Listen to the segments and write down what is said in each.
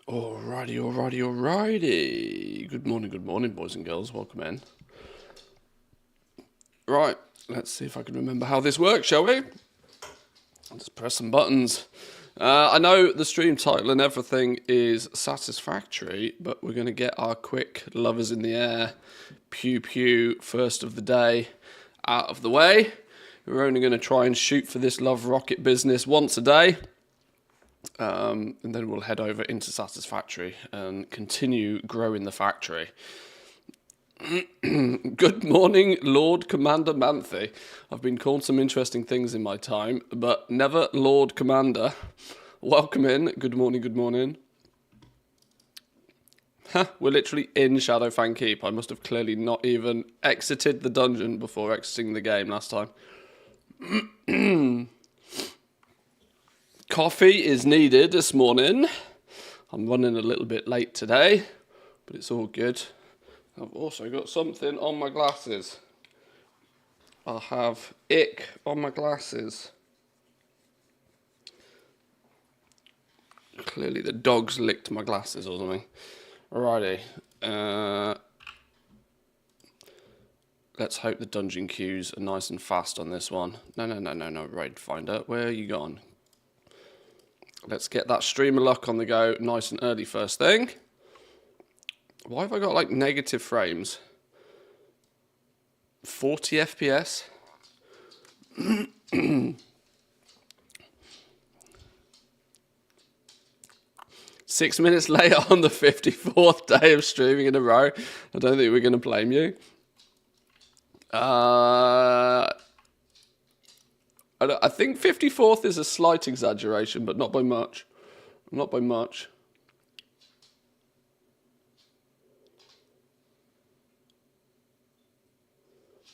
Alrighty. Good morning, boys and girls. Welcome in. Right, let's see if I can remember how this works, shall we? I'll just press some buttons. I know the stream title and everything is Satisfactory, but we're going to get our quick lovers in the air, pew pew, first of the day out of the way. We're only going to try and shoot for this love rocket business once a day. And then we'll head over into Satisfactory and continue growing the factory. Good morning, Lord Commander Manthe. I've been called some interesting things in my time, but never Lord Commander. Welcome in. Good morning, good morning. We're literally in Shadowfang Keep. I must have clearly not even exited the dungeon before exiting the game last time. Coffee is needed this morning. I'm running a little bit late today, but it's all good. I've also got something on my glasses. I have ick on my glasses. Clearly the dogs licked my glasses or something. Alrighty. Let's hope the dungeon queues are nice and fast on this one. No, Raid Finder. Where are you gone? Let's get that streamer luck on the go nice and early first thing. Why have I got like negative frames? 40 FPS? 6 minutes later on the 54th day of streaming in a row. I don't think we're going to blame you. I think 54th is a slight exaggeration, but not by much. Not by much.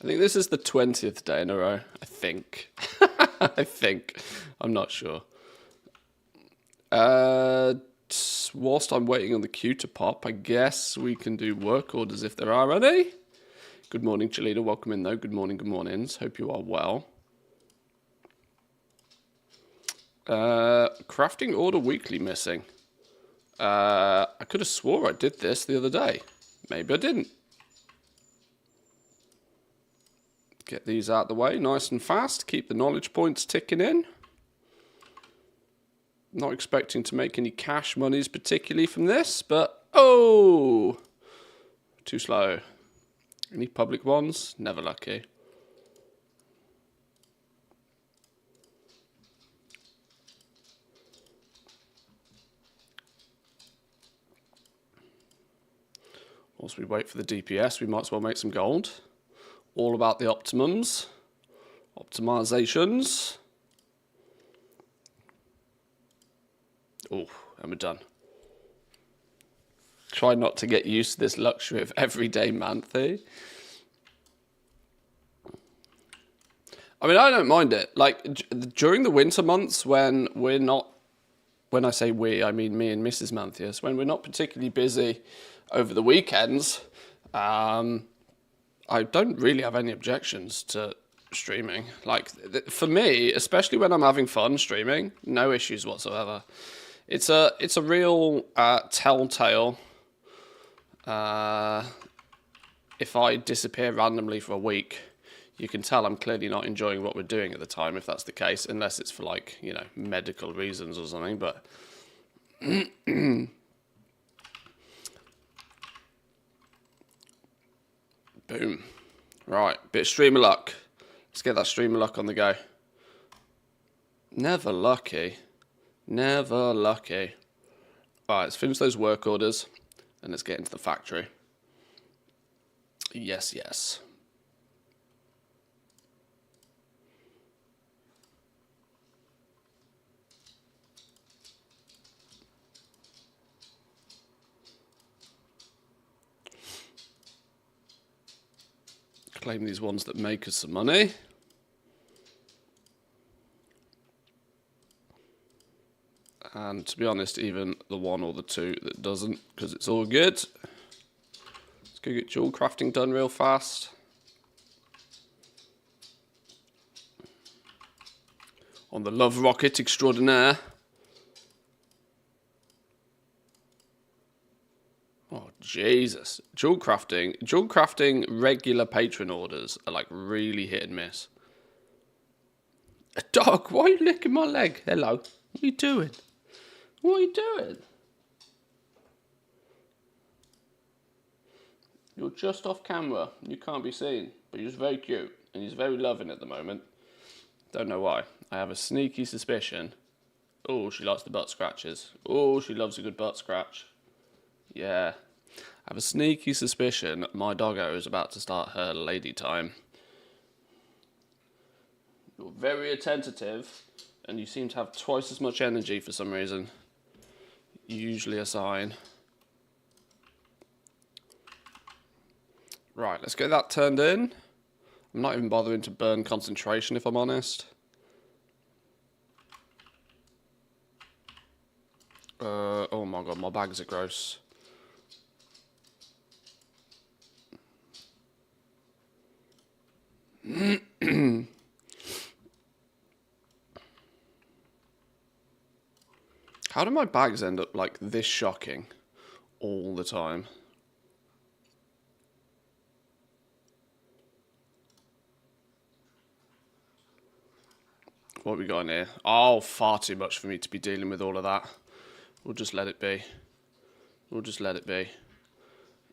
I think this is the 20th day in a row. I think. I think. I'm not sure. Whilst I'm waiting on the queue to pop, I guess we can do work orders if there are any. Good morning, Chalita. Welcome in, though. Good morning, good mornings. Hope you are well. Crafting order weekly missing. I could have swore I did this the other day. Maybe I didn't. Get these out the way nice and fast. Keep the knowledge points ticking in. Not expecting to make any cash monies particularly from this, but oh, too slow. Any public ones? Never lucky. Whilst we wait for the DPS, we might as well make some gold. All about the optimums. Optimizations. Oh, and we're done. Try not to get used to this luxury of everyday Manthe. I mean, I don't mind it. Like, during the winter months when we're not, when I say we, I mean me and Mrs. Manthius, when we're not particularly busy over the weekends, I don't really have any objections to streaming. Like, for me, especially when I'm having fun streaming, no issues whatsoever. It's a real telltale if I disappear randomly for a week, you can tell I'm clearly not enjoying what we're doing at the time, if that's the case, unless it's for, like, you know, medical reasons or something, but boom. Right, bit of streamer luck. Let's get that streamer luck on the go. Never lucky. Never lucky. Alright, let's finish those work orders and let's get into the factory. Yes, yes. Claim these ones that make us some money. And to be honest, even the one or the two that doesn't, because it's all good. Let's go get jewel crafting done real fast. On the love rocket extraordinaire. Jesus. Dual crafting regular patron orders are like really hit and miss. A dog, why are you licking my leg? Hello. What are you doing? What are you doing? You're just off camera. You can't be seen. But you're just very cute. And he's very loving at the moment. Don't know why. I have a sneaky suspicion. Oh, she likes the butt scratches. Oh, she loves a good butt scratch. Yeah. I have a sneaky suspicion my doggo is about to start her lady time. You're very attentive, and you seem to have twice as much energy for some reason. Usually a sign. Right, let's get that turned in. I'm not even bothering to burn concentration, if I'm honest. Oh my god, my bags are gross. How do my bags end up like this shocking all the time? What have we got in here? Oh, far too much for me to be dealing with all of that. We'll just let it be. We'll just let it be.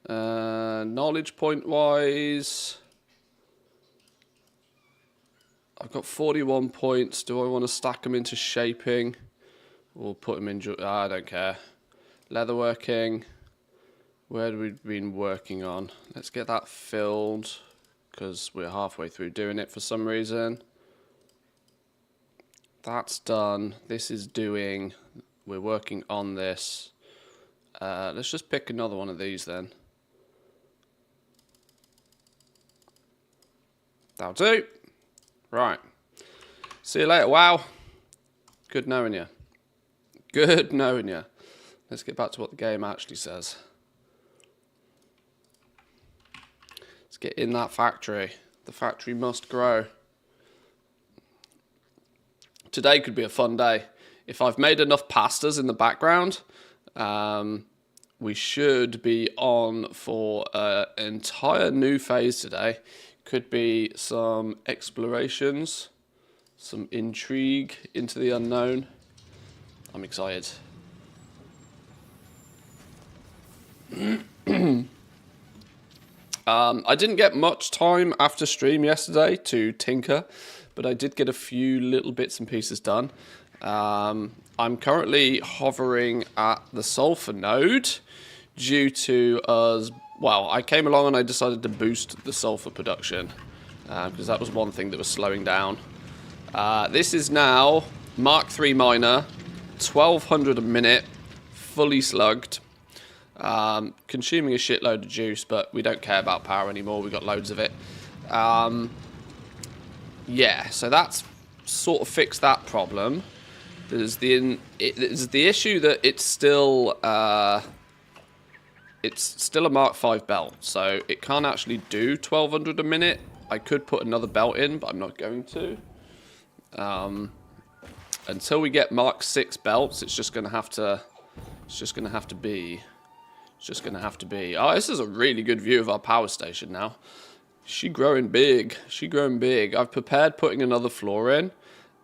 Knowledge point wise, I've got 41 points. Do I want to stack them into shaping? Or put them in... I don't care. Leatherworking. Where have we been working on? Let's get that filled, because we're halfway through doing it for some reason. That's done. This is doing... We're working on this. Let's just pick another one of these then. That'll do. Right. See you later. Wow. Good knowing you. Good knowing you. Let's get back to what the game actually says. Let's get in that factory. The factory must grow. Today could be a fun day. If I've made enough pastas in the background, we should be on for an entire new phase today. Could be some explorations, some intrigue into the unknown. I'm excited. I didn't get much time after stream yesterday to tinker, but I did get a few little bits and pieces done. I'm currently hovering at the sulfur node due to us... Well, I came along and I decided to boost the sulfur production because that was one thing that was slowing down. This is now Mark III miner, 1200 a minute, fully slugged, consuming a shitload of juice, but we don't care about power anymore. We got loads of it. Yeah, so that's sort of fixed that problem. There's the issue that it's still a Mark V belt, so it can't actually do 1200 a minute. I could put another belt in, but I'm not going to. Until we get Mark VI belts, it's just gonna have to be. Oh, this is a really good view of our power station now. She growing big. She growing big. I've prepared putting another floor in.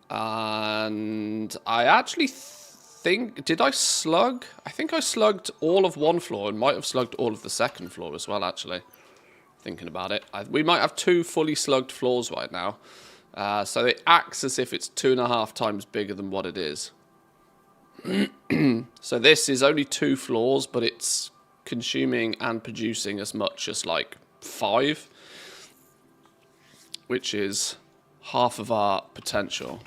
And I actually think... Did I slug? I think I slugged all of one floor and might have slugged all of the second floor as well, actually. Thinking about it. We might have 2 fully slugged floors right now. So it acts as if it's 2.5 times bigger than what it is. So this is only 2 floors, but it's consuming and producing as much as like 5. Which is half of our potential.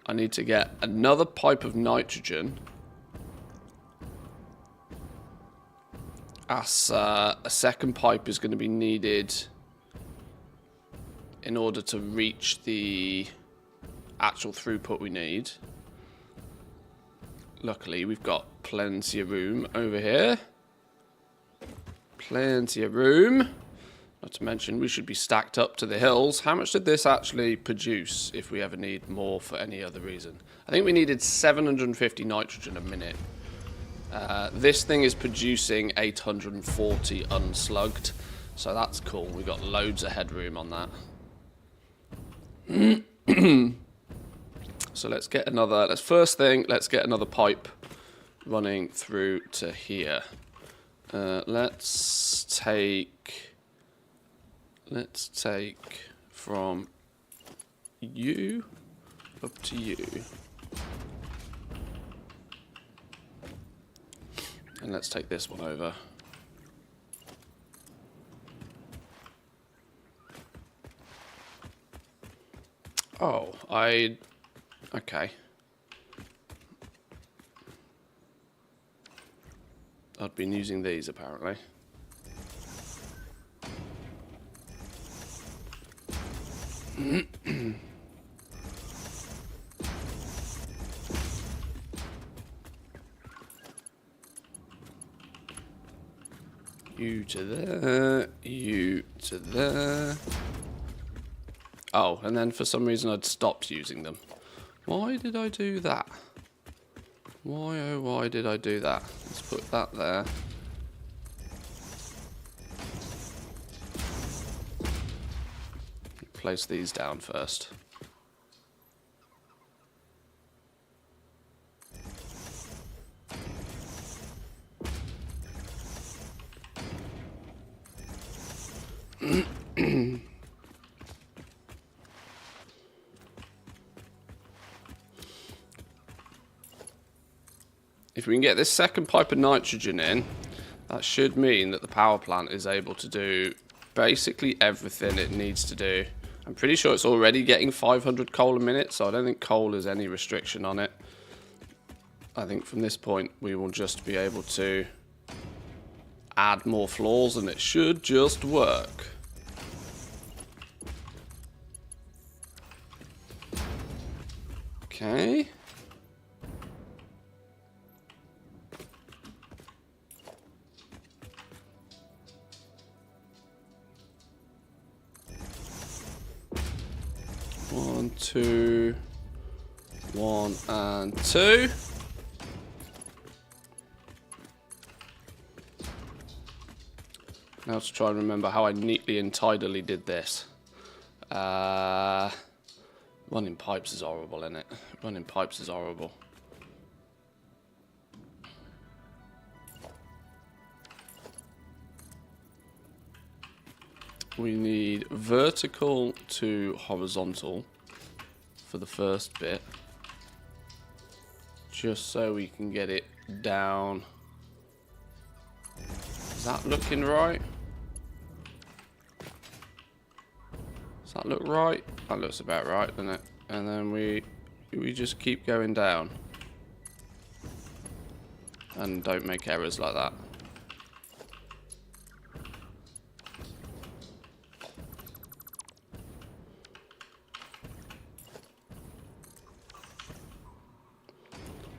I need to get another pipe of nitrogen. As a second pipe is going to be needed in order to reach the actual throughput we need. Luckily, we've got plenty of room over here. Plenty of room. Not to mention, we should be stacked up to the hills. How much did this actually produce if we ever need more for any other reason? I think we needed 750 nitrogen a minute. This thing is producing 840 unslugged, so that's cool. We've got loads of headroom on that. So let's get another, let's get another pipe running through to here. Let's take from you up to you. And let's take this one over. Oh, okay. I'd been using these apparently. You to there, you to there. Oh, and then for some reason I'd stopped using them. Why did I do that? Why, oh why did I do that? Let's put that there. Place these down first. If we can get this second pipe of nitrogen in, that should mean that the power plant is able to do basically everything it needs to do. I'm pretty sure it's already getting 500 coal a minute, so I don't think coal has any restriction on it. I think from this point we will just be able to add more floors and it should just work. Okay. One, two, one, and two. Now to try and remember how I neatly and tidily did this. Running pipes is horrible, isn't it? Running pipes is horrible. We need vertical to horizontal for the first bit. Just so we can get it down. Is that looking right? Does that look right? That looks about right, doesn't it? And then we just keep going down. And don't make errors like that.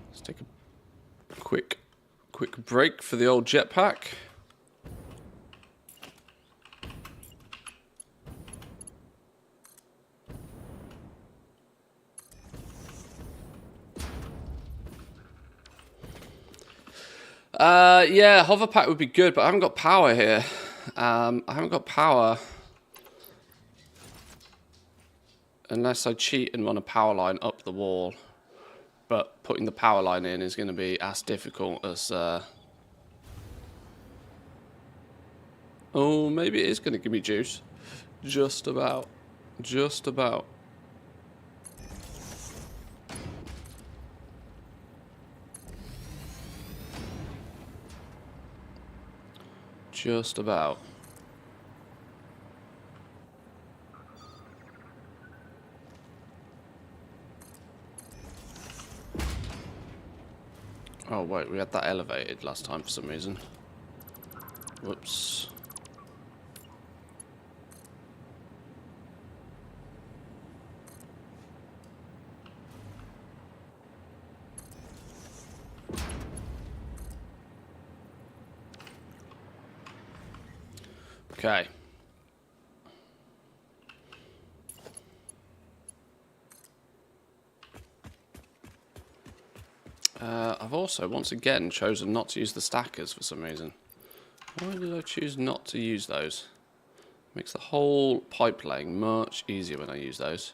Let's take a quick break for the old jetpack. Yeah, hover pack would be good, but I haven't got power here. I haven't got power. Unless I cheat and run a power line up the wall. But putting the power line in is going to be as difficult as... Oh, maybe it is going to give me juice. Just about. Just about. Just about. Oh wait, we had that elevated last time for some reason. Whoops. Okay. I've also, once again, chosen not to use the stackers for some reason. Why did I choose not to use those? Makes the whole pipe laying much easier when I use those.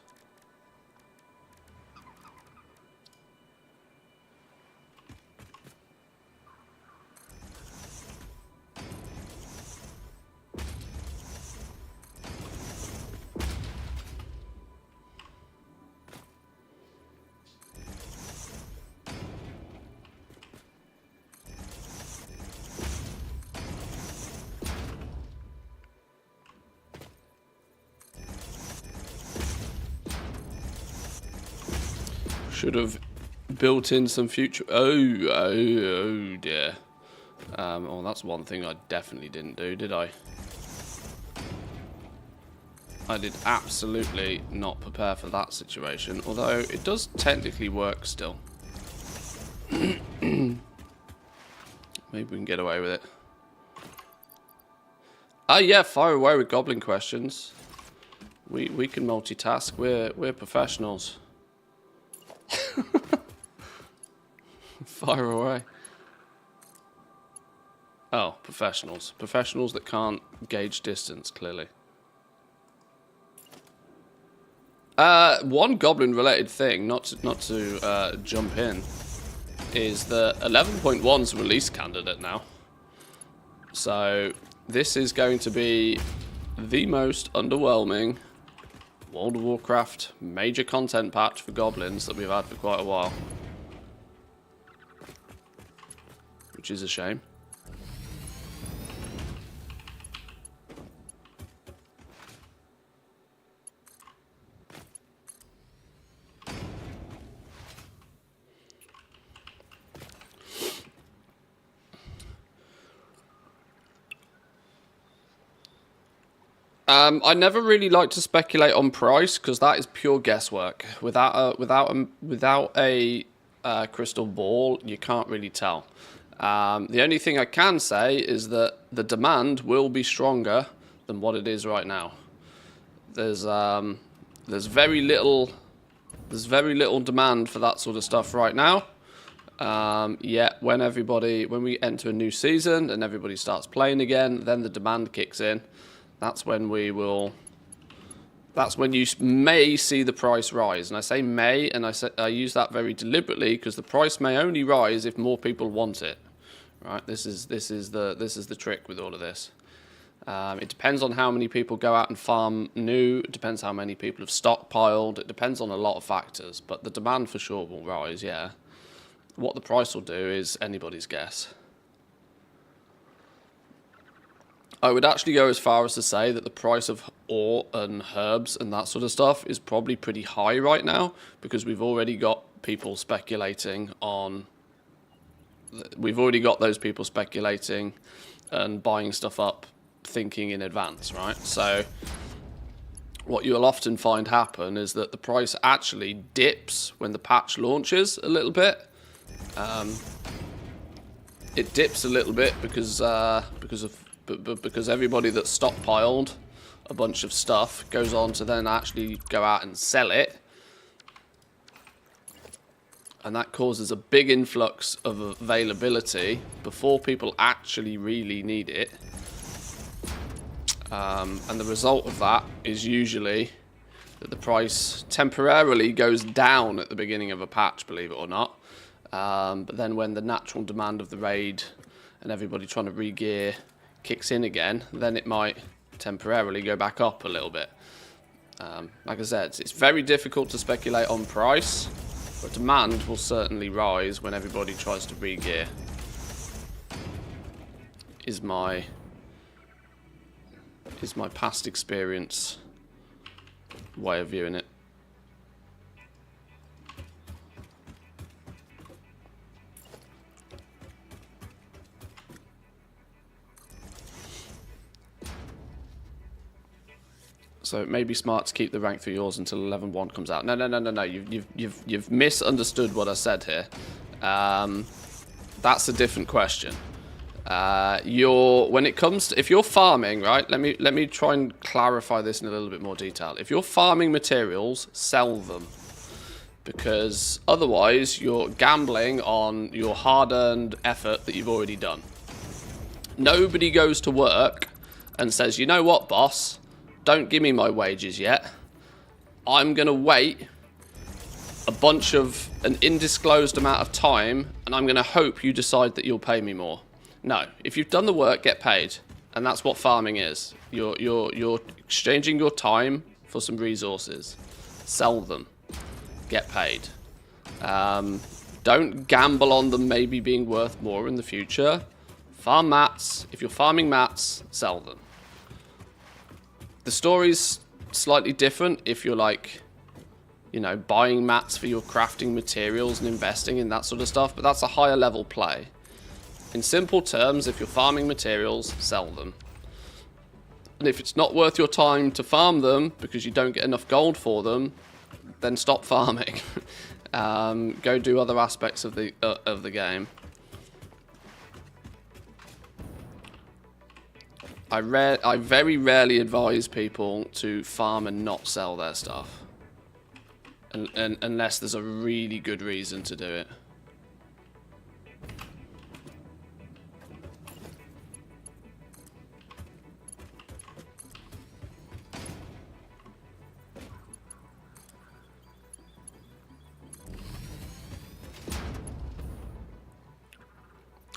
Should have built in some future... Oh dear. Oh, that's one thing I definitely didn't do, did I? I did absolutely not prepare for that situation, although it does technically work still. Maybe we can get away with it. Oh yeah, fire away with goblin questions. We can multitask. We're professionals. Fire away. Oh, professionals. Professionals that can't gauge distance, clearly. One goblin-related thing, not to jump in, is that 11.1's release candidate now. So this is going to be the most underwhelming World of Warcraft major content patch for goblins that we've had for quite a while. Which is a shame. I never really like to speculate on price because that is pure guesswork. Without a crystal ball, you can't really tell. The only thing I can say is that the demand will be stronger than what it is right now. There's very little demand for that sort of stuff right now. Yet when we enter a new season and everybody starts playing again, then the demand kicks in. That's when you may see the price rise. And I say may, and I use that very deliberately because the price may only rise if more people want it. Right? This is the trick with all of this. It depends on how many people go out and farm new. It depends how many people have stockpiled. It depends on a lot of factors. But the demand for sure will rise, yeah. What the price will do is anybody's guess. I would actually go as far as to say that the price of ore and herbs and that sort of stuff is probably pretty high right now because we've already got people speculating on... We've already got those people speculating and buying stuff up thinking in advance, right? So what you'll often find happen is that the price actually dips when the patch launches a little bit. It dips a little bit because everybody that's stockpiled a bunch of stuff goes on to then actually go out and sell it. And that causes a big influx of availability before people actually really need it. And the result of that is usually that the price temporarily goes down at the beginning of a patch, believe it or not. But then when the natural demand of the raid and everybody trying to re-gear kicks in again, then it might temporarily go back up a little bit. Like I said, it's very difficult to speculate on price, but demand will certainly rise when everybody tries to re-gear. Is my past experience way of viewing it. So it may be smart to keep the rank for yours until 11.1 comes out. No. You've misunderstood what I said here. That's a different question. When it comes to, if you're farming, right? Let me try and clarify this in a little bit more detail. If you're farming materials, sell them. because otherwise you're gambling on your hard-earned effort that you've already done. Nobody goes to work and says, you know what, boss, don't give me my wages yet. I'm going to wait an undisclosed amount of time, and I'm going to hope you decide that you'll pay me more. No, if you've done the work, get paid. And that's what farming is. You're exchanging your time for some resources. Sell them. Get paid. Don't gamble on them maybe being worth more in the future. Farm mats. If you're farming mats, sell them. The story's slightly different if you're like, you know, buying mats for your crafting materials and investing in that sort of stuff, but that's a higher level play. In simple terms, if you're farming materials, sell them. And if it's not worth your time to farm them because you don't get enough gold for them, then stop farming. Go do other aspects of the game. I very rarely advise people to farm and not sell their stuff. Unless there's a really good reason to do it.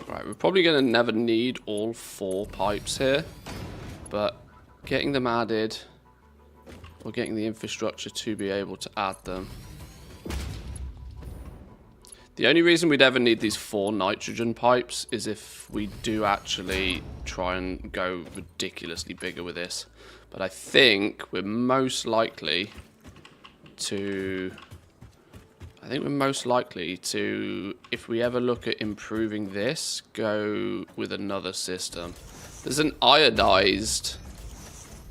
Right, we're probably going to never need all 4 pipes here, but getting them added, or getting the infrastructure to be able to add them. The only reason we'd ever need these 4 nitrogen pipes is if we do actually try and go ridiculously bigger with this. But I think we're most likely to... if we ever look at improving this, go with another system. There's an iodized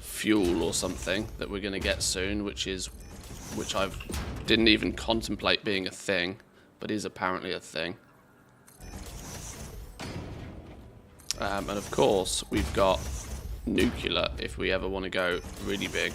fuel or something that we're going to get soon, which I didn't even contemplate being a thing, but is apparently a thing. And of course, we've got nuclear if we ever want to go really big.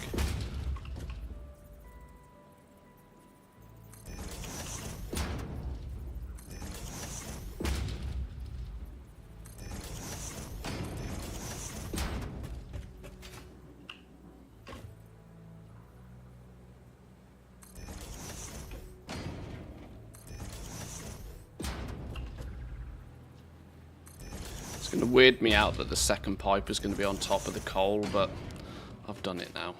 It's going to weird me out that the second pipe is going to be on top of the coal, but I've done it now.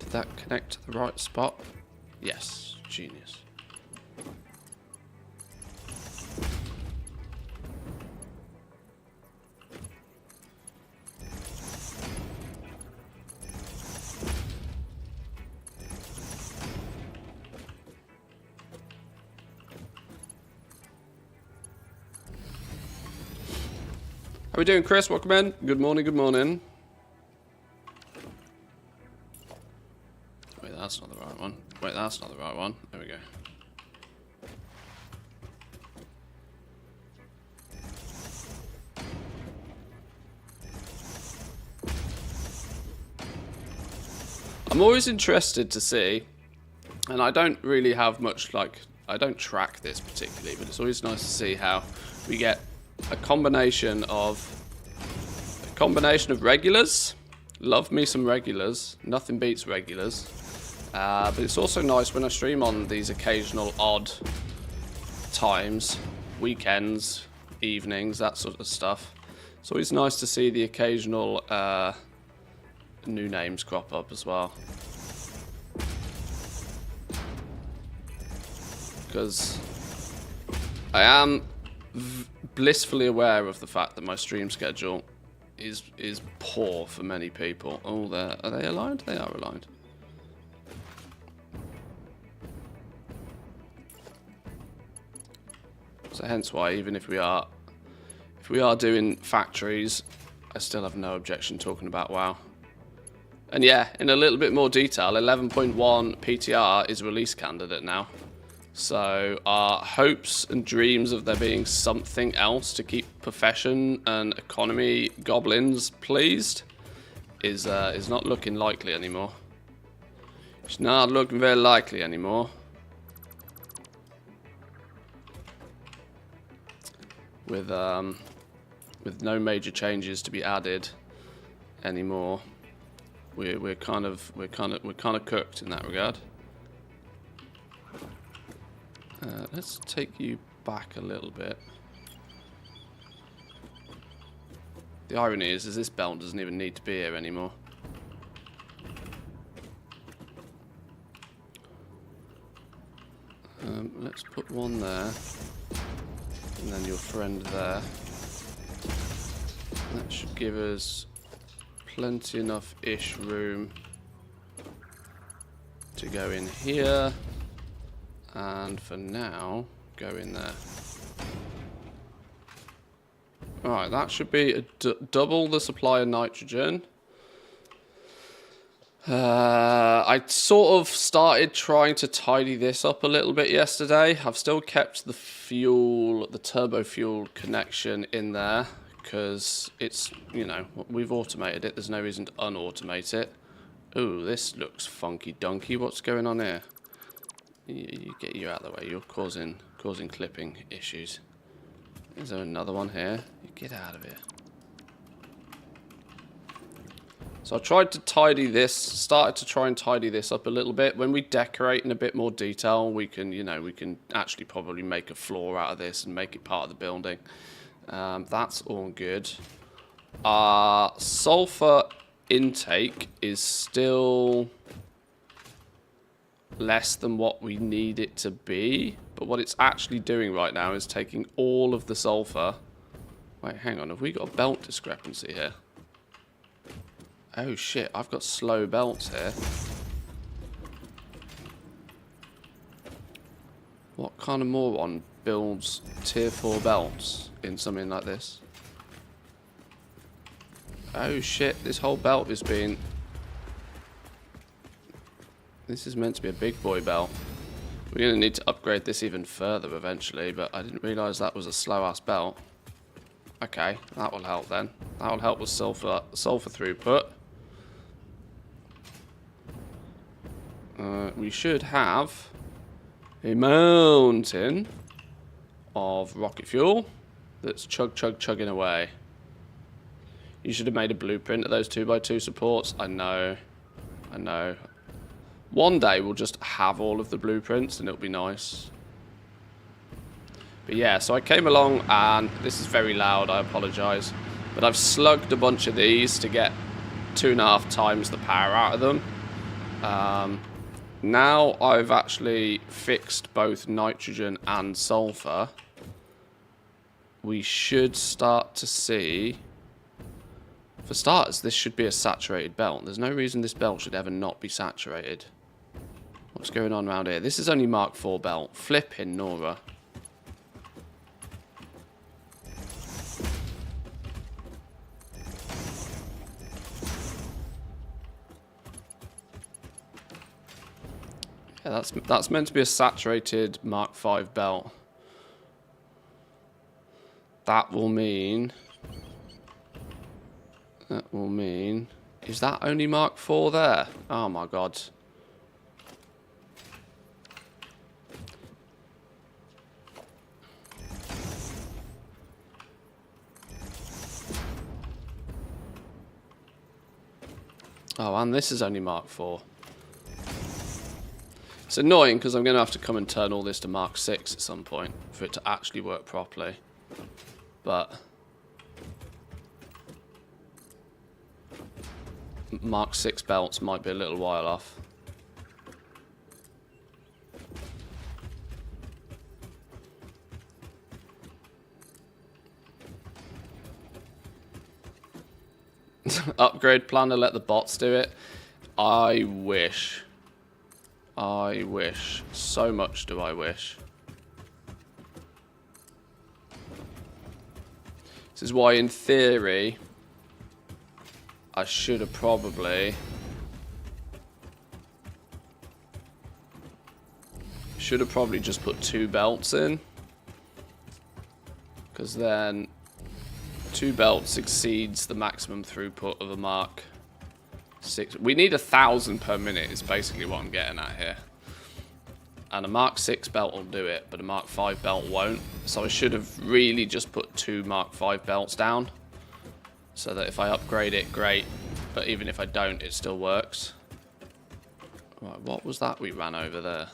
Did that connect to the right spot? Yes, genius. How we doing, Chris? Welcome in. Good morning, good morning. Wait, that's not the right one. Wait, that's not the right one. There we go. I'm always interested to see, and I don't really have much, I don't track this particularly, but it's always nice to see how we get a combination of regulars. Love me some regulars. Nothing beats regulars. But it's also nice when I stream on these occasional odd times, weekends, evenings, that sort of stuff. It's always nice to see the occasional new names crop up as well. Because I am blissfully aware of the fact that my stream schedule is poor for many people. Oh, are they aligned? They are aligned. So hence why, even if we are doing factories, I still have no objection talking about WoW. And yeah, in a little bit more detail, 11.1 PTR is release candidate now. So our hopes and dreams of there being something else to keep profession and economy goblins pleased is not looking likely anymore. It's not looking very likely anymore. With no major changes to be added anymore, we're kind of cooked in that regard. Let's take you back a little bit. The irony is this belt doesn't even need to be here anymore. Let's put one there, and then your friend there. That should give us plenty enough-ish room to go in here, and for now, go in there. Alright, that should be double the supply of nitrogen. I sort of started trying to tidy this up a little bit yesterday. I've still kept the fuel, the turbo fuel connection in there because it's, you know, we've automated it. There's no reason to unautomate it. Ooh, this looks funky dunky. What's going on here? You get you out of the way. You're causing clipping issues. Is there another one here? You get out of here. So I tried to tidy this, started to try and tidy this up a little bit. When we decorate in a bit more detail, we can, you know, we can actually probably make a floor out of this and make it part of the building. That's all good. Our sulfur intake is still less than what we need it to be. But what it's actually doing right now is taking all of the sulfur. Wait, hang on. Have we got a belt discrepancy here? Oh shit, I've got slow belts here. What kind of moron builds tier 4 belts in something like this? Oh shit, this whole belt is being... This is meant to be a big boy belt. We're going to need to upgrade this even further eventually, but I didn't realise that was a slow ass belt. Okay, that will help then. That will help with sulfur throughput. We should have a mountain of rocket fuel that's chugging away. You should have made a blueprint of those 2x2 supports. I know. One day we'll just have all of the blueprints and it'll be nice. But yeah, so I came along and this is very loud, I apologise. But I've slugged a bunch of these to get 2.5 times the power out of them. Now I've actually fixed both nitrogen and sulfur. We should start to see... For starters, this should be a saturated belt. There's no reason this belt should ever not be saturated. What's going on around here? This is only Mark IV belt. Flipping Nora. Yeah, that's meant to be a saturated Mark V belt. That will mean... Is that only Mark IV there? Oh my god. Oh, and this is only Mark IV. It's annoying because I'm going to have to come and turn all this to Mark VI at some point for it to actually work properly. But Mark VI belts might be a little while off. Upgrade planner, let the bots do it. I wish. I wish. So much do I wish. This is why, in theory, I should have probably... just put 2 belts in. Because then 2 belts exceeds the maximum throughput of a Mark 6. We need 1,000 per minute is basically what I'm getting at here. And a Mark 6 belt will do it, but a Mark 5 belt won't. So I should have really just put 2 Mark 5 belts down. So that if I upgrade it, great. But even if I don't, it still works. Right, what was that we ran over there?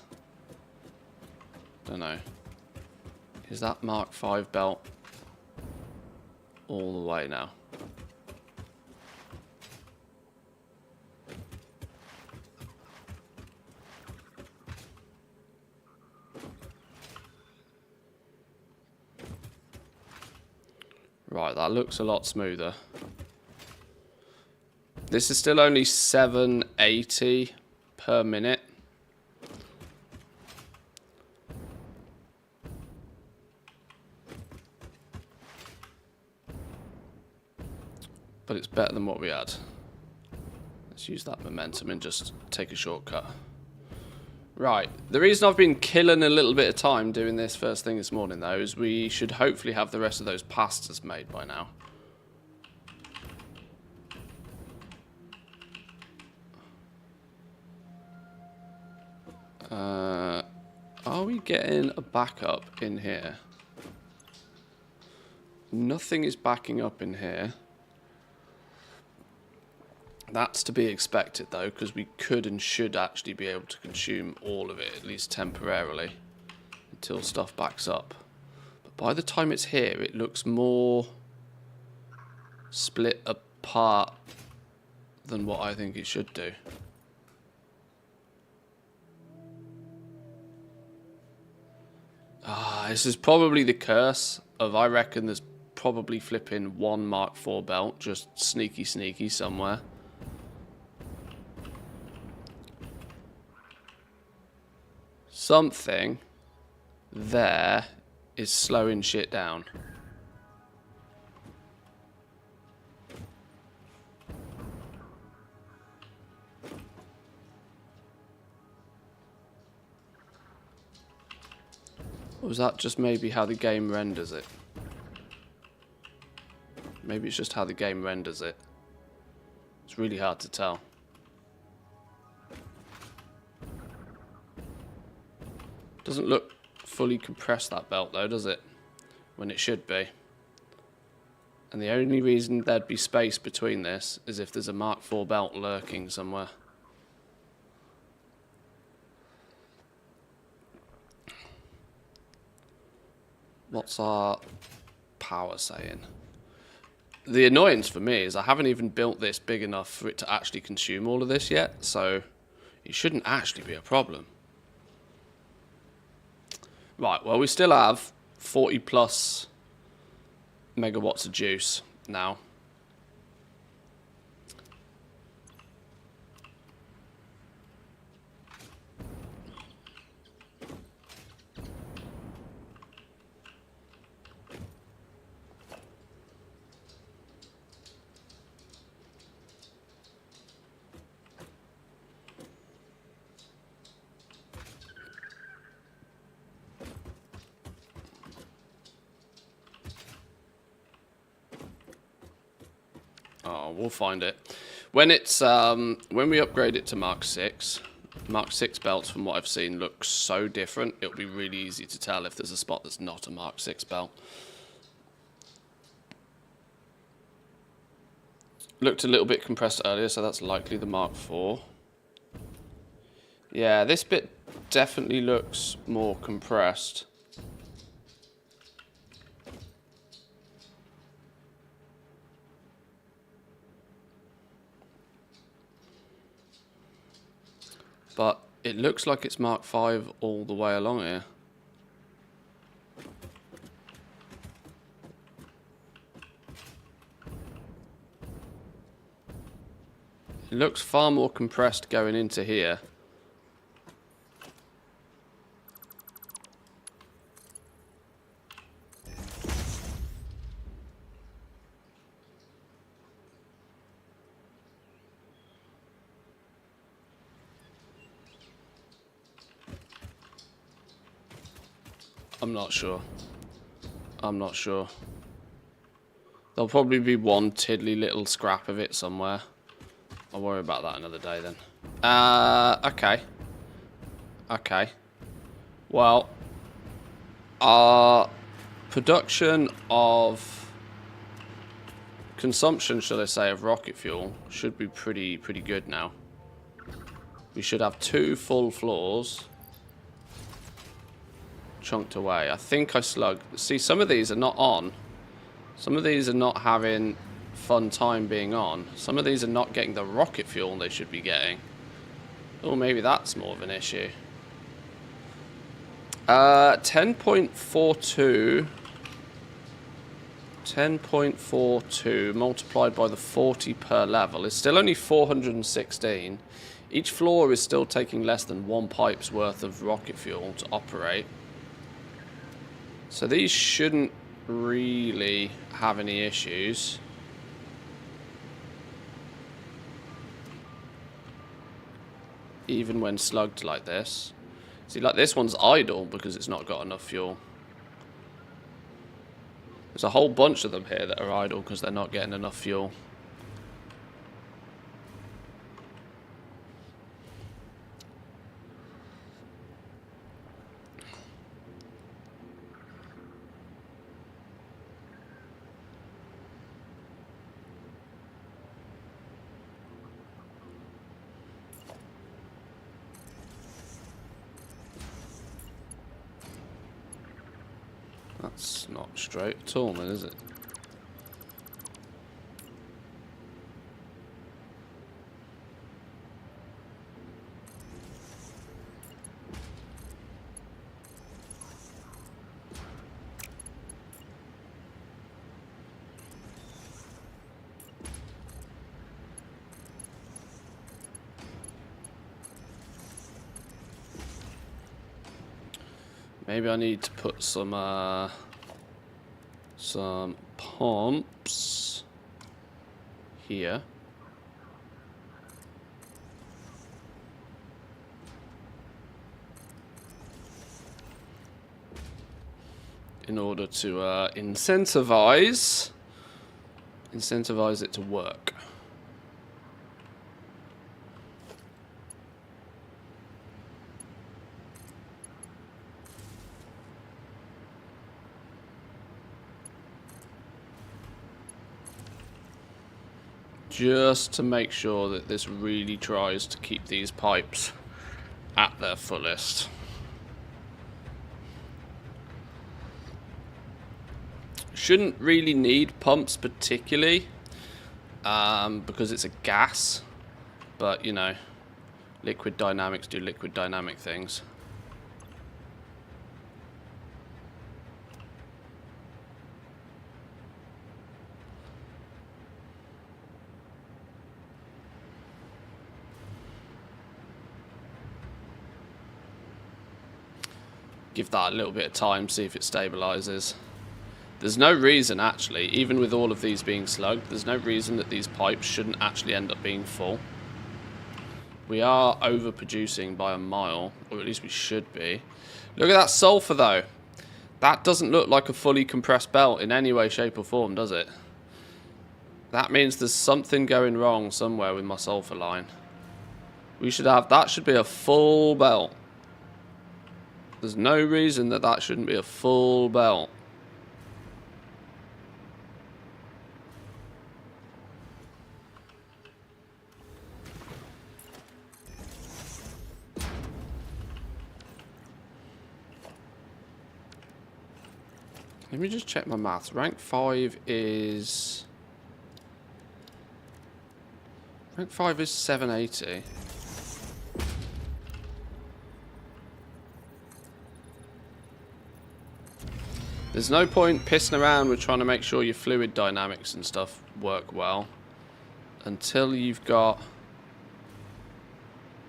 Don't know. Is that Mark 5 belt all the way now? Right, that looks a lot smoother. This is still only 780 per minute. But it's better than what we had. Let's use that momentum and just take a shortcut. Right, the reason I've been killing a little bit of time doing this first thing this morning, though, is we should hopefully have the rest of those pastas made by now. Are we getting a backup in here? Nothing is backing up in here. That's to be expected, though, because we could and should actually be able to consume all of it, at least temporarily, until stuff backs up. But by the time it's here, it looks more split apart than what I think it should do. This is probably the curse of, I reckon there's probably flipping 1 Mark 4 belt, just sneaky somewhere. Something there is slowing shit down. Or was that just maybe how the game renders it? Maybe it's just how the game renders it. It's really hard to tell. Doesn't look fully compressed, that belt, though, does it? When it should be. And the only reason there'd be space between this is if there's a Mark 4 belt lurking somewhere. What's our power saying? The annoyance for me is I haven't even built this big enough for it to actually consume all of this yet, so it shouldn't actually be a problem. Right, well, we still have 40 plus megawatts of juice now. Oh, we'll find it. When it's when we upgrade it to Mark 6 belts, from what I've seen, look so different. It'll be really easy to tell if there's a spot that's not a Mark 6 belt. Looked a little bit compressed earlier, so that's likely the Mark 4. Yeah, this bit definitely looks more compressed. But it looks like it's Mark 5 all the way along here. It looks far more compressed going into here. I'm not sure. I'm not sure. There'll probably be one tiddly little scrap of it somewhere. I'll worry about that another day then. Okay. Okay. Well, our production of consumption, shall I say, of rocket fuel should be pretty good now. We should have 2 full floors chunked away. I think I slugged. See, some of these are not on. Some of these are not having fun time being on. Some of these are not getting the rocket fuel they should be getting. Oh, maybe that's more of an issue. 10.42. 10.42 multiplied by the 40 per level is still only 416. Each floor is still taking less than 1 pipe's worth of rocket fuel to operate. So these shouldn't really have any issues. Even when slugged like this. See, like this one's idle because it's not got enough fuel. There's a whole bunch of them here that are idle because they're not getting enough fuel. That's not straight at all, then, is it? Maybe I need to put some pumps here. In order to incentivize it to work. Just to make sure that this really tries to keep these pipes at their fullest. Shouldn't really need pumps particularly, because it's a gas, but you know, liquid dynamics do liquid dynamic things. Give that a little bit of time, see if it stabilizes. There's no reason, actually, even with all of these being slugged, there's no reason that these pipes shouldn't actually end up being full. We are overproducing by a mile, or at least we should be. Look at that sulfur, though. That doesn't look like a fully compressed belt in any way, shape, or form, does it? That means there's something going wrong somewhere with my sulfur line. We should have, that should be a full belt. There's no reason that that shouldn't be a full belt. Let me just check my maths. Rank 5 is 780. There's no point pissing around with trying to make sure your fluid dynamics and stuff work well until you've got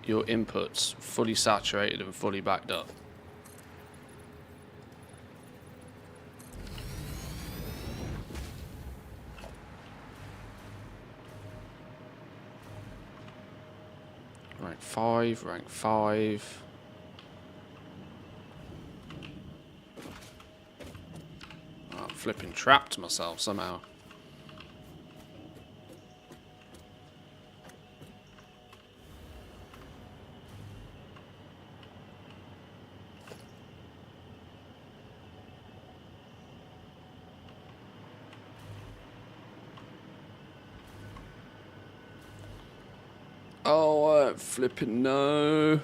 your inputs fully saturated and fully backed up. Rank 5, rank 5. Oh, I'm flipping trapped myself somehow. Oh, flipping no.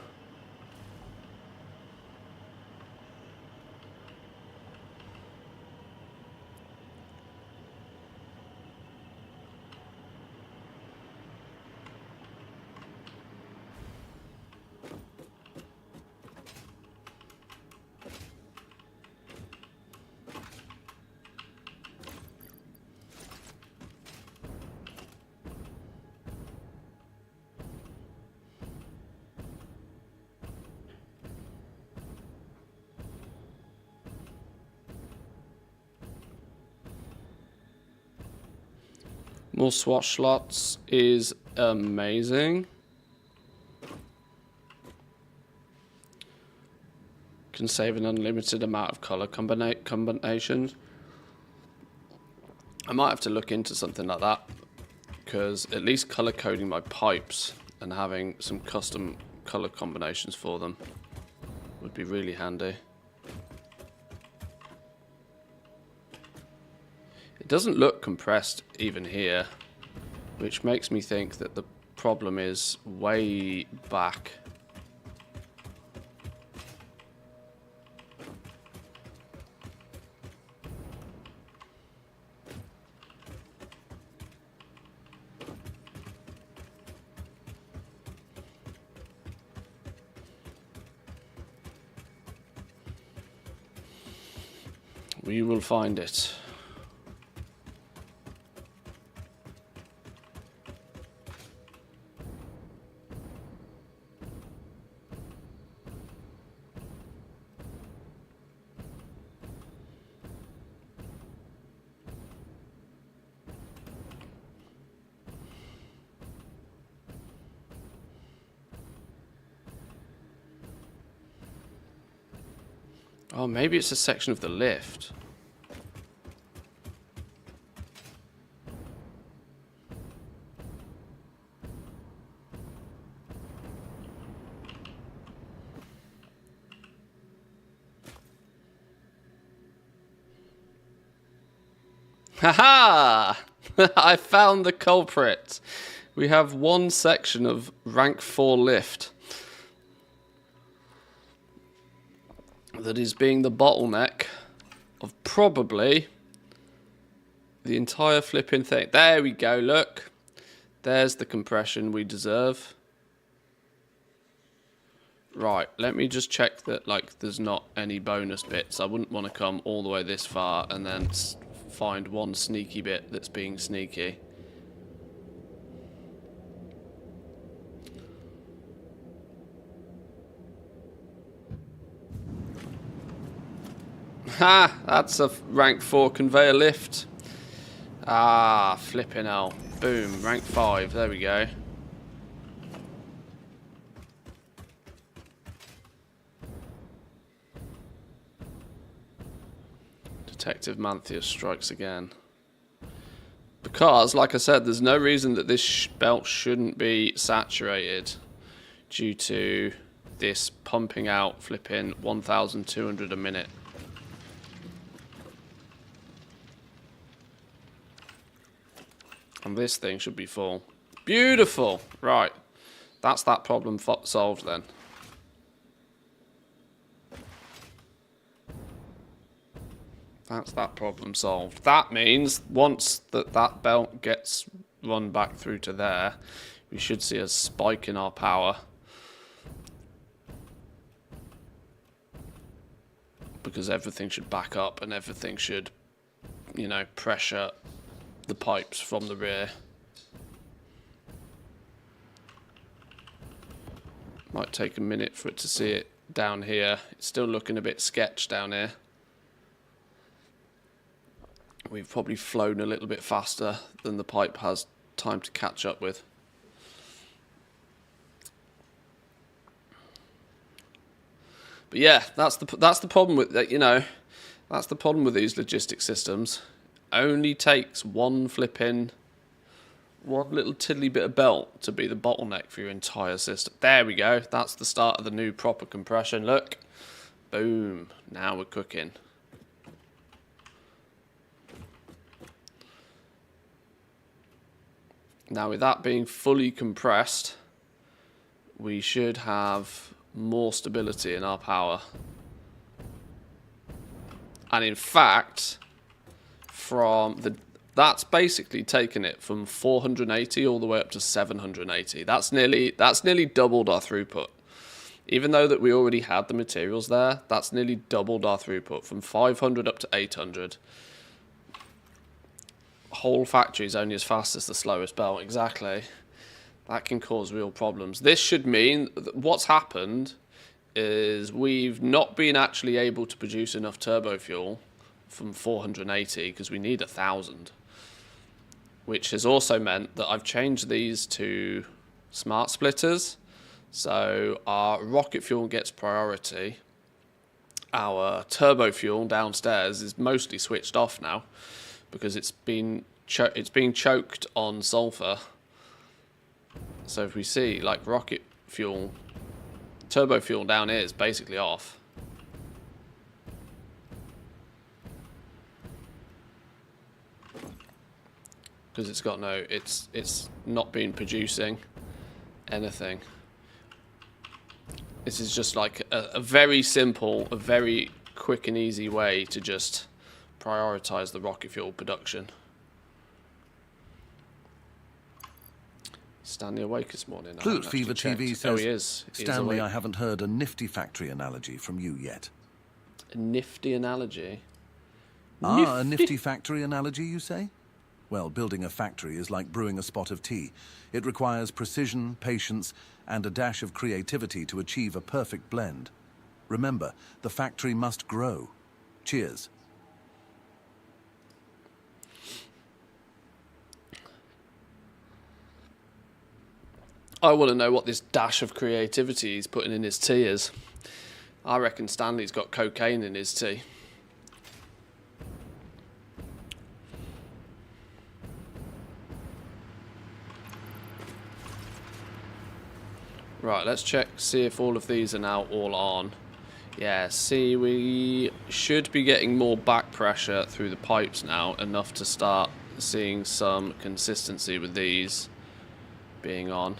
More swash slots is amazing. Can save an unlimited amount of color combinations. I might have to look into something like that, because at least color coding my pipes and having some custom color combinations for them would be really handy. It doesn't look compressed even here, which makes me think that the problem is way back. We will find it. Oh, maybe it's a section of the lift. Haha! I found the culprit. We have one section of rank 4 lift that is being the bottleneck of probably the entire flipping thing. There we go, look. There's the compression we deserve. Right, let me just check that like there's not any bonus bits. I wouldn't want to come all the way this far and then find one sneaky bit that's being sneaky. Ha! That's a rank 4 conveyor lift. Ah, flipping hell. Boom, rank 5. There we go. Detective Manthius strikes again. Because, like I said, there's no reason that this belt shouldn't be saturated due to this pumping out flipping 1,200 a minute. And this thing should be full. Beautiful! Right. That's that problem solved then. That's that problem solved. That means once that belt gets run back through to there, we should see a spike in our power. Because everything should back up and everything should, you know, pressure the pipes from the rear. Might take a minute for it to see it down here. It's still looking a bit sketch down here. We've probably flown a little bit faster than the pipe has time to catch up with. But yeah, that's the problem with that. You know, that's the problem with these logistic systems. Only takes one little tiddly bit of belt to be the bottleneck for your entire system. There we go. That's the start of the new proper compression. Look, boom. Now we're cooking. Now with that being fully compressed, we should have more stability in our power. And in fact, that's basically taken it from 480 all the way up to 780. That's nearly doubled our throughput. Even though that we already had the materials there, that's nearly doubled our throughput from 500 up to 800. Whole factory is only as fast as the slowest belt. Exactly. That can cause real problems. This should mean that what's happened is we've not been actually able to produce enough turbo fuel from 480 because we need 1,000. Which has also meant that I've changed these to smart splitters. So our rocket fuel gets priority. Our turbo fuel downstairs is mostly switched off now because it's being choked on sulfur. So if we see like rocket fuel, turbo fuel down here is basically off. Because it's not been producing anything. This is just like a very simple, a very quick and easy way to just prioritize the rocket fuel production. Stanley awake this morning? Flute Fever TV says, he is. Stanley, I haven't heard a nifty factory analogy from you yet. A nifty analogy? A nifty factory analogy, you say? Well, building a factory is like brewing a spot of tea. It requires precision, patience, and a dash of creativity to achieve a perfect blend. Remember, the factory must grow. Cheers. I want to know what this dash of creativity he's putting in his tea is. I reckon Stanley's got cocaine in his tea. Right, let's check, see if all of these are now all on. Yeah, see, we should be getting more back pressure through the pipes now, enough to start seeing some consistency with these being on.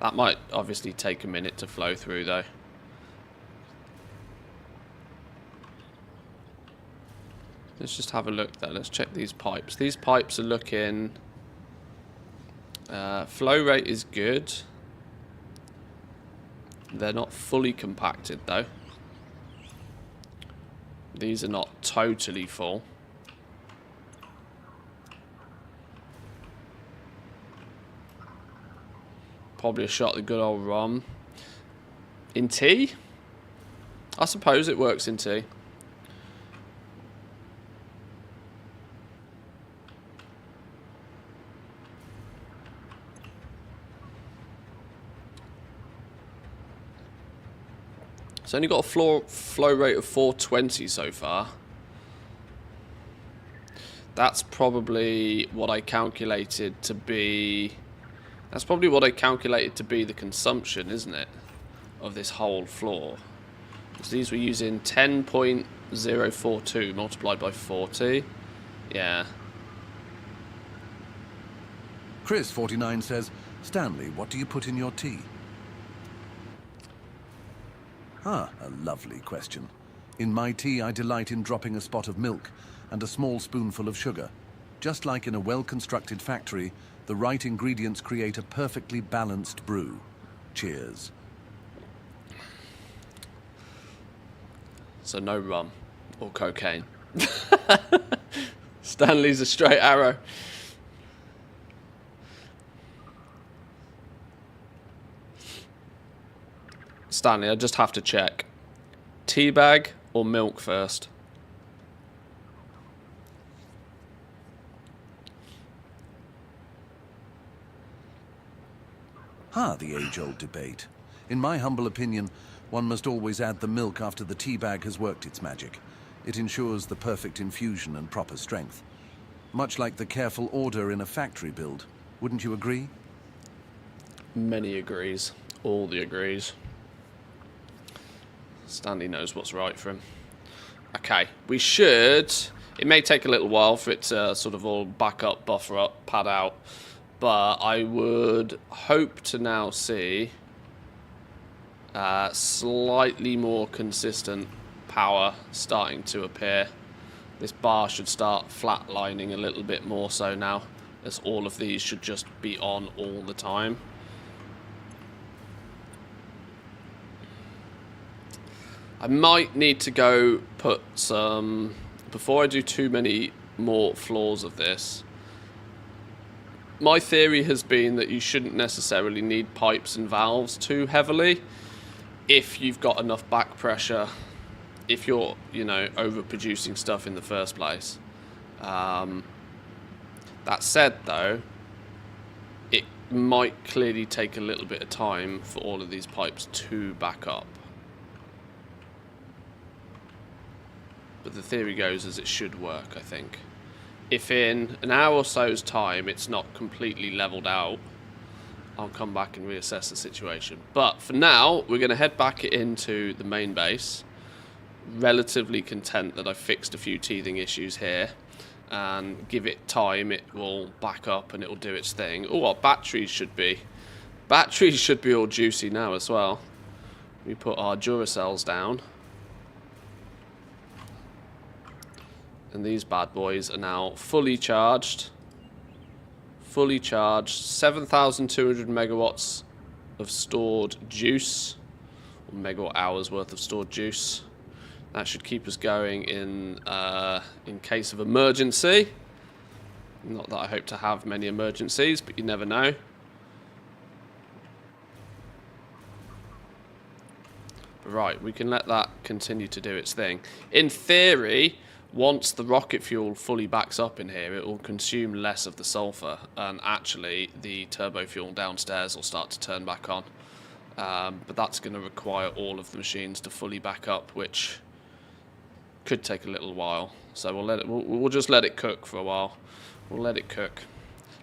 That might obviously take a minute to flow through though. Let's just have a look there. Let's check these pipes. These pipes are looking... flow rate is good. They're not fully compacted though. These are not totally full. Probably a shot of the good old rum. In tea? I suppose it works in tea. It's only got a flow rate of 420 so far. That's probably what I calculated to be... That's probably what I calculated to be the consumption, isn't it? Of this whole floor. Because these were using 10.042 multiplied by 40. Yeah. Chris49 says, Stanley, what do you put in your tea? Ah, a lovely question. In my tea, I delight in dropping a spot of milk and a small spoonful of sugar. Just like in a well-constructed factory, the right ingredients create a perfectly balanced brew. Cheers. So no rum or cocaine. Stanley's a straight arrow. Stanley, I just have to check. Tea bag or milk first? The age-old debate. In my humble opinion, one must always add the milk after the tea bag has worked its magic. It ensures the perfect infusion and proper strength. Much like the careful order in a factory build. Wouldn't you agree? Many agrees. All the agrees. Stanley knows what's right for him. Okay, we should... It may take a little while for it to sort of all back up, buffer up, pad out. but I would hope to now see slightly more consistent power starting to appear. This bar should start flatlining a little bit more so now, as all of these should just be on all the time. I might need to go put some, before I do too many more floors of this, my theory has been that you shouldn't necessarily need pipes and valves too heavily if you've got enough back pressure, if you're, you know, overproducing stuff in the first place. That said, though, it might clearly take a little bit of time for all of these pipes to back up. But the theory goes as it should work, I think. If in an hour or so's time it's not completely leveled out, I'll come back and reassess the situation. But for now, we're going to head back into the main base. Relatively content that I've fixed a few teething issues here. And give it time, it will back up and it will do its thing. Oh, our batteries should be all juicy now as well. We put our Duracells down. And these bad boys are now fully charged. Fully charged. 7,200 megawatts of stored juice. Or megawatt hours worth of stored juice. That should keep us going in case of emergency. Not that I hope to have many emergencies, but you never know. Right, we can let that continue to do its thing. In theory, once the rocket fuel fully backs up in here, it will consume less of the sulfur, and actually the turbo fuel downstairs will start to turn back on. But that's going to require all of the machines to fully back up, which could take a little while. So we'll just let it cook for a while. We'll let it cook.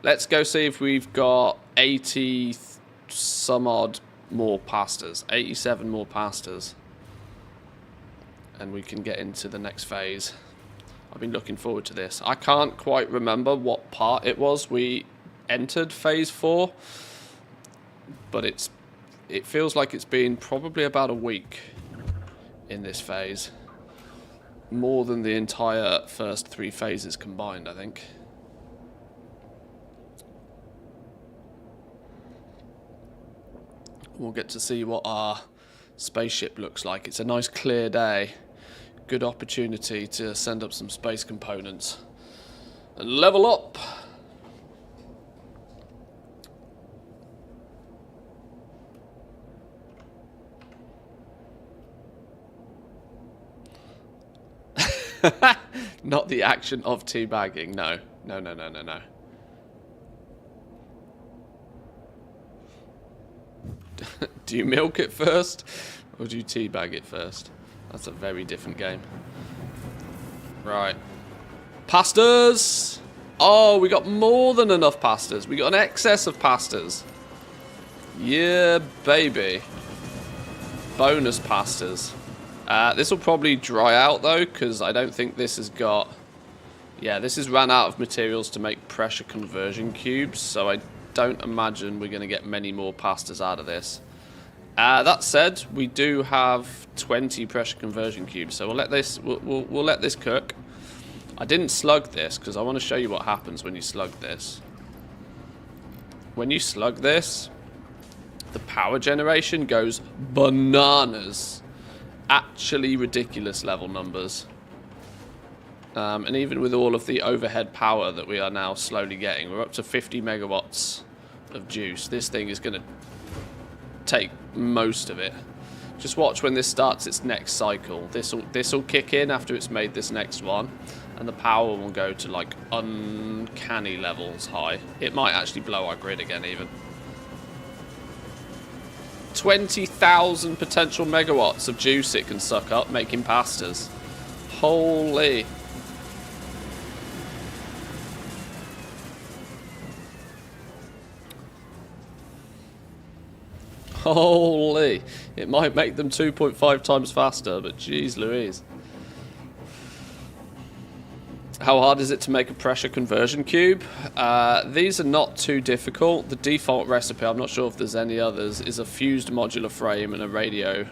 Let's go see if we've got 80 some odd more pastas, 87 more pastas, and we can get into the next phase. I've been looking forward to this. I can't quite remember what part it was we entered phase 4, but it feels like it's been probably about a week in this phase. More than the entire first 3 phases combined, I think. We'll get to see what our spaceship looks like. It's a nice clear day. Good opportunity to send up some space components and level up. Not the action of teabagging. No. No, no, no, no, no. Do you milk it first, or do you teabag it first? That's a very different game. Right. Pastas! Oh, we got more than enough pastas. We got an excess of pastas. Yeah, baby. Bonus pastas. This will probably dry out, though, because I don't think this has got... Yeah, this has run out of materials to make pressure conversion cubes, so I don't imagine we're going to get many more pastas out of this. That said, we do have 20 pressure conversion cubes, so we'll let this we'll let this cook. I didn't slug this because I want to show you what happens when you slug this. When you slug this, the power generation goes bananas. Actually ridiculous level numbers. And even with all of the overhead power that we are now slowly getting, we're up to 50 megawatts of juice. This thing is going to take most of it. Just watch when this starts its next cycle. This'll kick in after it's made this next one, and the power will go to like uncanny levels high. It might actually blow our grid again even. 20,000 potential megawatts of juice it can suck up making pastas. Holy. Holy. It might make them 2.5 times faster, but geez Louise. How hard is it to make a pressure conversion cube? These are not too difficult. The default recipe, I'm not sure if there's any others, is a fused modular frame and a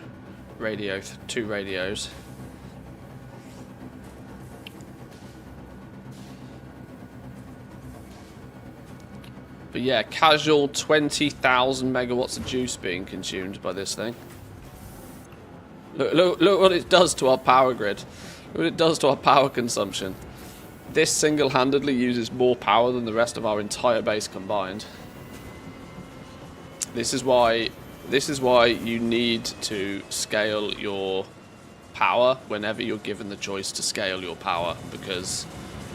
two radios. But yeah, casual 20,000 megawatts of juice being consumed by this thing. Look what it does to our power grid. Look what it does to our power consumption. This single-handedly uses more power than the rest of our entire base combined. This is why you need to scale your power whenever you're given the choice to scale your power, because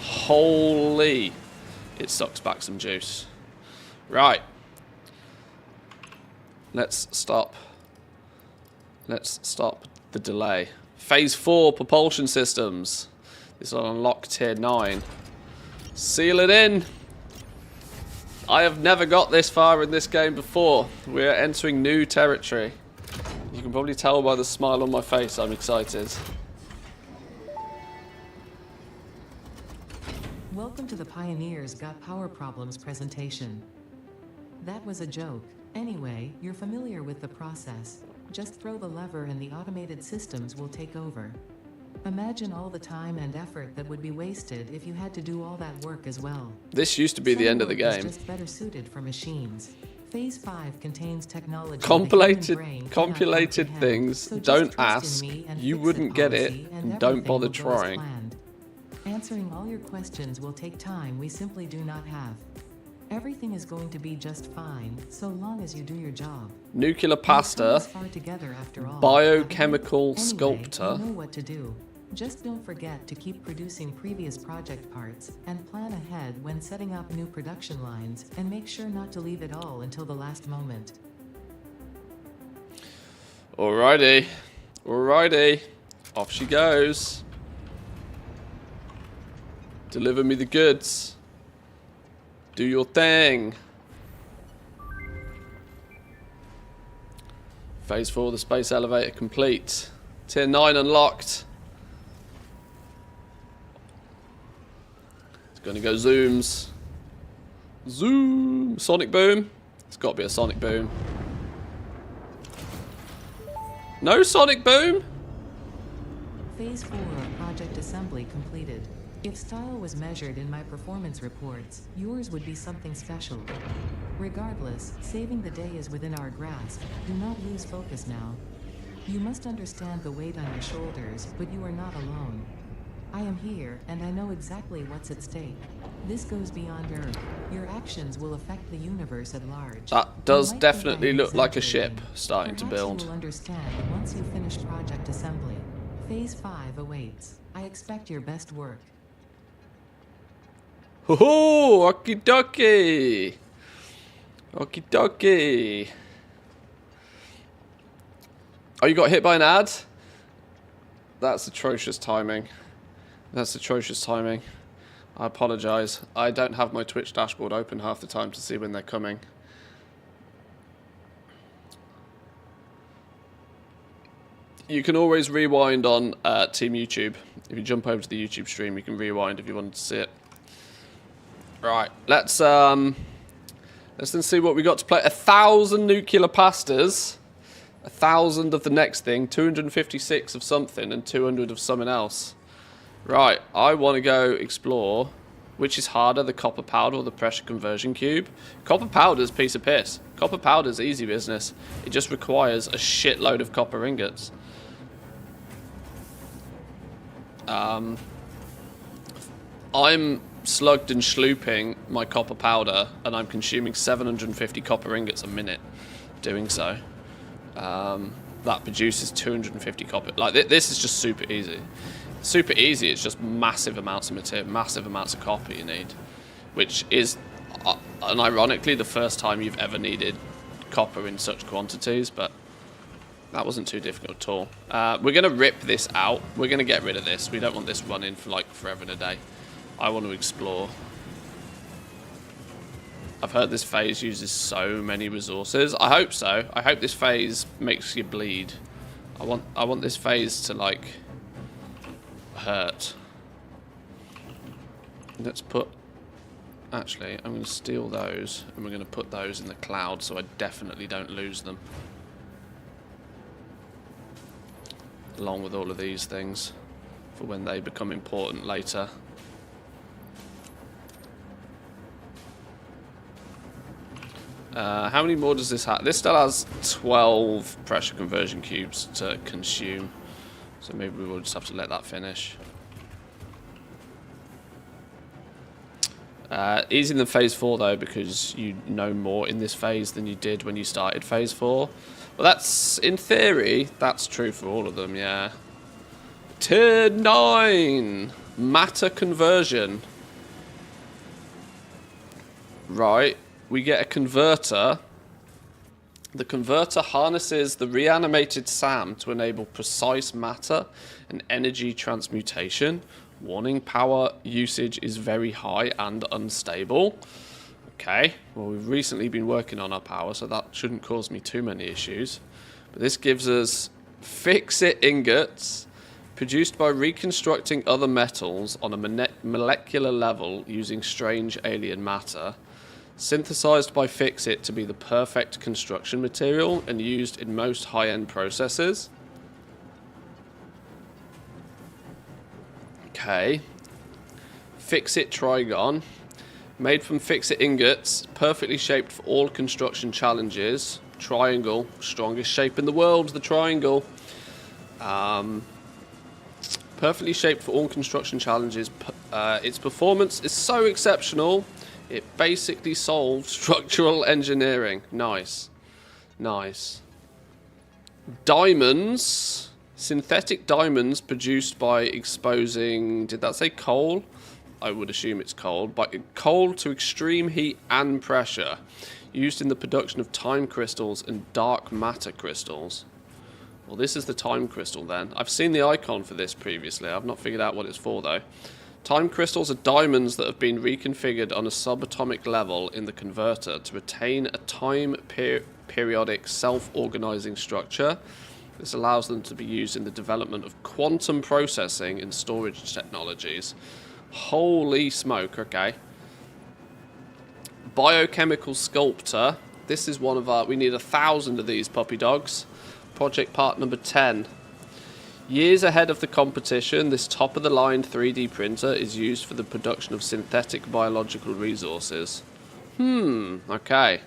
holy, it sucks back some juice. Right. Let's stop the delay. Phase 4 propulsion systems. This will unlock tier 9. Seal it in. I have never got this far in this game before. We're entering new territory. You can probably tell by the smile on my face I'm excited. Welcome to the Pioneers Got Power Problems presentation. That was a joke. Anyway, you're familiar with the process. Just throw the lever and the automated systems will take over. Imagine all the time and effort that would be wasted if you had to do all that work as well. This used to be the end of the game. Is just better suited for machines. Phase 5 contains technology. Compulated things. So don't ask. You wouldn't get it. And don't bother trying. Answering all your questions will take time we simply do not have. Everything is going to be just fine, so long as you do your job. Nuclear pasta, biochemical sculptor. You know what to do. Just don't forget to keep producing previous project parts, and plan ahead when setting up new production lines, and make sure not to leave it all until the last moment. Alrighty. Alrighty. Off she goes. Deliver me the goods. Do your thing. Phase 4 of the space elevator complete. Tier 9 unlocked. It's gonna go zooms. Zoom. Sonic boom. It's gotta be a sonic boom. No sonic boom? Phase 4 of project assembly completed. If style was measured in my performance reports, yours would be something special. Regardless, saving the day is within our grasp. Do not lose focus now. You must understand the weight on your shoulders, but you are not alone. I am here, and I know exactly what's at stake. This goes beyond Earth. Your actions will affect the universe at large. That does definitely look like a ship starting to build. You will understand once you finish project assembly. Phase 5 awaits. I expect your best work. Ho-ho! Okie dokie! Okie dokie! Oh, you got hit by an ad? That's atrocious timing. That's atrocious timing. I apologise. I don't have my Twitch dashboard open half the time to see when they're coming. You can always rewind on Team YouTube. If you jump over to the YouTube stream, you can rewind if you wanted to see it. Right, let's then see what we got to play. 1,000 nuclear pastas, 1,000 of the next thing, 256 of something, and 200 of something else. Right, I want to go explore. Which is harder, the copper powder or the pressure conversion cube? Copper powder's a piece of piss. Copper powder's easy business. It just requires a shitload of copper ingots. I'm slugged and slooping my copper powder, and I'm consuming 750 copper ingots a minute doing so. That produces 250 copper. Like, this is just super easy. Super easy, it's just massive amounts of material, massive amounts of copper you need. Which is, and ironically, the first time you've ever needed copper in such quantities, but that wasn't too difficult at all. We're going to rip this out. We're going to get rid of this. We don't want this running for like forever and a day. I want to explore. I've heard this phase uses so many resources. I hope so. I hope this phase makes you bleed. I want this phase to like hurt. Let's put... Actually, I'm going to steal those, and we're going to put those in the cloud so I definitely don't lose them. Along with all of these things, for when they become important later. How many more does this have? This still has 12 pressure conversion cubes to consume. So maybe we will just have to let that finish. Easier than phase 4 though, because you know more in this phase than you did when you started phase 4. Well, that's, in theory, that's true for all of them, yeah. Tier 9! Matter conversion. Right, we get a converter. The converter harnesses the reanimated SAM to enable precise matter and energy transmutation. Warning, power usage is very high and unstable. Okay, well, we've recently been working on our power, so that shouldn't cause me too many issues. But this gives us fix-it ingots produced by reconstructing other metals on a molecular level using strange alien matter, synthesized by fix-it to be the perfect construction material and used in most high-end processes. Okay. Fix-it trigon. Made from fix-it ingots, perfectly shaped for all construction challenges. Triangle, strongest shape in the world, the triangle. Perfectly shaped for all construction challenges. Its performance is so exceptional, it basically solved structural engineering. Nice. Nice. Diamonds. Synthetic diamonds produced by exposing... Did that say coal? I would assume it's coal. By coal to extreme heat and pressure. Used in the production of time crystals and dark matter crystals. Well, this is the time crystal then. I've seen the icon for this previously. I've not figured out what it's for though. Time crystals are diamonds that have been reconfigured on a subatomic level in the converter to attain a time-periodic self-organizing structure. This allows them to be used in the development of quantum processing and storage technologies. Holy smoke, okay. Biochemical sculptor. This is one of our... We need 1,000 of these puppy dogs. Project part number 10. Years ahead of the competition, this top-of-the-line 3D printer is used for the production of synthetic biological resources. Okay.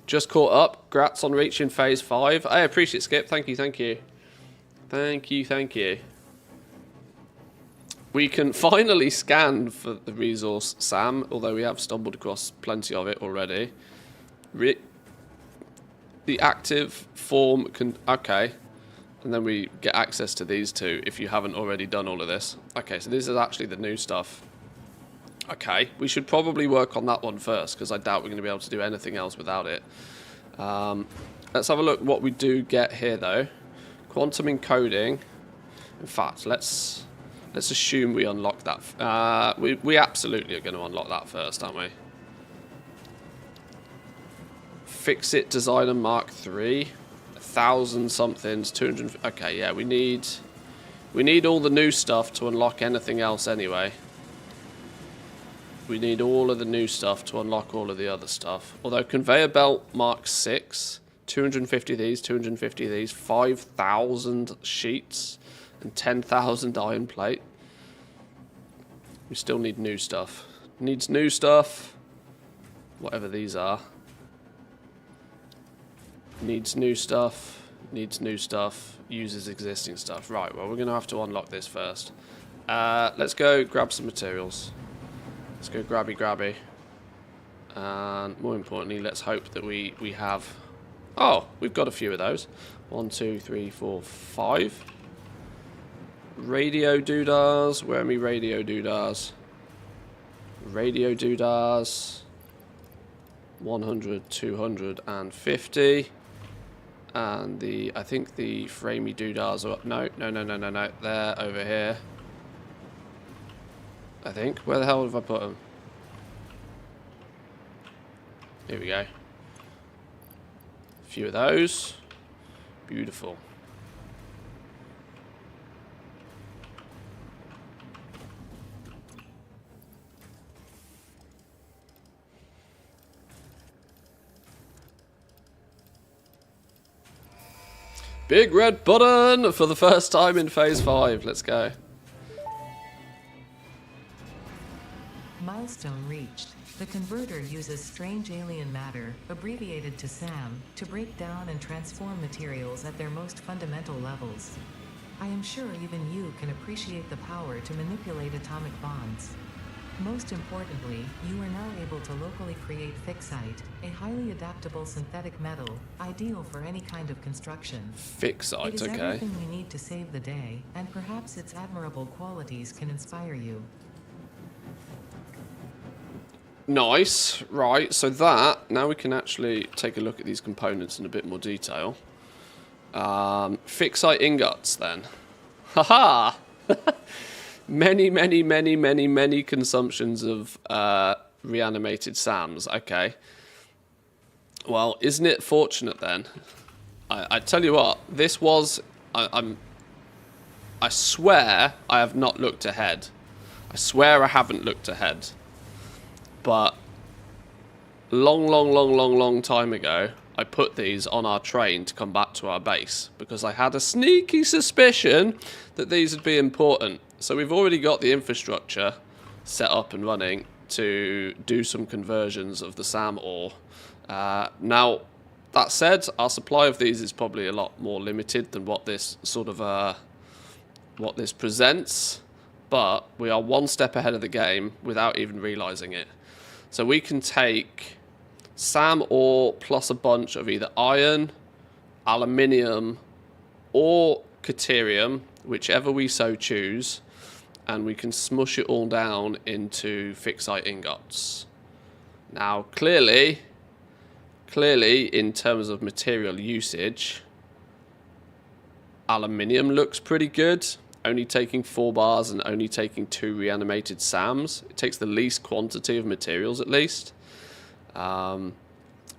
Just caught up. Grats on reaching phase 5. I appreciate it, Skip. Thank you, thank you. Thank you, thank you. We can finally scan for the resource SAM, although we have stumbled across plenty of it already. The active form can... Okay. And then we get access to these two if you haven't already done all of this. Okay, so this is actually the new stuff. Okay, we should probably work on that one first, because I doubt we're going to be able to do anything else without it. Let's have a look what we do get here, though. Quantum encoding. In fact, let's assume we unlock that. We absolutely are going to unlock that first, aren't we? Fix-it designer Mark III. 1,000 somethings, 200. Okay, yeah, we need all the new stuff to unlock anything else anyway. We need all of the new stuff to unlock all of the other stuff. Although conveyor belt Mark 6, 250 of these, 250 of these, 5,000 sheets, and 10,000 iron plate. We still need new stuff. Needs new stuff. Whatever these are. Needs new stuff. Needs new stuff. Uses existing stuff. Right, well, we're going to have to unlock this first. Let's go grab some materials. Let's go grabby. And more importantly, let's hope that we have... Oh, we've got a few of those. 1, 2, 3, 4, 5. Radio doodahs. Where are me radio doodahs? Radio doodahs. 100, 250. And I think the framey doodahs are up. No. They're over here. I think. Where the hell have I put them? Here we go. A few of those. Beautiful. Big red button for the first time in phase 5. Let's go. Milestone reached. The converter uses strange alien matter, abbreviated to SAM, to break down and transform materials at their most fundamental levels. I am sure even you can appreciate the power to manipulate atomic bonds. Most importantly, you are now able to locally create fixite, a highly adaptable synthetic metal, ideal for any kind of construction. Fixite, It is okay. everything you need to save the day, and perhaps its admirable qualities can inspire you. Nice. Right, so that, now we can actually take a look at these components in a bit more detail. Fixite ingots, then. Haha! Many consumptions of reanimated SAMs. Okay. Well, isn't it fortunate, then? I tell you what, this was... I swear I have not looked ahead. I swear I haven't looked ahead. But long time ago, I put these on our train to come back to our base because I had a sneaky suspicion that these would be important. So we've already got the infrastructure set up and running to do some conversions of the SAM ore. Now, that said, our supply of these is probably a lot more limited than what this sort of what this presents, but we are one step ahead of the game without even realizing it. So we can take SAM ore plus a bunch of either iron, aluminium, or caterium, whichever we so choose, and we can smush it all down into fixite ingots. Now, clearly, in terms of material usage, aluminium looks pretty good. Only taking 4 bars and only taking 2 reanimated SAMs. It takes the least quantity of materials, at least.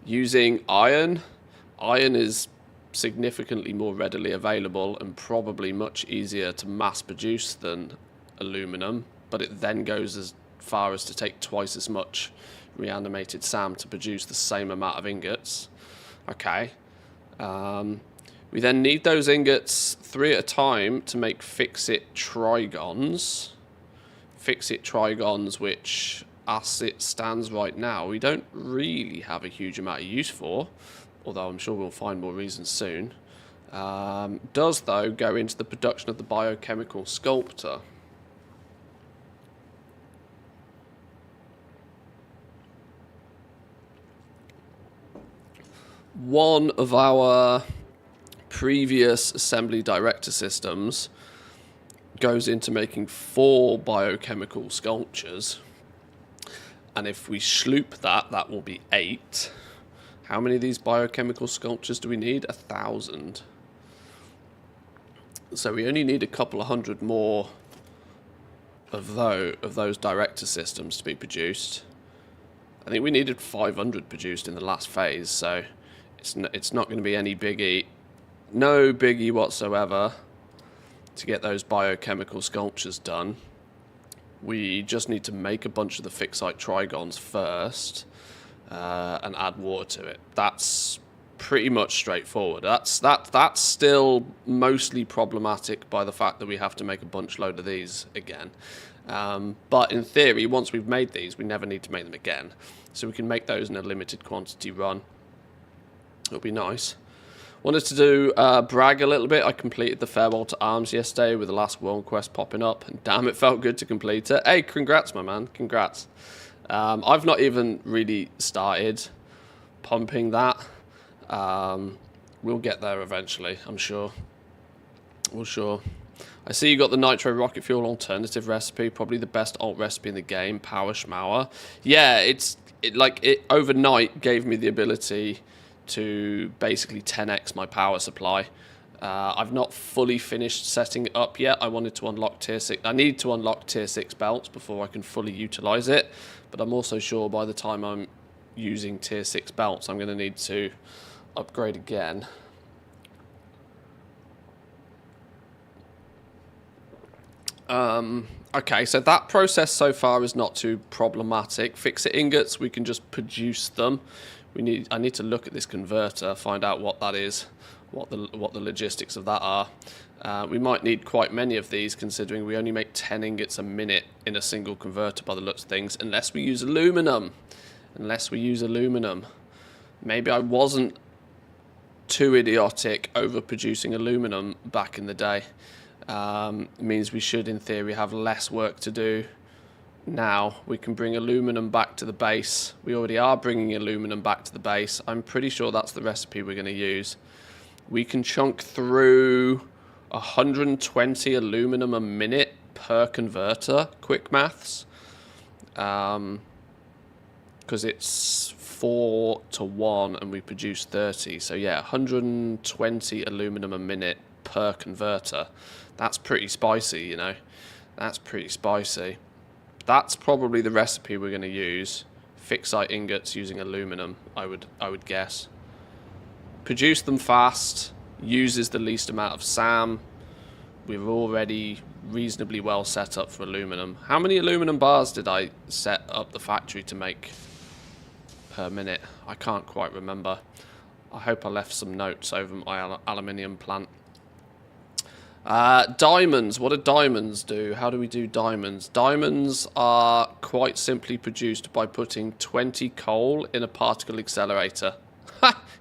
Using iron. Iron is significantly more readily available and probably much easier to mass produce than aluminum, but it then goes as far as to take twice as much reanimated SAM to produce the same amount of ingots. Okay. We then need those ingots 3 at a time to make fix-it trigons. Fix-it trigons, which, as it stands right now, we don't really have a huge amount of use for, although I'm sure we'll find more reasons soon. Does, though, go into the production of the biochemical sculptor. One of our previous assembly director systems goes into making 4 biochemical sculptures, and if we sloop that, that will be 8. How many of these biochemical sculptures do we need? 1,000. So we only need a couple of hundred more of those director systems to be produced. I think we needed 500 produced in the last phase, so it's not going to be any biggie. No biggie whatsoever to get those biochemical sculptures done. We just need to make a bunch of the fixite trigons first and add water to it. That's pretty much straightforward. That's still mostly problematic by the fact that we have to make a bunch load of these again. But in theory, once we've made these, we never need to make them again. So we can make those in a limited quantity run. It'll be nice. Wanted to do brag a little bit. I completed the Farewell to Arms yesterday with the last world quest popping up, and damn, it felt good to complete it. Hey, congrats, my man. Congrats. I've not even really started pumping that. We'll get there eventually, I'm sure. We're sure. I see you got the nitro rocket fuel alternative recipe, probably the best alt recipe in the game, Power Schmauer. Yeah, it overnight gave me the ability to basically 10x my power supply. I've not fully finished setting it up yet. I wanted to unlock tier 6. I need to unlock tier 6 belts before I can fully utilize it, but I'm also sure by the time I'm using tier 6 belts, I'm going to need to upgrade again. Okay, so that process so far is not too problematic. Fix-it ingots, we can just produce them. I need to look at this converter, find out what that is, what the logistics of that are. We might need quite many of these, considering we only make 10 ingots a minute in a single converter by the looks of things, unless we use aluminum. Maybe I wasn't too idiotic over producing aluminum back in the day. It means we should, in theory, have less work to do. Now we can bring aluminum back to the base. We already are bringing aluminum back to the base. I'm pretty sure that's the recipe we're going to use. We can chunk through 120 aluminum a minute per converter. Quick maths. Because it's 4 to 1 and we produce 30. So yeah, 120 aluminum a minute per converter. That's pretty spicy, you know. That's pretty spicy. That's probably the recipe we're going to use. Fixite ingots using aluminum, I would guess. Produce them fast, uses the least amount of SAM. We're already reasonably well set up for aluminum. How many aluminum bars did I set up the factory to make per minute? I can't quite remember. I hope I left some notes over my aluminium plant. Diamonds. What do diamonds do? How do we do diamonds? Diamonds are quite simply produced by putting 20 coal in a particle accelerator.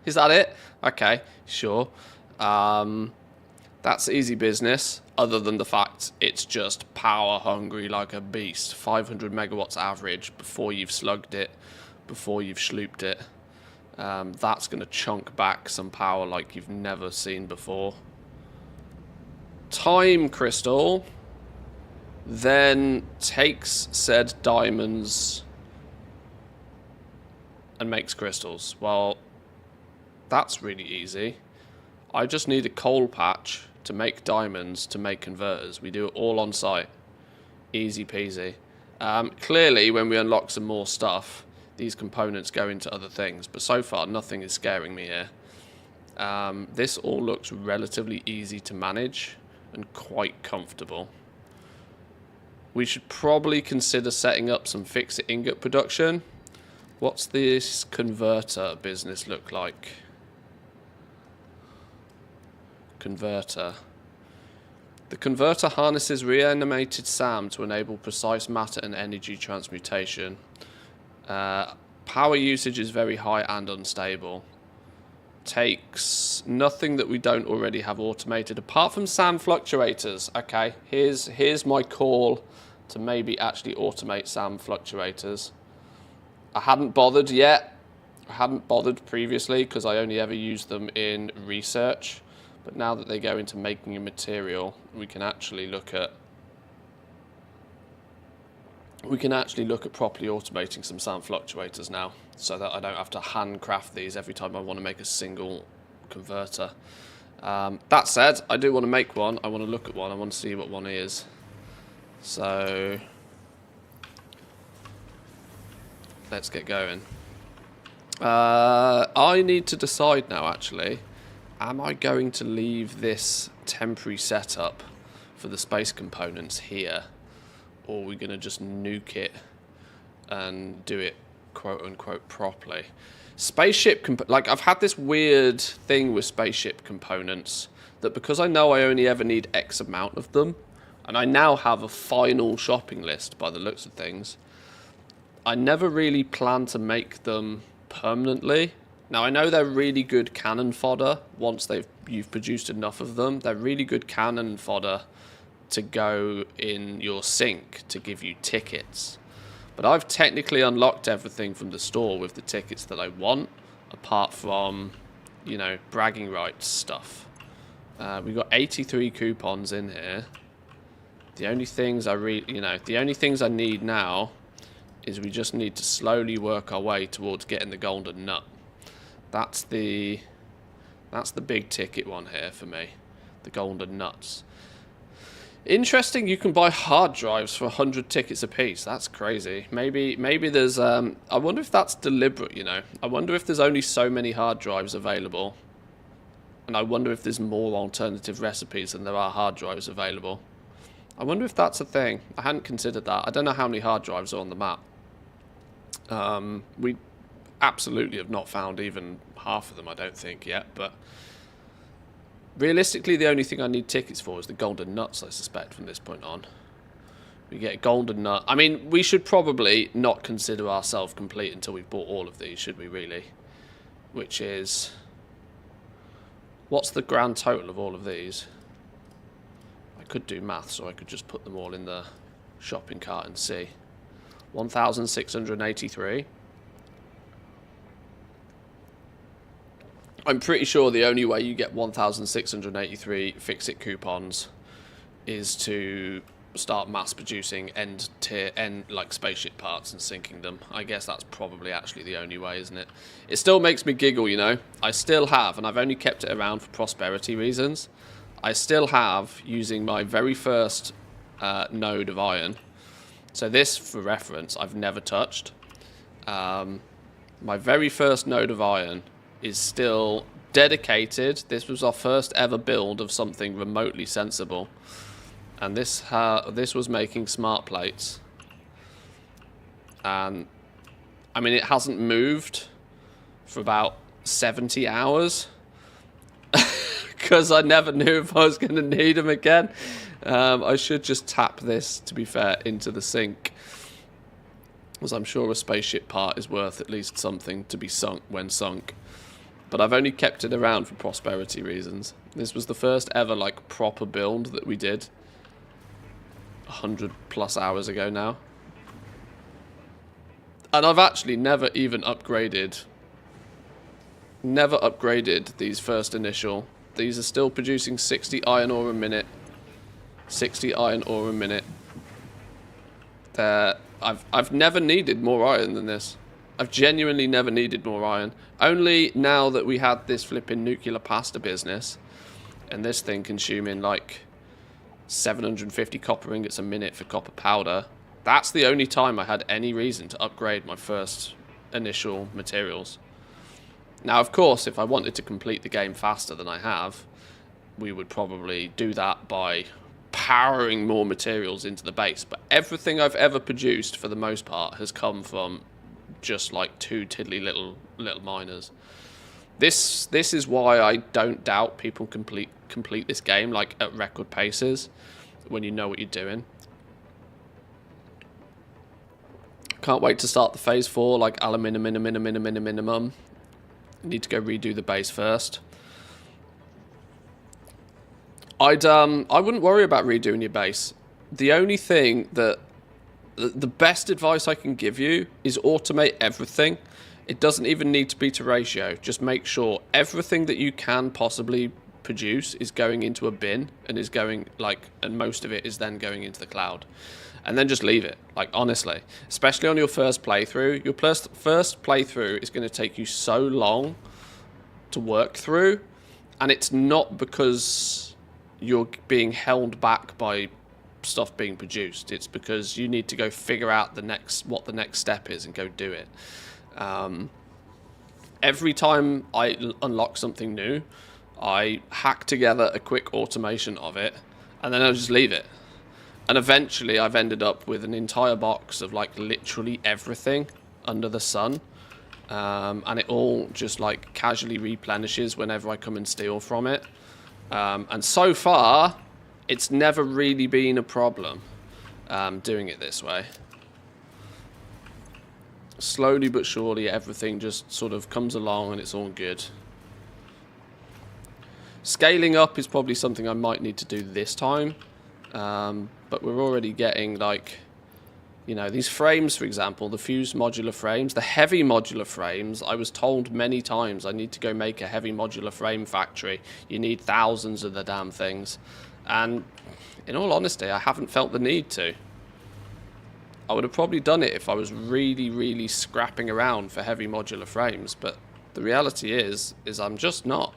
Is that it? Okay, sure. That's easy business, other than the fact it's just power hungry like a beast. 500 megawatts average before you've slugged it, before you've slooped it. That's going to chunk back some power like you've never seen before. Time crystal then takes said diamonds and makes crystals. Well, that's really easy. I just need a coal patch to make diamonds to make converters. We do it all on site. Easy peasy. Clearly, when we unlock some more stuff, these components go into other things, but so far nothing is scaring me here. This all looks relatively easy to manage and quite comfortable. We should probably consider setting up some fixed ingot production. What's this converter business look like? Converter. The converter harnesses reanimated SAM to enable precise matter and energy transmutation. Power usage is very high and unstable. Takes nothing that we don't already have automated, apart from SAM fluctuators. Okay, here's my call to maybe actually automate SAM fluctuators. I hadn't bothered yet. I hadn't bothered previously because I only ever used them in research. But now that they go into making a material, we can actually look at properly automating some SAM fluctuators now, so that I don't have to handcraft these every time I want to make a single converter. That said, I do want to make one. I want to look at one. I want to see what one is. So let's get going. I need to decide now, actually. Am I going to leave this temporary setup for the space components here? Or are we going to just nuke it and do it quote-unquote properly? Spaceship, like, I've had this weird thing with spaceship components that because I know I only ever need X amount of them, and I now have a final shopping list by the looks of things, I never really plan to make them permanently. Now, I know they're really good cannon fodder once you've produced enough of them. They're really good cannon fodder to go in your sink to give you tickets. But I've technically unlocked everything from the store with the tickets that I want, apart from, you know, bragging rights stuff. We've got 83 coupons in here. The only things the only things I need now is we just need to slowly work our way towards getting the golden nut. That's the big ticket one here for me, the golden nuts. Interesting, you can buy hard drives for 100 tickets a piece. That's crazy. Maybe there's I wonder if that's deliberate, you know. I wonder if there's only so many hard drives available. And I wonder if there's more alternative recipes than there are hard drives available. I wonder if that's a thing. I hadn't considered that. I don't know how many hard drives are on the map. We absolutely have not found even half of them, I don't think, yet, but Realistically, the only thing I need tickets for is the golden nuts, I suspect, from this point on. We get a golden nut. I mean, we should probably not consider ourselves complete until we've bought all of these, should we really? Which is... What's the grand total of all of these? I could do maths, or I could just put them all in the shopping cart and see. 1,683. I'm pretty sure the only way you get 1,683 fix-it coupons is to start mass producing end like spaceship parts and sinking them. I guess that's probably actually the only way, isn't it? It still makes me giggle, you know. I still have, and I've only kept it around for prosperity reasons. I still have, using my very first node of iron. So this, for reference, I've never touched. My very first node of iron is still dedicated. This was our first ever build of something remotely sensible. And this was making smart plates. And, I mean, it hasn't moved for about 70 hours. Because I never knew if I was going to need them again. I should just tap this, to be fair, into the sink. Because I'm sure a spaceship part is worth at least something to be sunk when sunk. But I've only kept it around for prosperity reasons. This was the first ever, like, proper build that we did. 100 plus hours ago now. And I've actually never even upgraded. Never upgraded these first initial. These are still producing 60 iron ore a minute. 60 iron ore a minute. I've never needed more iron than this. I've genuinely never needed more iron. Only now that we had this flipping nuclear pasta business, and this thing consuming like 750 copper ingots a minute for copper powder, that's the only time I had any reason to upgrade my first initial materials. Now, of course, if I wanted to complete the game faster than I have, we would probably do that by powering more materials into the base. But everything I've ever produced, for the most part, has come from just like two tiddly little miners. This is why I don't doubt people complete this game like at record paces when you know what you're doing. Can't wait to start the phase 4 like minimum. Need to go redo the base first. I wouldn't worry about redoing your base. The only thing that the best advice I can give you is automate everything. It doesn't even need to be to ratio. Just make sure everything that you can possibly produce is going into a bin and is going and most of it is then going into the cloud. And then just leave it. Like, honestly, especially on your first playthrough. Your first playthrough is going to take you so long to work through, and it's not because you're being held back by stuff being produced. It's because you need to go figure out what the next step is and go do it. Every time I unlock something new, I hack together a quick automation of it, and then I'll just leave it. And eventually I've ended up with an entire box of like literally everything under the sun. And it all just like casually replenishes whenever I come and steal from it. And so far, it's never really been a problem doing it this way. Slowly but surely, everything just sort of comes along and it's all good. Scaling up is probably something I might need to do this time. But we're already getting like, you know, these frames, for example, the fused modular frames, the heavy modular frames. I was told many times I need to go make a heavy modular frame factory. You need thousands of the damn things. And in all honesty, I haven't felt the need to. I would have probably done it if I was really, really scrapping around for heavy modular frames. But the reality is I'm just not.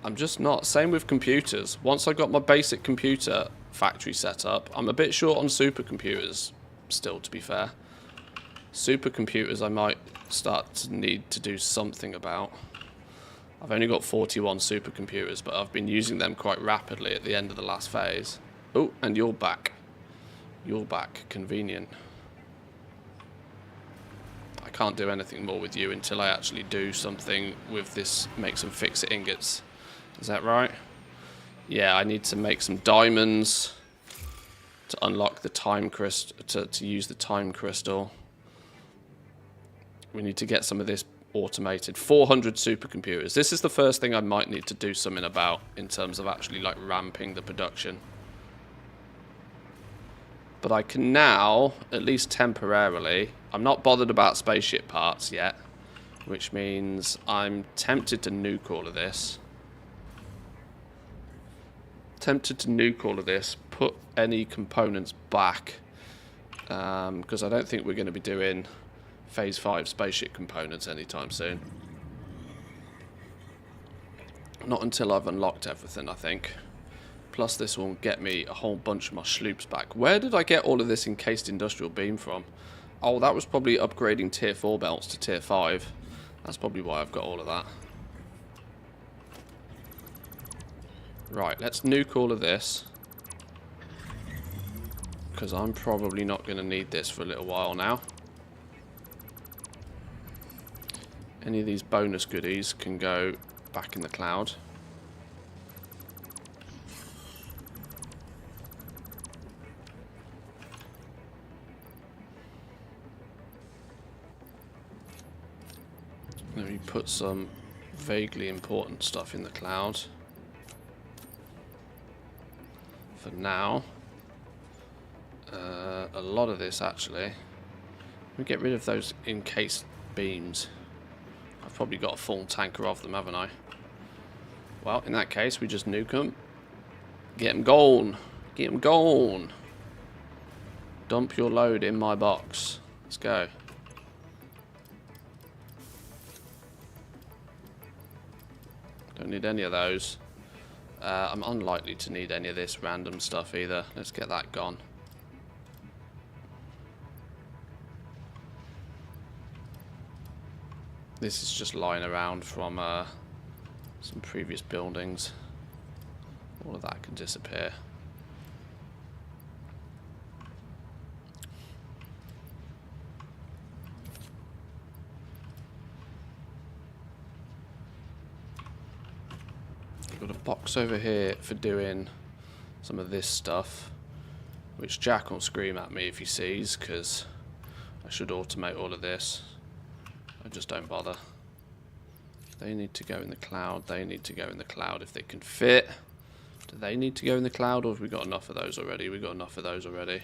I'm just not. Same with computers. Once I got my basic computer factory set up, I'm a bit short on supercomputers still, to be fair. Supercomputers I might start to need to do something about. I've only got 41 supercomputers, but I've been using them quite rapidly at the end of the last phase. Oh, and you're back. You're back. Convenient. I can't do anything more with you until I actually do something with this, make some fix-it ingots. Is that right? Yeah, I need to make some diamonds to unlock the time crystal, to use the time crystal. We need to get some of this automated. 400 supercomputers. This is the first thing I might need to do something about in terms of actually like ramping the production. But I can now, at least temporarily, I'm not bothered about spaceship parts yet, which means I'm tempted to nuke all of this. Put any components back, because I don't think we're going to be doing Phase 5 spaceship components anytime soon. Not until I've unlocked everything, I think. Plus this will get me a whole bunch of my sloops back. Where did I get all of this encased industrial beam from? Oh, that was probably upgrading tier 4 belts to tier 5. That's probably why I've got all of that. Right, let's nuke all of this. Because I'm probably not going to need this for a little while now. Any of these bonus goodies can go back in the cloud. Let me put some vaguely important stuff in the cloud. For now. A lot of this actually. Let me get rid of those encased beams. I've probably got a full tanker of them, haven't I? Well, in that case, we just nuke them. Get them gone. Get them gone. Dump your load in my box. Let's go. Don't need any of those. I'm unlikely to need any of this random stuff either. Let's get that gone. This is just lying around from some previous buildings. All of that can disappear. Got a box over here for doing some of this stuff, which Jack will scream at me if he sees, because I should automate all of this. I just don't bother. They need to go in the cloud. They need to go in the cloud if they can fit. Do they need to go in the cloud, or have we got enough of those already? We've got enough of those already.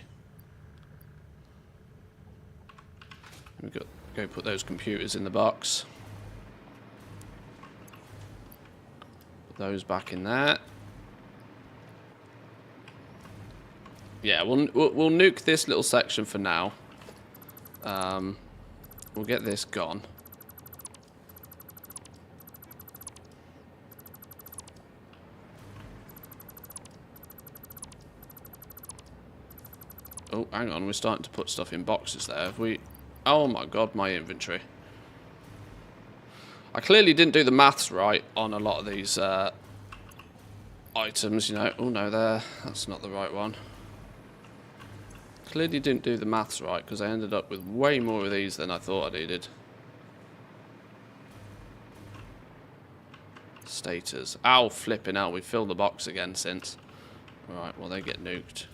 We've got to go put those computers in the box. Put those back in there. Yeah, we'll nuke this little section for now. We'll get this gone. Oh, hang on. We're starting to put stuff in boxes there. Have we... Oh my god, my inventory. I clearly didn't do the maths right on a lot of these items, you know. Oh no, that's not the right one. Clearly didn't do the maths right, because I ended up with way more of these than I thought I needed. Status. Ow, flipping out. We filled the box again since. Right, well, they get nuked.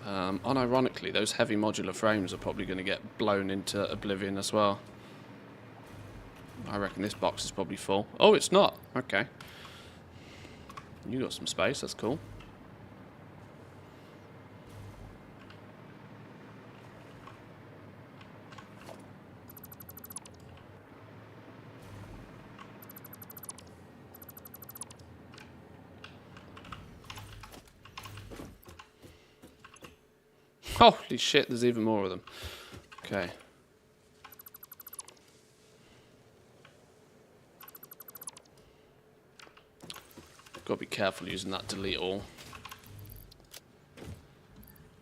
Unironically, those heavy modular frames are probably going to get blown into oblivion as well. I reckon this box is probably full. Oh, it's not. Okay. You got some space, that's cool. Holy shit, there's even more of them. Okay. Got to be careful using that delete all.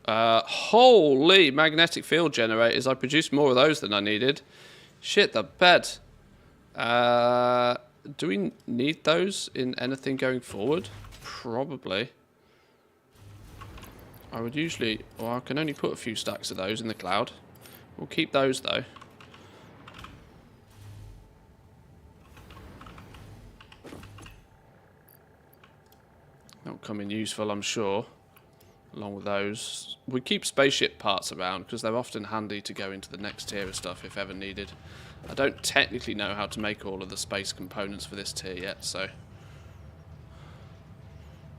Holy magnetic field generators. I produced more of those than I needed. Shit the bed. Do we need those in anything going forward? Probably. I would usually... Well, I can only put a few stacks of those in the cloud. We'll keep those though. That'll come in useful, I'm sure. Along with those. We keep spaceship parts around because they're often handy to go into the next tier of stuff if ever needed. I don't technically know how to make all of the space components for this tier yet, so...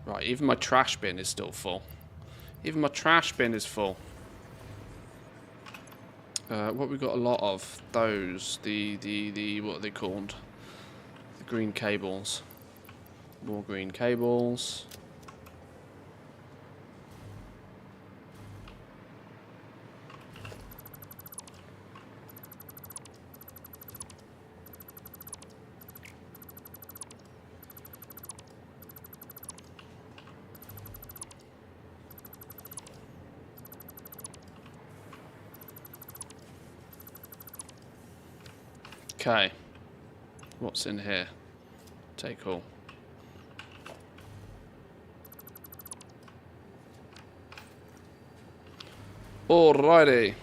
Right, even my trash bin is still full. Even my trash bin is full. What we got a lot of? Those. The what are they called? The green cables. More green cables. Okay, what's in here? Take all. Alrighty.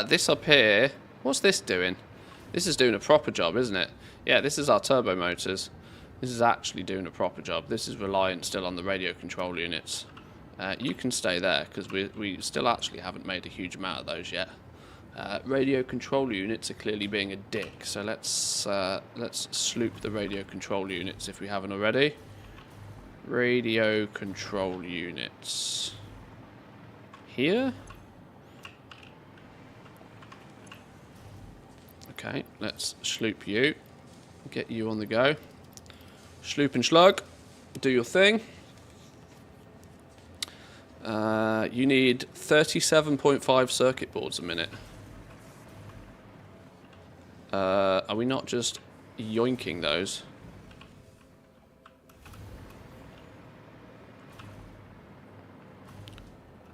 This up here, what's this doing? This is doing a proper job, isn't it? Yeah, this is our turbo motors. This is actually doing a proper job. This is reliant still on the radio control units. You can stay there, because we still actually haven't made a huge amount of those yet. Radio control units are clearly being a dick, so let's sloop the radio control units if we haven't already. Radio control units. Here? Okay, let's sloop you. Get you on the go. Sloop and slug, do your thing. You need 37.5 circuit boards a minute. Are we not just yoinking those?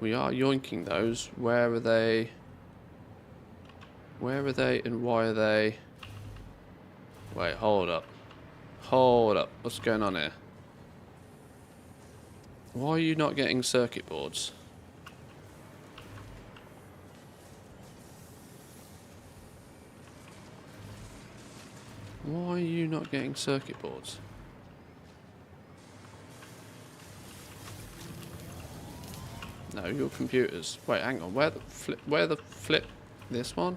We are yoinking those. Where are they? Where are they and why are they? Wait, hold up. Hold up. What's going on here? Why are you not getting circuit boards? Why are you not getting circuit boards? No, your computers. Wait, hang on. Where the flip? This one?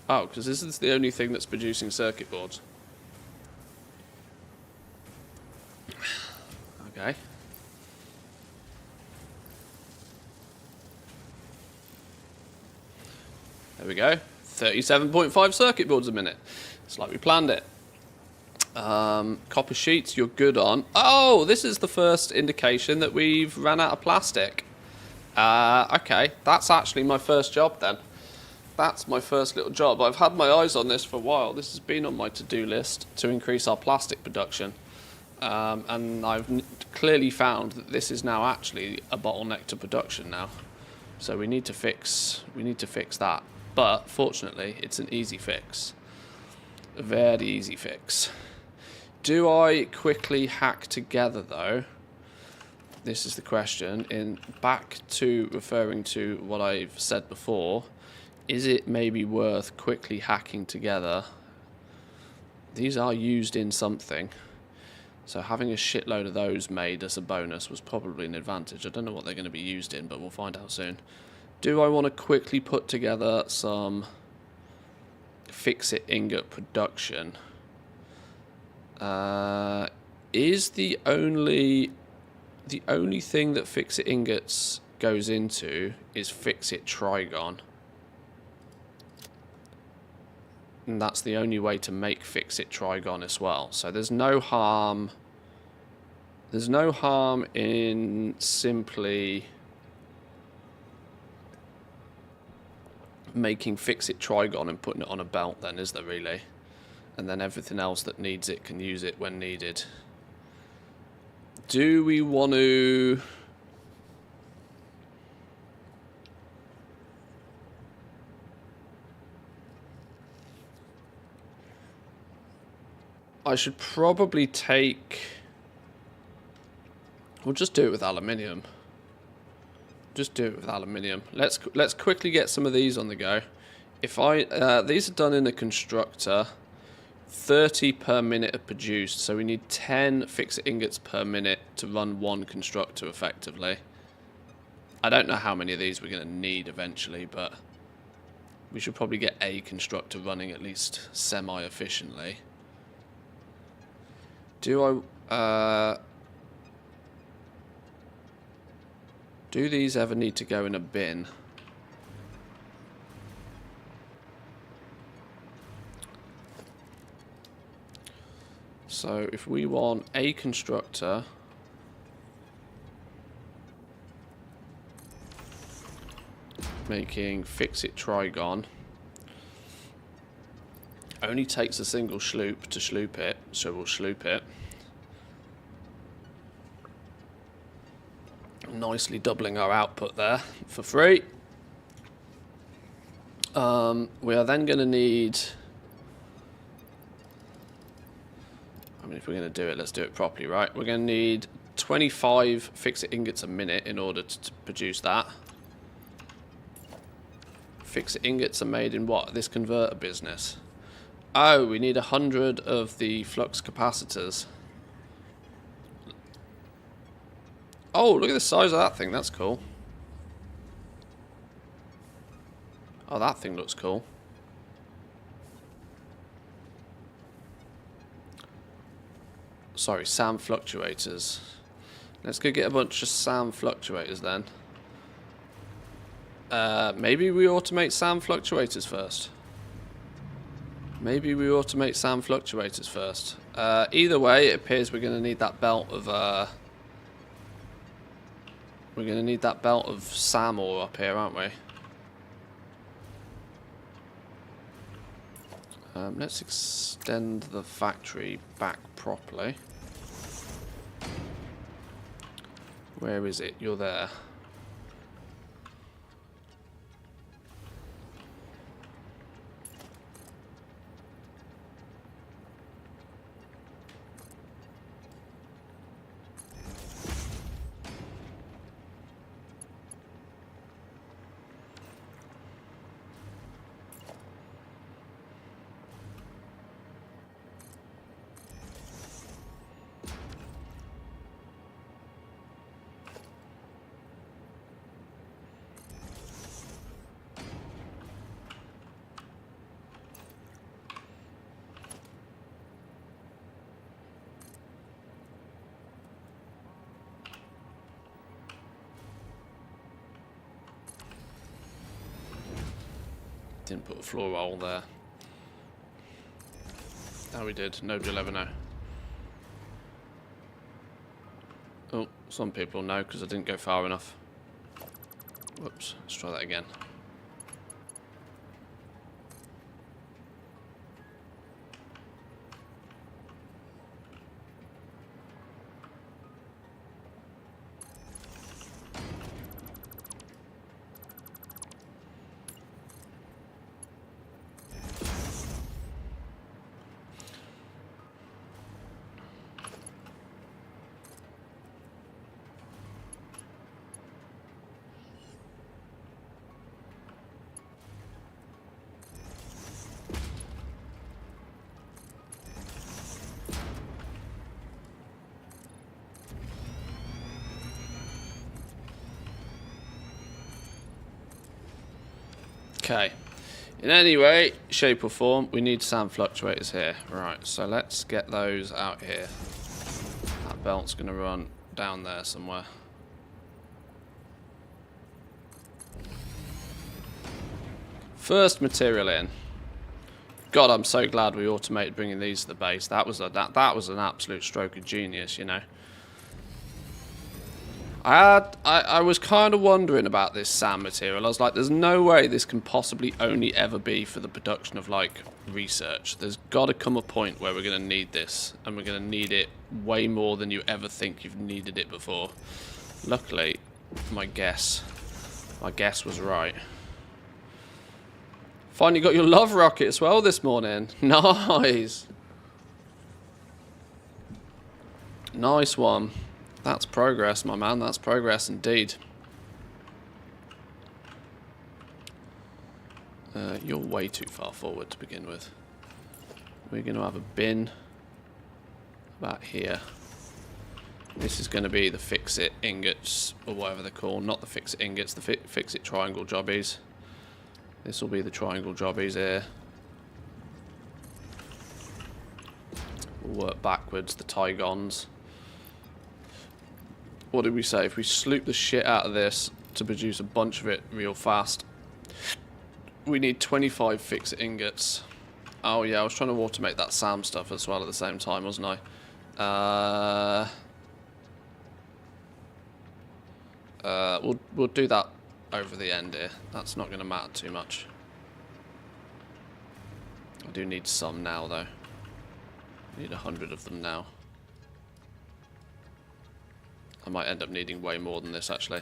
Oh, because this is the only thing that's producing circuit boards. Okay. There we go. 37.5 circuit boards a minute. It's like we planned it. Copper sheets, you're good on. Oh, this is the first indication that we've ran out of plastic. Okay, that's actually my first job then. That's my first little job. I've had my eyes on this for a while. This has been on my to-do list to increase our plastic production. And I've clearly found that this is now actually a bottleneck to production now. So we need to fix that. But fortunately, it's an easy fix. A very easy fix. Do I quickly hack together though? This is the question. Back to referring to what I've said before, is it maybe worth quickly hacking together? These are used in something. So having a shitload of those made as a bonus was probably an advantage. I don't know what they're going to be used in, but we'll find out soon. Do I want to quickly put together some fix-it ingot production? Is the only thing that fix-it ingots goes into is fix-it trigon. And that's the only way to make fix-it trigon as well. So there's no harm. There's no harm in simply making fix-it trigon and putting it on a belt then, is there really? And then everything else that needs it can use it when needed. Do we want to... I should probably take... We'll just do it with aluminium. Just do it with aluminium. Let's quickly get some of these on the go. if I these are done in a constructor, 30 per minute are produced, so we need 10 fixed ingots per minute to run one constructor effectively. I don't know how many of these we're going to need eventually, but we should probably get a constructor running at least semi-efficiently. Do these ever need to go in a bin? So if we want a constructor, making fix-it trigon, only takes a single sloop to sloop it, so we'll sloop it. Nicely doubling our output there for free. We are then going to need, I mean, if we're going to do it, let's do it properly, right? We're going to need 25 fix-it ingots a minute in order to produce that. Fix-it ingots are made in what? This converter business. Oh, we need 100 of the flux capacitors. Oh, look at the size of that thing. That's cool. Oh, that thing looks cool. Sorry, SAM fluctuators. Let's go get a bunch of SAM fluctuators then. Maybe we automate SAM fluctuators first. Either way, it appears we're going to need that belt of SAM ore up here, aren't we? Let's extend the factory back properly. Where is it? You're there. Didn't put a floor roll there. Oh, we did. Nobody will ever know. Oh, some people know because I didn't go far enough. Whoops. Let's try that again. Okay. In any way, shape or form, we need SAM fluctuators here. Right, so let's get those out here. That belt's going to run down there somewhere. First material in. God, I'm so glad we automated bringing these to the base. That was an absolute stroke of genius, you know. I was kind of wondering about this SAM material. I was like, there's no way this can possibly only ever be for the production of, like, research. There's got to come a point where we're going to need this, and we're going to need it way more than you ever think you've needed it before. Luckily, my guess was right. Finally got your love rocket as well this morning. Nice. Nice one. That's progress, my man. That's progress indeed. You're way too far forward to begin with. We're going to have a bin about here. This is going to be the fix-it ingots, or whatever they're called. Not the fix-it ingots, the fix-it triangle jobbies. This will be the triangle jobbies here. We'll work backwards, the Tygons. What did we say? If we sloop the shit out of this to produce a bunch of it real fast, we need 25 fix-it ingots. Oh yeah, I was trying to automate that SAM stuff as well at the same time, wasn't I? We'll do that over the end here. That's not going to matter too much. I do need some now though. I need 100 of them now. I might end up needing way more than this actually.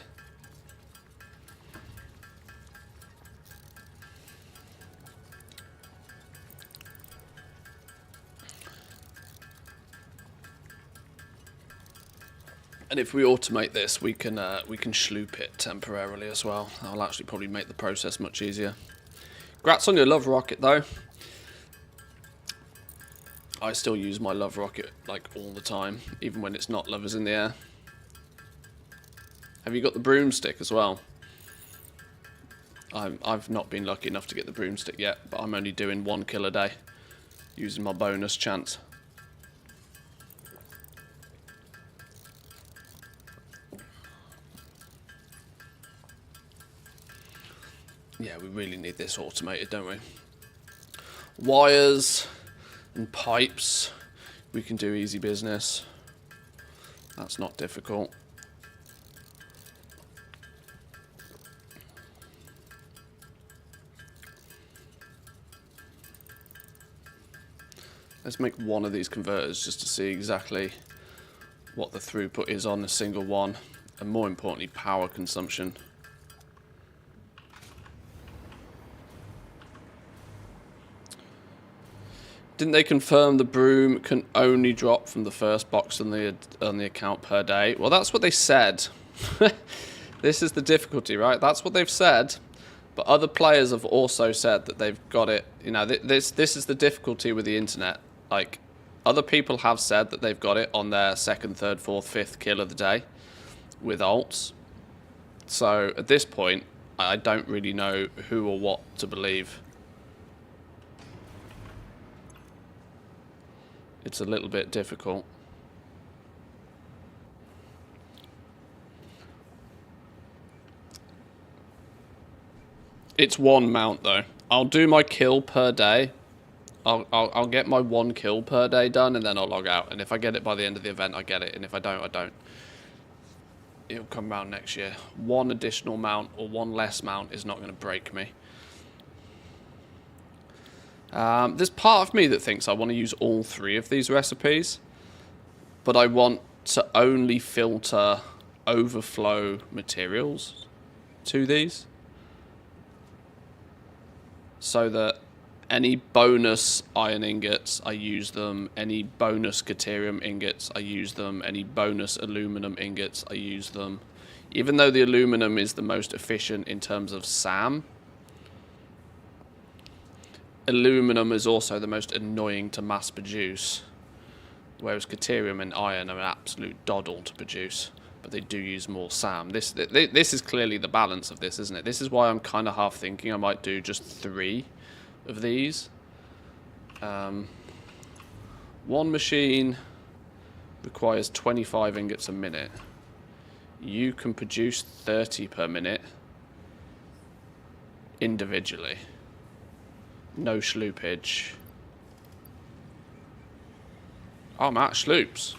And if we automate this, we can sloop it temporarily as well. That'll actually probably make the process much easier. Grats on your love rocket though. I still use my love rocket like all the time, even when it's not lovers in the air. Have you got the broomstick as well? I've not been lucky enough to get the broomstick yet, but I'm only doing 1 kill a day, using my bonus chance. Yeah, we really need this automated, don't we? Wires and pipes, we can do easy business. That's not difficult. Let's make one of these converters just to see exactly what the throughput is on a single one, and more importantly, power consumption. Didn't they confirm the broom can only drop from the first box on the account per day? Well, that's what they said. This is the difficulty, right? That's what they've said. But other players have also said that they've got it. You know, this is the difficulty with the internet. Like, other people have said that they've got it on their 2nd, 3rd, 4th, 5th kill of the day with ults. So at this point, I don't really know who or what to believe. It's a little bit difficult. It's 1 mount though. I'll do my kill per day. I'll get my 1 kill per day done, and then I'll log out. And if I get it by the end of the event, I get it. And if I don't, I don't. It'll come around next year. 1 additional mount or 1 less mount is not going to break me. There's part of me that thinks I want to use all 3 of these recipes, but I want to only filter overflow materials to these, so that any bonus iron ingots, I use them. Any bonus caterium ingots, I use them. Any bonus aluminum ingots, I use them. Even though the aluminum is the most efficient in terms of SAM, aluminum is also the most annoying to mass produce, whereas caterium and iron are an absolute doddle to produce, but they do use more SAM. This is clearly the balance of this, isn't it? This is why I'm kind of half thinking I might do just 3 of these. 1 machine requires 25 ingots a minute. You can produce 30 per minute individually. No sloopage. Oh, I'm out of sloops.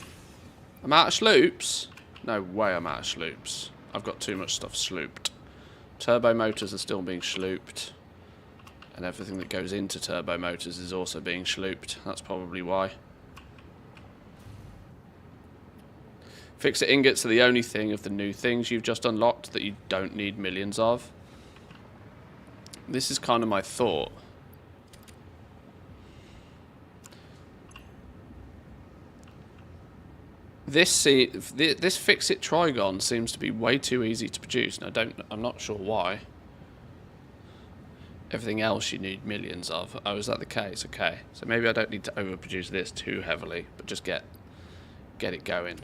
I'm out of sloops? No way I'm out of sloops. I've got too much stuff slooped. Turbo motors are still being slooped. And everything that goes into turbo motors is also being slooped. That's probably why. Fix-it ingots are the only thing of the new things you've just unlocked that you don't need millions of. This is kind of my thought. This fix-it trigon seems to be way too easy to produce, and I'm not sure why. Everything else you need millions of. Oh, is that the case? Okay. So maybe I don't need to overproduce this too heavily, but just get it going.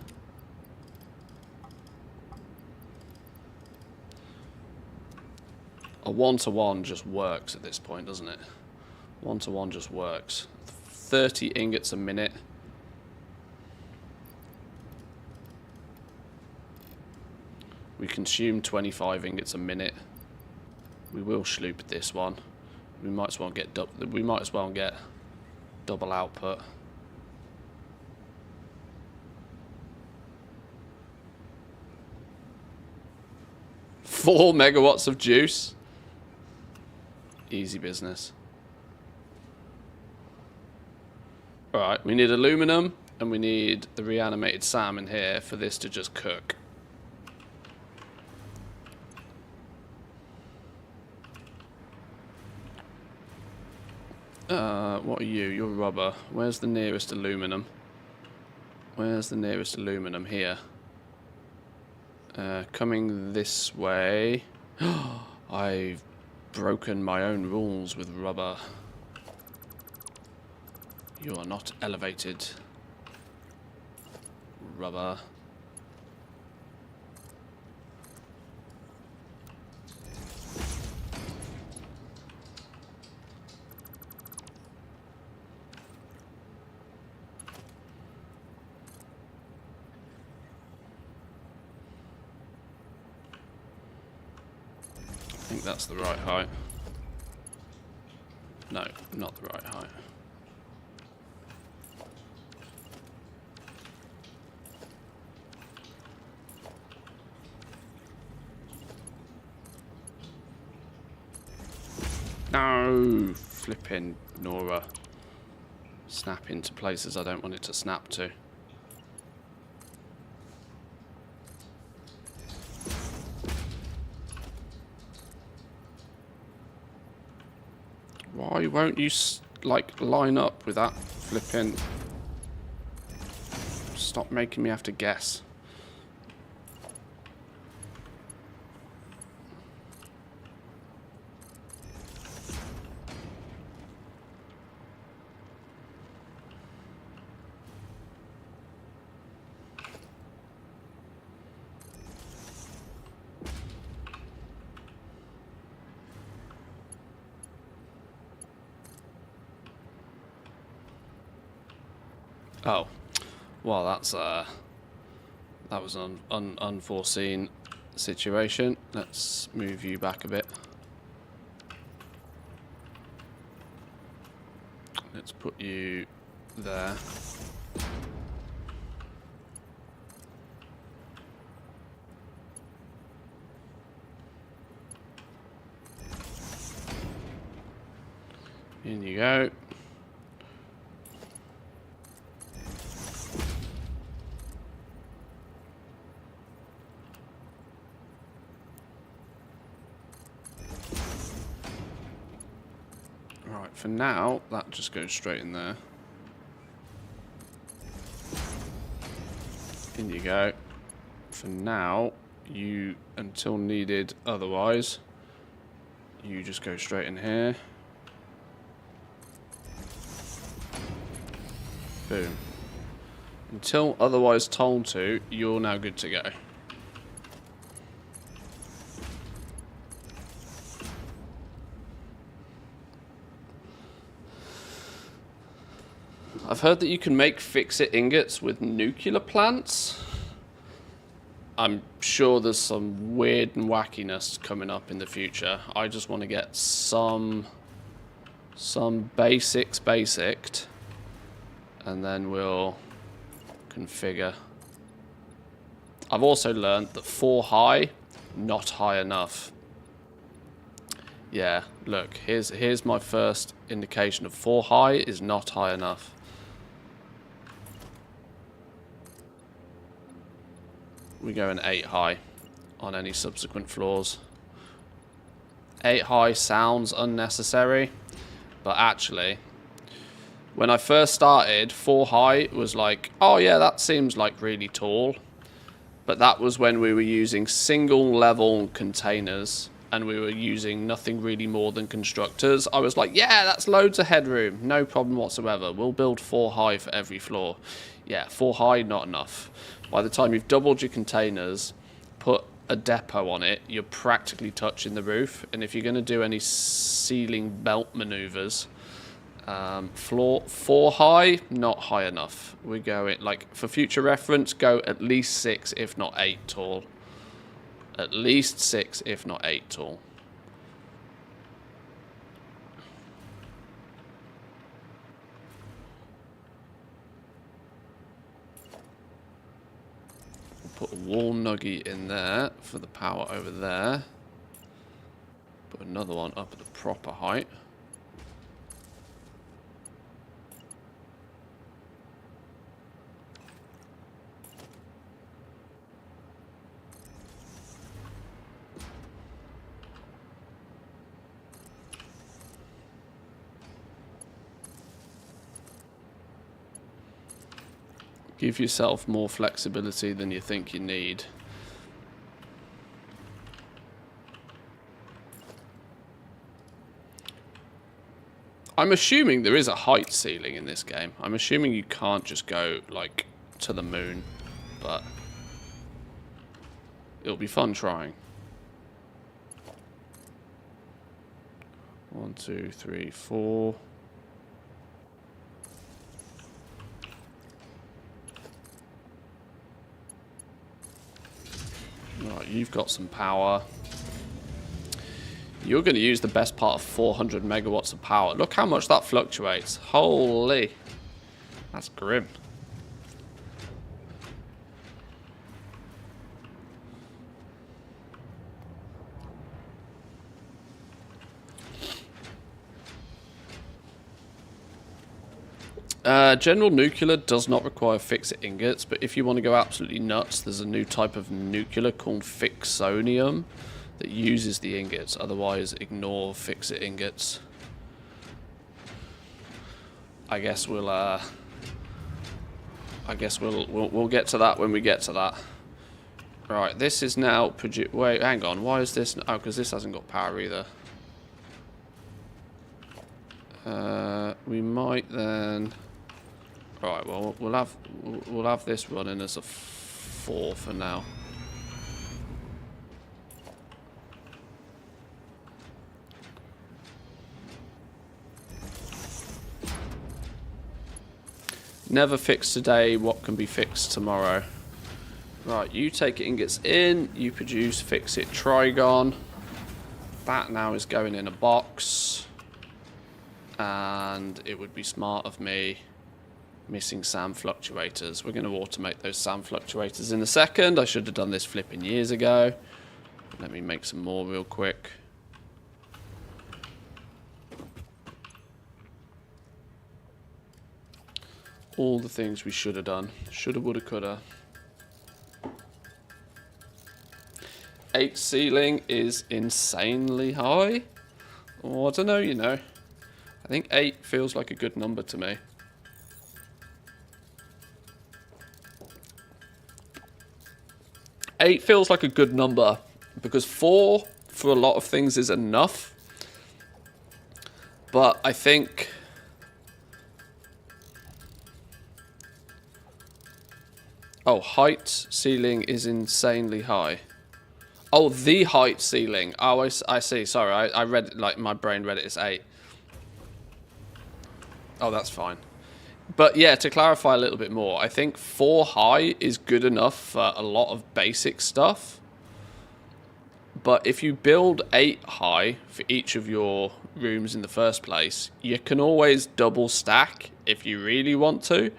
A 1-to-1 just works at this point, doesn't it? 1-to-1 just works. 30 ingots a minute. We consume 25 ingots a minute. We will sloop this one. We might as well get double output. Four megawatts of juice. Easy business. Alright, we need aluminum and we need the reanimated salmon here for this to just cook. What are you? You're rubber. Where's the nearest aluminum? Where's the nearest aluminum? Here. Coming this way. I've broken my own rules with rubber. You are not elevated. Rubber. I think that's the right height. No, not the right height. No, flipping Nora. Snap into places I don't want it to snap to. Why won't you like line up with that flipping? Stop making me have to guess. Oh, well, that was an unforeseen situation. Let's move you back a bit. Let's put you there. In you go. Right, for now, that just goes straight in there. In you go. For now, you, until needed otherwise, you just go straight in here. Boom. Until otherwise told to, you're now good to go. I've heard that you can make fix-it ingots with nuclear plants. I'm sure there's some weird and wackiness coming up in the future. I just want to get some basics basiced, and then we'll configure. I've also learned that 4 high, not high enough. Yeah, look, here's my first indication of 4 high is not high enough. We go an 8 high on any subsequent floors. 8 high sounds unnecessary, but actually, when I first started, 4 high was like, oh yeah, that seems like really tall. But that was when we were using single level containers and we were using nothing really more than constructors, I was like, yeah, that's loads of headroom. No problem whatsoever. We'll build 4 high for every floor. Yeah, 4 high, not enough. By the time you've doubled your containers, put a depot on it, you're practically touching the roof. And if you're going to do any ceiling belt maneuvers, floor 4 high, not high enough. We go it, like, for future reference, go at least 6, if not 8 tall. At least 6, if not 8 tall. We'll put a wall nugget in there for the power over there. Put another one up at the proper height. Give yourself more flexibility than you think you need. I'm assuming there is a height ceiling in this game. I'm assuming you can't just go, like, to the moon, but it'll be fun trying. 1, 2, 3, 4. Right, you've got some power. You're going to use the best part of 400 megawatts of power. Look how much that fluctuates. Holy. That's grim. General nuclear does not require fix-it ingots, but if you want to go absolutely nuts, there's a new type of nuclear called fixonium that uses the ingots. Otherwise, ignore fix-it ingots. I guess we'll get to that when we get to that. Right, this is now wait, hang on. Why is this? Oh, because this hasn't got power either. We might then. Right, well, we'll have this running as a 4 for now. Never fix today what can be fixed tomorrow. Right, you take ingots in, you produce fix-it trigon. That now is going in a box. And it would be smart of me missing SAM fluctuators. We're going to automate those SAM fluctuators in a second. I should have done this flipping years ago. Let me make some more real quick. All the things we should have done. Shoulda, woulda, coulda. 8 ceiling is insanely high. Oh, I don't know, you know. I think 8 feels like a good number to me. Eight feels like a good number because 4 for a lot of things is enough. But I think height ceiling is insanely high. Oh, the height ceiling. Oh, I see. Sorry, I read it, like my brain read it as 8. Oh, that's fine. But yeah, to clarify a little bit more, I think 4 high is good enough for a lot of basic stuff. But if you build 8 high for each of your rooms in the first place, you can always double stack if you really want to.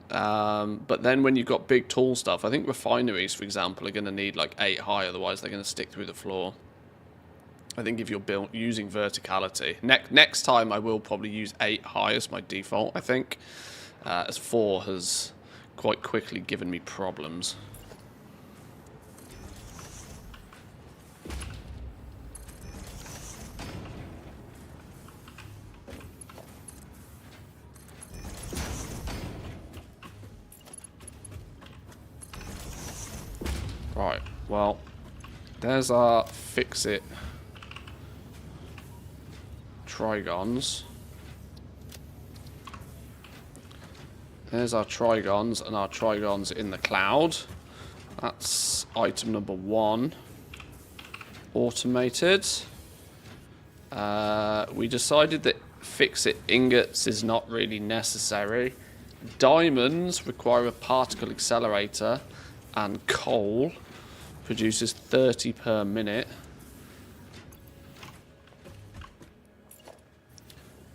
But then when you've got big tall stuff, I think refineries, for example, are going to need like 8 high, otherwise they're going to stick through the floor. I think if you're using verticality. Next time I will probably use 8 high as my default, I think. As 4 has quite quickly given me problems. Right, well, there's our fix-it trigons. There's our trigons and our trigons in the cloud. That's item number 1. Automated. We decided that fix-it ingots is not really necessary. Diamonds require a particle accelerator, and coal produces 30 per minute.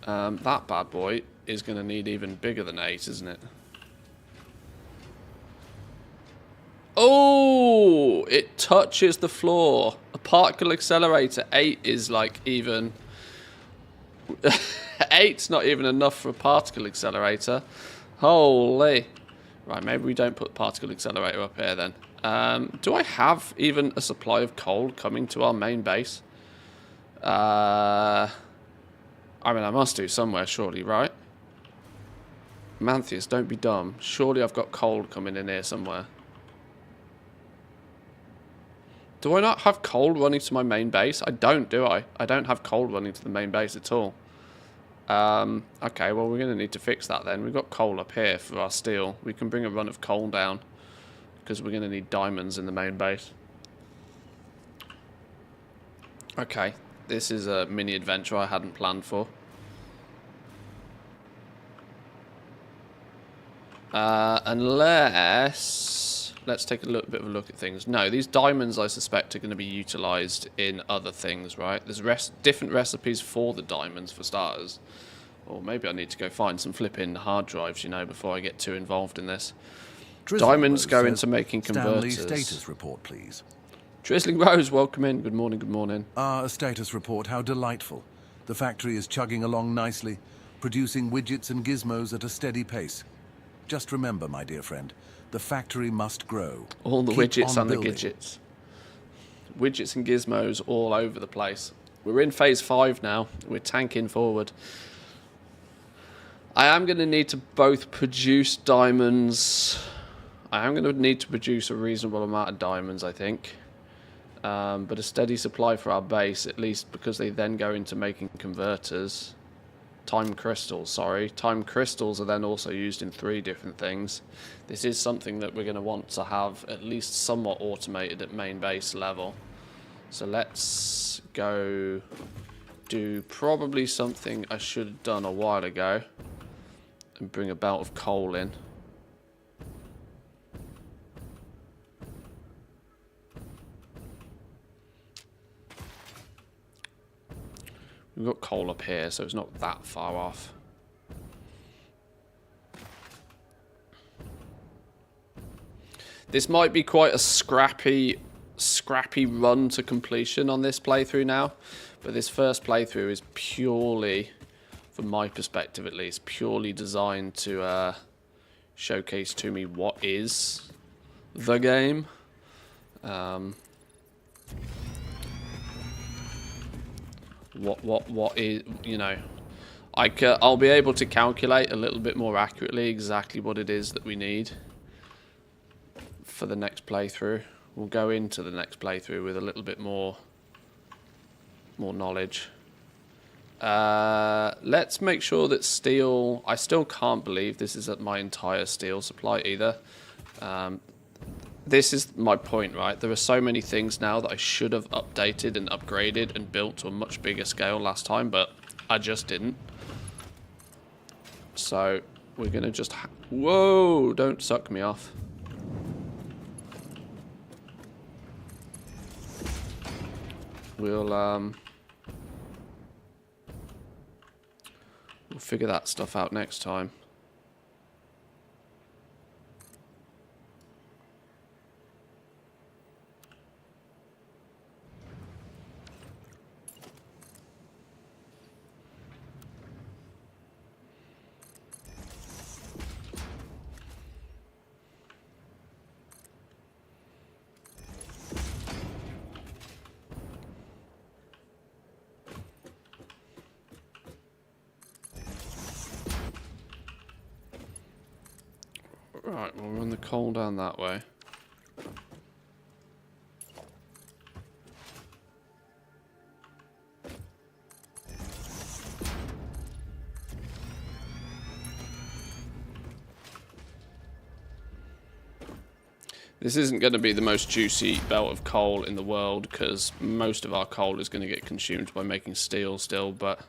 That bad boy is going to need even bigger than 8, isn't it? Oh, it touches the floor. A particle accelerator 8 is like even... 8's not even enough for a particle accelerator. Holy. Right, maybe we don't put particle accelerator up here then. Do I have even a supply of coal coming to our main base? I mean, I must do somewhere, surely, right? Manthius, don't be dumb. Surely I've got coal coming in here somewhere. Do I not have coal running to my main base? I don't, do I? I don't have coal running to the main base at all. Okay, well, we're going to need to fix that then. We've got coal up here for our steel. We can bring a run of coal down, because we're going to need diamonds in the main base. Okay, this is a mini adventure I hadn't planned for. Unless... Let's take a little bit of a look at things. No, these diamonds, I suspect, are going to be utilised in other things, right? There's different recipes for the diamonds, for starters. Or maybe I need to go find some flipping hard drives, you know, before I get too involved in this. Diamonds go into making converters. Stanley, status report, please. Drizzling Rose, welcome in. Good morning, good morning. A status report. How delightful. The factory is chugging along nicely, producing widgets and gizmos at a steady pace. Just remember, my dear friend, the factory must grow. All the Keep widgets and building. the gadgets. Widgets and gizmos all over the place. We're in phase 5 now. We're tanking forward. I am going to need to both produce diamonds. I am going to need to produce a reasonable amount of diamonds, I think. But a steady supply for our base, at least, because they then go into making converters. Time crystals, sorry. Time crystals are then also used in 3 different things. This is something that we're going to want to have at least somewhat automated at main base level. So let's go do probably something I should have done a while ago and bring a belt of coal in. We've got coal up here, so it's not that far off. This might be quite a scrappy run to completion on this playthrough now, but this first playthrough is purely, from my perspective at least, purely designed to showcase to me what is the game. What is, you know, I'll be able to calculate a little bit more accurately exactly what it is that we need for the next playthrough. We'll go into the next playthrough with a little bit more knowledge. Let's make sure that steel... I still can't believe this is at my entire steel supply either. This is my point, right? There are so many things now that I should have updated and upgraded and built to a much bigger scale last time, but I just didn't. So we're going to just... Whoa! Don't suck me off. We'll figure that stuff out next time. Right, we'll run the coal down that way. This isn't going to be the most juicy belt of coal in the world, because most of our coal is going to get consumed by making steel still, but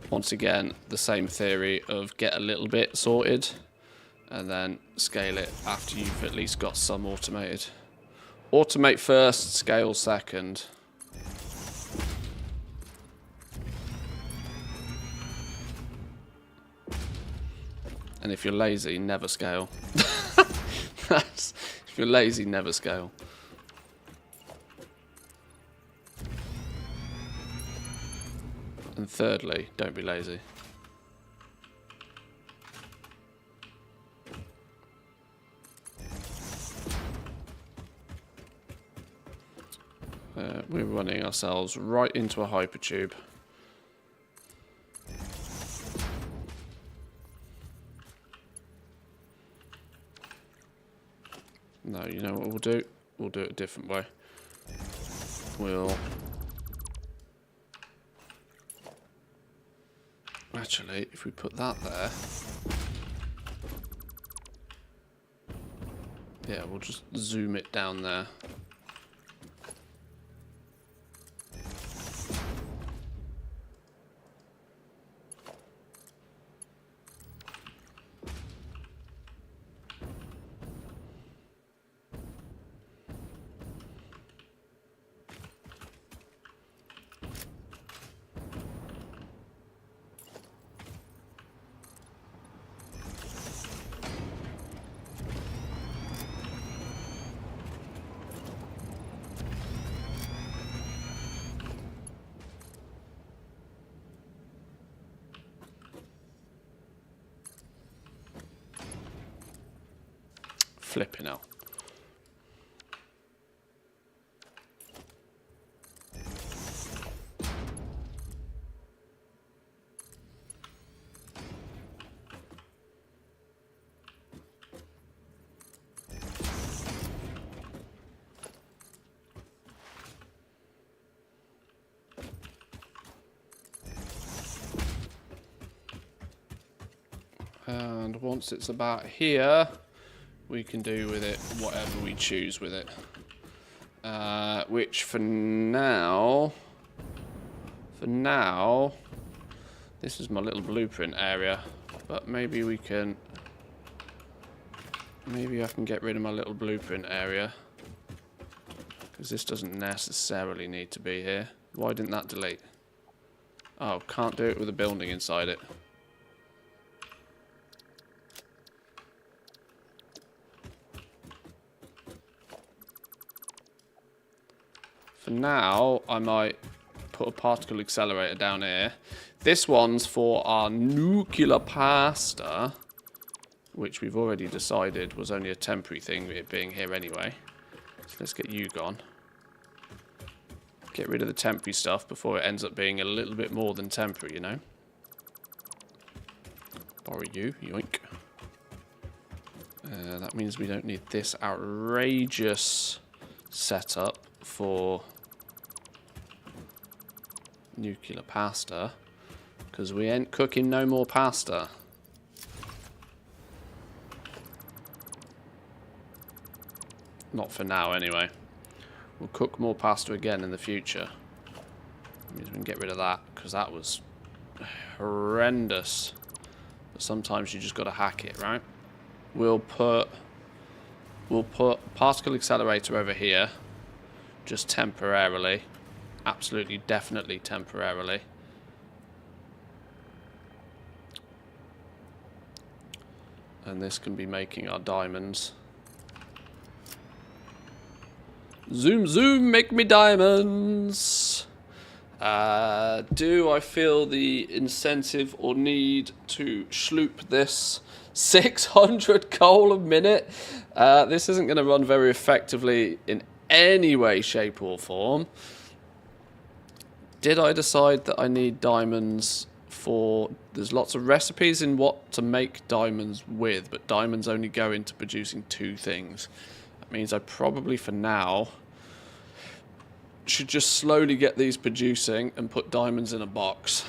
once again, the same theory of get a little bit sorted and then scale it after you've at least got some automated. Automate first, scale second. And if you're lazy, never scale. If you're lazy, never scale. And thirdly, don't be lazy. We're running ourselves right into a hypertube. No, you know what we'll do? We'll do it a different way. We'll... Actually, if we put that there... Yeah, we'll just zoom it down there. Flipping out. And once it's about here, we can do with it whatever we choose with it. Which for now, this is my little blueprint area, but maybe we can, maybe I can get rid of my little blueprint area, because this doesn't necessarily need to be here. Why didn't that delete? Oh, can't do it with a building inside it. For now, I might put a particle accelerator down here. This one's for our nuclear pasta, which we've already decided was only a temporary thing, it being here anyway. So let's get you gone. Get rid of the temporary stuff before it ends up being a little bit more than temporary, you know. Borrow you, yoink. That means we don't need this outrageous setup for nuclear pasta, because we ain't cooking no more pasta. Not for now, anyway. We'll cook more pasta again in the future. That means we can get rid of that, because that was horrendous. But sometimes you just got to hack it, right? We'll put particle accelerator over here, just temporarily. Absolutely, definitely temporarily. And this can be making our diamonds. Zoom, zoom, make me diamonds. Do I feel the incentive or need to sloop this 600 coal a minute? This isn't going to run very effectively in any way, shape or form. Did I decide that I need diamonds for... There's lots of recipes in what to make diamonds with, but diamonds only go into producing 2 things. That means I probably, for now, should just slowly get these producing and put diamonds in a box.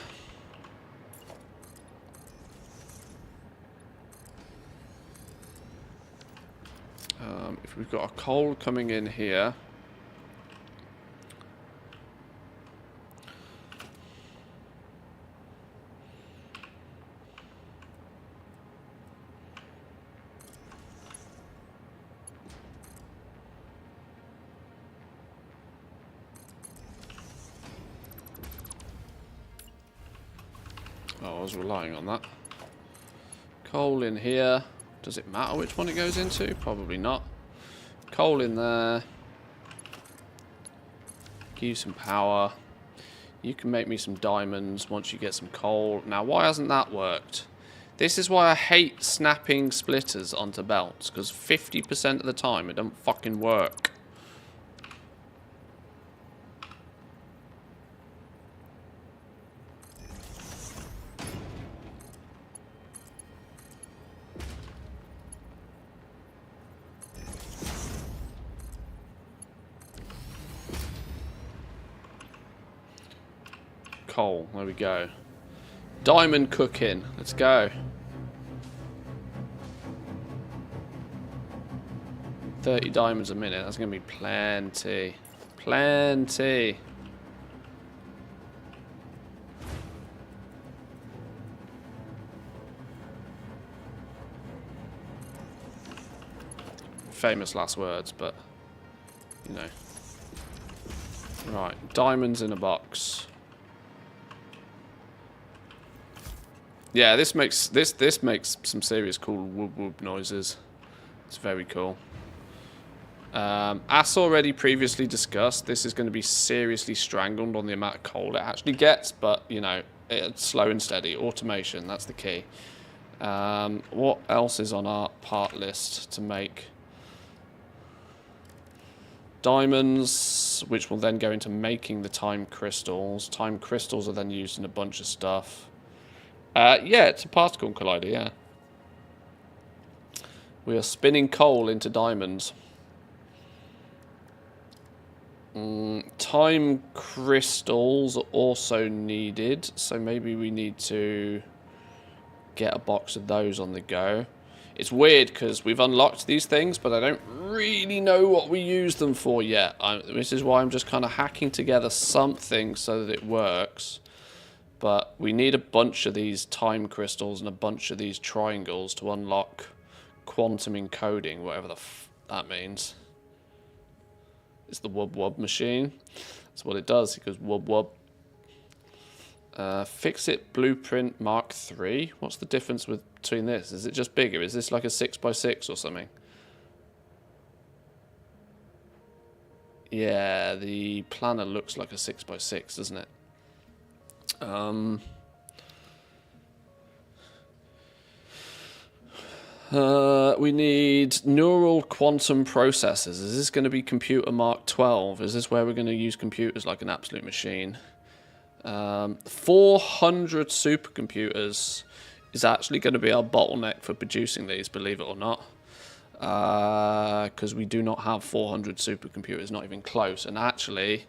If we've got a coal coming in here... Oh, I was relying on that. Coal in here. Does it matter which one it goes into? Probably not. Coal in there. Give you some power. You can make me some diamonds once you get some coal. Now, why hasn't that worked? This is why I hate snapping splitters onto belts, because 50% of the time it don't fucking work. Coal, there we go. Diamond cooking, let's go. 30 diamonds a minute, that's gonna be plenty. Plenty. Famous last words, but you know. Right, diamonds in a box. Yeah, this makes some serious cool whoop whoop noises. It's very cool. As already previously discussed, this is going to be seriously strangled on the amount of coal it actually gets, but you know, it's slow and steady. Automation, that's the key. What else is on our part list to make? Diamonds, which will then go into making the time crystals. Time crystals are then used in a bunch of stuff. Yeah, it's a particle collider, yeah. We are spinning coal into diamonds. Time crystals are also needed, so maybe we need to get a box of those on the go. It's weird because we've unlocked these things, but I don't really know what we use them for yet. This is why I'm just kind of hacking together something so that it works. But we need a bunch of these time crystals and a bunch of these triangles to unlock quantum encoding, whatever the f that means. It's the wub wub machine. That's what it does. It goes wub wub. Fix-It Blueprint Mark III. What's the difference between this? Is it just bigger? Is this like a 6x6 or something? Yeah, the planner looks like a 6x6, doesn't it? We need neural quantum processors. Is this going to be computer Mark 12? Is this where we're going to use computers like an absolute machine? 400 supercomputers is actually going to be our bottleneck for producing these, believe it or not. Because we do not have 400 supercomputers, not even close. And actually,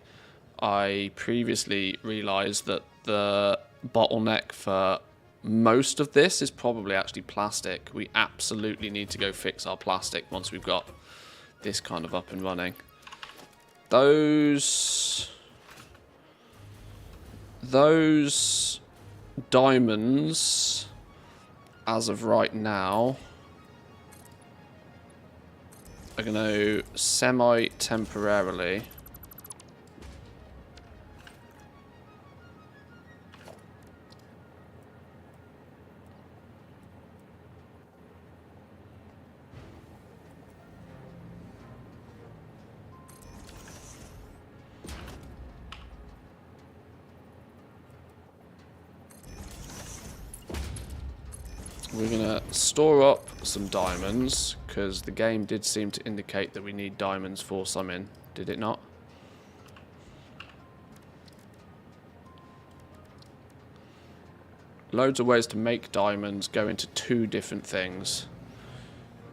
I previously realized that the bottleneck for most of this is probably actually plastic. We absolutely need to go fix our plastic once we've got this kind of up and running. Those diamonds, as of right now, are going to semi-temporarily we're going to store up some diamonds, because the game did seem to indicate that we need diamonds for something, did it not? Loads of ways to make diamonds go into two different things.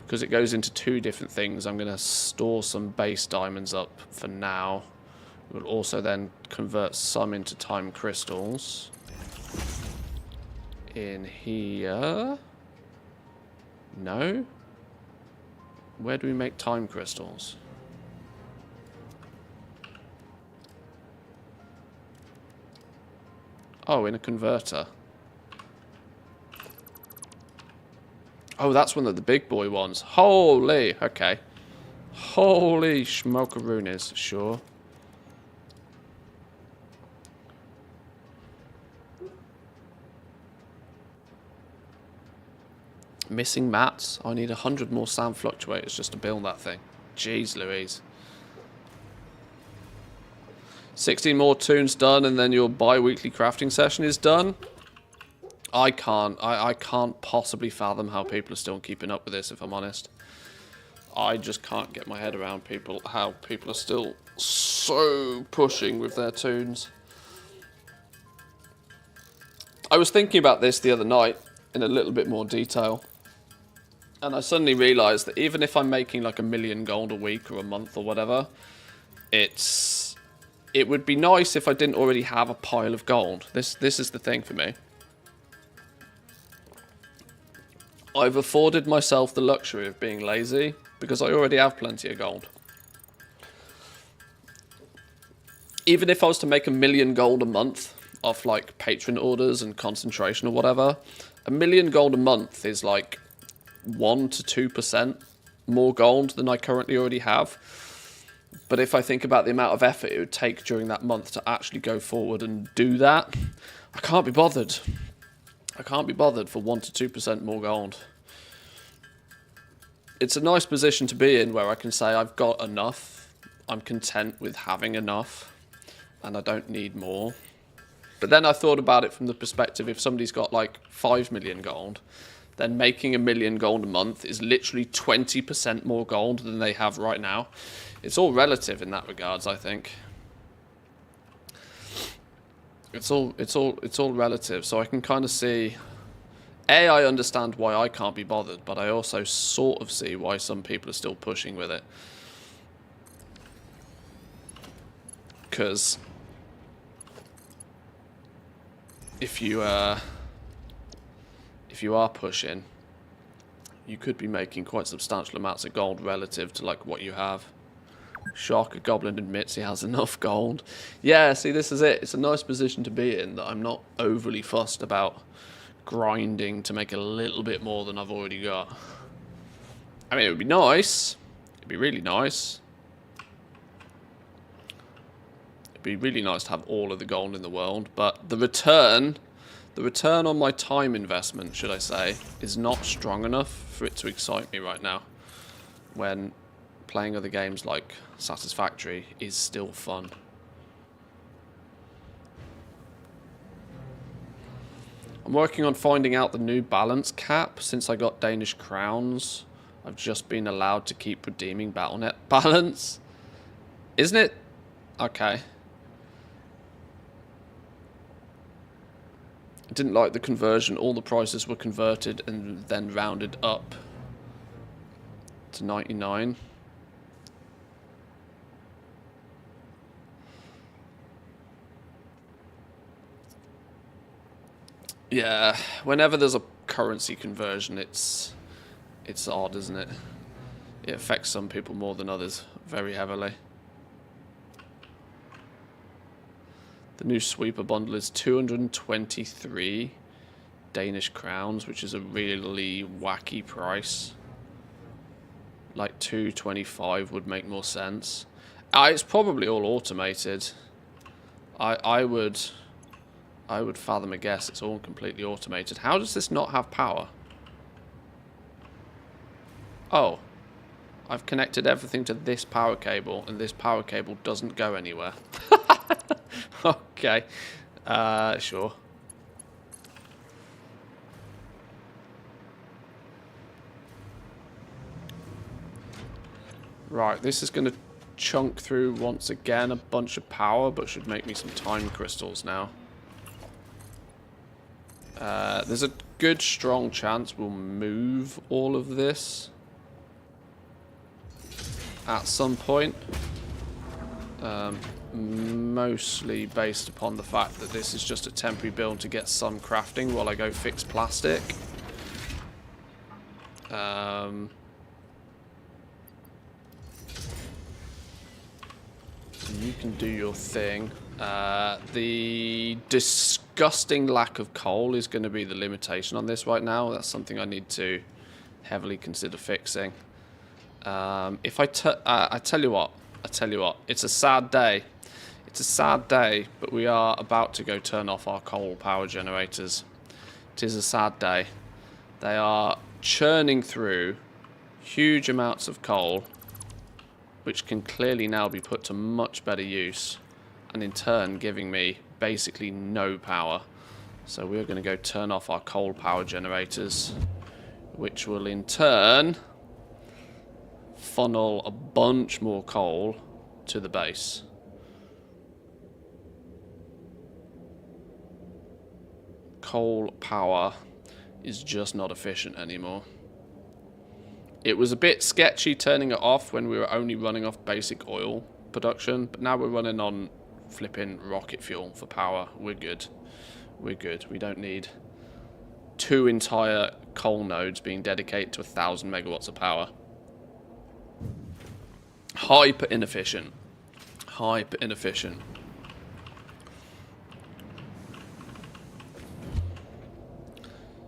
Because it goes into two different things, I'm going to store some base diamonds up for now. We'll also then convert some into time crystals. In here... No? Where do we make time crystals? Oh, in a converter. Oh, that's one of the big boy ones. Holy, okay. Holy smokeroonies, sure. Missing mats. I need 100 more sand fluctuators just to build that thing. Jeez Louise. 16 more tunes done and then your bi-weekly crafting session is done. I can't possibly fathom how people are still keeping up with this, if I'm honest. I just can't get my head around how people are still so pushing with their tunes. I was thinking about this the other night in a little bit more detail. And I suddenly realised that even if I'm making like 1 million gold a week or a month or whatever, it would be nice if I didn't already have a pile of gold. This is the thing for me. I've afforded myself the luxury of being lazy because I already have plenty of gold. Even if I was to make 1 million gold a month off like patron orders and concentration or whatever, 1 million gold a month is like 1 to 2% more gold than I currently already have. But if I think about the amount of effort it would take during that month to actually go forward and do that, I can't be bothered. I can't be bothered for 1 to 2% more gold. It's a nice position to be in where I can say I've got enough. I'm content with having enough and I don't need more. But then I thought about it from the perspective if somebody's got like 5 million gold, then making 1 million gold a month is literally 20% more gold than they have right now. It's all relative in that regards, I think. It's all relative, so I can kind of see. I understand why I can't be bothered, but I also sort of see why some people are still pushing with it. Because if you are pushing, you could be making quite substantial amounts of gold relative to like what you have. Shark Goblin admits he has enough gold. Yeah, see, this is it. It's a nice position to be in that I'm not overly fussed about grinding to make a little bit more than I've already got. I mean, it would be nice. It'd be really nice. It'd be really nice to have all of the gold in the world, but the return on my time investment, should I say, is not strong enough for it to excite me right now. When playing other games like Satisfactory is still fun. I'm working on finding out the new balance cap. Since I got Danish crowns, I've just been allowed to keep redeeming Battle.net balance. Isn't it? Okay. I didn't like the conversion. All the prices were converted and then rounded up to 99. Yeah, whenever there's a currency conversion, it's odd, isn't it? It affects some people more than others very heavily. The new sweeper bundle is 223 Danish crowns, which is a really wacky price. Like 225 would make more sense. It's probably all automated. I would fathom a guess it's all completely automated. How does this not have power? Oh. I've connected everything to this power cable, and this power cable doesn't go anywhere. Okay. Sure. Right, this is going to chunk through once again a bunch of power, but should make me some time crystals now. There's a good strong chance we'll move all of this at some point. Mostly based upon the fact that this is just a temporary build to get some crafting while I go fix plastic. you can do your thing. The disgusting lack of coal is going to be the limitation on this right now. That's something I need to heavily consider fixing. If I tell you what, it's a sad day. It's a sad day, but we are about to go turn off our coal power generators. It is a sad day. They are churning through huge amounts of coal, which can clearly now be put to much better use, and in turn giving me basically no power. So we're going to go turn off our coal power generators, which will in turn funnel a bunch more coal to the base. Coal power is just not efficient anymore. It was a bit sketchy turning it off when we were only running off basic oil production, but now we're running on flipping rocket fuel for power. We're good. We're good. We don't need 2 entire coal nodes being dedicated to 1,000 megawatts of power. Hyper inefficient. Hyper inefficient.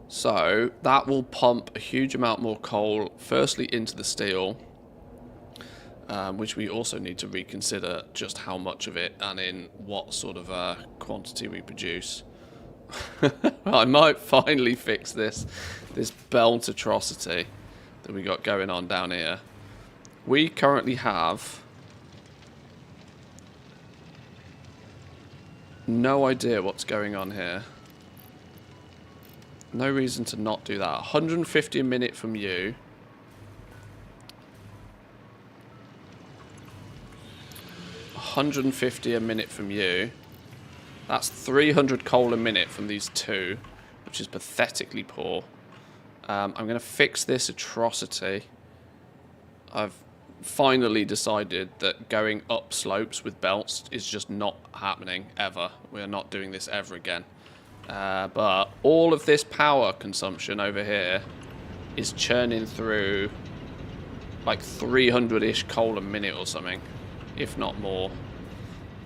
So that will pump a huge amount more coal, firstly into the steel, which we also need to reconsider just how much of it and in what sort of quantity we produce. I might finally fix this belt atrocity that we got going on down here. We currently have no idea what's going on here. No reason to not do that. 150 a minute from you. $150 a minute from you. That's 300 coal a minute from these two, which is pathetically poor. I'm going to fix this atrocity. I've finally decided that going up slopes with belts is just not happening ever. We are not doing this ever again. But all of this power consumption over here is churning through like 300-ish coal a minute or something, if not more.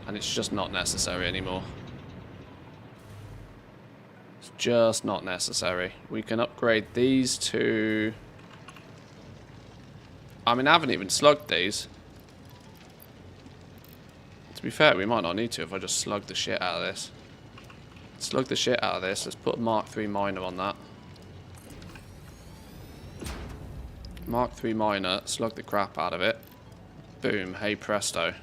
And it's just not necessary anymore. It's just not necessary. We can upgrade these to... I mean, I haven't even slugged these. To be fair, we might not need to if I just slug the shit out of this. Slug the shit out of this. Let's put a Mark III miner on that. Mark III miner, slug the crap out of it. Boom, hey presto.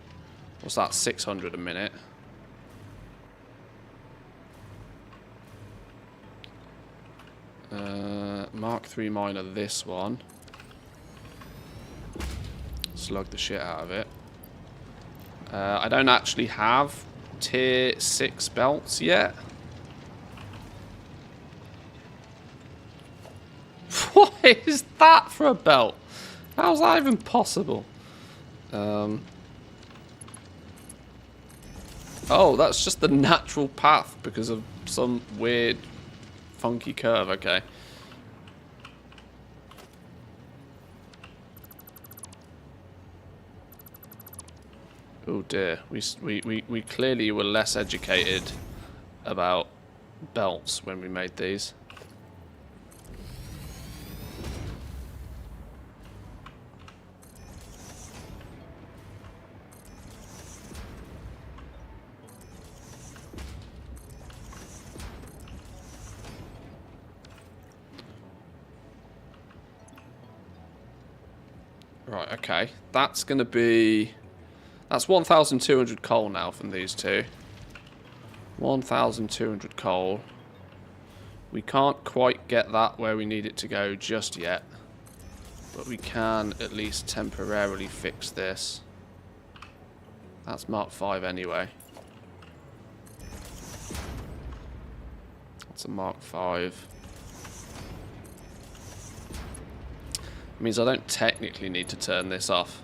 What's that, 600 a minute? Mark III miner, this one. Slug the shit out of it. I don't actually have tier 6 belts yet. What is that for a belt? How's that even possible? Oh, that's just the natural path because of some weird, funky curve. Okay. Oh dear, we clearly were less educated about belts when we made these. Right, okay. That's going to be... That's 1,200 coal now from these two. 1,200 coal. We can't quite get that where we need it to go just yet. But we can at least temporarily fix this. That's Mark V anyway. That's a Mark V. Means I don't technically need to turn this off.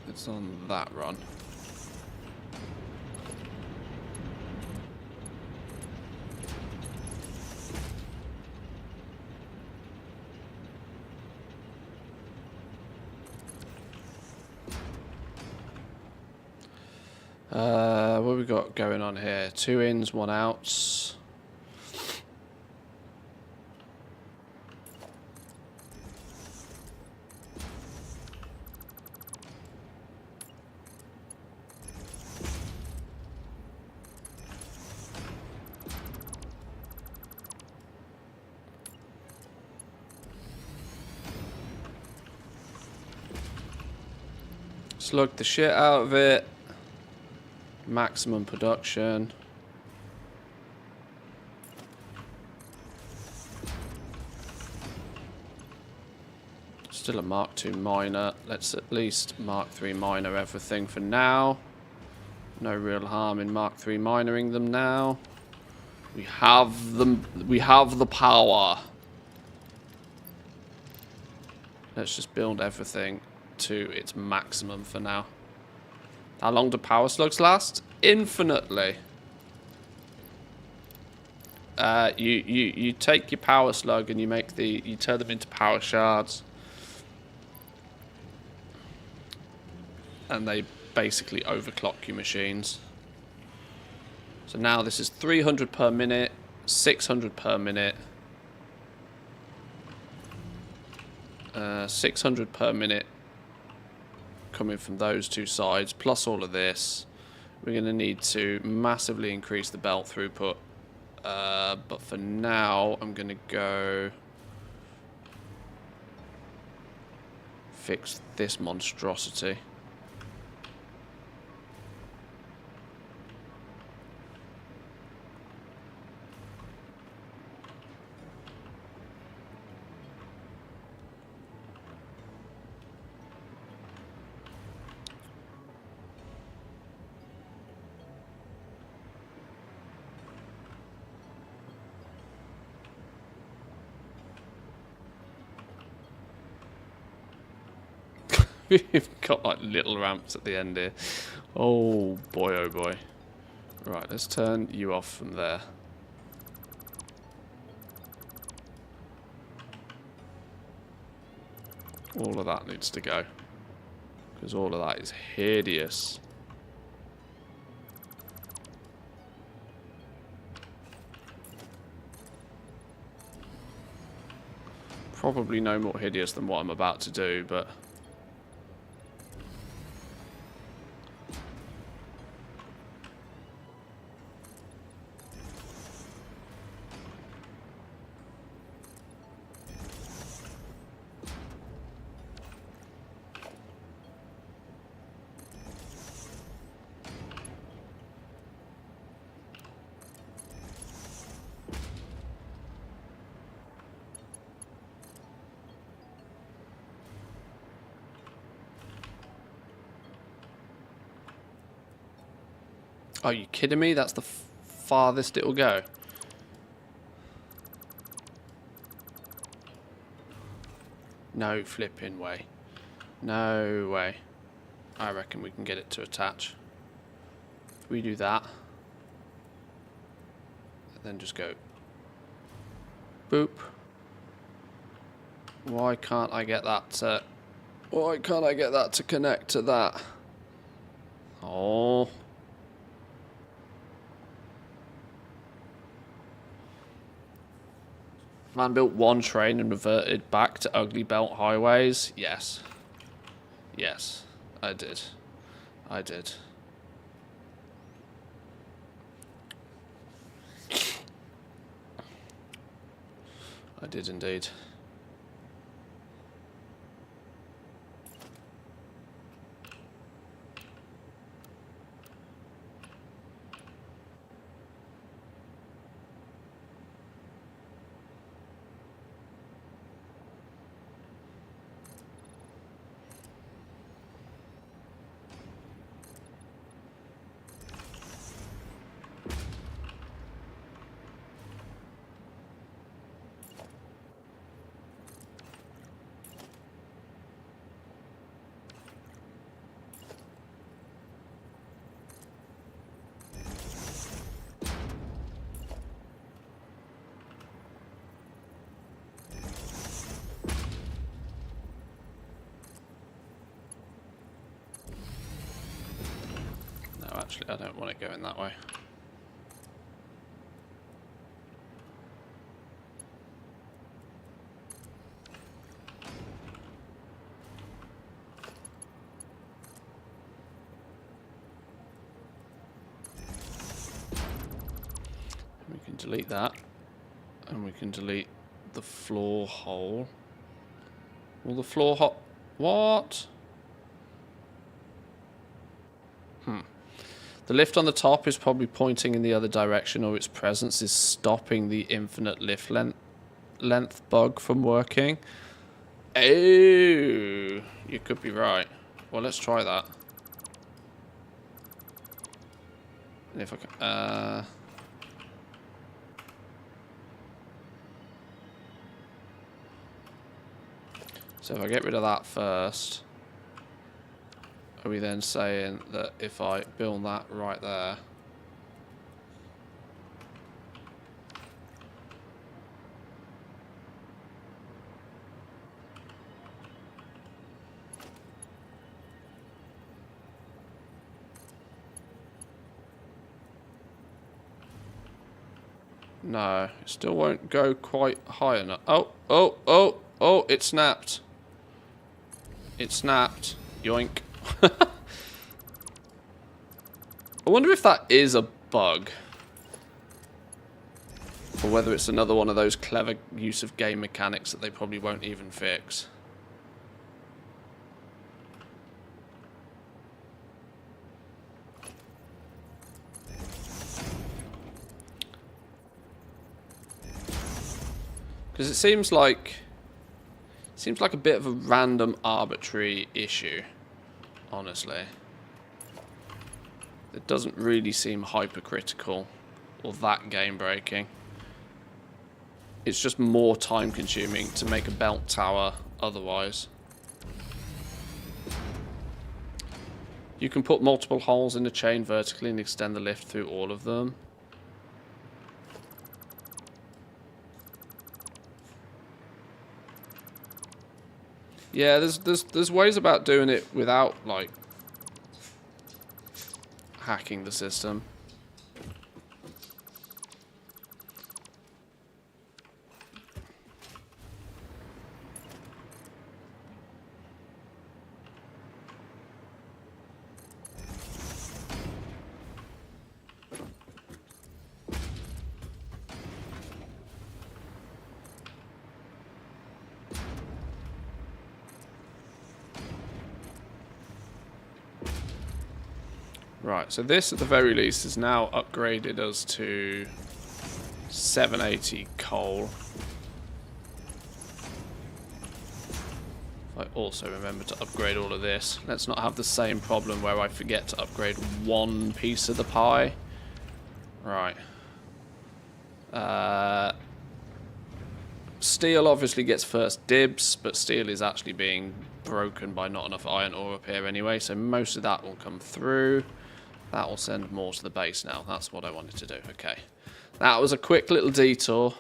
It's on that run. What have we got going on here? 2 ins, 1 outs. Slug the shit out of it. Maximum production. Still a Mark II minor. Let's at least Mark III minor everything for now. No real harm in Mark III minoring them now. We have them. We have the power. Let's just build everything to its maximum for now. How long do power slugs last? Infinitely. You take your power slug and you turn them into power shards, and they basically overclock your machines. So now this is 300 per minute, 600 per minute, 600 per minute coming from those 2 sides, plus all of this. We're going to need to massively increase the belt throughput. But for now, I'm going to go fix this monstrosity. We've got like little ramps at the end here. Oh boy, oh boy. Right, let's turn you off from there. All of that needs to go, because all of that is hideous. Probably no more hideous than what I'm about to do, but are you kidding me? That's the farthest it'll go. No flipping way. No way. I reckon we can get it to attach. If we do that, and then just go boop. Why can't I get that to... Why can't I get that to connect to that? Oh... Man built one train and reverted back to ugly belt highways. Yes. Yes, I did. I did. I did indeed. I don't want it going that way. We can delete that. And we can delete the floor hole. Will the floor hole... What? The lift on the top is probably pointing in the other direction, or its presence is stopping the infinite lift length bug from working. Oh, you could be right. Well, let's try that. And if I can... So if I get rid of that first, are we then saying that if I build that right there, no, it still won't go quite high enough. Oh, it snapped. It snapped. Yoink. I wonder if that is a bug. Or whether it's another one of those clever use of game mechanics that they probably won't even fix. Because it seems like a bit of a random, arbitrary issue, honestly. It doesn't really seem hypercritical or that game-breaking. It's just more time-consuming to make a belt tower otherwise. You can put multiple holes in the chain vertically and extend the lift through all of them. Yeah, there's ways about doing it without, like, hacking the system. Right, so this at the very least has now upgraded us to 780 coal. I also remember to upgrade all of this. Let's not have the same problem where I forget to upgrade one piece of the pie. Right. Steel obviously gets first dibs, but steel is actually being broken by not enough iron ore up here anyway, so most of that will come through. That will send more to the base now. That's what I wanted to do. Okay. That was a quick little detour.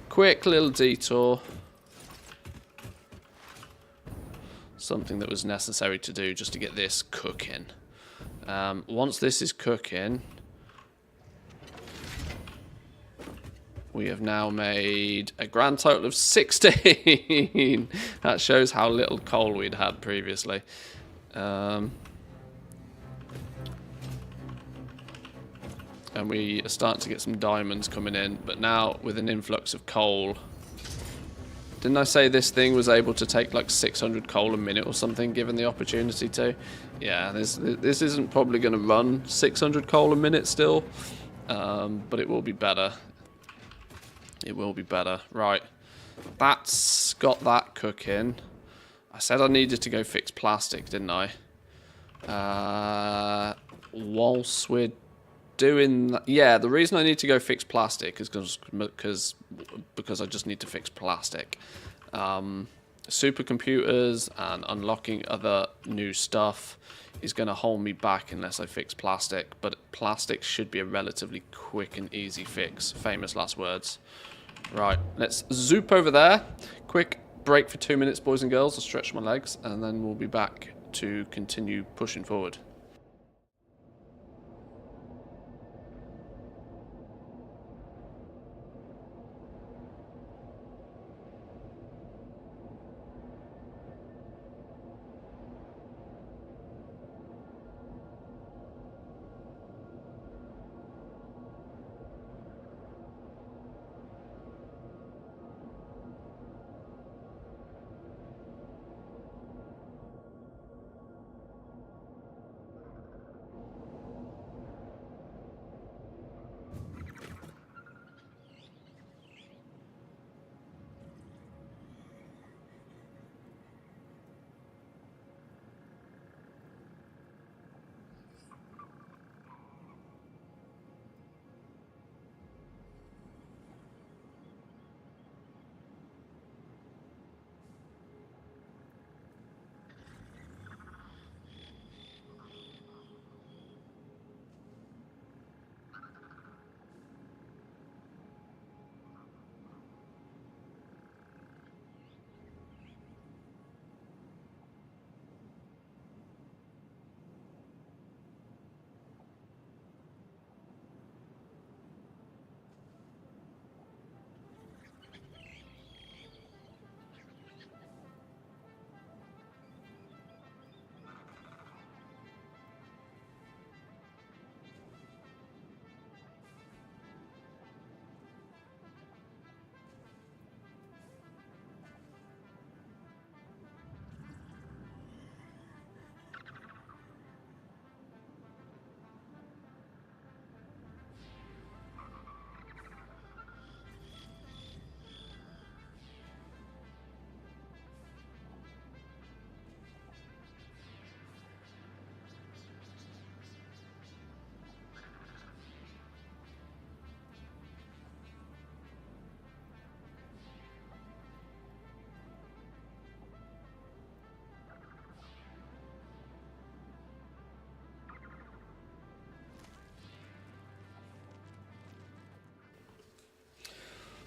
Quick little detour. Something that was necessary to do just to get this cooking. Once this is cooking, we have now made a grand total of 16. That shows how little coal we'd had previously. And we are starting to get some diamonds coming in, but now with an influx of coal. Didn't I say this thing was able to take like 600 coal a minute or something, given the opportunity to? Yeah, this isn't probably going to run 600 coal a minute still, but it will be better. It will be better. Right, that's got that cooking. I said I needed to go fix plastic, didn't I? Whilst we're doing that, yeah, the reason I need to go fix plastic is because I just need to fix plastic. Supercomputers and unlocking other new stuff is going to hold me back unless I fix plastic, but plastic should be a relatively quick and easy fix. Famous last words. Right, let's zoop over there. Quick break for 2 minutes, boys and girls. I'll stretch my legs and then we'll be back to continue pushing forward.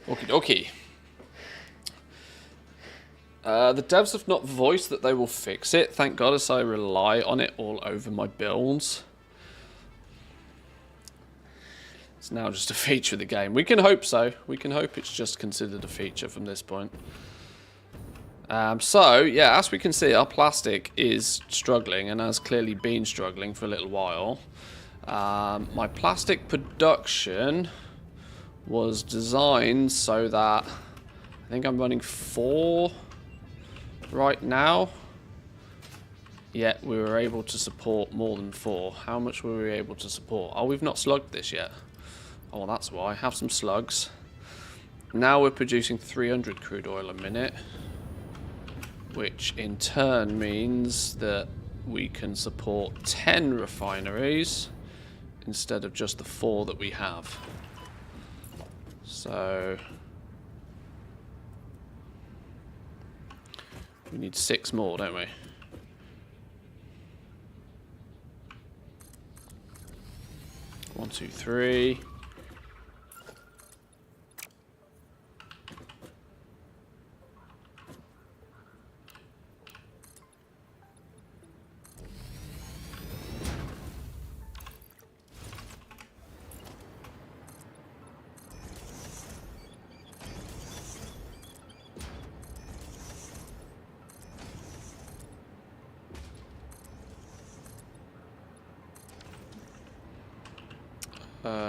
Okie dokie. The devs have not voiced that they will fix it. Thank God, as I rely on it all over my builds. It's now just a feature of the game. We can hope so. We can hope it's just considered a feature from this point. So, yeah, as we can see, our plastic is struggling and has clearly been struggling for a little while. My plastic production was designed so that I think I'm running 4 right now. Yet we were able to support more than 4. How much were we able to support? Oh, we've not slugged this yet. Oh, well, that's why. Have some slugs. Now we're producing 300 crude oil a minute, which in turn means that we can support 10 refineries instead of just the 4 that we have. So we need 6 more, don't we? One, two, three.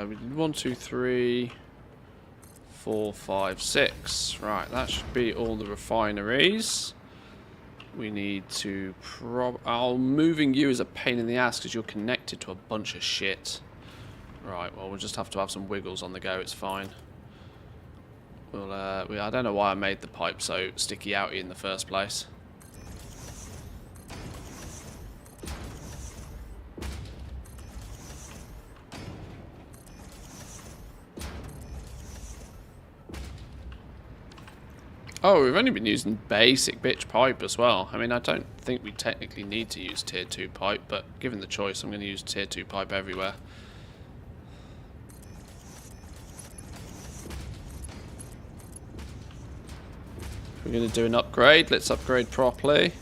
We did 1, 2, 3, 4, 5, 6. Right, that should be all the refineries. We need to moving you is a pain in the ass because you're connected to a bunch of shit. Right, well, we'll just have to have some wiggles on the go. It's fine. Well, I don't know why I made the pipe so sticky outy in the first place. Oh, we've only been using basic bitch pipe as well. I mean, I don't think we technically need to use tier 2 pipe, but given the choice, I'm going to use tier 2 pipe everywhere. We're going to do an upgrade. Let's upgrade properly.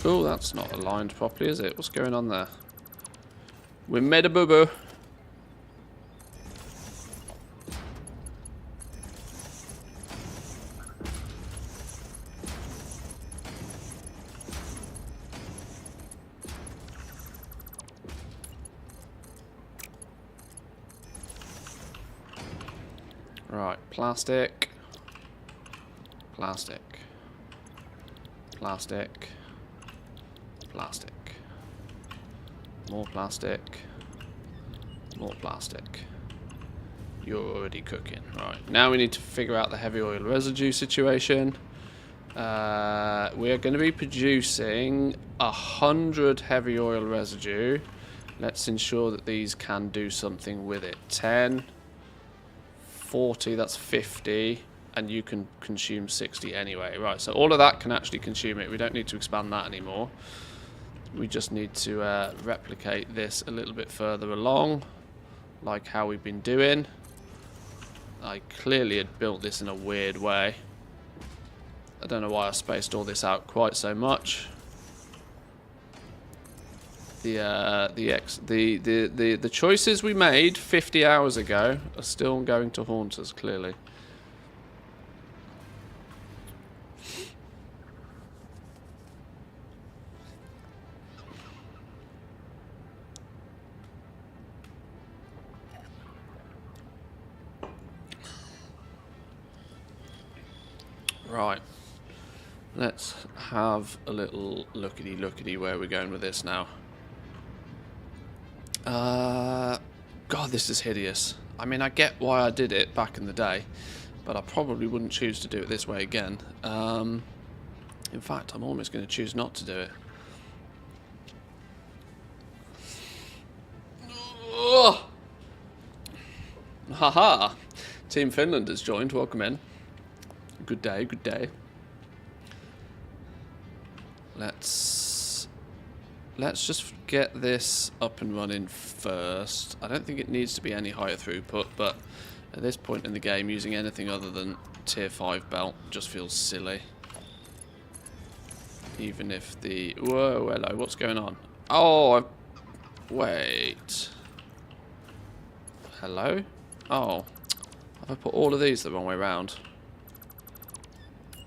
Cool, that's not aligned properly, is it? What's going on there? We made a boo-boo. Right, plastic. Plastic. Plastic. Plastic. More plastic. More plastic. You're already cooking. Right. Now we need to figure out the heavy oil residue situation. We are going to be producing 100 heavy oil residue. Let's ensure that these can do something with it. 10, 40, that's 50. And you can consume 60 anyway. Right, so all of that can actually consume it. We don't need to expand that anymore. We just need to replicate this a little bit further along, like how we've been doing. I clearly had built this in a weird way. I don't know why I spaced all this out quite so much. The choices we made 50 hours ago are still going to haunt us, clearly. Right, let's have a little lookity where we're going with this now. God, this is hideous. I mean, I get why I did it back in the day, but I probably wouldn't choose to do it this way again. In fact, I'm almost going to choose not to do it. Ugh. Haha! Team Finland has joined. Welcome in. Good day, good day. Let's just get this up and running first. I don't think it needs to be any higher throughput, but at this point in the game, using anything other than tier 5 belt just feels silly. Even if the... Whoa, hello, what's going on? Oh, wait. Hello? Oh. Have I put all of these the wrong way round?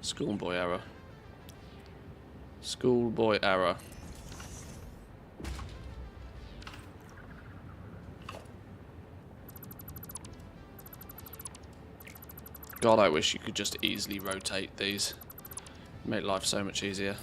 Schoolboy error. Schoolboy error. God, I wish you could just easily rotate these. Make life so much easier.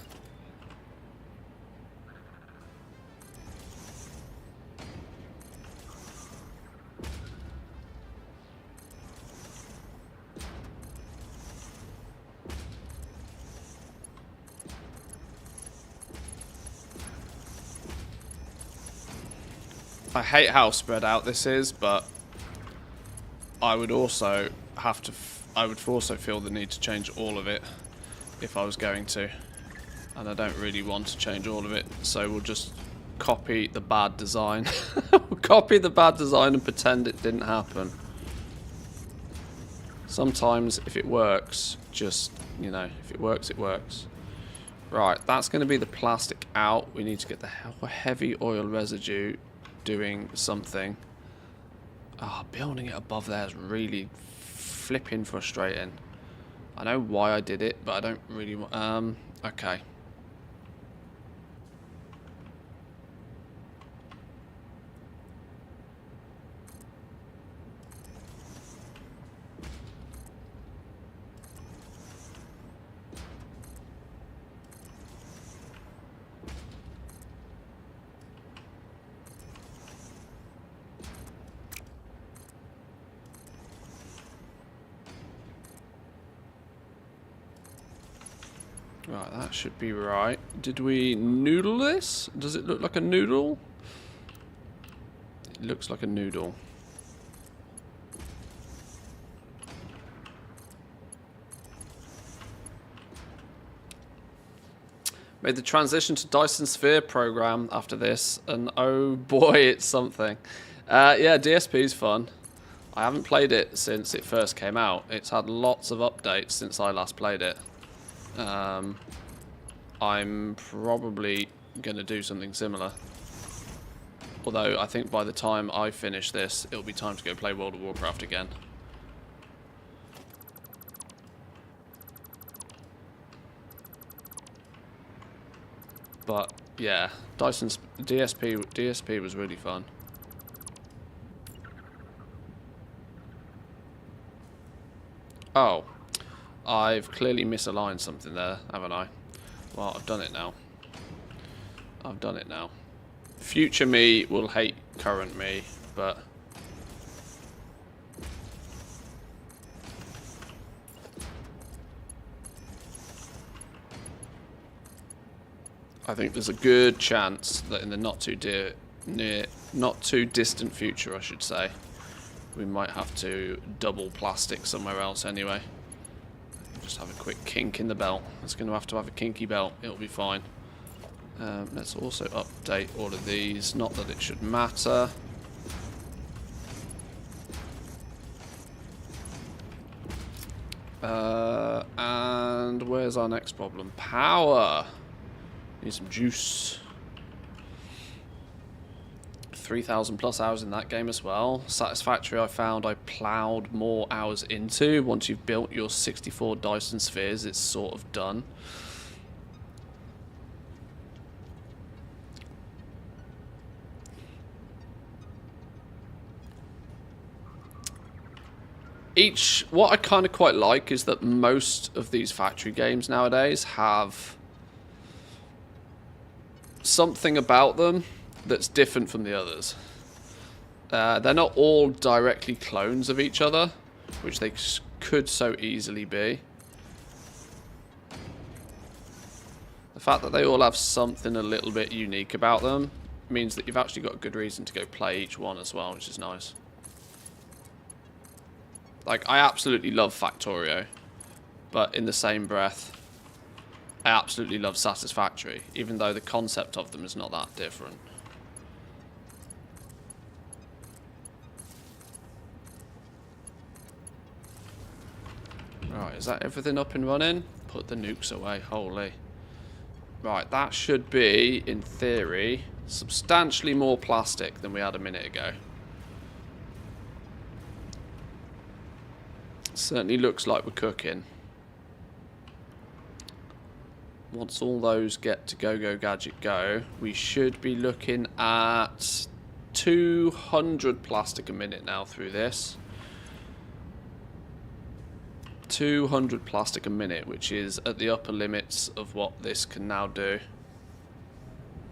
I hate how spread out this is, but I would also have to... I would also feel the need to change all of it if I was going to. And I don't really want to change all of it, so we'll just copy the bad design. We'll copy the bad design and pretend it didn't happen. Sometimes, if it works, just, you know, if it works, it works. Right, that's going to be the plastic out. We need to get the heavy oil residue doing something. Ah, building it above there is really flipping frustrating. I know why I did it, but I don't really want... okay. Right, that should be right. Did we noodle this? Does it look like a noodle? It looks like a noodle. Made the transition to Dyson Sphere program after this, and oh boy, it's something. Yeah, DSP's fun. I haven't played it since it first came out. It's had lots of updates since I last played it. I'm probably going to do something similar. Although, I think by the time I finish this, it'll be time to go play World of Warcraft again. But, yeah, Dyson's DSP was really fun. Oh. I've clearly misaligned something there, haven't I? Well, I've done it now. I've done it now. Future me will hate current me, but... I think there's a good chance that in the not too distant future, I should say, we might have to double plastic somewhere else anyway. Just have a quick kink in the belt. It's going to have a kinky belt. It'll be fine. Let's also update all of these. Not that it should matter. And where's our next problem? Power. Need some juice. 3,000 plus hours in that game as well. Satisfactory, I found I ploughed more hours into. Once you've built your 64 Dyson spheres, it's sort of done. What I kind of quite like is that most of these factory games nowadays have something about them that's different from the others. They're not all directly clones of each other, which they could so easily be. The fact that they all have something a little bit unique about them means that you've actually got a good reason to go play each one as well, which is nice. Like, I absolutely love Factorio. But in the same breath, I absolutely love Satisfactory. Even though the concept of them is not that different. Right, is that everything up and running? Put the nukes away, holy. Right, that should be, in theory, substantially more plastic than we had a minute ago. Certainly looks like we're cooking. Once all those get to go gadget go, we should be looking at 200 plastic a minute now through this. 200 plastic a minute, which is at the upper limits of what this can now do.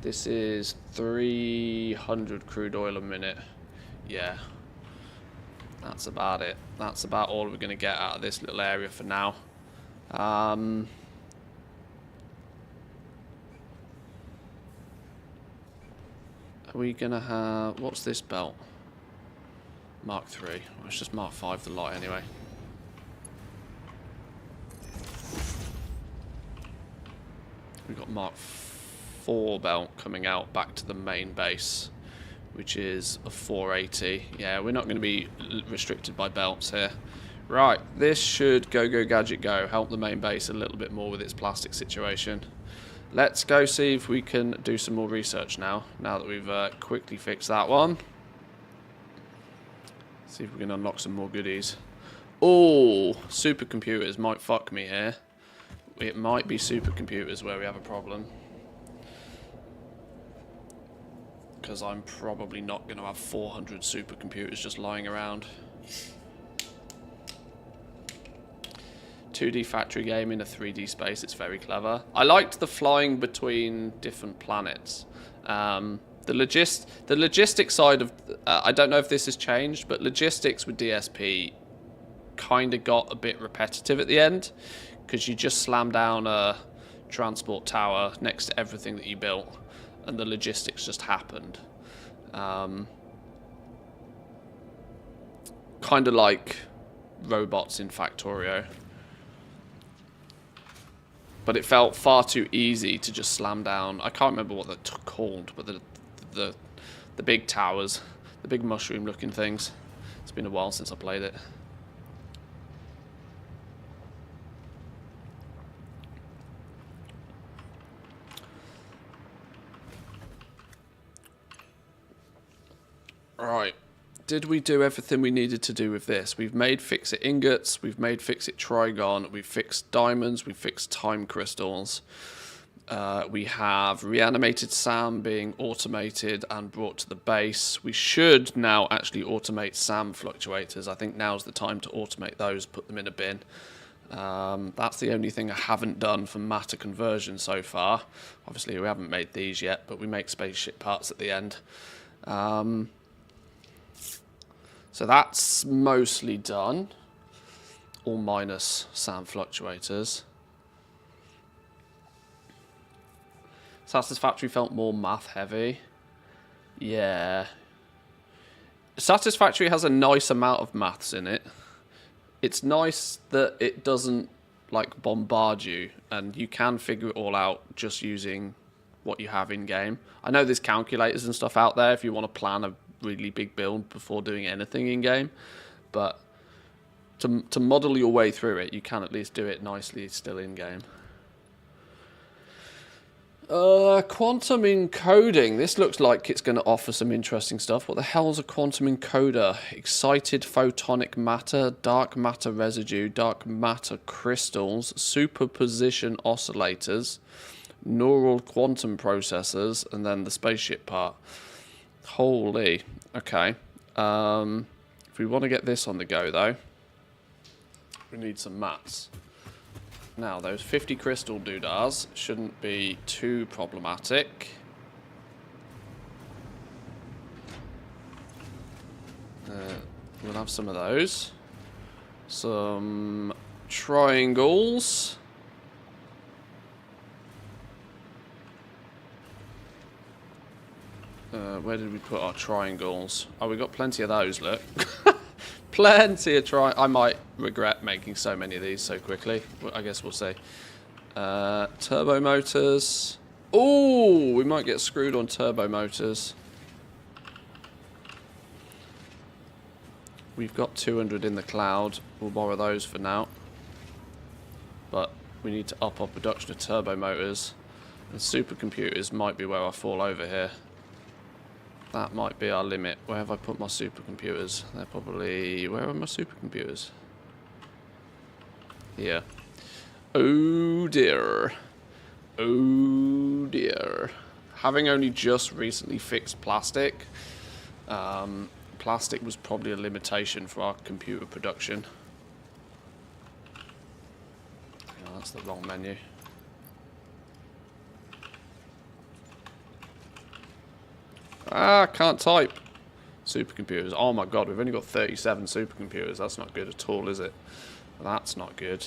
This is 300 crude oil a minute. Yeah. That's about it. That's about all we're going to get out of this little area for now. Are we going to have... What's this belt? Mark 3. Well, it's just Mark 5 the lot anyway. We've got Mark 4 belt coming out back to the main base, which is a 480. Yeah, we're not going to be restricted by belts here. Right, this should go gadget go. Help the main base a little bit more with its plastic situation. Let's go see if we can do some more research now that we've quickly fixed that one. See if we can unlock some more goodies. Oh, supercomputers might fuck me here. It might be supercomputers where we have a problem. Because I'm probably not going to have 400 supercomputers just lying around. 2D factory game in a 3D space, it's very clever. I liked the flying between different planets. The logistic side of... I don't know if this has changed, but logistics with DSP kind of got a bit repetitive at the end. Because you just slam down a transport tower next to everything that you built, and the logistics just happened. Kind of like robots in Factorio. But it felt far too easy to just slam down. I can't remember what they're called, but the big towers, the big mushroom-looking things. It's been a while since I played it. Right, did we do everything we needed to do with this? We've made fix-it ingots, we've made fix-it trigon, we've fixed diamonds, we've fixed time crystals. We have reanimated SAM being automated and brought to the base. We should now actually automate SAM fluctuators. I think now's the time to automate those, put them in a bin. That's the only thing I haven't done for matter conversion so far. Obviously we haven't made these yet, but we make spaceship parts at the end. So that's mostly done. All minus SAM fluctuators. Satisfactory felt more math heavy. Yeah. Satisfactory has a nice amount of maths in it. It's nice that it doesn't like bombard you and you can figure it all out just using what you have in game. I know there's calculators and stuff out there if you want to plan a really big build before doing anything in game, but to model your way through it, you can at least do it nicely still in game. Quantum encoding. This looks like it's going to offer some interesting stuff. What the hell is a quantum encoder? Excited photonic matter, dark matter residue, dark matter crystals, superposition oscillators, neural quantum processors, and then the spaceship part. Holy. Okay. If we want to get this on the go, though, we need some mats. Now, those 50 crystal doodahs shouldn't be too problematic. We'll have some of those. Some triangles. Where did we put our triangles? Oh, we got plenty of those, look. Plenty of try. I might regret making so many of these so quickly. I guess we'll see. Turbo motors. Oh, we might get screwed on turbo motors. We've got 200 in the cloud. We'll borrow those for now. But we need to up our production of turbo motors. And supercomputers might be where I fall over here. That might be our limit. Where have I put my supercomputers? They're probably... Where are my supercomputers? Here. Oh dear. Oh dear. Having only just recently fixed plastic, plastic was probably a limitation for our computer production. Oh, that's the wrong menu. Ah, can't type. Supercomputers. Oh my god, we've only got 37 supercomputers. That's not good at all, is it? That's not good.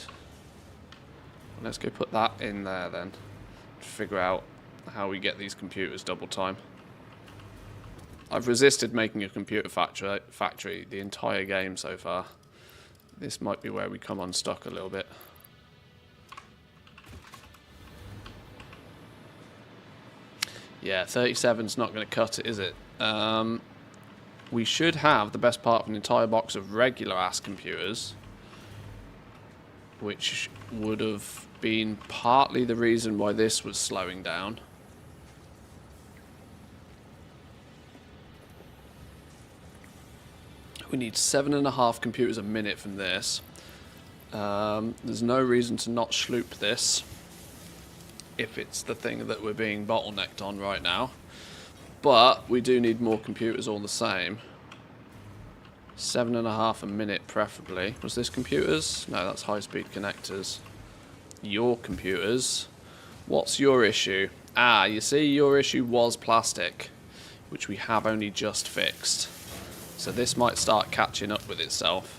Let's go put that in there then. Figure out how we get these computers double time. I've resisted making a computer factory the entire game so far. This might be where we come unstuck a little bit. Yeah, 37's not going to cut it, is it? We should have the best part of an entire box of regular-ass computers, which would have been partly the reason why this was slowing down. We need 7.5 computers a minute from this. There's no reason to not sloop this, if it's the thing that we're being bottlenecked on right now. But we do need more computers all the same. 7.5 a minute preferably. Was this computers? No, that's high-speed connectors. Your computers. What's your issue? Ah, you see, your issue was plastic, which we have only just fixed. So this might start catching up with itself.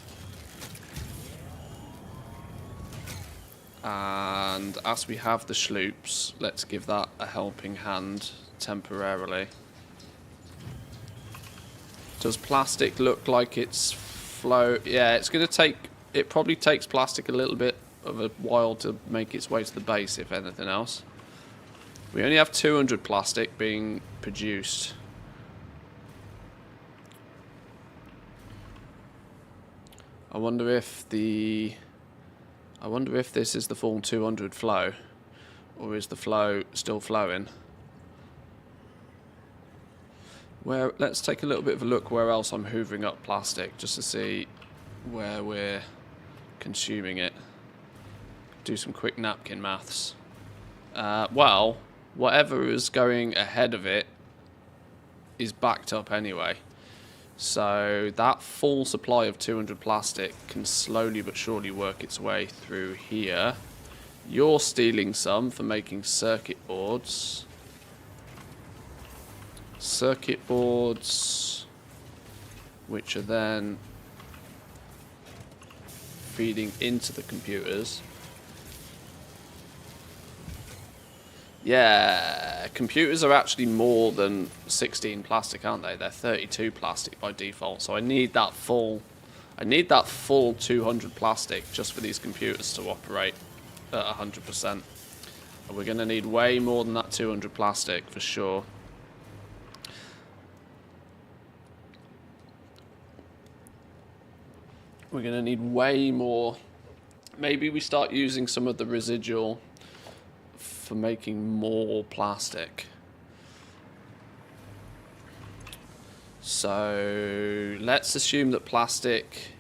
And as we have the sloops, let's give that a helping hand temporarily. Does plastic look like it's flow? Yeah, it's going to take... It probably takes plastic a little bit of a while to make its way to the base, if anything else. We only have 200 plastic being produced. I wonder if the... I wonder if this is the full 200 flow, or is the flow still flowing? Let's take a little bit of a look where else I'm hoovering up plastic, just to see where we're consuming it. Do some quick napkin maths. Well, whatever is going ahead of it is backed up anyway. So that full supply of 200 plastic can slowly but surely work its way through here. You're stealing some for making circuit boards. Circuit boards, which are then feeding into the computers. Yeah, computers are actually more than 16 plastic, aren't they? They're 32 plastic by default. So I need that full 200 plastic just for these computers to operate at 100%. And we're going to need way more than that 200 plastic for sure. We're going to need way more. Maybe we start using some of the residual for making more plastic. So let's assume that plastic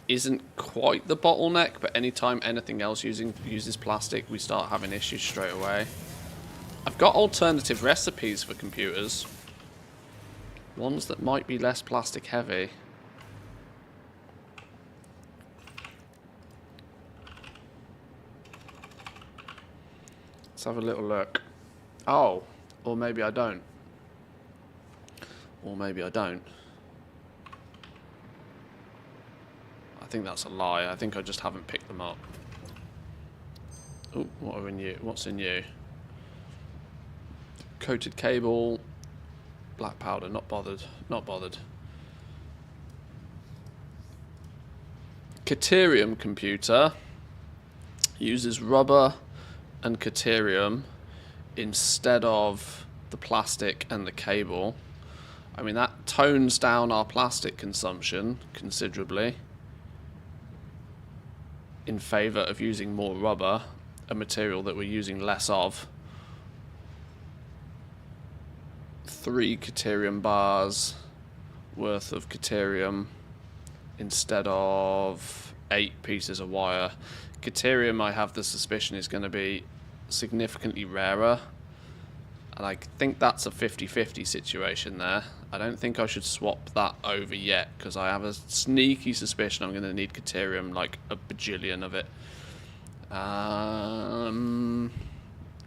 isn't quite the bottleneck, but anytime anything else uses plastic, we start having issues straight away. I've got alternative recipes for computers. Ones that might be less plastic heavy. Let's have a little look. Oh, or maybe I don't. Or maybe I don't. I think that's a lie. I think I just haven't picked them up. Oh, what are in you? What's in you? Coated cable, black powder. Not bothered. Not bothered. Caterium computer uses rubber and caterium instead of the plastic and the cable. I mean, that tones down our plastic consumption considerably in favour of using more rubber, a material that we're using less of. 3 caterium bars worth of caterium instead of 8 pieces of wire. Caterium, I have the suspicion, is going to be significantly rarer, and I think that's a 50-50 situation there. I don't think I should swap that over yet, because I have a sneaky suspicion I'm going to need caterium, like a bajillion of it.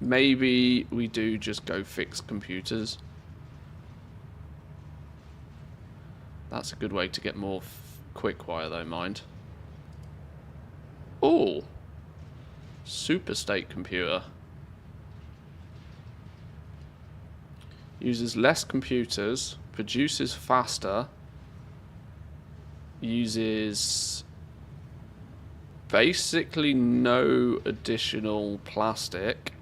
Maybe we do just go fix computers. That's a good way to get more quick wire though, mind. Oh, super state computer. Uses less computers, produces faster, uses basically no additional plastic.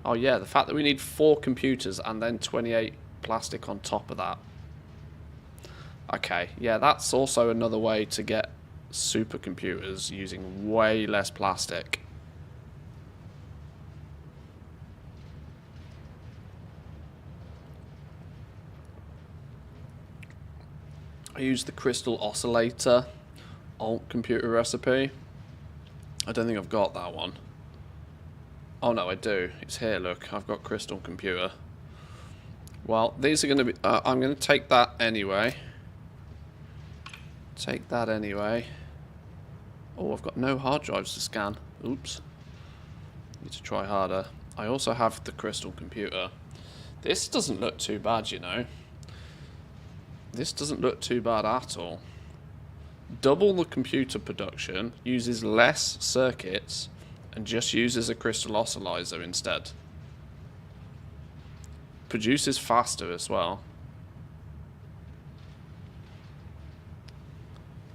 Oh yeah, the fact that we need 4 computers and then 28 plastic on top of that. Okay, yeah, that's also another way to get supercomputers using way less plastic. I use the crystal oscillator alt computer recipe. I don't think I've got that one. Oh no, I do. It's here, look. I've got crystal computer. Well, these are going to be... I'm going to take that anyway. Take that anyway. Oh, I've got no hard drives to scan. Oops. Need to try harder. I also have the crystal computer. This doesn't look too bad, you know. This doesn't look too bad at all. Double the computer production, uses less circuits, and just uses a crystal oscillator instead. Produces faster as well.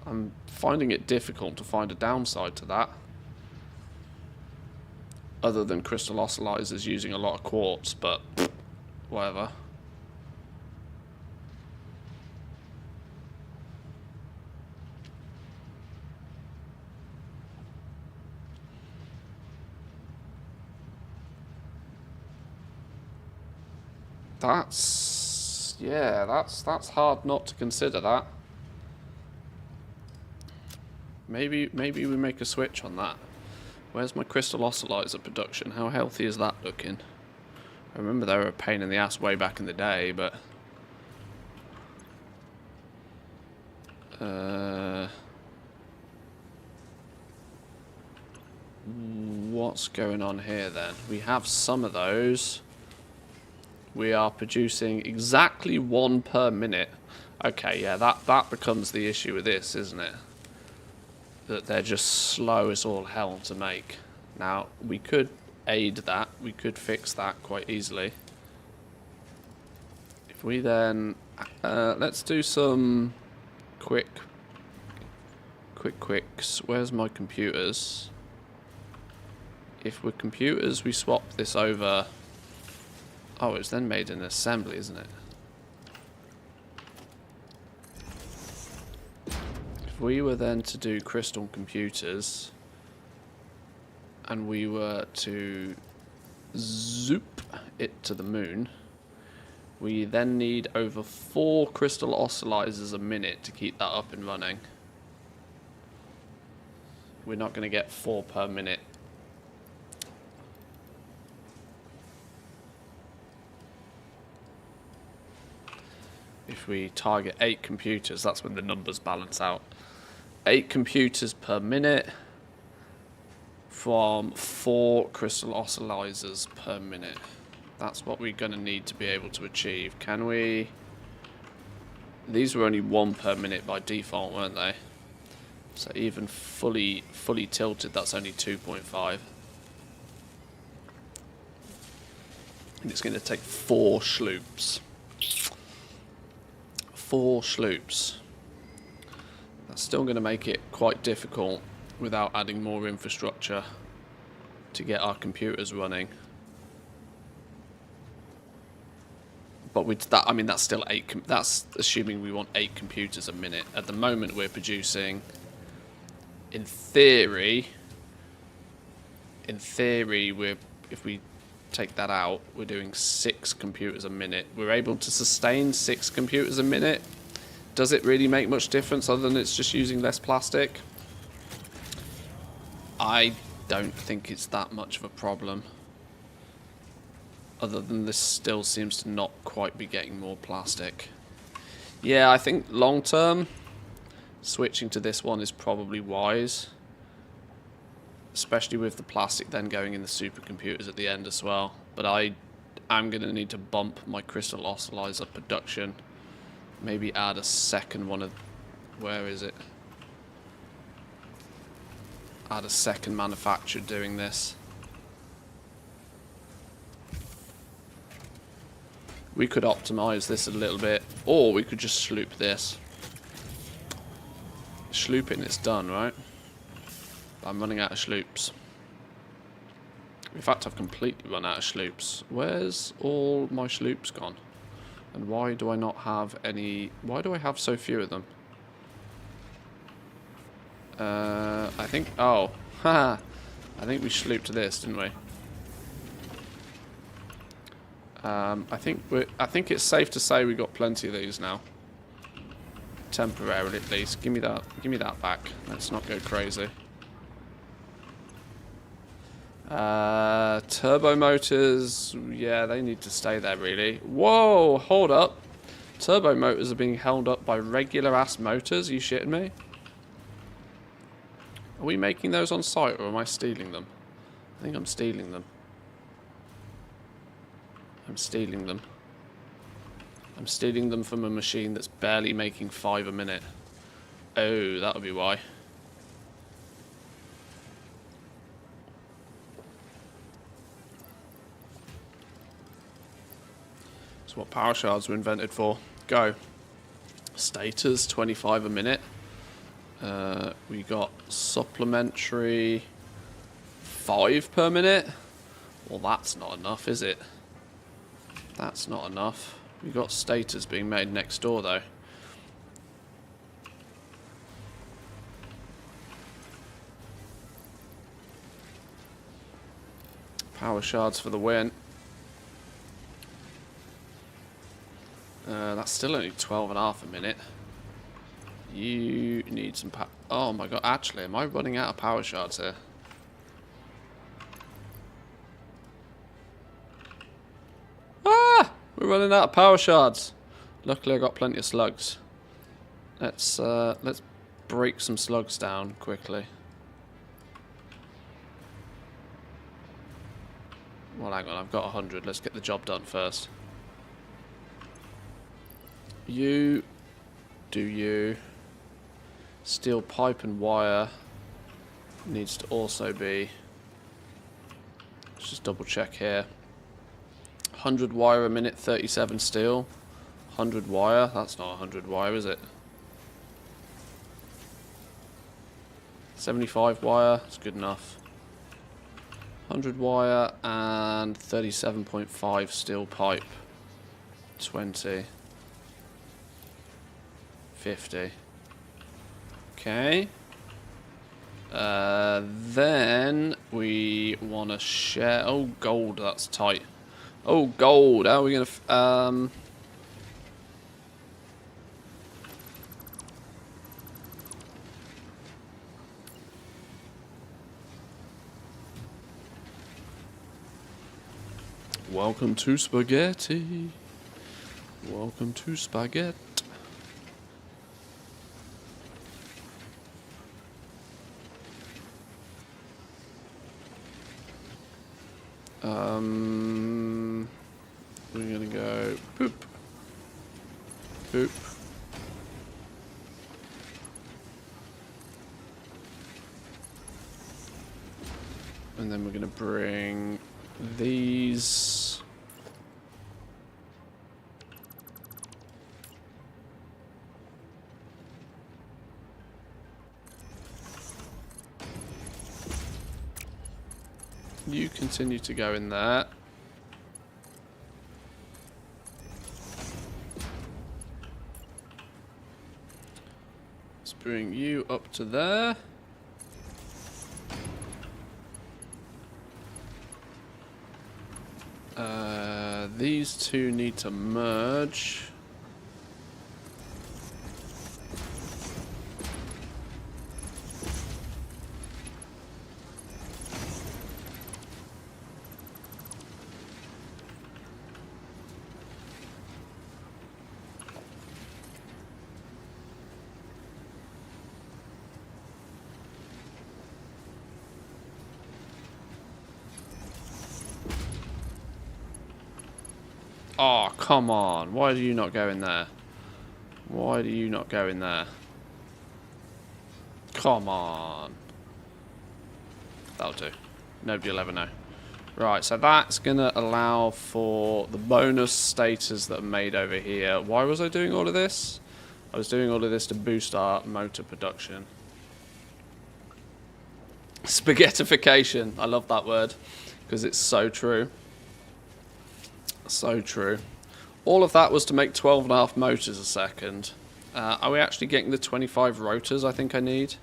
I'm finding it difficult to find a downside to that, other than crystal oscillators using a lot of quartz, but whatever. That's, yeah, that's hard not to consider that. Maybe we make a switch on that. Where's my crystal oscillator production? How healthy is that looking? I remember they were a pain in the ass way back in the day, but what's going on here then? We have some of those. We are producing exactly 1 per minute. Okay, yeah, that becomes the issue with this, isn't it? That they're just slow as all hell to make. Now, we could aid that. We could fix that quite easily. If we then... let's do some quicks. Where's my computers? If we're computers, we swap this over... Oh, it's then made in assembly, isn't it? If we were then to do crystal computers, and we were to zoop it to the moon, we then need over 4 crystal oscillators a minute to keep that up and running. We're not going to get 4 per minute. If we target 8 computers, that's when the numbers balance out. 8 computers per minute from 4 crystal oscillators per minute. That's what we're going to need to be able to achieve. Can we... These were only 1 per minute by default, weren't they? So even fully tilted, that's only 2.5. And it's going to take 4 sloops. 4 sloops. That's still going to make it quite difficult without adding more infrastructure to get our computers running. But with that, I mean, that's still that's assuming we want 8 computers a minute. At the moment, we're producing, in theory, if we take that out, we're doing 6 computers a minute. We're able to sustain 6 computers a minute. Does it really make much difference other than it's just using less plastic? I don't think it's that much of a problem. Other than this still seems to not quite be getting more plastic. Yeah, I think long term, switching to this one is probably wise. Especially with the plastic then going in the supercomputers at the end as well. But I'm going to need to bump my crystal oscillizer production. Maybe add a second one of... Where is it? Add a second manufacturer doing this. We could optimize this a little bit, or we could just sloop this. Slooping it's done, right? I'm running out of sloops. In fact, I've completely run out of sloops. Where's all my sloops gone? And why do I not have any... Why do I have so few of them? I think... Oh. Haha. I think we slooped this, didn't we? I think it's safe to say we got plenty of these now. Temporarily, at least. Give me that. Give me that back. Let's not go crazy. Turbo motors. Yeah, they need to stay there, really. Whoa! Hold up. Turbo motors are being held up by regular ass motors. Are you shitting me? Are we making those on site, or am I stealing them? I think I'm stealing them. I'm stealing them. I'm stealing them from a machine that's barely making 5 a minute. Oh, that would be why. That's what power shards were invented for. Go. Stators, 25 a minute. We got supplementary 5 per minute. Well, that's not enough, is it? That's not enough. We got stators being made next door, though. Power shards for the win. That's still only 12.5 a minute. You need some power. Oh my god, actually, am I running out of power shards here? Ah! We're running out of power shards. Luckily, I got plenty of slugs. Let's break some slugs down quickly. Well, hang on, I've got 100. Let's get the job done first. You do you. Steel pipe and wire needs to also be. Let's just double check here. 100 wire a minute, 37 steel. 100 wire, that's not 100 wire, is it? 75 wire, that's good enough. 100 wire and 37.5 steel pipe. 20. 50. Okay. Then we want to share. Oh, gold, that's tight. Oh, gold. How are we gonna? Welcome to spaghetti. Welcome to spaghetti. We're gonna go boop, boop. And then we're gonna bring these. You continue to go in there. Let's bring you up to there. These two need to merge. Oh, come on. Why do you not go in there? Why do you not go in there? Come on. That'll do. Nobody will ever know. Right, so that's going to allow for the bonus status that are made over here. Why was I doing all of this? I was doing all of this to boost our motor production. Spaghettification. I love that word because it's so true. So true. All of that was to make 12.5 motors a second. Are we actually getting the 25 rotors I think I need?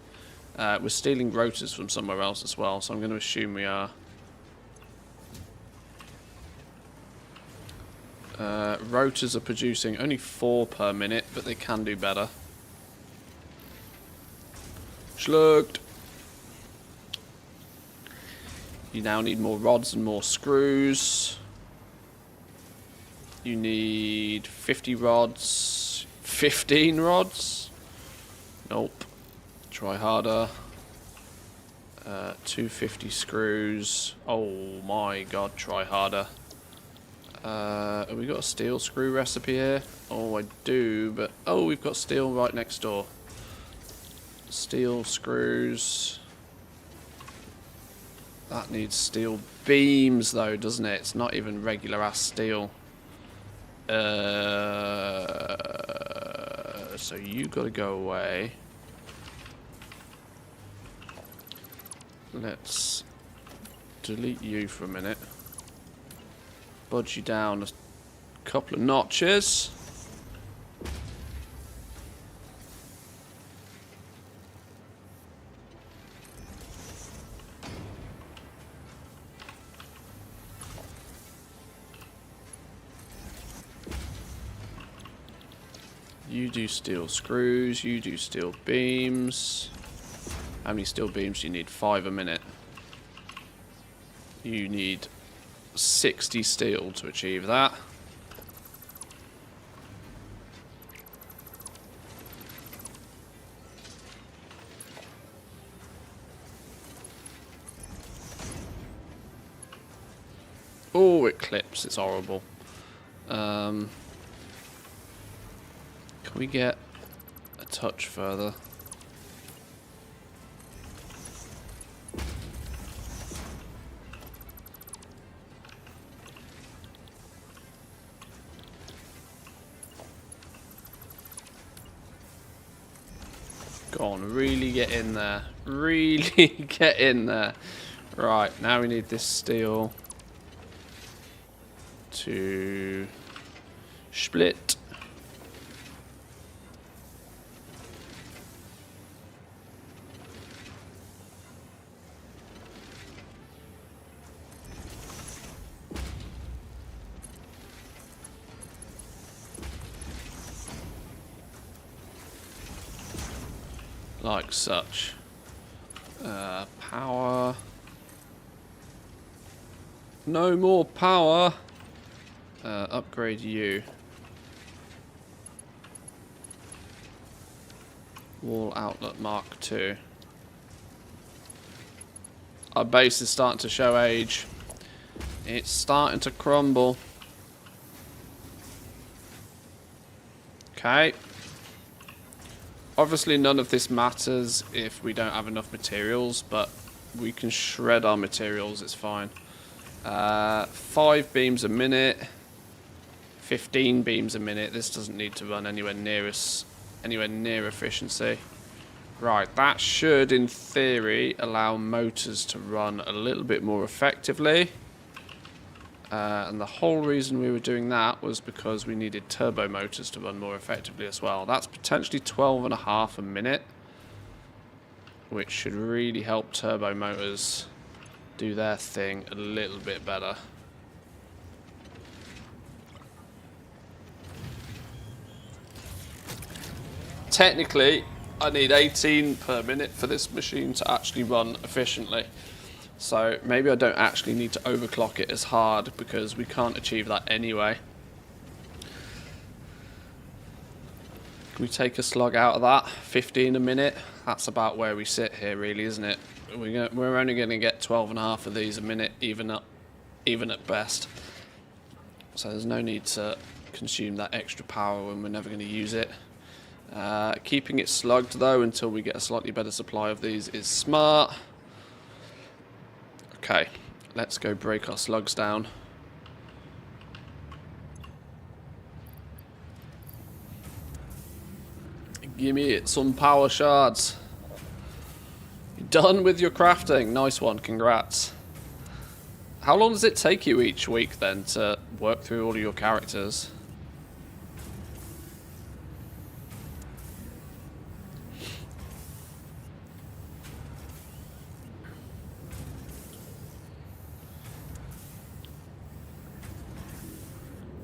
We're stealing rotors from somewhere else as well, so I'm going to assume we are. Rotors are producing only 4 per minute, but they can do better. Schlucked. You now need more rods and more screws. You need 50 rods, 15 rods. Nope. Try harder. 250 screws. Oh my god, try harder. Have we got a steel screw recipe here? Oh, I do, but... Oh, we've got steel right next door. Steel screws. That needs steel beams, though, doesn't it? It's not even regular-ass steel. So you got to go away. Let's delete you for a minute. Budge you down a couple of notches. You do steel screws, you do steel beams. How many steel beams do you need? 5 a minute. You need 60 steel to achieve that. Oh, it clips. It's horrible. Can we get a touch further? Go on, really get in there. Really get in there. Right, now we need this steel to split. Like such. Power. No more power. Upgrade you. Wall outlet Mark II. Our base is starting to show age. It's starting to crumble. Okay. Obviously none of this matters if we don't have enough materials, but we can shred our materials, it's fine. 5 beams a minute, 15 beams a minute. This doesn't need to run anywhere near efficiency. Right, that should, in theory, allow motors to run a little bit more effectively. And the whole reason we were doing that was because we needed turbo motors to run more effectively as well. That's potentially 12.5 a minute, which should really help turbo motors do their thing a little bit better. Technically, I need 18 per minute for this machine to actually run efficiently. So maybe I don't actually need to overclock it as hard because we can't achieve that anyway. Can we take a slug out of that? 15 a minute? That's about where we sit here really, isn't it? We're only going to get 12.5 of these a minute, even at best. So there's no need to consume that extra power when we're never going to use it. Keeping it slugged though until we get a slightly better supply of these is smart. Okay, let's go break our slugs down. Give me some power shards. You're done with your crafting. Nice one, congrats. How long does it take you each week then to work through all of your characters?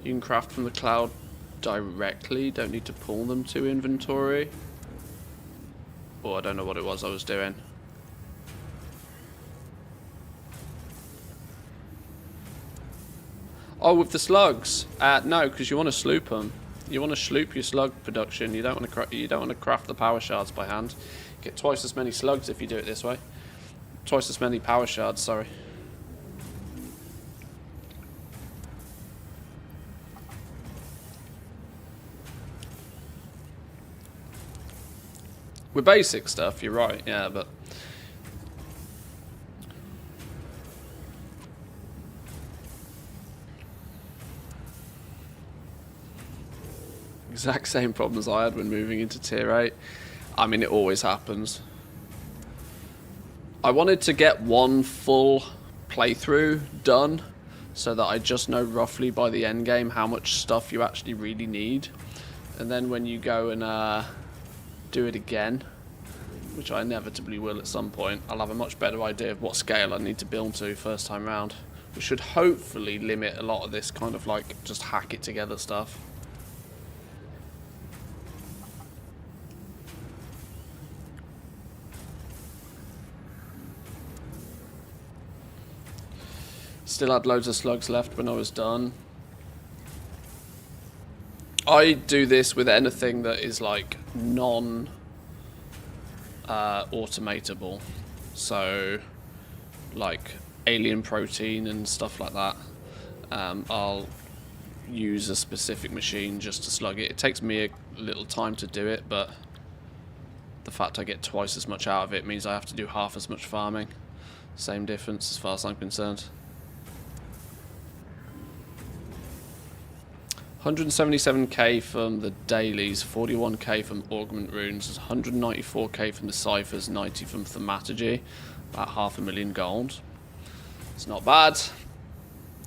You can craft from the cloud directly, don't need to pull them to inventory. Oh, I don't know what it was I was doing. Oh, with the slugs? No, because you want to sloop them. You want to sloop your slug production. You don't want to craft the power shards by hand. Get twice as many slugs if you do it this way. Twice as many power shards, sorry. With basic stuff, you're right, yeah, but... Exact same problems I had when moving into tier 8. I mean, it always happens. I wanted to get one full playthrough done so that I just know roughly by the end game how much stuff you actually really need. And then when you go and do it again, which I inevitably will at some point, I'll have a much better idea of what scale I need to build to first time round, which should hopefully limit a lot of this kind of like just hack it together stuff. Still had loads of slugs left when I was done. I do this with anything that is like non-automatable. So like alien protein and stuff like that. I'll use a specific machine just to slug it. It takes me a little time to do it, but the fact I get twice as much out of it means I have to do half as much farming. Same difference as far as I'm concerned. 177k from the dailies, 41k from augment runes, 194k from the ciphers, 90 from thaumaturgy, about 500,000 gold. It's not bad.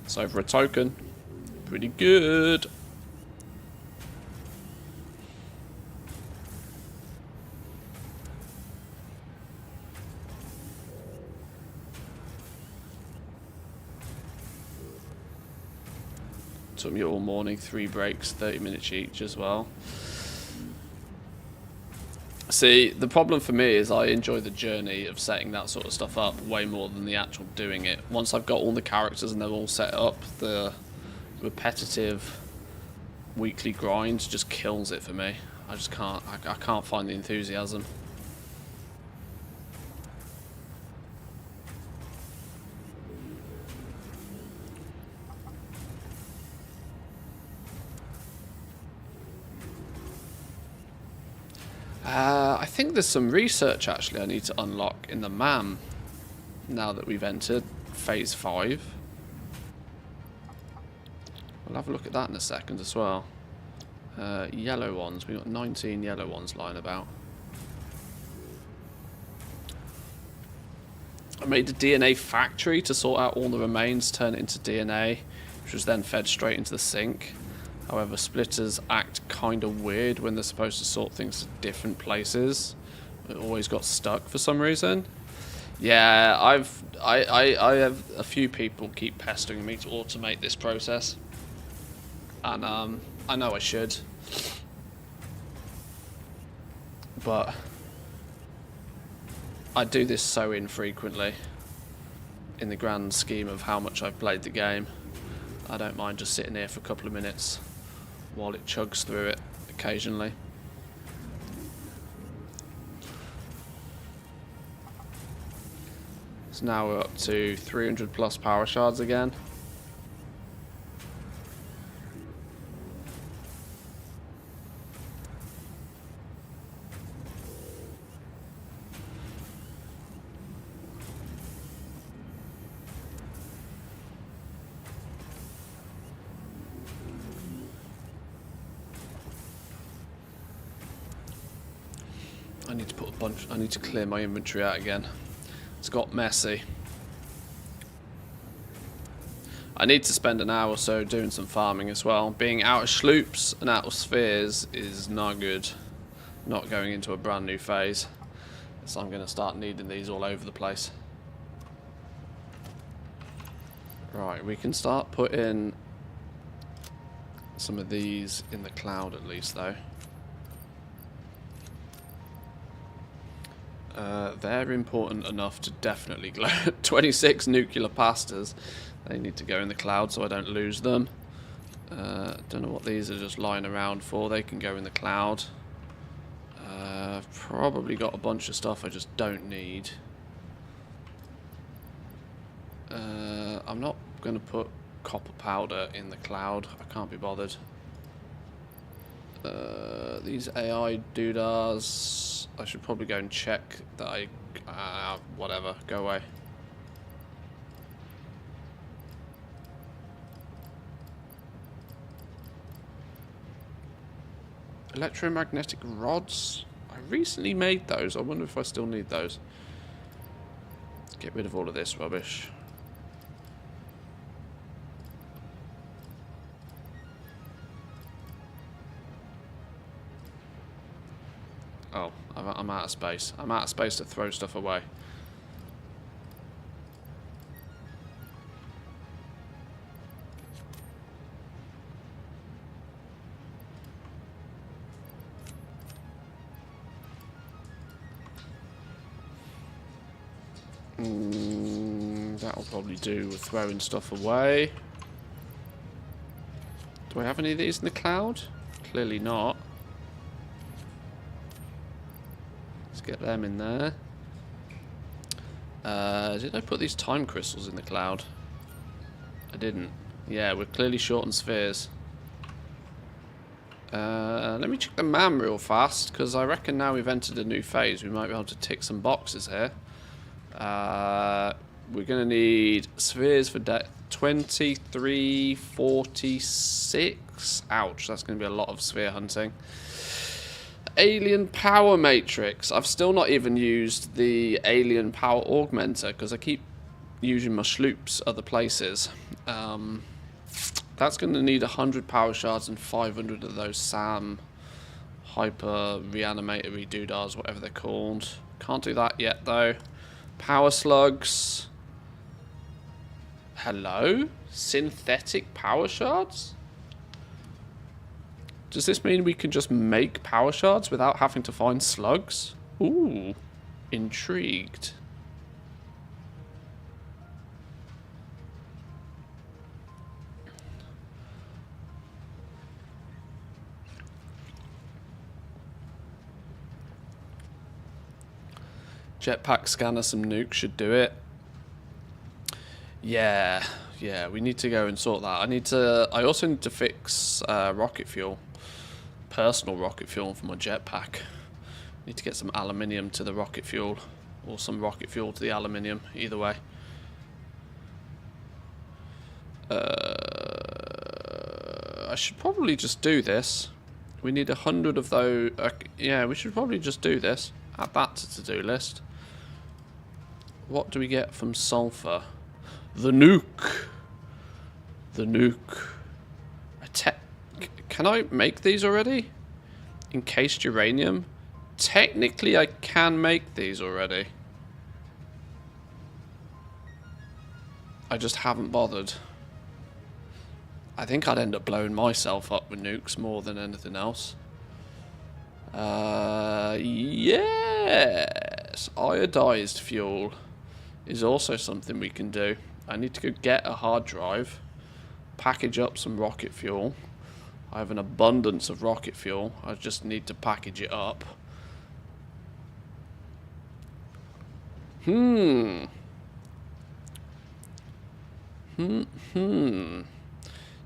It's over a token. Pretty good. Took me all morning, 3 breaks, 30 minutes each as well. See, the problem for me is I enjoy the journey of setting that sort of stuff up way more than the actual doing it. Once I've got all the characters and they're all set up, the repetitive weekly grind just kills it for me. I just can't, I can't find the enthusiasm. I think there's some research actually I need to unlock in the MAM now that we've entered phase 5. We'll have a look at that in a second as well. Yellow ones, we've got 19 yellow ones lying about. I made a DNA factory to sort out all the remains, turn it into DNA, which was then fed straight into the sink. However, splitters act kind of weird when they're supposed to sort things to different places. It always got stuck for some reason. Yeah, I have a few people keep pestering me to automate this process, and I know I should, but I do this so infrequently in the grand scheme of how much I've played the game. I don't mind just sitting here for a couple of minutes while it chugs through it occasionally. So now we're up to 300 plus power shards again. I need to clear my inventory out again. It's got messy. I need to spend an hour or so doing some farming as well. Being out of sloops and out of spheres is not good. Not going into a brand new phase. So I'm going to start needing these all over the place. Right, we can start putting some of these in the cloud at least though. They're important enough to definitely glow. 26 nuclear pastas. They need to go in the cloud so I don't lose them. Don't know what these are just lying around for. They can go in the cloud. Probably got a bunch of stuff I just don't need. I'm not going to put copper powder in the cloud. I can't be bothered. These AI doodahs, I should probably go and check that whatever, go away. Electromagnetic rods, I recently made those. I wonder if I still need those. Let's get rid of all of this rubbish. Oh, I'm out of space. I'm out of space to throw stuff away. That'll probably do with throwing stuff away. Do I have any of these in the cloud? Clearly not. Get them in there. Did I put these time crystals in the cloud? I didn't. Yeah, we're clearly short on spheres. Let me check the MAM real fast, because I reckon now we've entered a new phase, we might be able to tick some boxes here. We're going to need spheres for 23, 46. Ouch, that's going to be a lot of sphere hunting. Alien power matrix. I've still not even used the alien power augmenter because I keep using my sloops other places. That's going to need 100 power shards and 500 of those SAM hyper reanimatory doodahs, whatever they're called. Can't do that yet though. Power slugs. Hello? Synthetic power shards? Does this mean we can just make power shards without having to find slugs? Ooh, intrigued. Jetpack scanner, some nukes should do it. Yeah, we need to go and sort that. I also need to fix rocket fuel. Personal rocket fuel for my jetpack. Need to get some aluminium to the rocket fuel, or some rocket fuel to the aluminium, either way. I should probably just do this. We need 100 of those. Yeah, we should probably just do this. Add that to the to-do list. What do we get from sulfur? The nuke. The nuke. Can I make these already? Encased uranium? Technically, I can make these already. I just haven't bothered. I think I'd end up blowing myself up with nukes more than anything else. Yes! Iodized fuel is also something we can do. I need to go get a hard drive, package up some rocket fuel. I have an abundance of rocket fuel. I just need to package it up. Do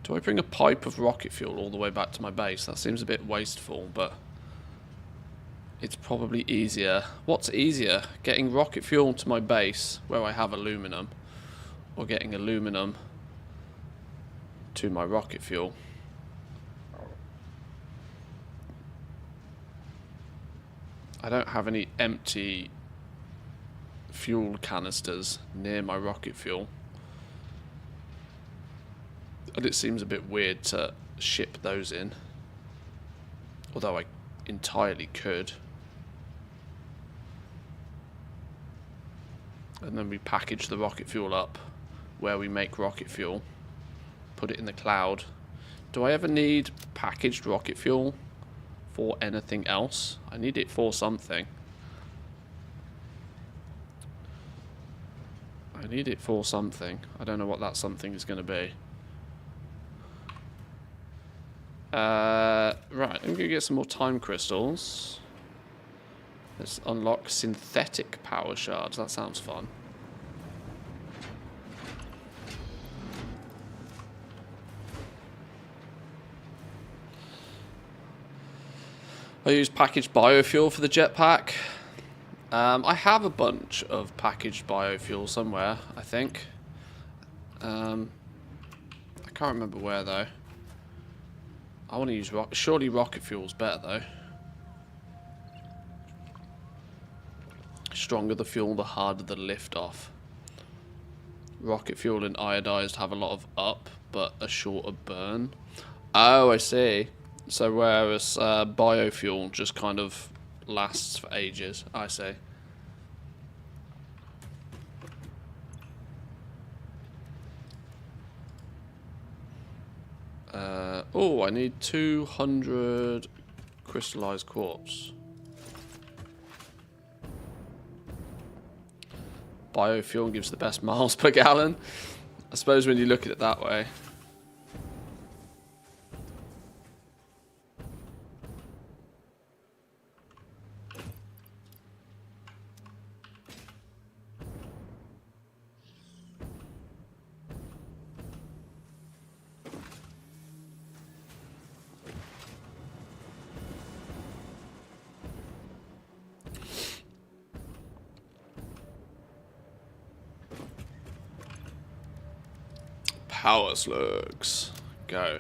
I bring a pipe of rocket fuel all the way back to my base? That seems a bit wasteful, but it's probably easier. What's easier? Getting rocket fuel to my base where I have aluminum, or getting aluminum to my rocket fuel? I don't have any empty fuel canisters near my rocket fuel. And it seems a bit weird to ship those in. Although I entirely could. And then we package the rocket fuel up where we make rocket fuel. Put it in the cloud. Do I ever need packaged rocket fuel for anything else? I need it for something. I need it for something. I don't know what that something is going to be. Right, I'm going to get some more time crystals. Let's unlock synthetic power shards. That sounds fun. I use packaged biofuel for the jetpack. I have a bunch of packaged biofuel somewhere, I think. I can't remember where, though. I want to use surely rocket fuel's better, though. Stronger the fuel, the harder the lift off. Rocket fuel and iodized have a lot of up, but a shorter burn. Oh, I see. So whereas biofuel just kind of lasts for ages, I see. Oh, I need 200 crystallized quartz. Biofuel gives the best miles per gallon. I suppose when you look at it that way. Power slugs. Go.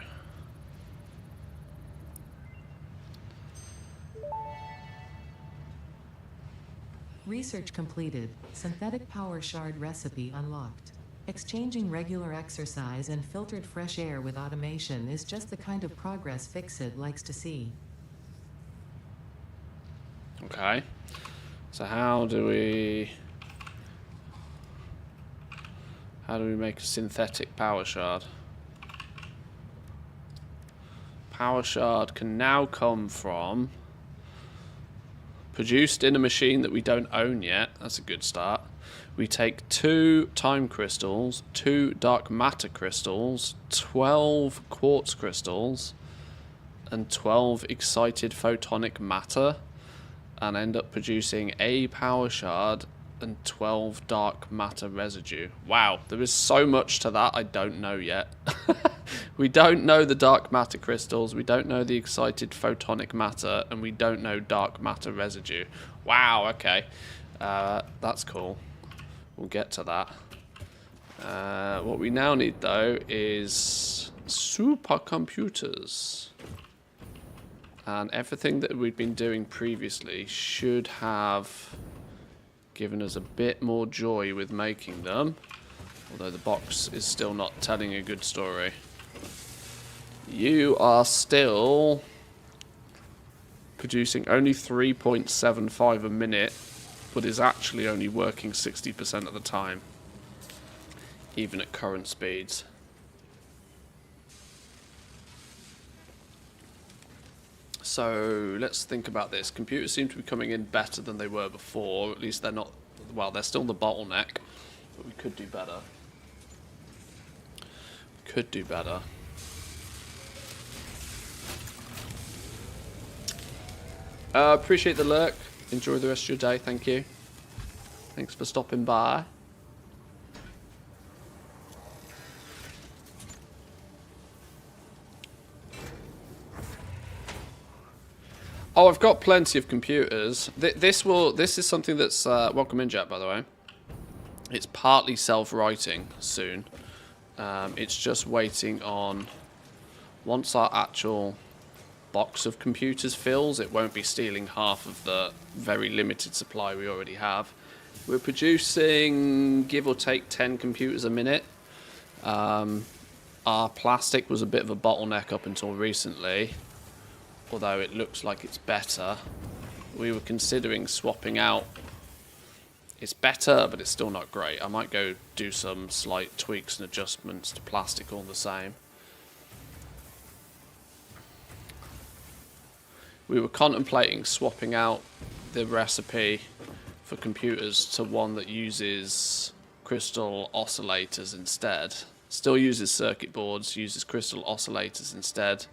Research completed. Synthetic power shard recipe unlocked. Exchanging regular exercise and filtered fresh air with automation is just the kind of progress Fixit likes to see. Okay. So how do we make a synthetic power shard? Power shard can now come from produced in a machine that we don't own yet. That's a good start. We take 2 time crystals, 2 dark matter crystals, 12 quartz crystals, and 12 excited photonic matter, and end up producing a power shard and 12 dark matter residue. Wow, there is so much to that I don't know yet. We don't know the dark matter crystals, we don't know the excited photonic matter, and we don't know dark matter residue. Wow, okay. That's cool. We'll get to that. What we now need, though, is supercomputers. And everything that we've been doing previously should have giving us a bit more joy with making them. Although the box is still not telling a good story. You are still producing only 3.75 a minute, but is actually only working 60% of the time, even at current speeds. So let's think about this. Computers seem to be coming in better than they were before. At least they're not, well, they're still the bottleneck, but we could do better. Could do better. Appreciate the lurk. Enjoy the rest of your day. Thank you. Thanks for stopping by. Oh, I've got plenty of computers. This is something that's welcome in, Jack, by the way. It's partly self-writing soon. It's just waiting on once our actual box of computers fills, it won't be stealing half of the very limited supply we already have. We're producing, give or take, 10 computers a minute. Our plastic was a bit of a bottleneck up until recently, although it looks like it's better. We were considering swapping out. It's better, but it's still not great. I might go do some slight tweaks and adjustments to plastic all the same. We were contemplating swapping out the recipe for computers to one that uses crystal oscillators instead. Still uses circuit boards, uses crystal oscillators instead,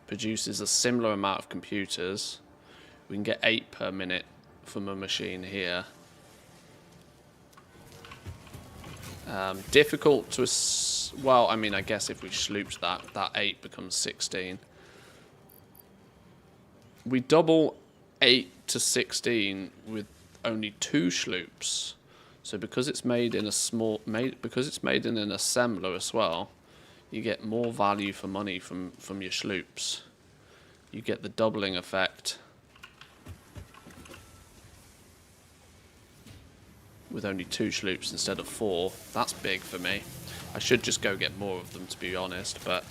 produces a similar amount of computers. We can get 8 per minute from a machine here. Difficult to, well, I mean, I guess if we slooped that 8 becomes 16. We double 8 to 16 with only 2 sloops. So because it's made in a because it's made in an assembler as well, you get more value for money from your sloops. You get the doubling effect with only 2 sloops instead of 4. That's big for me. I should just go get more of them, to be honest, but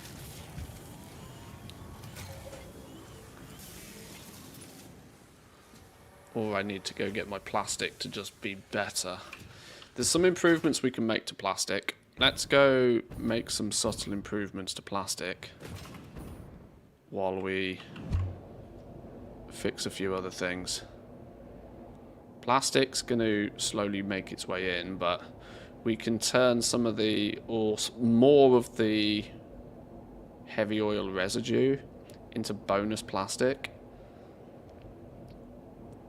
or I need to go get my plastic to just be better. There's some improvements we can make to plastic. Let's go make some subtle improvements to plastic while we fix a few other things. Plastic's going to slowly make its way in, but we can turn some of the, or more of the heavy oil residue into bonus plastic.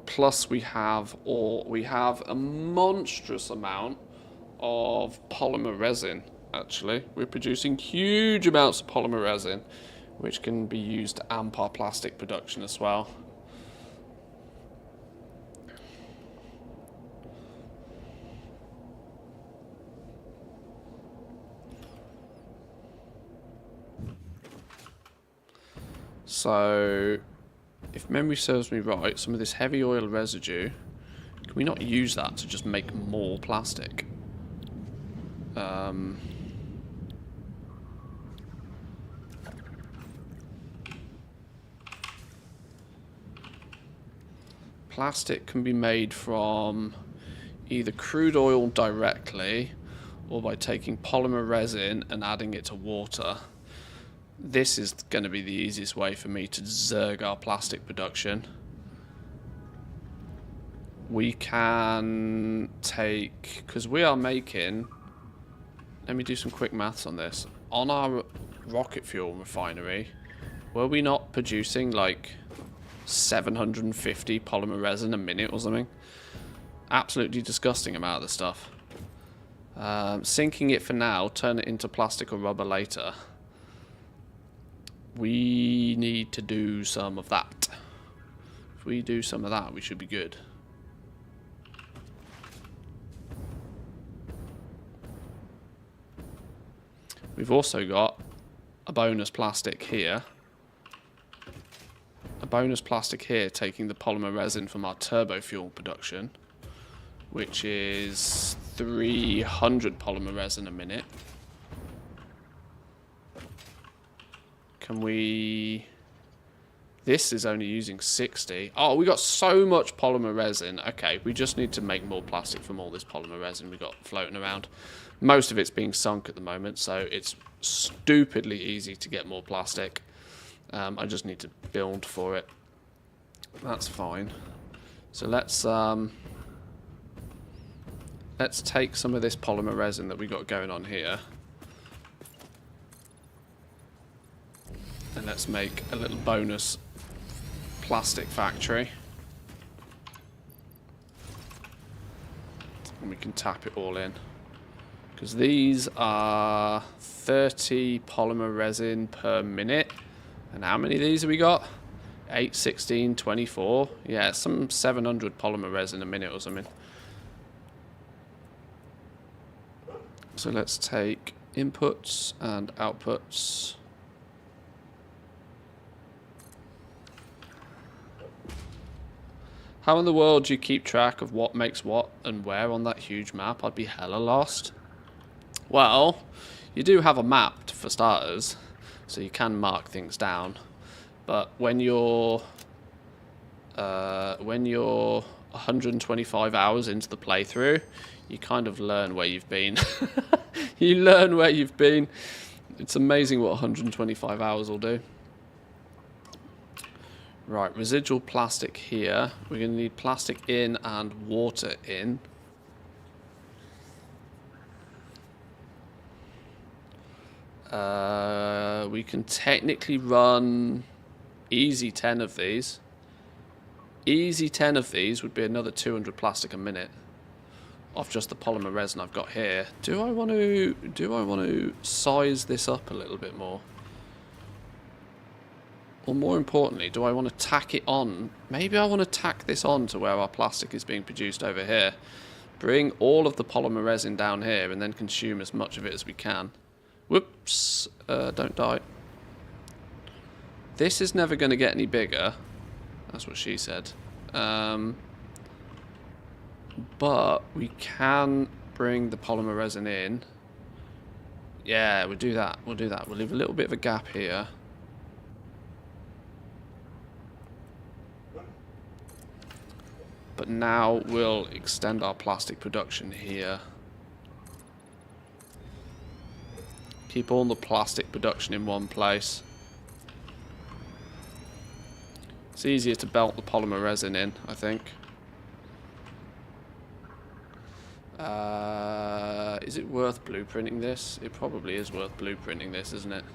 Plus we have a monstrous amount of polymer resin, actually. We're producing huge amounts of polymer resin, which can be used to amp our plastic production as well. So, if memory serves me right, some of this heavy oil residue, can we not use that to just make more plastic? Plastic can be made from either crude oil directly or by taking polymer resin and adding it to water. This is going to be the easiest way for me to zerg our plastic production. We can take, because we are making, let me do some quick maths on this. On our rocket fuel refinery, were we not producing like 750 polymer resin a minute or something? Absolutely disgusting amount of the stuff. Sinking it for now, turn it into plastic or rubber later. We need to do some of that. If we do some of that, we should be good. We've also got a bonus plastic here. A bonus plastic here taking the polymer resin from our turbo fuel production. which is 300 polymer resin a minute. Can we... This is only using 60. Oh, we got so much polymer resin. Okay, we just need to make more plastic from all this polymer resin we got floating around. Most of it's being sunk at the moment, so it's stupidly easy to get more plastic. I just need to build for it. That's fine. So let's take some of this polymer resin that we got going on here. And let's make a little bonus plastic factory. And we can tap it all in. Because these are 30 polymer resin per minute. And how many of these have we got? 8, 16, 24. Yeah, some 700 polymer resin a minute or something. So let's take inputs and outputs. How in the world do you keep track of what makes what and where on that huge map? I'd be hella lost. Well, you do have a map for starters, so you can mark things down. But when you're 125 hours into the playthrough, you kind of learn where you've been. You learn where you've been. It's amazing what 125 hours will do. Right, residual plastic here. We're going to need plastic in and water in. We can technically run easy 10 of these. Easy 10 of these would be another 200 plastic a minute of just the polymer resin I've got here. Do I want to size this up a little bit more? Or more importantly, do I want to tack it on? Maybe I want to tack this on to where our plastic is being produced over here. Bring all of the polymer resin down here and then consume as much of it as we can. Whoops. Don't die. This is never going to get any bigger. That's what she said. But we can bring the polymer resin in. Yeah, we'll do that. We'll do that. We'll leave a little bit of a gap here. But now we'll extend our plastic production here. Keep all the plastic production in one place. It's easier to belt the polymer resin in, I think. Is it worth blueprinting this? It probably is worth blueprinting this, isn't it?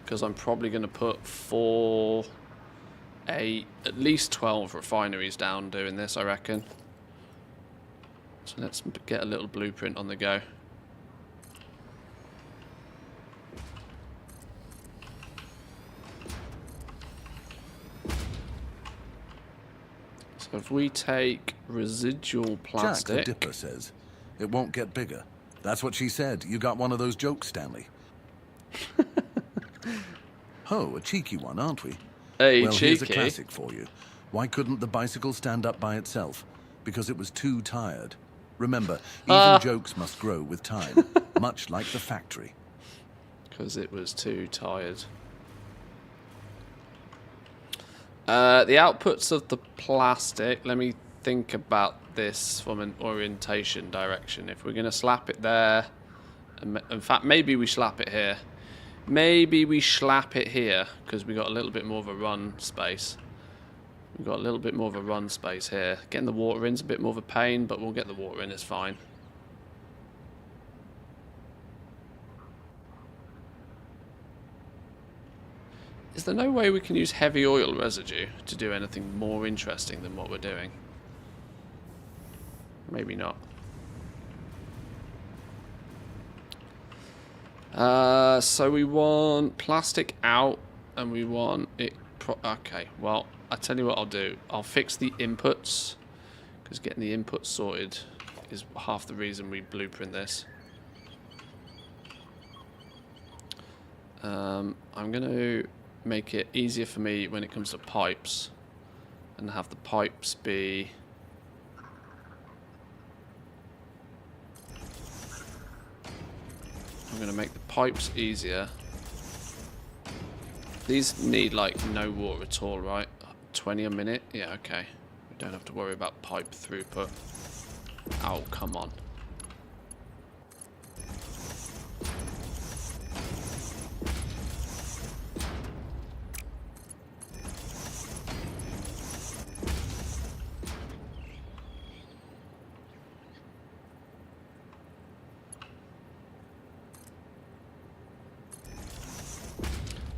Because I'm probably going to put 4, 8, at least 12 refineries down doing this, I reckon. So let's get a little blueprint on the go. So if we take residual plastic... Jack the Dipper says, it won't get bigger. That's what she said. You got one of those jokes, Stanley. Oh, a cheeky one, aren't we? Hey, well, cheeky. Here's a classic for you. Why couldn't the bicycle stand up by itself? Because it was too tired. Remember, even jokes must grow with time, much like the factory. Because it was too tired. The outputs of the plastic, let me think about this from an orientation direction. If we're going to slap it there, in fact, maybe we slap it here. Maybe we slap it here, because we got a little bit more of a run space. We've got a little bit more of a run space here. Getting the water in is a bit more of a pain, but we'll get the water in, it's fine. Is there no way we can use heavy oil residue to do anything more interesting than what we're doing? Maybe not. So we want plastic out, and we want it... okay, well, I tell you what I'll do. I'll fix the inputs, because getting the inputs sorted is half the reason we blueprint this. I'm going to make it easier for me when it comes to pipes. and have the pipes be... I'm going to make the pipes easier. These need like no water at all, right? 20 a minute? Yeah, okay. We don't have to worry about pipe throughput. Oh, come on.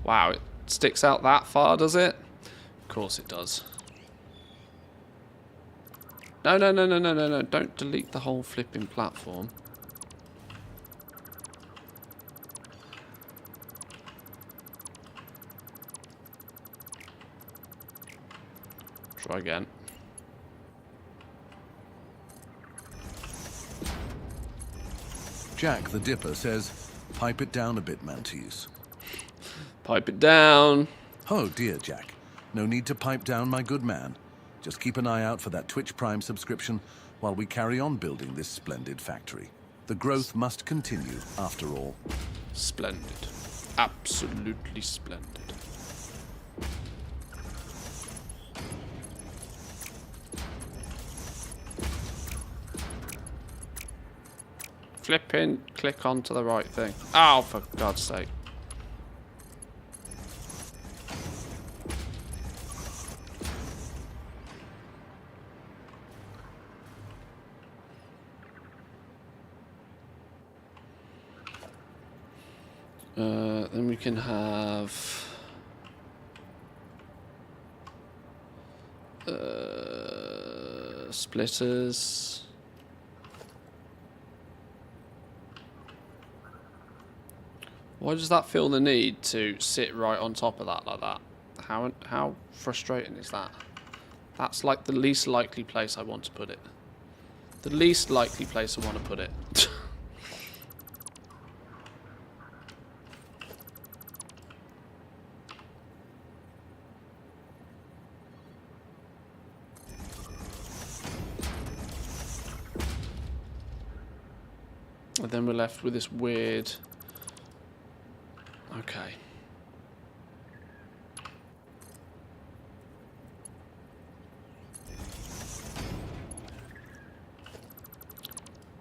Wow, it sticks out that far, does it? Of course it does. No, no, no, no, no, no, no. Don't delete the whole flipping platform. Try again. Jack the Dipper says, pipe it down a bit, Mantis. Pipe it down. Oh dear, Jack. No need to pipe down, my good man. Just keep an eye out for that Twitch Prime subscription while we carry on building this splendid factory. The growth must continue, after all. Splendid. Absolutely splendid. Flipping, click onto the right thing. Oh, for God's sake. Then we can have splitters. Why does that feel the need to sit right on top of that like that? How frustrating is that? That's like the least likely place I want to put it. The least likely place I want to put it. And then we're left with this weird... Okay.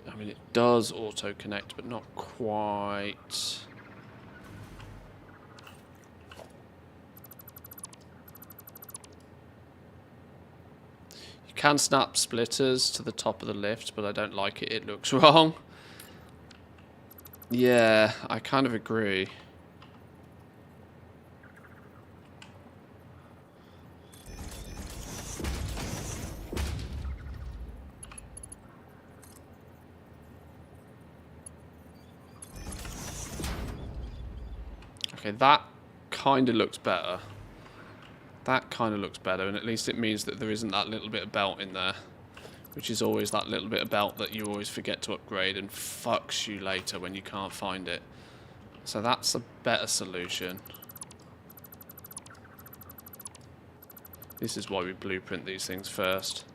I mean, it does auto-connect, but not quite. You can snap splitters to the top of the lift, but I don't like it. It looks wrong. Yeah, I kind of agree. Okay, that kind of looks better. That kind of looks better, and at least it means that there isn't that little bit of belt in there. Which is always that little bit of belt that you always forget to upgrade and fucks you later when you can't find it. So that's a better solution. This is why we blueprint these things first.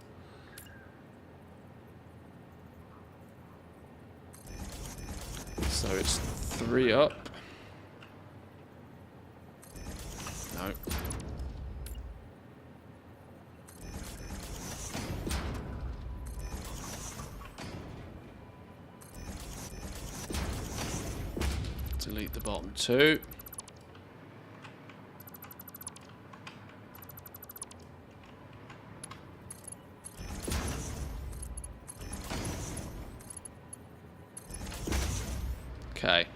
So it's 3 up. No. Delete the bottom 2. Okay,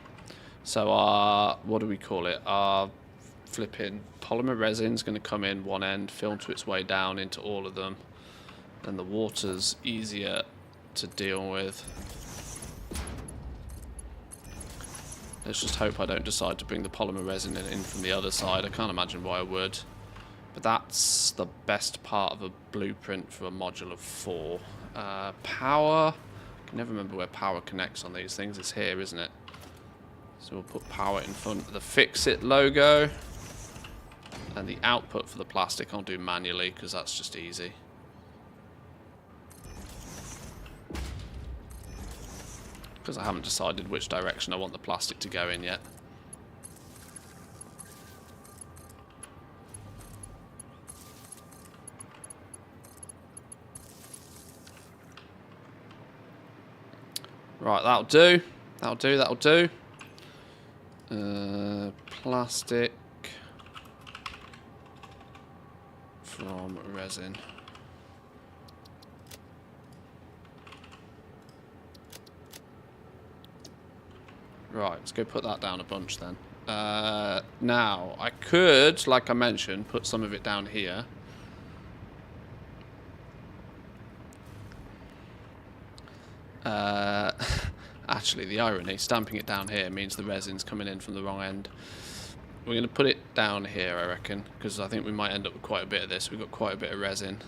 so our, what do we call it? Our flipping polymer resin is going to come in one end, filter its way down into all of them. Then the water's easier to deal with. Let's just hope I don't decide to bring the polymer resin in from the other side. I can't imagine why I would. But that's the best part of a blueprint for a module of 4. Power. I can never remember where power connects on these things. It's here, isn't it? So we'll put power in front of the Fix-It logo. And the output for the plastic I'll do manually because that's just easy. Because I haven't decided which direction I want the plastic to go in yet. Right, that'll do. That'll do, that'll do. Plastic from resin. Right, let's go put that down a bunch then. Now, I could, like I mentioned, put some of it down here. Actually, the irony, stamping it down here means the resin's coming in from the wrong end. We're going to put it down here, I reckon, because I think we might end up with quite a bit of this. We've got quite a bit of resin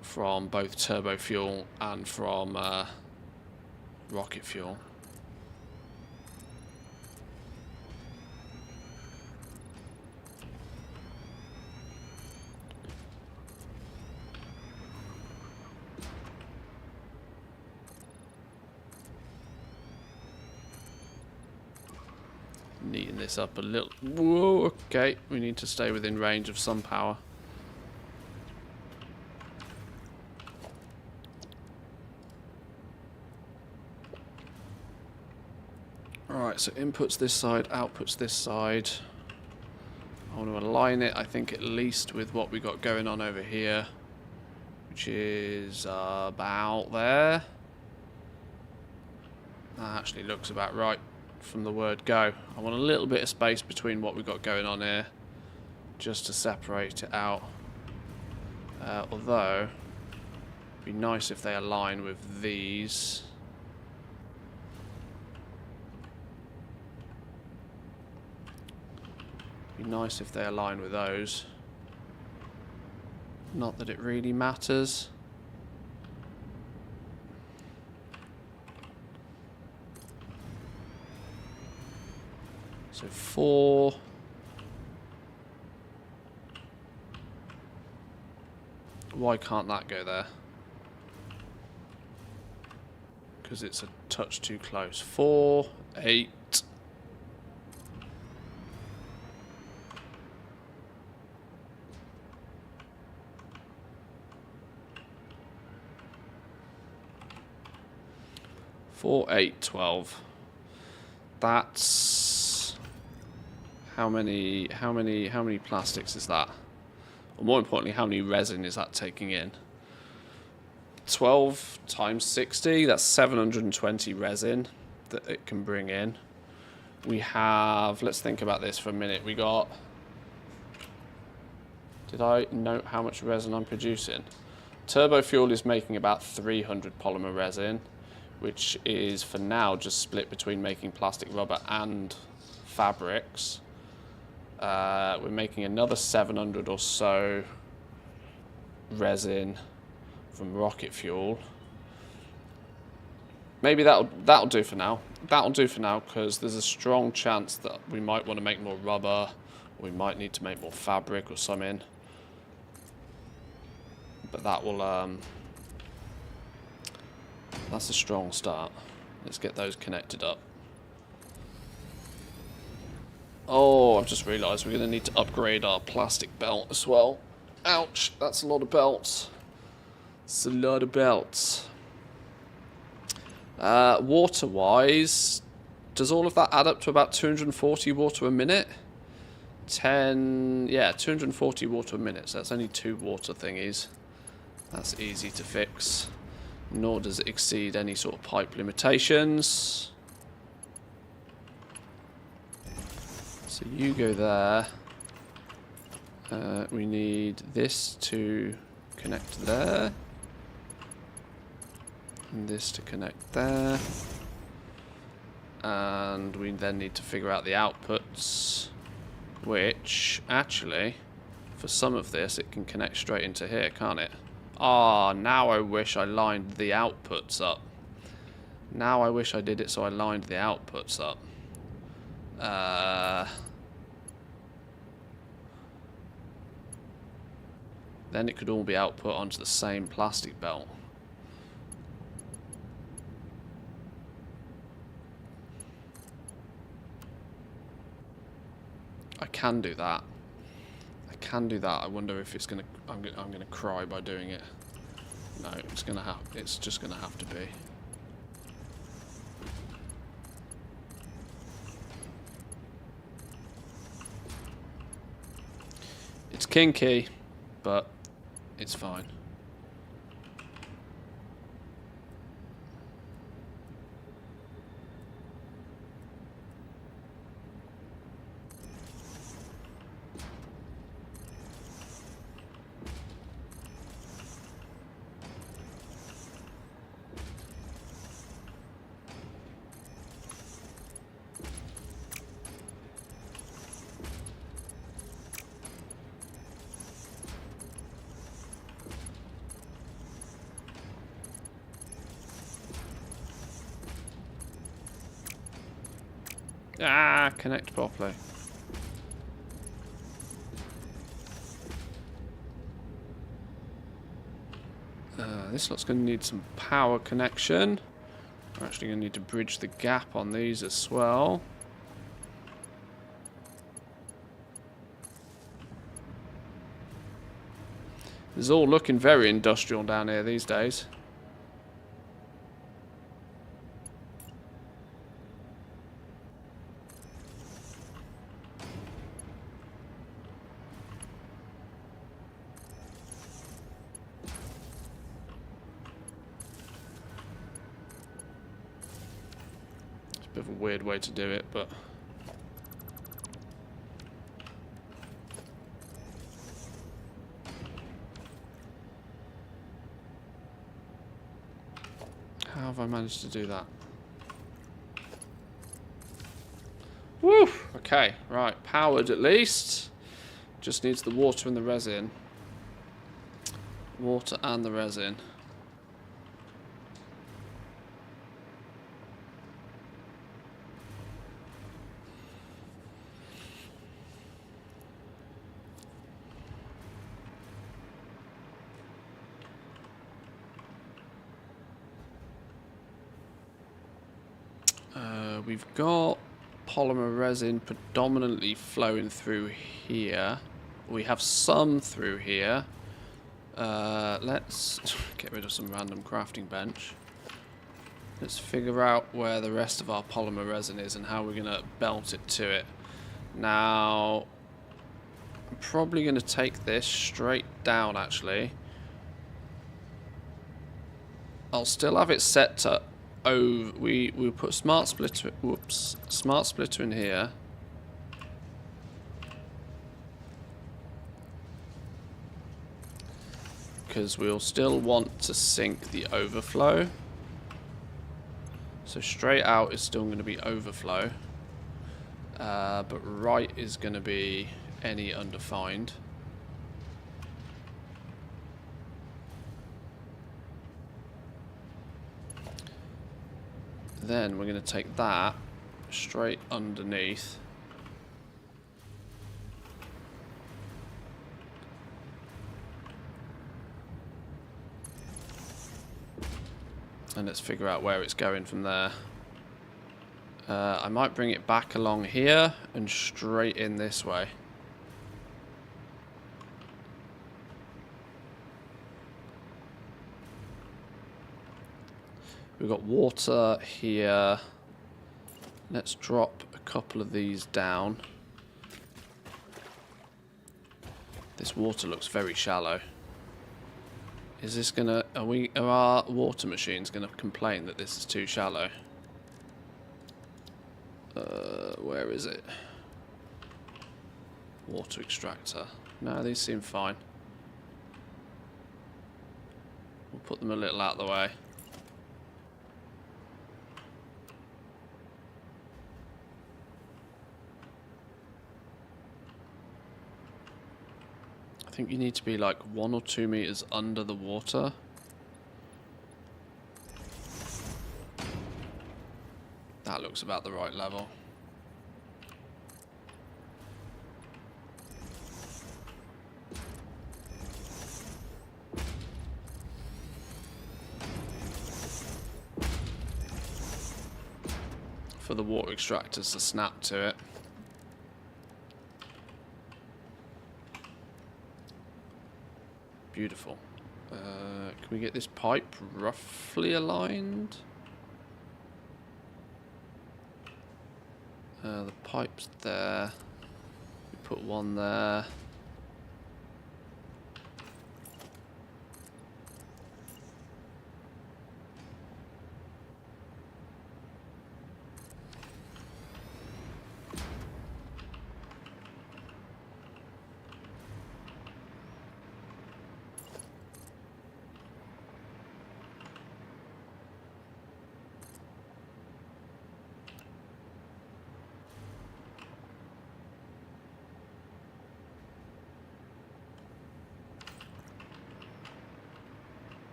from both turbo fuel and from rocket fuel. Neaten this up a little. Whoa, okay. We need to stay within range of some power. Alright, so inputs this side, outputs this side. I want to align it, I think, at least with what we got going on over here, which is about there. That actually looks about right from the word go. I want a little bit of space between what we've got going on here, just to separate it out. Although, it'd be nice if they align with these. Be nice if they align with those. Not that it really matters. So 4. Why can't that go there? Because it's a touch too close. 4, 8. Four, 8, 12. That's how many plastics is that? Or more importantly, how many resin is that taking in? 12 times 60, that's 720 resin that it can bring in. We have, let's think about this for a minute. We got, did I note how much resin I'm producing? Turbo fuel is making about 300 polymer resin, which is for now just split between making plastic, rubber and fabrics. We're making another 700 or so resin from rocket fuel. Maybe that'll do for now. That'll do for now, because there's a strong chance that we might want to make more rubber, or we might need to make more fabric or something. But that will that's a strong start. Let's get those connected up. Oh, I've just realised we're going to need to upgrade our plastic belt as well. Ouch, that's a lot of belts. It's a lot of belts. Water-wise, does all of that add up to about 240 water a minute? 240 water a minute, so that's only 2 water thingies. That's easy to fix. Nor does it exceed any sort of pipe limitations. So you go there. We need this to connect there. And this to connect there. And we then need to figure out the outputs, which actually, for some of this, it can connect straight into here, can't it? Ah, now I wish I lined the outputs up. Now I wish I did it so I lined the outputs up. Then it could all be output onto the same plastic belt. I can do that. I can do that. I wonder if it's gonna. I'm gonna cry by doing it. No, it's gonna have. It's just gonna have to be. It's kinky, but it's fine. Ah, connect properly. This lot's going to need some power connection. We're actually going to need to bridge the gap on these as well. It's all looking very industrial down here these days. Bit of a weird way to do it, but how have I managed to do that? Woo! Okay, right, powered at least. Just needs the water and the resin. Water and the resin. We've got polymer resin predominantly flowing through here. We have some through here. Let's get rid of some random crafting bench. Let's figure out where the rest of our polymer resin is and how we're going to belt it to it. Now, I'm probably going to take this straight down, actually. I'll still have it set to... Oh, we'll put smart splitter. Whoops, smart splitter in here. Because we'll still want to sink the overflow. So straight out is still going to be overflow, but right is going to be any undefined. Then we're going to take that straight underneath. And let's figure out where it's going from there. I might bring it back along here and straight in this way. We've got water here. Let's drop a couple of these down. This water looks very shallow. Is this gonna... Are our water machines gonna complain that this is too shallow? Where is it? Water extractor. No, these seem fine. We'll put them a little out of the way. I think you need to be like 1 or 2 meters under the water. That looks about the right level. for the water extractors to snap to it. Beautiful. Can we get this pipe roughly aligned? The pipe's there. We put one there.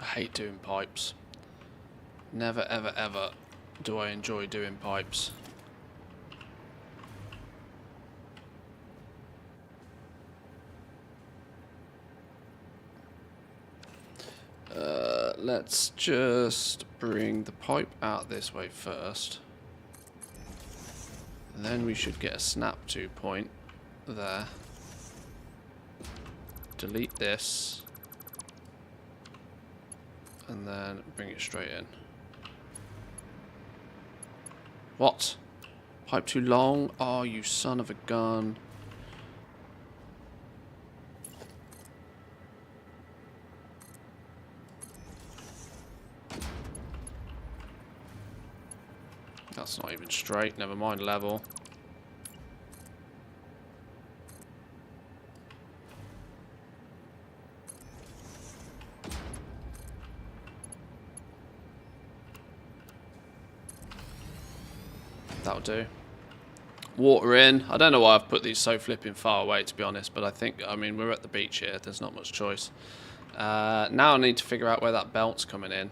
I hate doing pipes. Never, ever, ever do I enjoy doing pipes. Let's just bring the pipe out this way first. And then we should get a snap to point there. Delete this. And then bring it straight in. What? Pipe too long? Oh, you son of a gun. That's not even straight, never mind level. That'll do. Water in. I don't know why I've put these so flipping far away, to be honest, but I mean, we're at the beach here. There's not much choice. Now I need to figure out where that belt's coming in.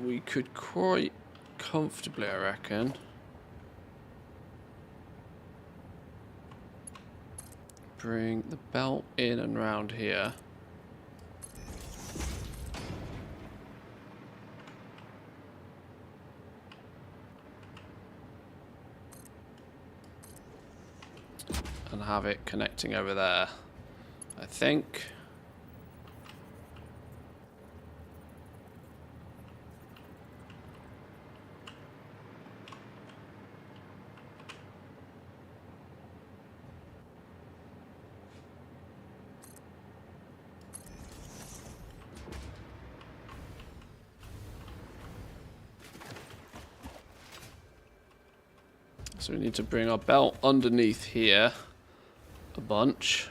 We could quite comfortably, I reckon. Bring the belt in and round here. And have it connecting over there, I think. So we need to bring our belt underneath here a bunch.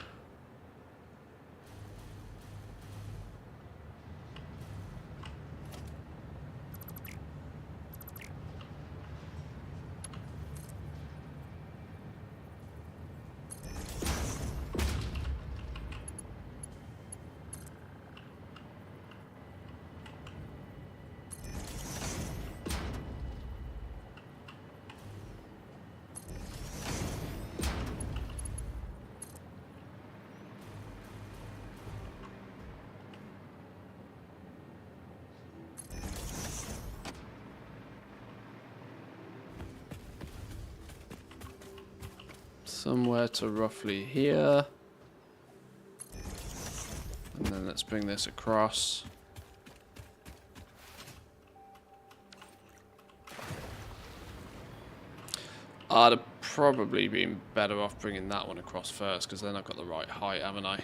Somewhere to roughly here. And then let's bring this across. I'd have probably been better off bringing that one across first, because then I've got the right height, haven't I?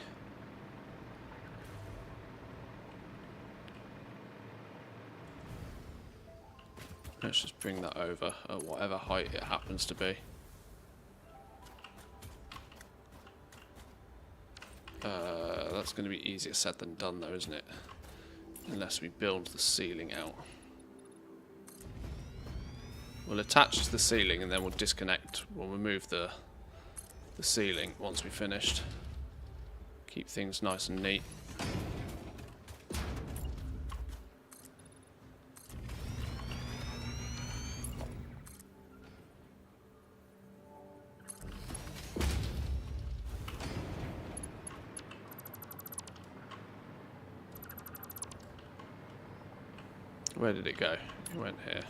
Let's just bring that over at whatever height it happens to be. That's going to be easier said than done though, isn't it? Unless we build the ceiling out. We'll attach to the ceiling and then we'll disconnect. We'll remove the ceiling once we've finished. Keep things nice and neat. Where did it go? It went here.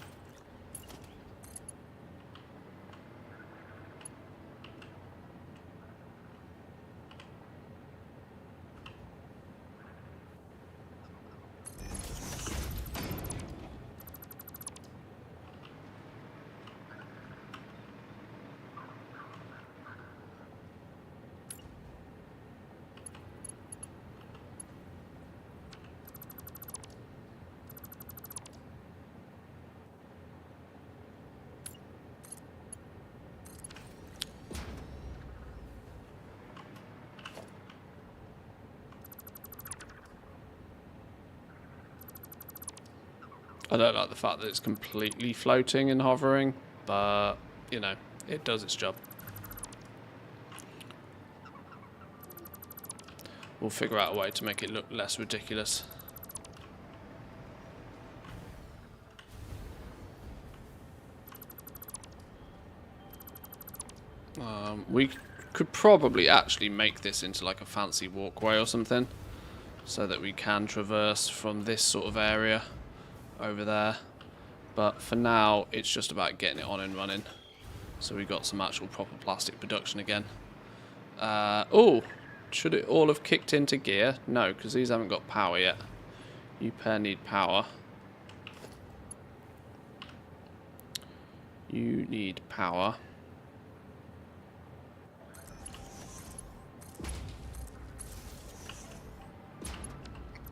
I don't like the fact that it's completely floating and hovering, but, you know, it does its job. We'll figure out a way to make it look less ridiculous. We could probably actually make this into like a fancy walkway or something, so that we can traverse from this sort of area over there, but for now it's just about getting it on and running, so we got some actual proper plastic production again. Oh, should it all have kicked into gear? No, because these haven't got power yet. You pair need power. You need power.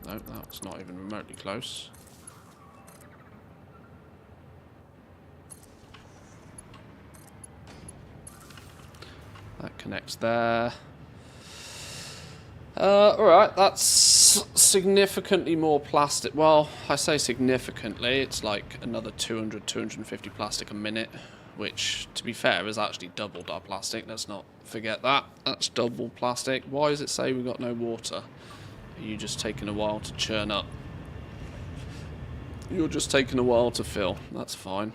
No, that's not even remotely close. That connects there. Alright, that's significantly more plastic. Well, I say significantly, it's like another 200, 250 plastic a minute, which, to be fair, has actually doubled our plastic. Let's not forget that. That's double plastic. Why does it say we've got no water? Are you just taking a while to churn up? You're just taking a while to fill. That's fine.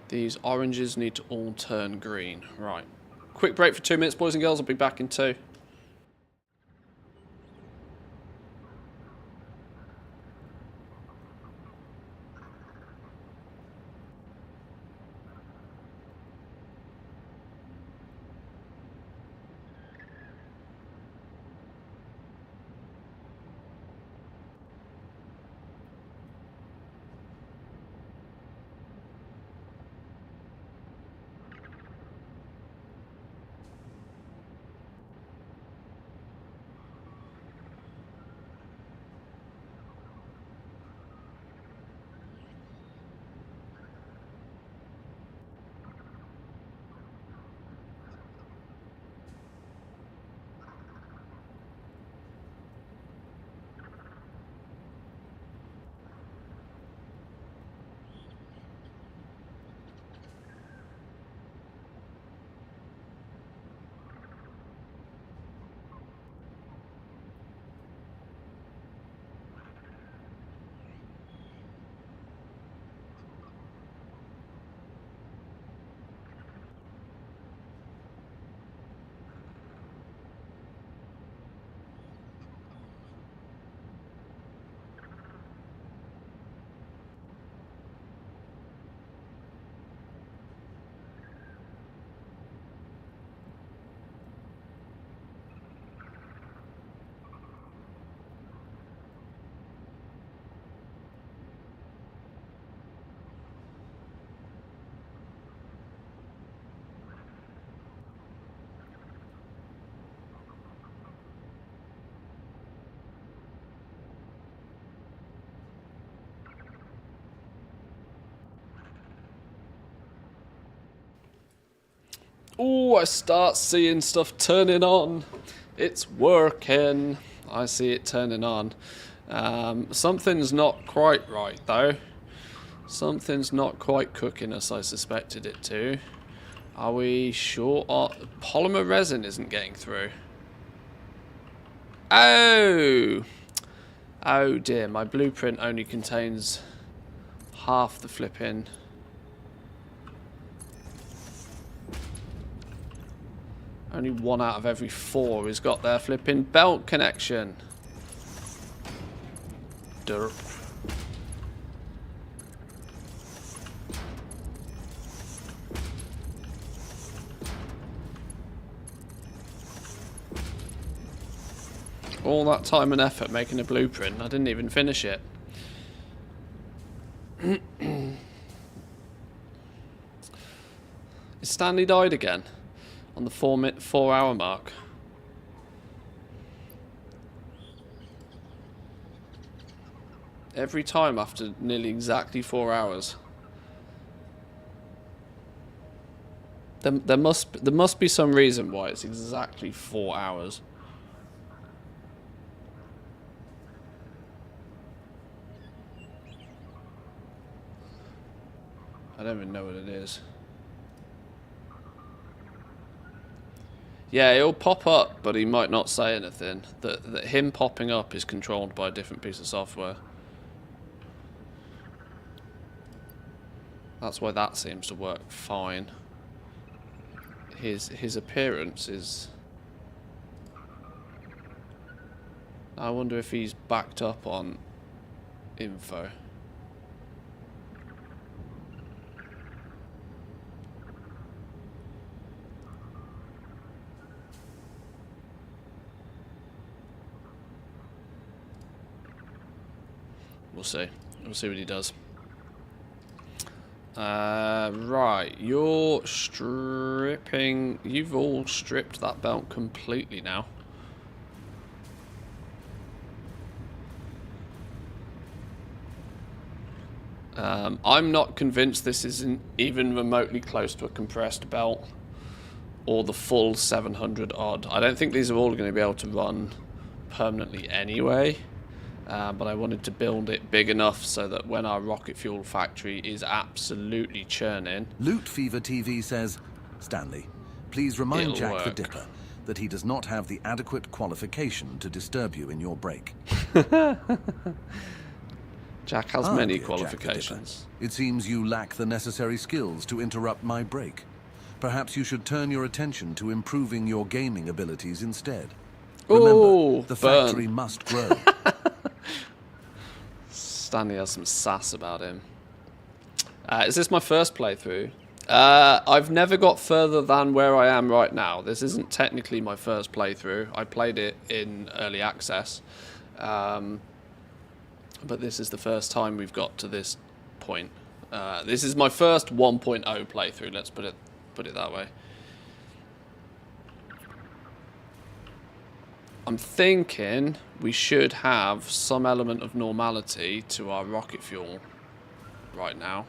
These oranges need to all turn green. Right. Quick break for 2 minutes, boys and girls. I'll be back in 2. Oh, I start seeing stuff turning on. It's working. I see it turning on. Something's not quite right, though. Something's not quite cooking as I suspected it to. Are we sure? Polymer resin isn't getting through. Oh! Oh dear, my blueprint only contains half the flipping. Only 1 out of every 4 has got their flipping belt connection. dirt. All that time and effort making a blueprint, I didn't even finish it. Is Stanley died again? On the 4 hour mark? Every time after nearly exactly 4 hours. There must be some reason why it's exactly 4 hours. I don't even know what it is. Yeah, he'll pop up, but he might not say anything. That him popping up is controlled by a different piece of software. That's why that seems to work fine. His appearance is... I wonder if he's backed up on info. We'll see. We'll see what he does. Right, you're stripping... You've all stripped that belt completely now. I'm not convinced this isn't even remotely close to a compressed belt or the full 700 odd. I don't think these are all going to be able to run permanently anyway. But I wanted to build it big enough so that when our rocket fuel factory is absolutely churning... Loot Fever TV says, Stanley, please remind It'll Jack the work. Dipper that he does not have the adequate qualification to disturb you in your break. Jack has many Dear qualifications. Jack the Dipper, it seems you lack the necessary skills to interrupt my break. Perhaps you should turn your attention to improving your gaming abilities instead. Remember, Ooh, the burn. factory must grow. Stanley has some sass about him. Is this my first playthrough? I've never got further than where I am right now. This isn't technically my first playthrough. I played it in early access. But this is the first time we've got to this point. This is my first 1.0 playthrough, let's put it that way. I'm thinking we should have some element of normality to our rocket fuel right now.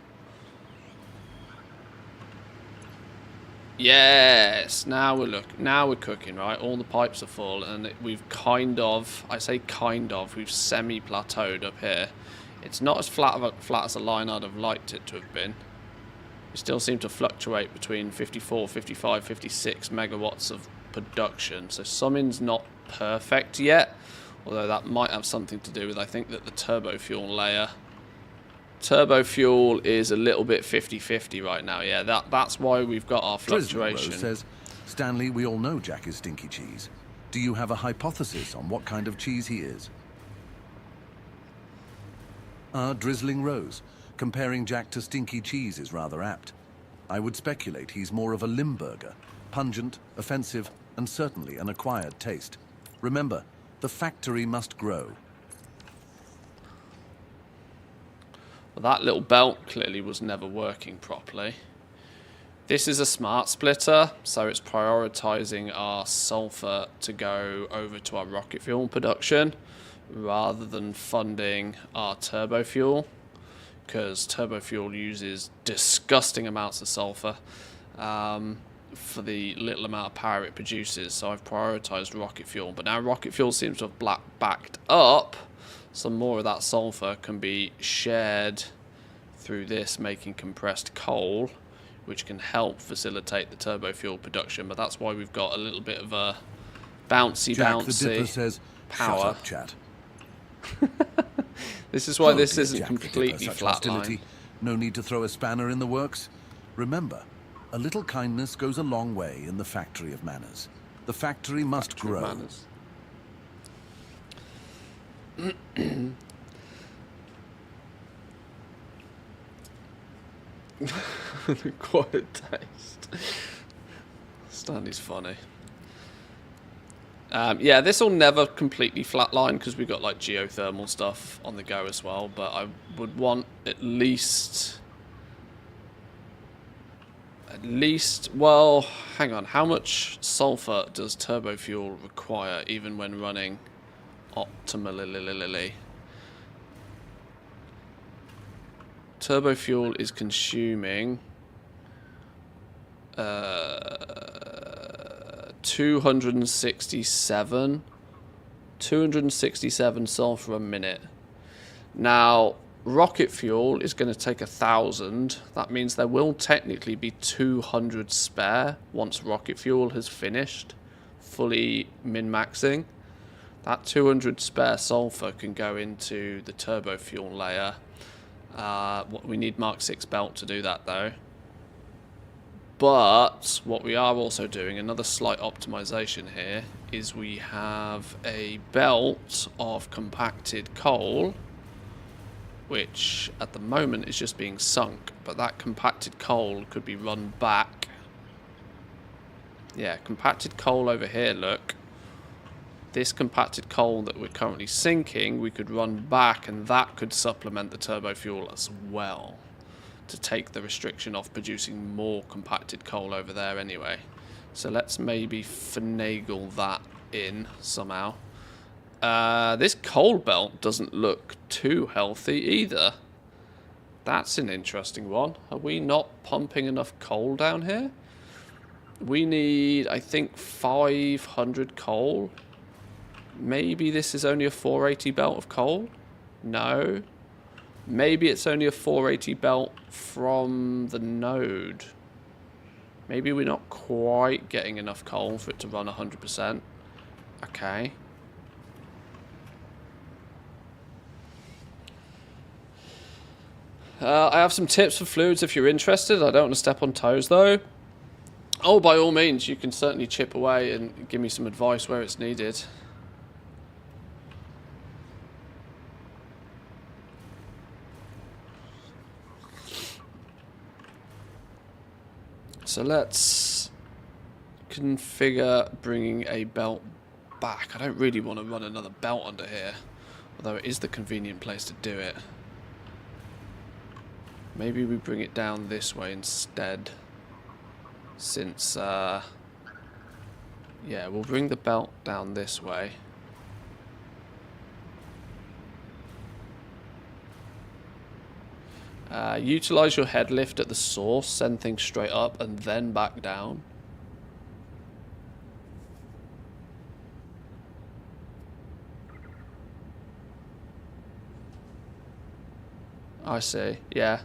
Yes, now we're cooking, right? All the pipes are full, and we've kind of, I say kind of, we've semi-plateaued up here. It's not as flat as a line I'd have liked it to have been. We still seem to fluctuate between 54, 55, 56 megawatts of production, so something's not perfect yet, although that might have something to do with, I think, that the turbo fuel layer. Turbo fuel is a little bit 50-50 right now. Yeah, that's why we've got our fluctuation. Rose says, Stanley, we all know Jack is Stinky Cheese. Do you have a hypothesis on what kind of cheese he is? Drizzling Rose, comparing Jack to Stinky Cheese is rather apt. I would speculate he's more of a Limburger, pungent, offensive, and certainly an acquired taste. Remember, the factory must grow. Well, that little belt clearly was never working properly. This is a smart splitter, so it's prioritizing our sulfur to go over to our rocket fuel production rather than funding our turbo fuel, because turbo fuel uses disgusting amounts of sulfur for the little amount of power it produces. So I've prioritized rocket fuel, but now rocket fuel seems to have backed up. Some more of that sulfur can be shared through this, making compressed coal, which can help facilitate the turbo fuel production. But that's why we've got a little bit of a bouncy Jack the Dipper says, power. Shut up, chat. This is why this dear isn't Jack the Dipper, completely such flatline. hostility. No need to throw a spanner in the works. Remember, a little kindness goes a long way in the factory of manners. The factory must grow. Quiet taste. Stanley's funny. Yeah, this will never completely flatline because we've got like geothermal stuff on the go as well, but I would want at least, well, hang on, how much sulfur does turbo fuel require even when running optimally? Turbo fuel is consuming 267 sulfur a minute. Now, rocket fuel is going to take 1,000. That means there will technically be 200 spare once rocket fuel has finished fully min-maxing. That 200 spare sulfur can go into the turbo fuel layer. We need Mark 6 belt to do that though. But what we are also doing, another slight optimization here, is we have a belt of compacted coal, which at the moment is just being sunk, but that compacted coal could be run back. Yeah, compacted coal over here, look. This compacted coal that we're currently sinking, we could run back, and that could supplement the turbo fuel as well, to take the restriction off producing more compacted coal over there anyway. So let's maybe finagle that in somehow. This coal belt doesn't look too healthy either. That's an interesting one. Are we not pumping enough coal down here? We need, I think, 500 coal. Maybe this is only a 480 belt of coal? No. Maybe it's only a 480 belt from the node. Maybe we're not quite getting enough coal for it to run 100%. Okay. I have some tips for fluids if you're interested. I don't want to step on toes though. Oh, by all means, you can certainly chip away and give me some advice where it's needed. So let's configure bringing a belt back. I don't really want to run another belt under here, although it is the convenient place to do it. Maybe we bring it down this way instead, since, yeah, we'll bring the belt down this way. Utilize your head lift at the source, send things straight up and then back down. I see, yeah.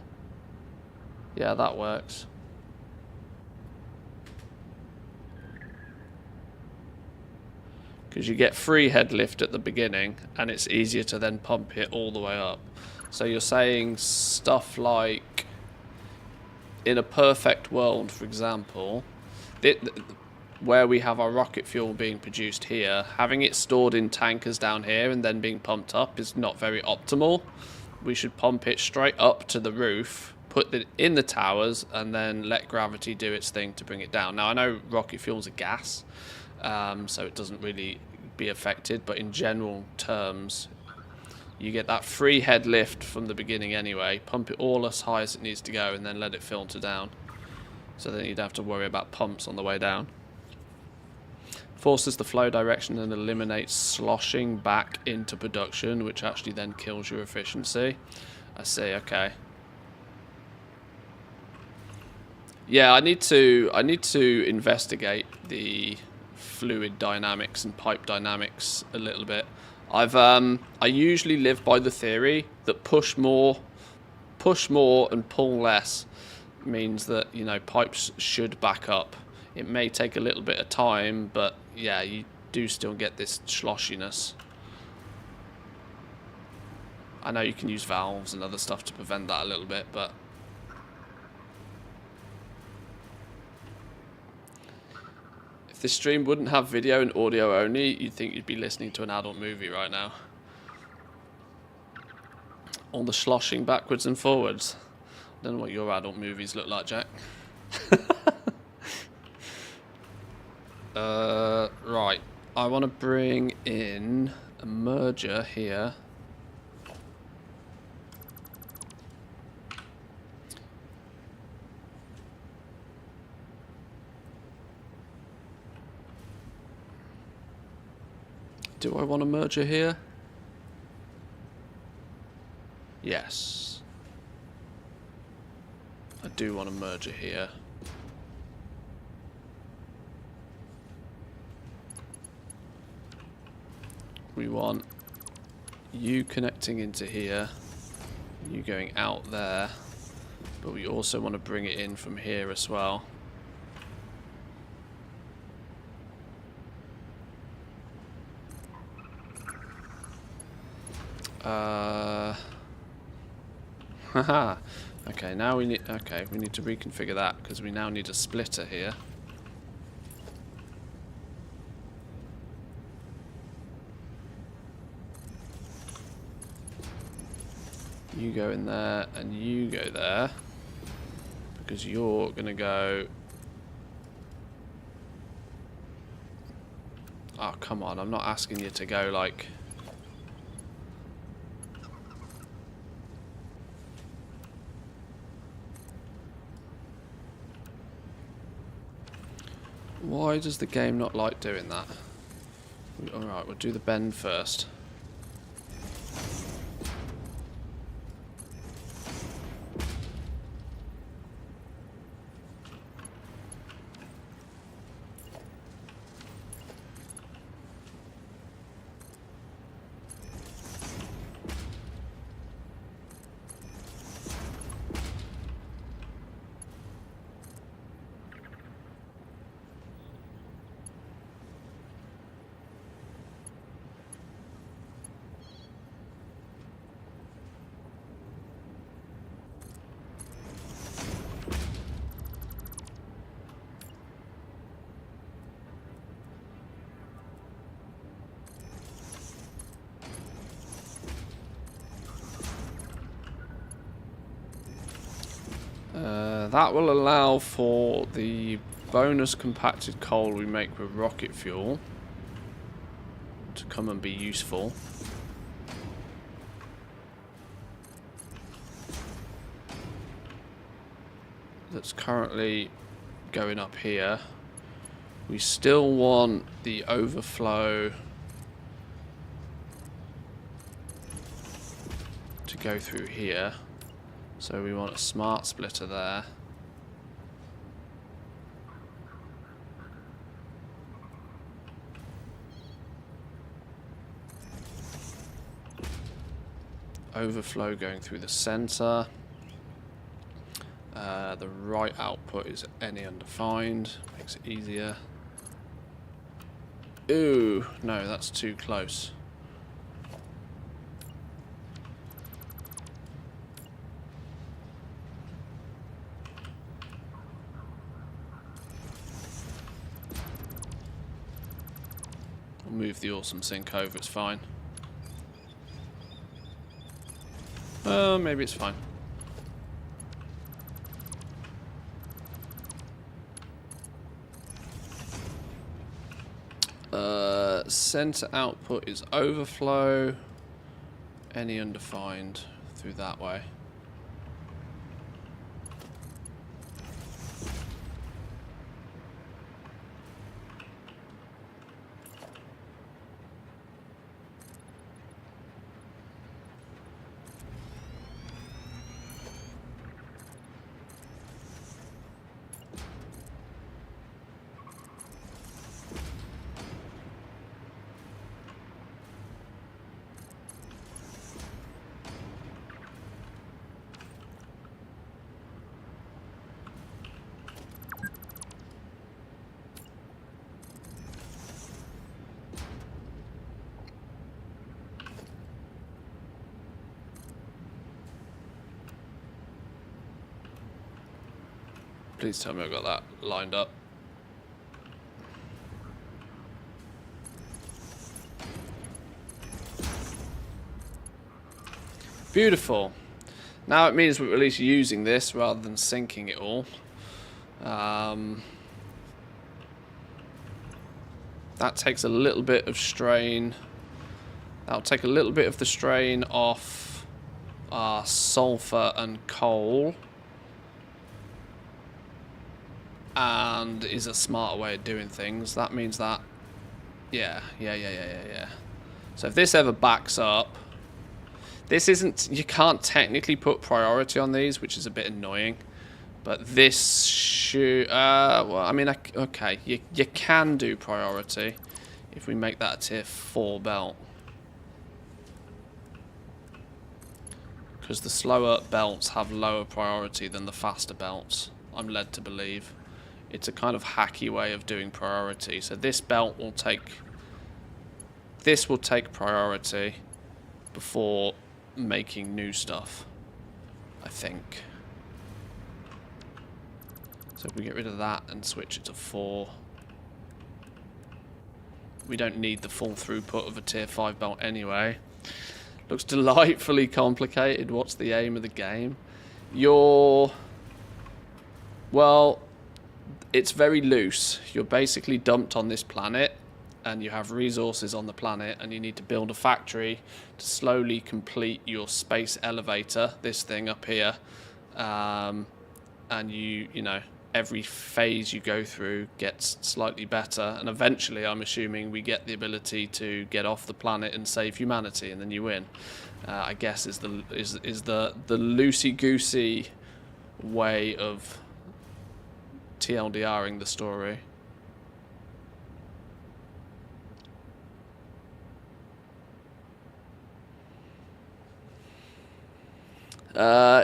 Yeah, that works. Because you get free head lift at the beginning and it's easier to then pump it all the way up. So you're saying stuff like, in a perfect world, for example, where we have our rocket fuel being produced here, having it stored in tankers down here and then being pumped up is not very optimal. We should pump it straight up to the roof, put it in the towers, and then let gravity do its thing to bring it down. Now, I know rocket fuel's a gas, so it doesn't really be affected, but in general terms, you get that free head lift from the beginning anyway, pump it all as high as it needs to go, and then let it filter down. So then you'd have to worry about pumps on the way down. Forces the flow direction and eliminates sloshing back into production, which actually then kills your efficiency. I see, okay. Yeah, I need to investigate the fluid dynamics and pipe dynamics a little bit. I usually live by the theory that push more and pull less means that, you know, pipes should back up. It may take a little bit of time, but yeah, you do still get this sloshiness. I know you can use valves and other stuff to prevent that a little bit, but if this stream wouldn't have video and audio only, you'd think you'd be listening to an adult movie right now. All the sloshing backwards and forwards. Don't know what your adult movies look like, Jack. Right. I want to bring in a merger here. Do I want a merger here? Yes. I do want a merger here. We want you connecting into here, you going out there, but we also want to bring it in from here as well. Haha. Okay, now we need. Okay, we need to reconfigure that because we now need a splitter here. You go in there and you go there because you're gonna go. Oh, come on! I'm not asking you to go like. Why does the game not like doing that? Alright, we'll do the bend first. That will allow for the bonus compacted coal we make with rocket fuel to come and be useful. That's currently going up here. We still want the overflow to go through here. So we want a smart splitter there. Overflow going through the center. The right output is any undefined. Makes it easier. Ooh, no, that's too close. We'll move the awesome sink over, it's fine. Maybe it's fine. Center output is overflow. Any undefined through that way. Please tell me I've got that lined up. Beautiful. Now it means we're at least using this rather than sinking it all. That takes a little bit of strain. That'll take a little bit of the strain off our sulfur and coal. And is a smarter way of doing things. That means that... Yeah. So if this ever backs up... This isn't... You can't technically put priority on these, which is a bit annoying. But this should... well, I mean, okay. You can do priority if we make that a tier 4 belt. Because the slower belts have lower priority than the faster belts, I'm led to believe. It's a kind of hacky way of doing priority. So this belt will take... This will take priority before making new stuff, I think. So if we get rid of that and switch it to 4... We don't need the full throughput of a tier 5 belt anyway. Looks delightfully complicated. What's the aim of the game? Well, it's very loose. You're basically dumped on this planet, and you have resources on the planet, and you need to build a factory to slowly complete your space elevator, this thing up here. And you know, every phase you go through gets slightly better, and eventually I'm assuming we get the ability to get off the planet and save humanity, and then you win. I guess is the loosey-goosey way of TLDRing the story.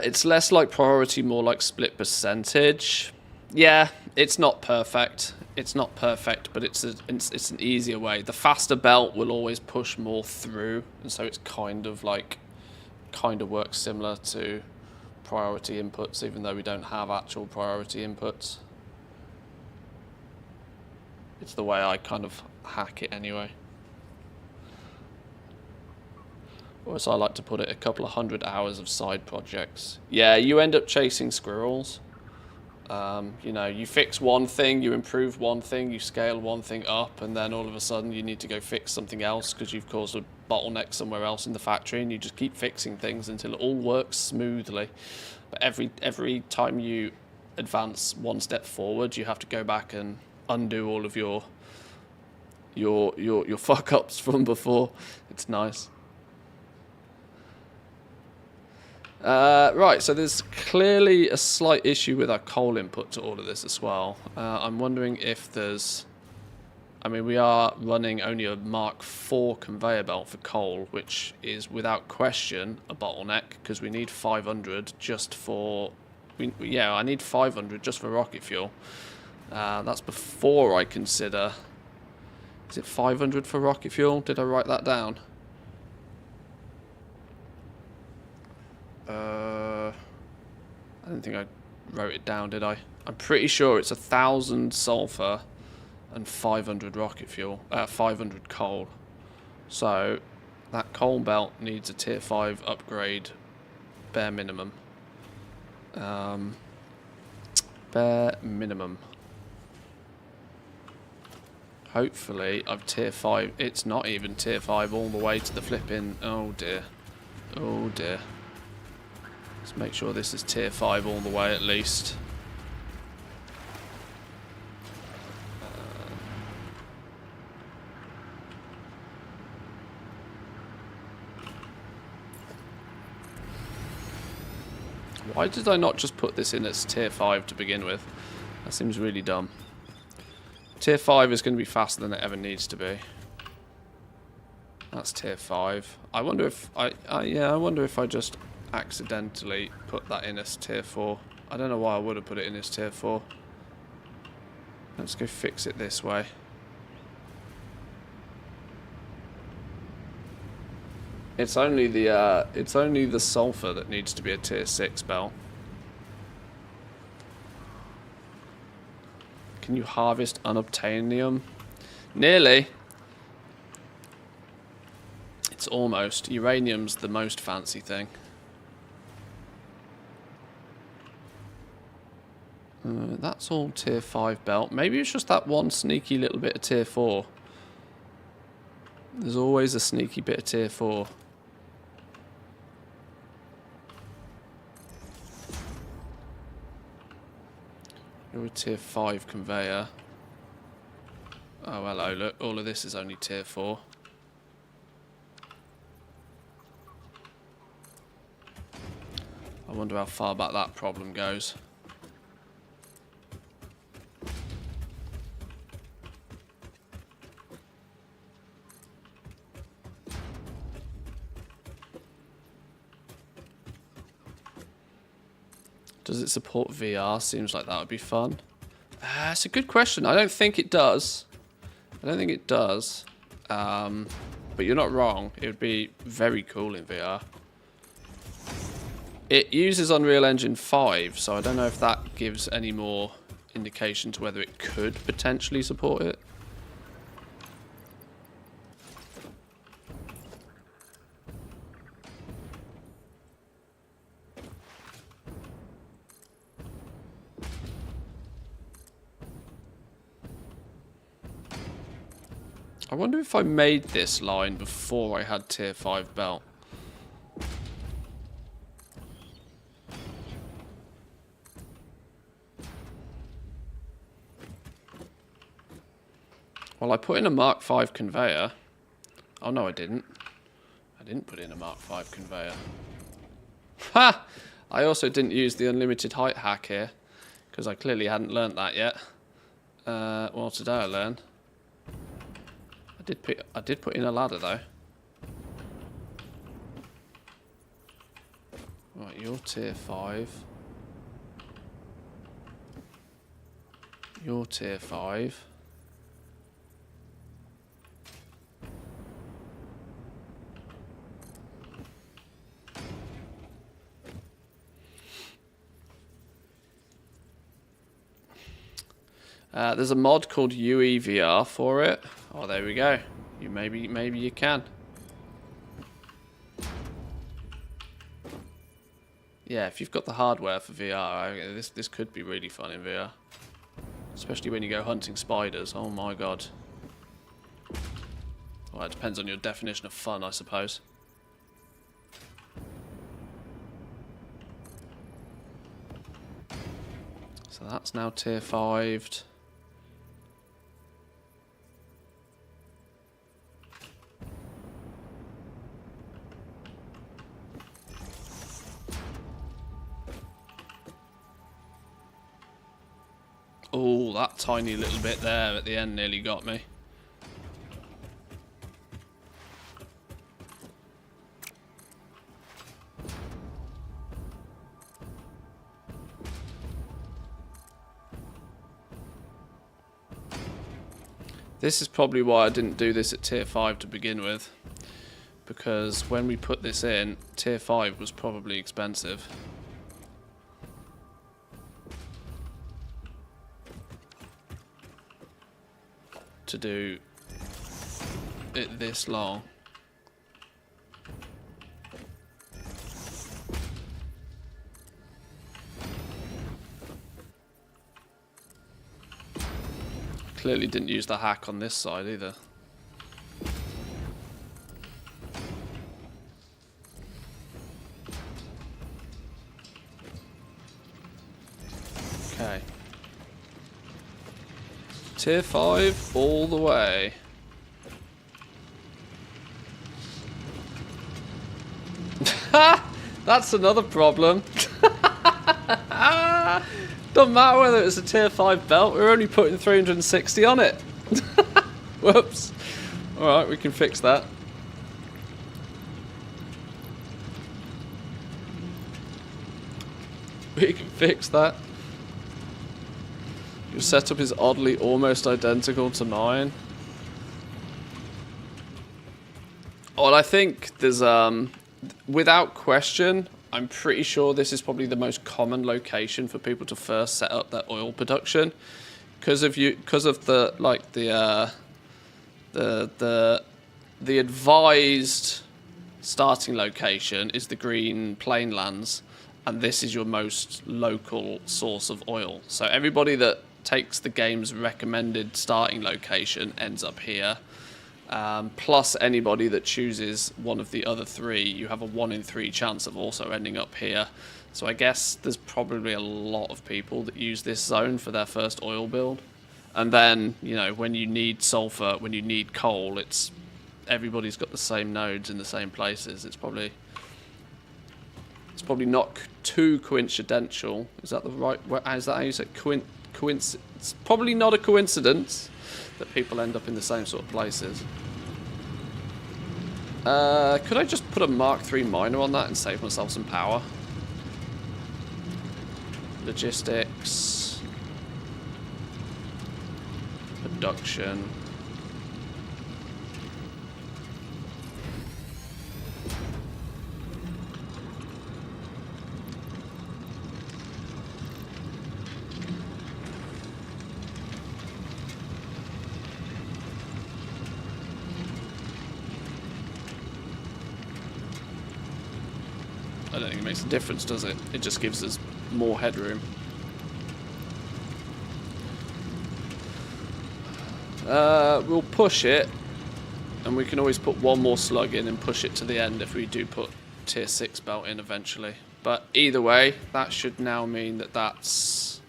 It's less like priority, more like split percentage. Yeah, it's not perfect. It's not perfect, but it's an easier way. The faster belt will always push more through, and so it's kind of works similar to priority inputs, even though we don't have actual priority inputs. It's the way I kind of hack it anyway. Or as I like to put it, a couple of 100 hours of side projects. Yeah, you end up chasing squirrels. You know, you fix one thing, you improve one thing, you scale one thing up, and then all of a sudden you need to go fix something else because you've caused a bottleneck somewhere else in the factory, and you just keep fixing things until it all works smoothly. But every time you advance one step forward, you have to go back and undo all of your fuck ups from before. It's nice. Right, so there's clearly a slight issue with our coal input to all of this as well. I'm wondering if there's... I mean, we are running only a Mark IV conveyor belt for coal, which is without question a bottleneck, because we need 500 just for... Yeah, I need 500 just for rocket fuel. That's before I consider... Is it 500 for rocket fuel? Did I write that down? I don't think I wrote it down, did I? I'm pretty sure it's 1,000 sulfur and 500 rocket fuel, 500 coal. So that coal belt needs a tier 5 upgrade, bare minimum. Bare minimum. Hopefully I've tier 5. It's not even tier 5 all the way to the flipping... Oh dear. Oh dear. Let's make sure this is tier 5 all the way at least. Why did I not just put this in as tier 5 to begin with? That seems really dumb. Tier 5 is going to be faster than it ever needs to be. That's tier 5. I wonder if I wonder if I just accidentally put that in as tier 4. I don't know why I would have put it in as tier 4. Let's go fix it this way. It's only the sulfur that needs to be a tier 6 belt. Can you harvest unobtainium? Nearly. It's almost. Uranium's the most fancy thing. That's all tier 5 belt. Maybe it's just that one sneaky little bit of tier 4. There's always a sneaky bit of tier 4. You're a tier 5 conveyor. Oh, hello, look. All of this is only tier 4. I wonder how far back that problem goes. Does it support VR? Seems like that would be fun. It's a good question. I don't think it does. I don't think it does. But you're not wrong. It would be very cool in VR. It uses Unreal Engine 5, so I don't know if that gives any more indication to whether it could potentially support it. I wonder if I made this line before I had tier 5 belt. Well, I put in a Mark 5 conveyor. Oh no, I didn't. I didn't put in a Mark 5 conveyor. Ha! I also didn't use the unlimited height hack here, because I clearly hadn't learnt that yet. Well, today I learned. I did put in a ladder though. Right, you're tier 5. You're tier 5. There's a mod called UEVR for it. Oh, there we go. Maybe you can. Yeah, if you've got the hardware for VR, this could be really fun in VR. Especially when you go hunting spiders. Oh my god. Well, it depends on your definition of fun, I suppose. So that's now tier 5'd. Oh, that tiny little bit there at the end nearly got me. This is probably why I didn't do this at tier 5 to begin with. Because when we put this in, tier 5 was probably expensive. To do it this long. Clearly didn't use the hack on this side either. Okay. Tier 5 all the way. That's another problem. Doesn't matter whether it's a tier 5 belt, we're only putting 360 on it. Whoops. Alright, we can fix that. We can fix that. Your setup is oddly almost identical to mine. Well, I think there's, without question, I'm pretty sure this is probably the most common location for people to first set up their oil production, because of the like the advised starting location is the green plain lands, and this is your most local source of oil. So everybody that takes the game's recommended starting location ends up here. Plus anybody that chooses one of the other three, you have a 1 in 3 chance of also ending up here. So I guess there's probably a lot of people that use this zone for their first oil build. And then, you know, when you need sulfur, when you need coal, it's everybody's got the same nodes in the same places. It's probably not too coincidental. Is that the right? Is that how you say coincidence? It's probably not a coincidence that people end up in the same sort of places. Could I just put a Mark III miner on that and save myself some power? Logistics. Production. I don't think it makes a difference, does it? It just gives us more headroom. We'll push it, and we can always put one more slug in and push it to the end if we do put tier 6 belt in eventually. But either way, that should now mean that that's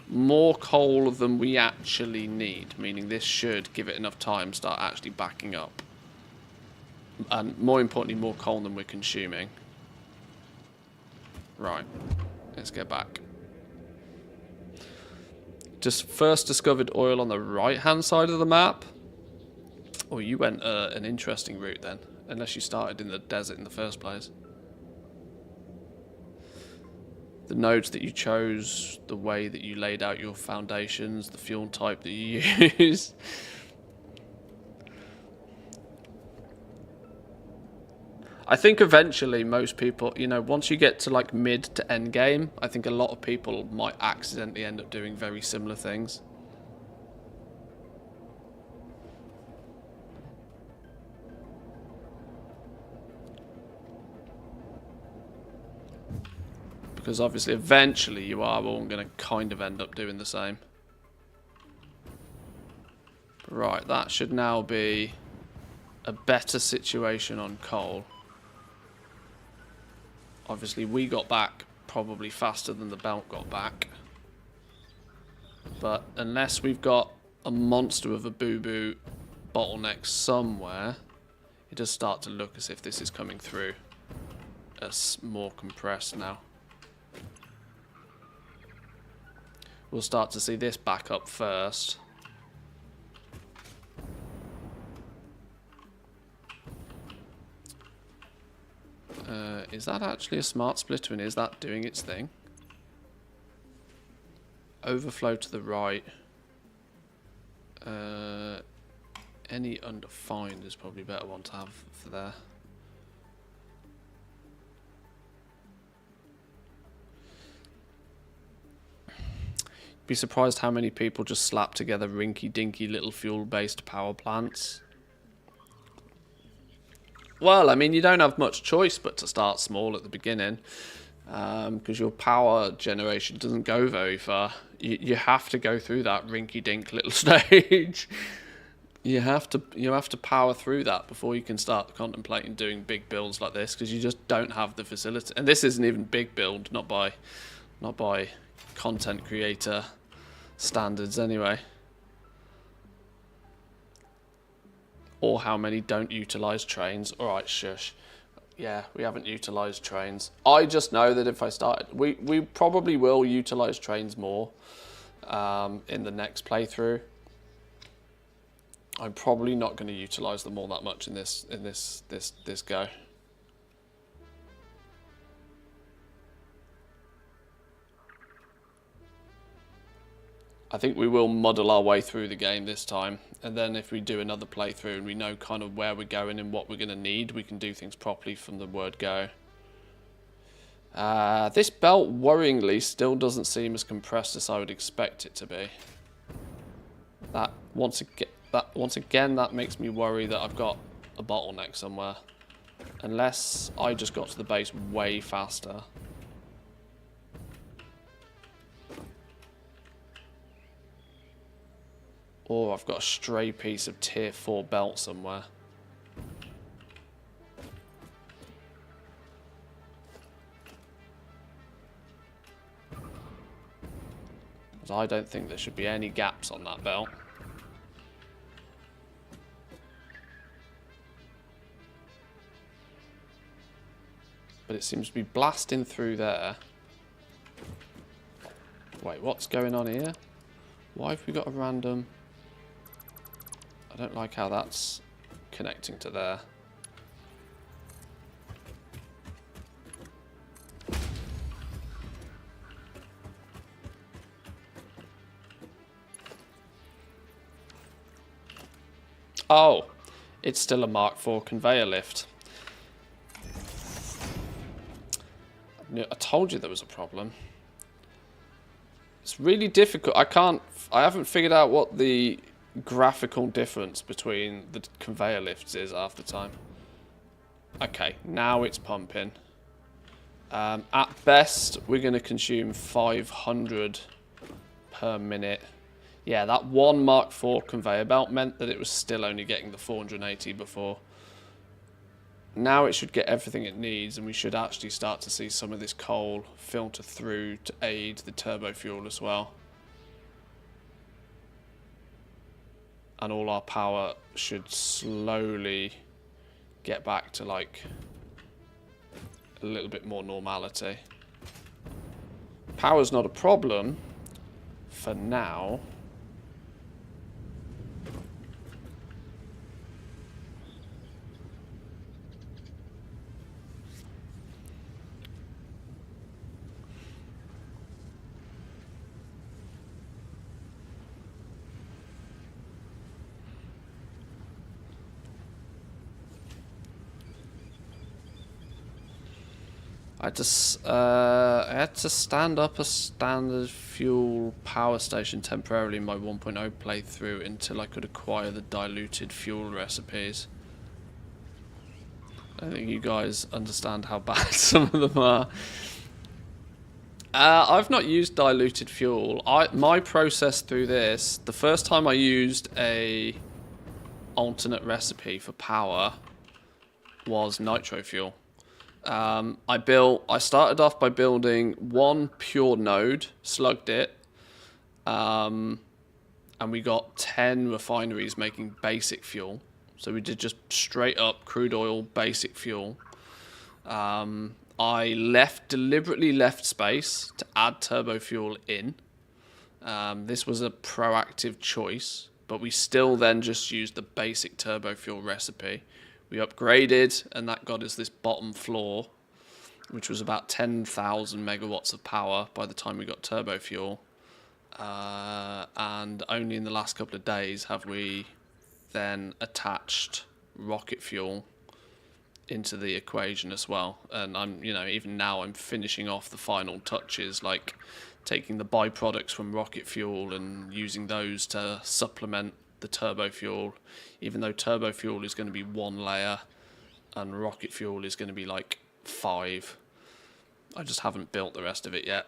more coal than we actually need, meaning this should give it enough time to start actually backing up. And more importantly, more coal than we're consuming. Right, let's get back. Just first discovered oil on the right-hand side of the map. Oh, you went an interesting route then, unless you started in the desert in the first place. The nodes that you chose, the way that you laid out your foundations, the fuel type that you use. I think eventually most people, you know, once you get to like mid to end game, I think a lot of people might accidentally end up doing very similar things. Because obviously eventually you are all going to kind of end up doing the same. Right, that should now be a better situation on coal. Obviously, we got back probably faster than the belt got back. But unless we've got a monster of a boo-boo bottleneck somewhere, it does start to look as if this is coming through as more compressed now. We'll start to see this back up first. Is that actually a smart splitter, and is that doing its thing? Overflow to the right. Any undefined is probably a better one to have for there. Be surprised how many people just slap together rinky-dinky little fuel-based power plants. Well, I mean, you don't have much choice but to start small at the beginning, because your power generation doesn't go very far. You have to go through that rinky-dink little stage. You have to power through that before you can start contemplating doing big builds like this, because you just don't have the facility. And this isn't even big build, not by content creator standards anyway. Or how many don't utilise trains. Alright, shush. Yeah, we haven't utilised trains. I just know that if I started... We probably will utilise trains more in the next playthrough. I'm probably not going to utilise them all that much in this go. I think we will muddle our way through the game this time, and then if we do another playthrough and we know kind of where we're going and what we're going to need, we can do things properly from the word go. This belt, worryingly, still doesn't seem as compressed as I would expect it to be. That once again, that makes me worry that I've got a bottleneck somewhere. Unless I just got to the base way faster. Or I've got a stray piece of tier 4 belt somewhere. Because I don't think there should be any gaps on that belt. But it seems to be blasting through there. Wait, what's going on here? Why have we got a random... I don't like how that's connecting to there. Oh, it's still a Mark IV conveyor lift. I told you there was a problem. It's really difficult. I haven't figured out what the graphical difference between the conveyor lifts is half the time. Okay, now it's pumping. At best, we're going to consume 500 per minute. Yeah, that one Mark IV conveyor belt meant that it was still only getting the 480 before. Now it should get everything it needs, and we should actually start to see some of this coal filter through to aid the turbo fuel as well. And all our power should slowly get back to like a little bit more normality. Power's not a problem for now. I had to stand up a standard fuel power station temporarily in my 1.0 playthrough until I could acquire the diluted fuel recipes. I think you guys understand how bad some of them are. I've not used diluted fuel. My process through this, the first time I used a alternate recipe for power was nitro fuel. I started off by building one pure node, slugged it, and we got 10 refineries making basic fuel. So we did just straight up crude oil basic fuel. I deliberately left space to add turbo fuel in. This was a proactive choice, but we still then just used the basic turbo fuel recipe. We upgraded, and that got us this bottom floor, which was about 10,000 megawatts of power by the time we got turbo fuel. And only in the last couple of days have we then attached rocket fuel into the equation as well. And even now I'm finishing off the final touches, like taking the byproducts from rocket fuel and using those to supplement the turbo fuel, even though turbo fuel is going to be 1 layer and rocket fuel is going to be like 5. I just haven't built the rest of it yet.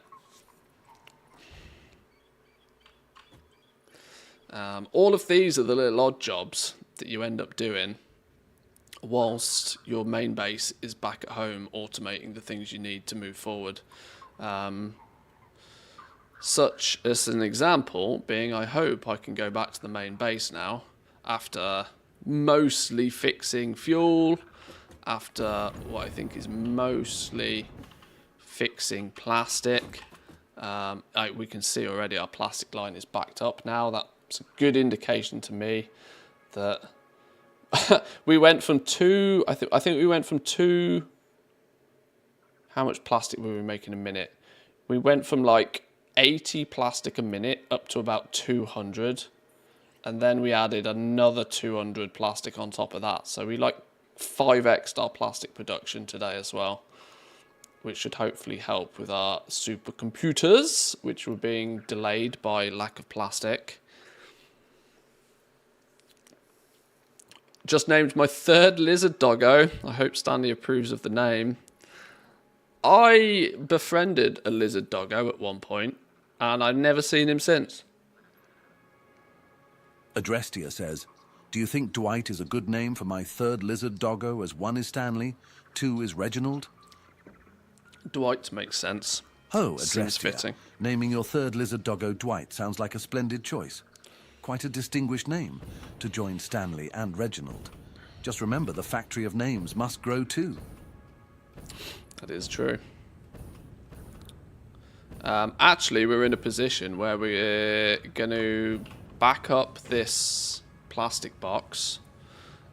All of these are the little odd jobs that you end up doing whilst your main base is back at home automating the things you need to move forward. Such as an example being, I hope I can go back to the main base now after mostly fixing fuel, after what I think is mostly fixing plastic. We can see already our plastic line is backed up now. That's a good indication to me that we went from two, I think we went from two, how much plastic were we making a minute? We went from like 80 plastic a minute up to about 200, and then we added another 200 plastic on top of that, so we like 5x'd our plastic production today as well, which should hopefully help with our supercomputers, which were being delayed by lack of plastic. Just named my 3rd lizard doggo. I hope Stanley approves of the name. I befriended a lizard doggo at one point, and I've never seen him since. Adrestia says, do you think Dwight is a good name for my third lizard doggo, as 1 is Stanley, 2 is Reginald? Dwight makes sense. Oh, Seems Adrestia. fitting. Naming your third lizard doggo Dwight sounds like a splendid choice. Quite a distinguished name to join Stanley and Reginald. Just remember, the factory of names must grow too. That is true. Actually, we're in a position where we're going to back up this plastic box.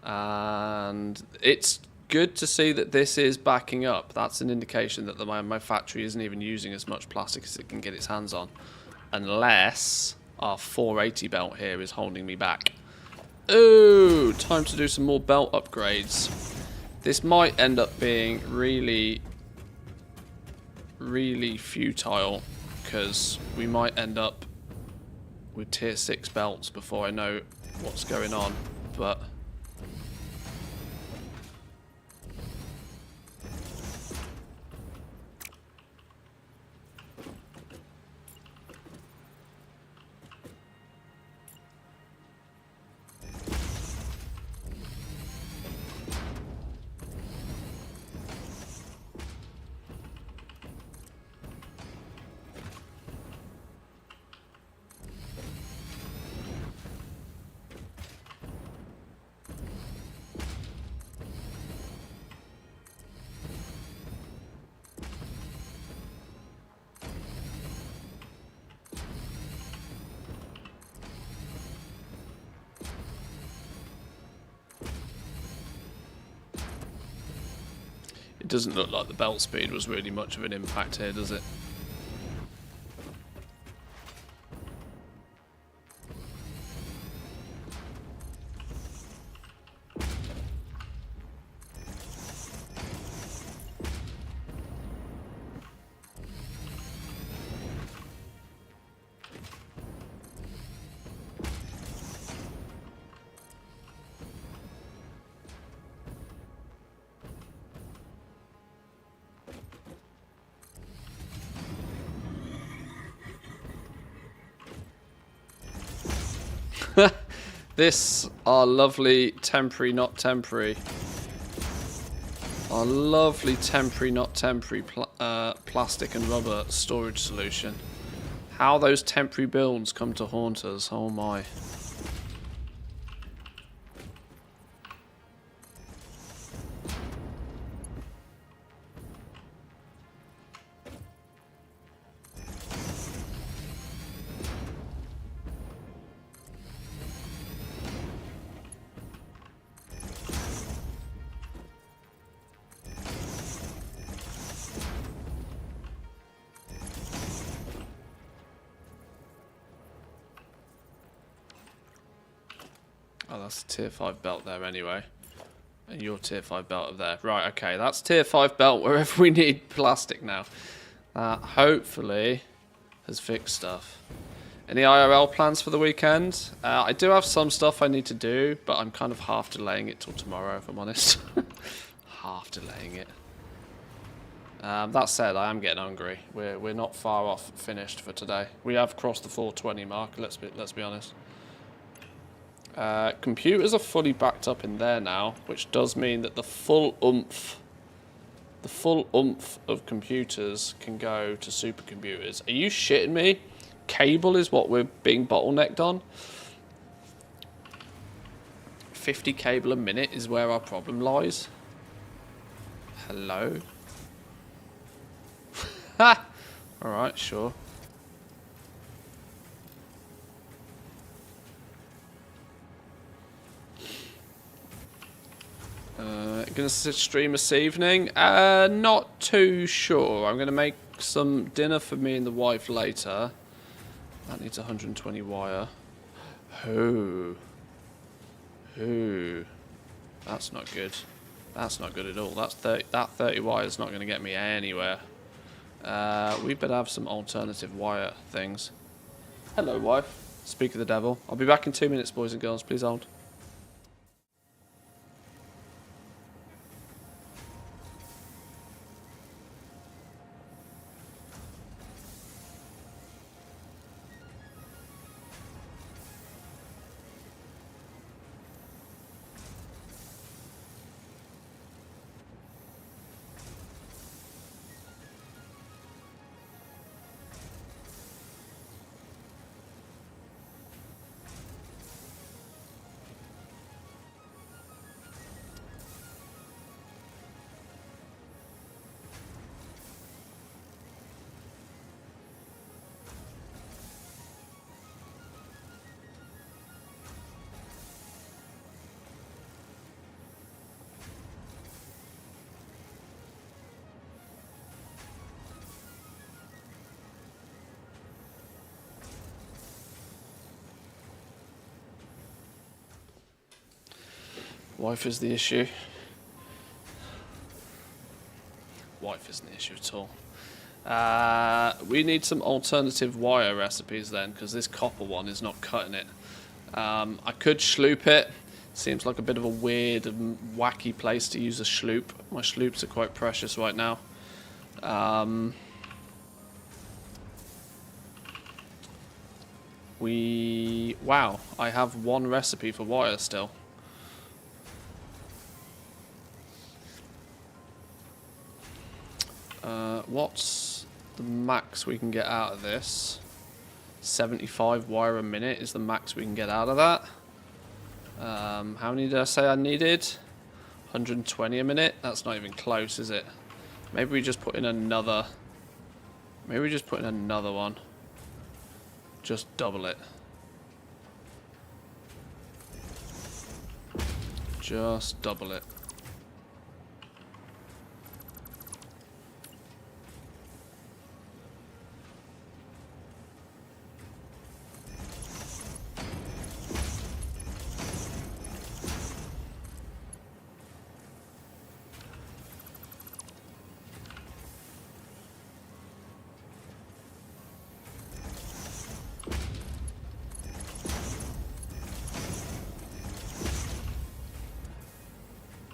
And it's good to see that this is backing up. That's an indication that my factory isn't even using as much plastic as it can get its hands on. Unless our 480 belt here is holding me back. Ooh, time to do some more belt upgrades. This might end up being really futile, because we might end up with tier 6 belts before I know what's going on, but it doesn't look like the belt speed was really much of an impact here, does it? This, our lovely temporary, not temporary. Our lovely temporary, not temporary plastic and rubber storage solution. How those temporary builds come to haunt us, oh my. Oh, that's a tier 5 belt there anyway. And your tier 5 belt up there. Right, okay, that's tier 5 belt wherever we need plastic now. That hopefully has fixed stuff. Any IRL plans for the weekend? I do have some stuff I need to do, but I'm kind of half delaying it till tomorrow, if I'm honest. Half delaying it. That said, I am getting hungry. We're not far off finished for today. We have crossed the 420 mark, let's be honest. Computers are fully backed up in there now, which does mean that the full oomph of computers can go to supercomputers. Are you shitting me? Cable is what we're being bottlenecked on. 50 cable a minute is where our problem lies. Hello? Ha! Alright, sure. Gonna stream this evening? Not too sure. I'm gonna make some dinner for me and the wife later. That needs 120 wire. Ooh. That's not good. That's not good at all. That 30 wire is not gonna get me anywhere. We better have some alternative wire things. Hello, wife. Speak of the devil. I'll be back in 2 minutes, boys and girls. Please hold. Wife is the issue. Wife isn't the issue at all. We need some alternative wire recipes then, because this copper one is not cutting it. I could sloop it. Seems like a bit of a weird and wacky place to use a sloop. My sloops are quite precious right now. Wow, I have one recipe for wire still. What's the max we can get out of this? 75 wire a minute is the max we can get out of that. How many did I say I needed? 120 a minute? That's not even close, is it? Maybe we just put in another... Maybe we just put in another one. Just double it. Just double it.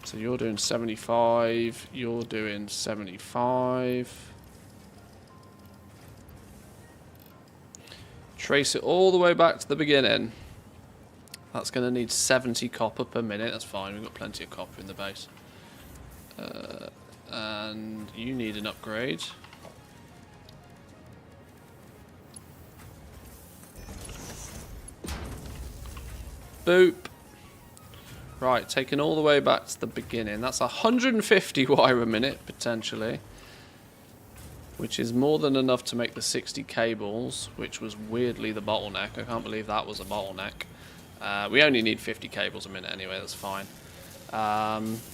So you're doing 75, you're doing 75. Trace it all the way back to the beginning. That's going to need 70 copper per minute. That's fine, we've got plenty of copper in the base. And you need an upgrade. Boop. Right, taking all the way back to the beginning. That's 150 wire a minute, potentially. Which is more than enough to make the 60 cables, which was weirdly the bottleneck. I can't believe that was a bottleneck. We only need 50 cables a minute anyway, that's fine.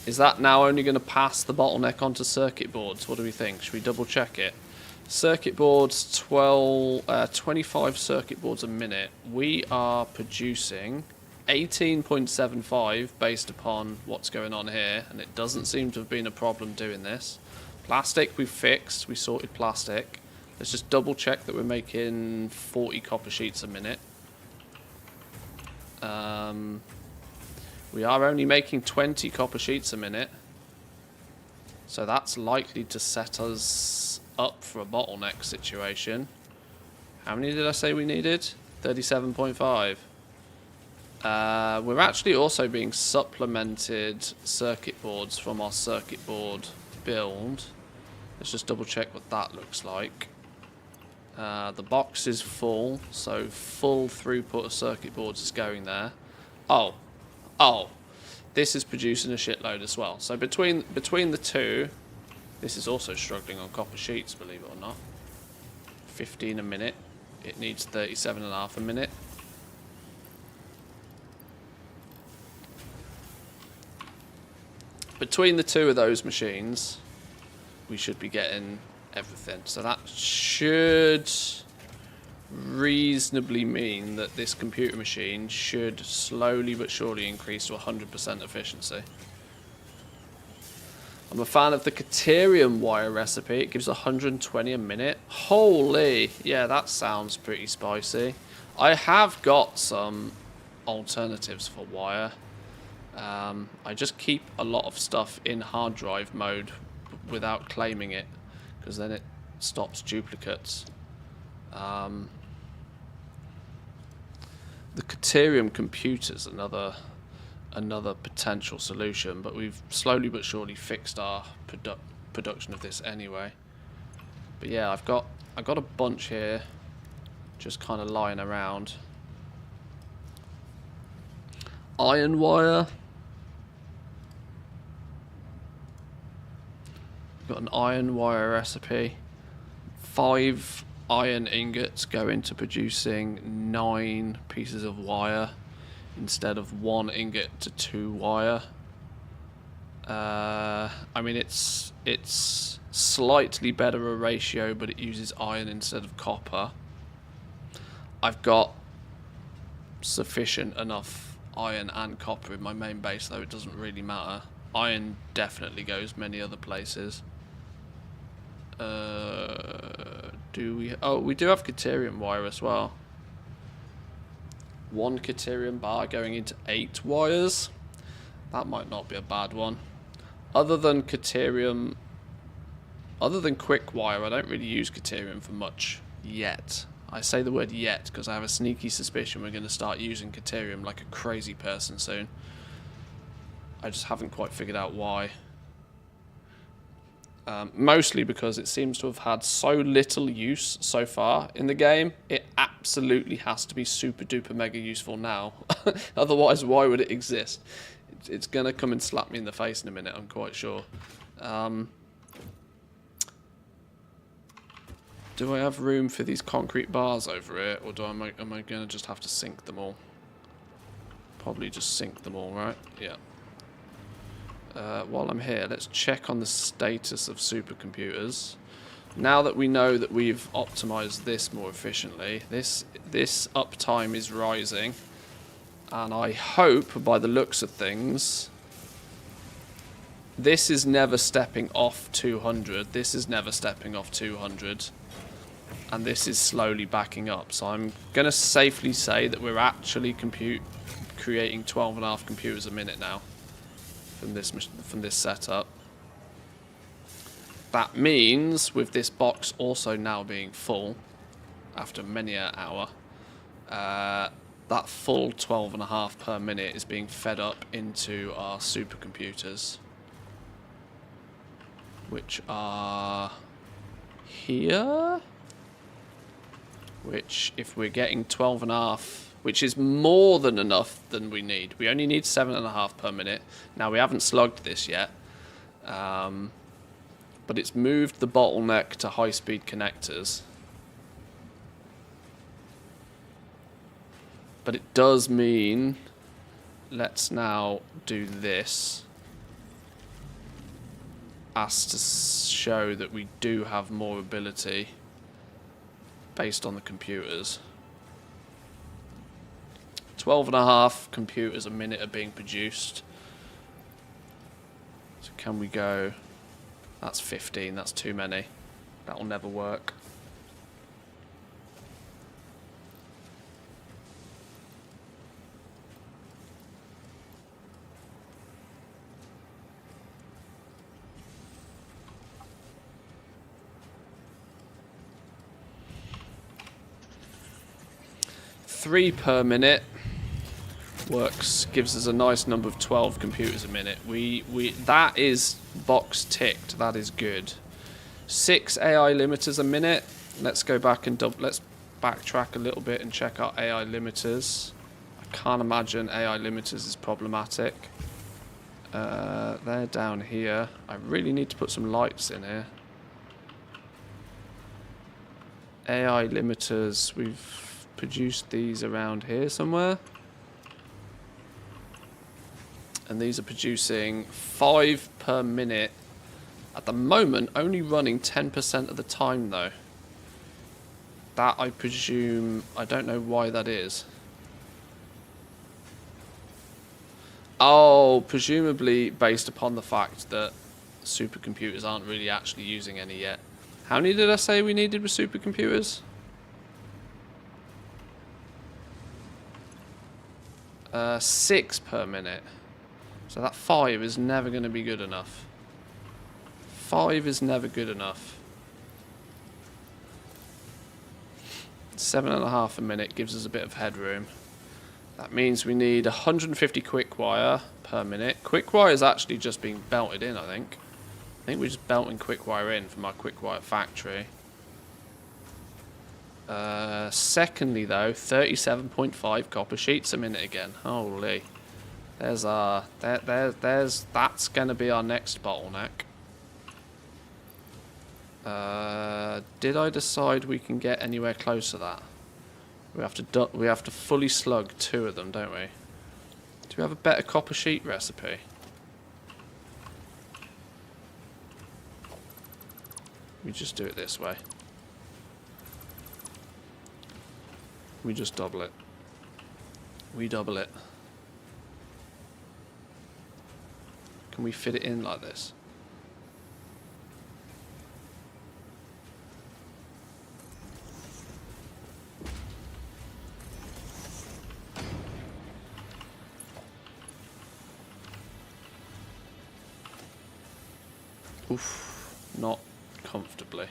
Is that now only going to pass the bottleneck onto circuit boards? What do we think? Should we double check it? Circuit boards, 25 circuit boards a minute. We are producing 18.75 based upon what's going on here, and it doesn't seem to have been a problem doing this. Plastic we've fixed, we sorted plastic. Let's just double check that we're making 40 copper sheets a minute. We are only making 20 copper sheets a minute, so that's likely to set us up for a bottleneck situation. How many did I say we needed? 37.5. We're actually also being supplemented circuit boards from our circuit board build. Let's just double check what that looks like. The box is full, so full throughput of circuit boards is going there. Oh, this is producing a shitload as well. So between the two, this is also struggling on copper sheets, believe it or not. 15 a minute. It needs 37.5 a minute. Between the two of those machines, we should be getting everything. So that should reasonably mean that this computer machine should slowly but surely increase to 100% efficiency. I'm a fan of the Caterium wire recipe. It gives 120 a minute. Holy, yeah, that sounds pretty spicy. I have got some alternatives for wire. I just keep a lot of stuff in hard drive mode without claiming it, because then it stops duplicates. The Caterium computer's another potential solution, but we've slowly but surely fixed our production of this anyway. But yeah, I got a bunch here just kind of lying around. Iron wire. Got an iron wire recipe. 5 iron ingots go into producing 9 pieces of wire instead of 1 ingot to 2 wire. I mean, it's slightly better a ratio, but it uses iron instead of copper. I've got sufficient enough iron and copper in my main base, though it doesn't really matter. Iron definitely goes many other places. Do we... Oh, we do have Caterium wire as well. 1 Caterium bar going into 8 wires. That might not be a bad one. Other than Caterium... Other than quick wire, I don't really use Caterium for much yet. I say the word yet because I have a sneaky suspicion we're going to start using Caterium like a crazy person soon. I just haven't quite figured out why. Mostly because it seems to have had so little use so far in the game. It absolutely has to be super duper mega useful now. Otherwise, why would it exist? It's going to come and slap me in the face in a minute, I'm quite sure. Do I have room for these concrete bars over here, or am I going to just have to sink them all? Probably just sink them all, right? Yeah. While I'm here, let's check on the status of supercomputers. Now that we know that we've optimized this more efficiently, this uptime is rising, and I hope, by the looks of things, this is never stepping off 200. This is never stepping off 200. And this is slowly backing up. So I'm going to safely say that we're actually creating 12.5 computers a minute now from this setup. That means, with this box also now being full, after many an hour, that full 12.5 per minute is being fed up into our supercomputers, which are here. Which, if we're getting 12.5, which is more than enough than we need. We only need 7.5 per minute. Now, we haven't slugged this yet. But it's moved the bottleneck to high-speed connectors. But it does mean, let's now do this, as to show that we do have more ability based on the computers. 12.5 computers a minute are being produced. So can we go... That's 15, that's too many. That'll never work. Three per minute works, gives us a nice number of 12 computers a minute. That is box ticked. That is good. 6 AI limiters a minute. Let's go back and let's backtrack a little bit and check our AI limiters. I can't imagine AI limiters is problematic. They're down here. I really need to put some lights in here. AI limiters, we've produced these around here somewhere. And these are producing 5 per minute. At the moment, only running 10% of the time though. That, I presume, I don't know why that is. Oh, presumably based upon the fact that supercomputers aren't really actually using any yet. How many did I say we needed with supercomputers? 6 per minute. So that 5 is never going to be good enough. 5 is never good enough. 7.5 a minute gives us a bit of headroom. That means we need 150 quick wire per minute. Quick wire is actually just being belted in, I think. I think we're just belting quick wire in from our quick wire factory. Secondly though, 37.5 copper sheets a minute again. Holy. There's our that's gonna be our next bottleneck. Did I decide we can get anywhere close to that? We have to fully slug 2 of them, don't we? Do we have a better copper sheet recipe? We just do it this way. We just double it. We double it. Can we fit it in like this? Oof, not comfortably.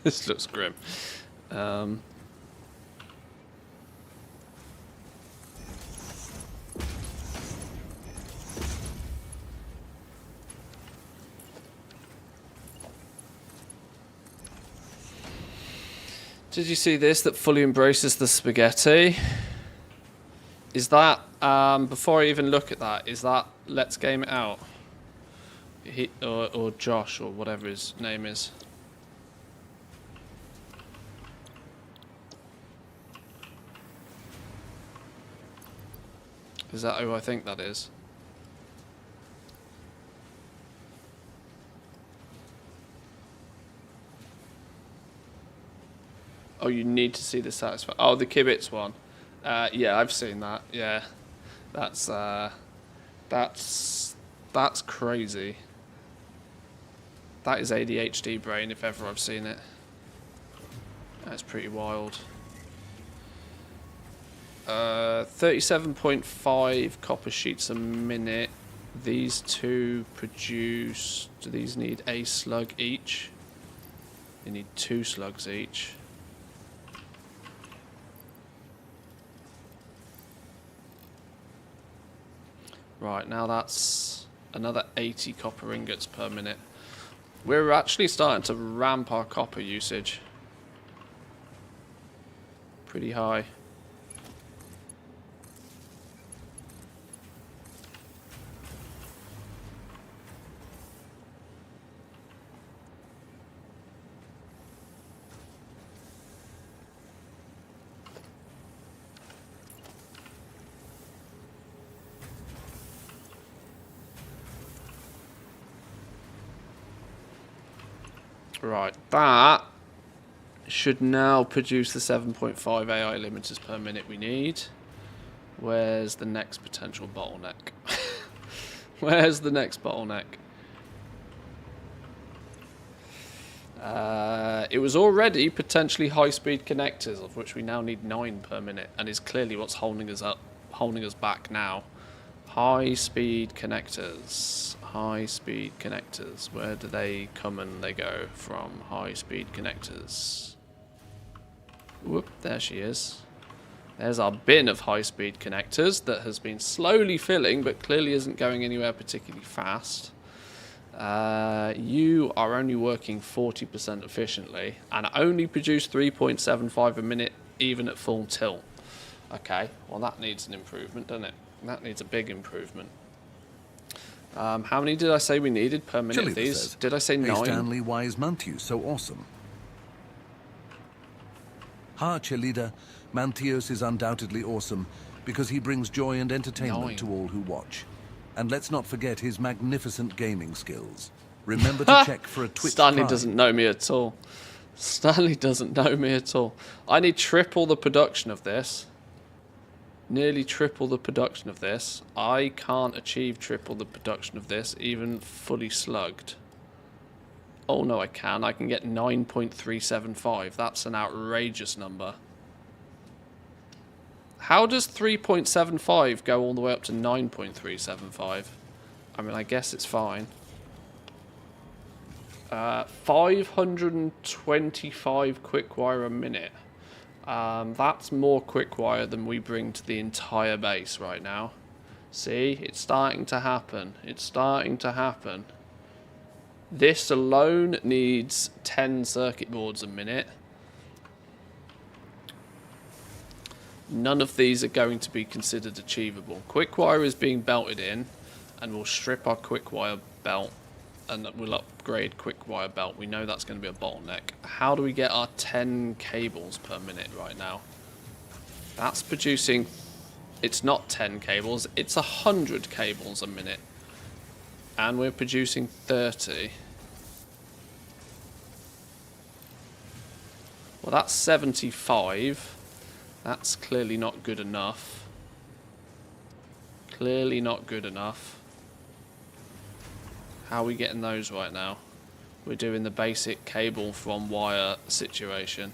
This looks grim. Did you see this that fully embraces the spaghetti? Is that, before I even look at that, is that Let's Game It Out? Or Josh, or whatever his name is. Is that who I think that is? Oh, you need to see the Satisfactory. Oh, the Kibitz one. Yeah, I've seen that. Yeah, that's crazy. That is ADHD brain if ever I've seen it. That's pretty wild. 37.5 copper sheets a minute. These two produce... Do these need a slug each? They need 2 slugs each. Right, now that's another 80 copper ingots per minute. We're actually starting to ramp our copper usage. Pretty high. Right, that should now produce the 7.5 AI limiters per minute we need. Where's the next potential bottleneck? Where's the next bottleneck? It was already potentially high-speed connectors, of which we now need 9 per minute, and is clearly what's holding us back now. High-speed connectors. High-speed connectors. Where do they come and they go from? High-speed connectors. Whoop, there she is. There's our bin of high-speed connectors that has been slowly filling, but clearly isn't going anywhere particularly fast. You are only working 40% efficiently, and only produce 3.75 a minute, even at full tilt. Okay, well that needs an improvement, doesn't it? That needs a big improvement. How many did I say we needed per minute of these? Says, did I say 9? Hey Stanley, why is Mantheus so awesome? Chelida, Mantheus is undoubtedly awesome because he brings joy and entertainment to all who watch. And let's not forget his magnificent gaming skills. Remember to check for a Twitch Stanley Prime. doesn't know me at all. Stanley doesn't know me at all. I need triple the production of this. Nearly triple the production of this. I can't achieve triple the production of this, even fully slugged. Oh no, I can. I can get 9.375. That's an outrageous number. How does 3.75 go all the way up to 9.375? I mean, I guess it's fine. 525 quick-wire a minute. That's more quick-wire than we bring to the entire base right now. See, it's starting to happen. It's starting to happen. This alone needs 10 circuit boards a minute. None of these are going to be considered achievable. Quick-wire is being belted in, and we'll strip our quick-wire belt, and we'll upgrade quick-wire belt. We know that's going to be a bottleneck. How do we get our 10 cables per minute right now? That's producing... It's not 10 cables, it's 100 cables a minute. And we're producing 30. Well, that's 75. That's clearly not good enough. Clearly not good enough. How are we getting those right now? We're doing the basic cable from wire situation.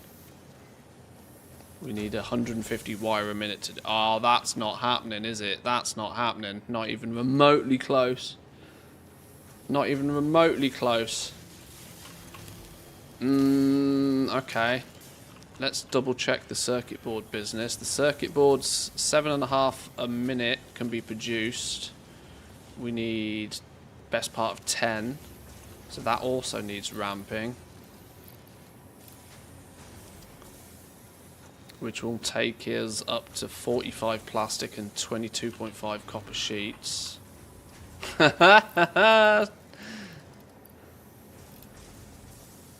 We need 150 wire a minute to... Oh, that's not happening, is it? That's not happening. Not even remotely close. Not even remotely close. Okay. Let's double check the circuit board business. The circuit boards, 7.5 a minute can be produced. We need best part of 10. So that also needs ramping. Which will take us up to 45 plastic and 22.5 copper sheets.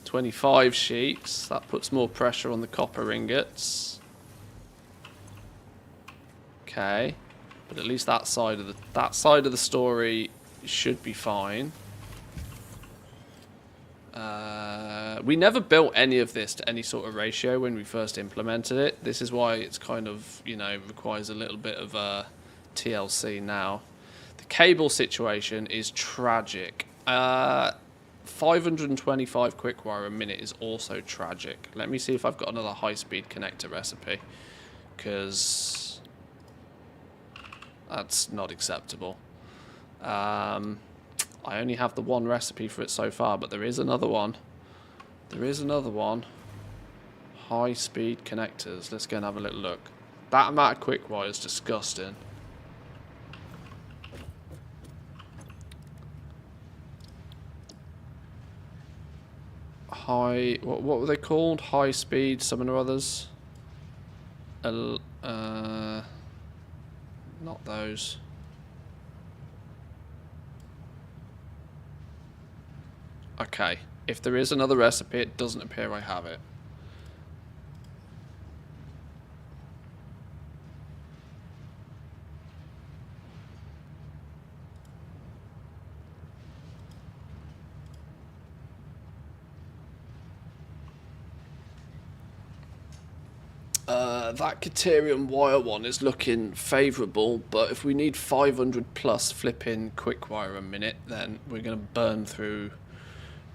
25 sheets. That puts more pressure on the copper ingots. Okay, but at least that side of the story should be fine. We never built any of this to any sort of ratio when we first implemented it. This is why it's kind of, you know, requires a little bit of TLC now. The cable situation is tragic. 525 quick-wire a minute is also tragic. Let me see if I've got another high-speed connector recipe, because that's not acceptable. I only have the one recipe for it so far, but there is another one. There is another one. High-speed connectors. Let's go and have a little look. That amount of quick-wire is disgusting. What were they called? High speed, something or others. Not those. Okay, if there is another recipe, it doesn't appear I have it. That Caterium wire one is looking favourable, but if we need 500 plus flipping quick wire a minute, then we're going to burn through.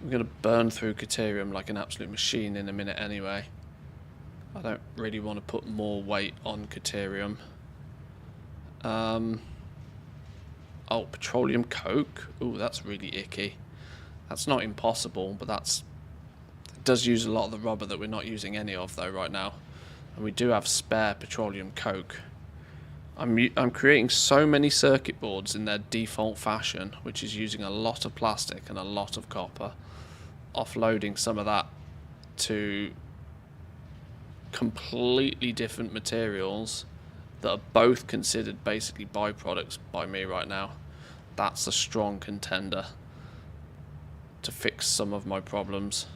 We're going to burn through Caterium like an absolute machine in a minute anyway. I don't really want to put more weight on Caterium. Oh, petroleum coke. Ooh, that's really icky. That's not impossible, but it does use a lot of the rubber that we're not using any of though right now. And we do have spare petroleum coke. I'm creating so many circuit boards in their default fashion, which is using a lot of plastic and a lot of copper, offloading some of that to completely different materials that are both considered basically byproducts by me right now. That's a strong contender to fix some of my problems.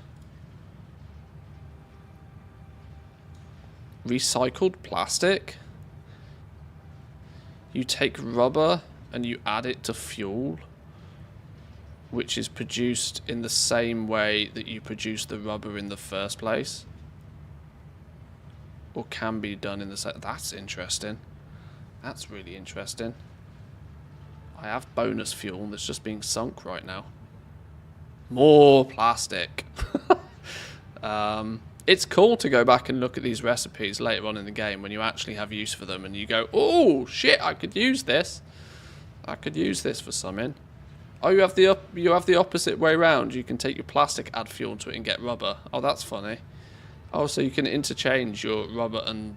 Recycled plastic? You take rubber and you add it to fuel, which is produced in the same way that you produce the rubber in the first place, or can be done in the same. That's interesting. That's really interesting. I have bonus fuel that's just being sunk right now. More plastic. It's cool to go back and look at these recipes later on in the game when you actually have use for them and you go, oh shit, I could use this. I could use this for something. Oh, you have the opposite way round. You can take your plastic, add fuel to it, and get rubber. Oh, that's funny. Oh, so you can interchange your rubber and...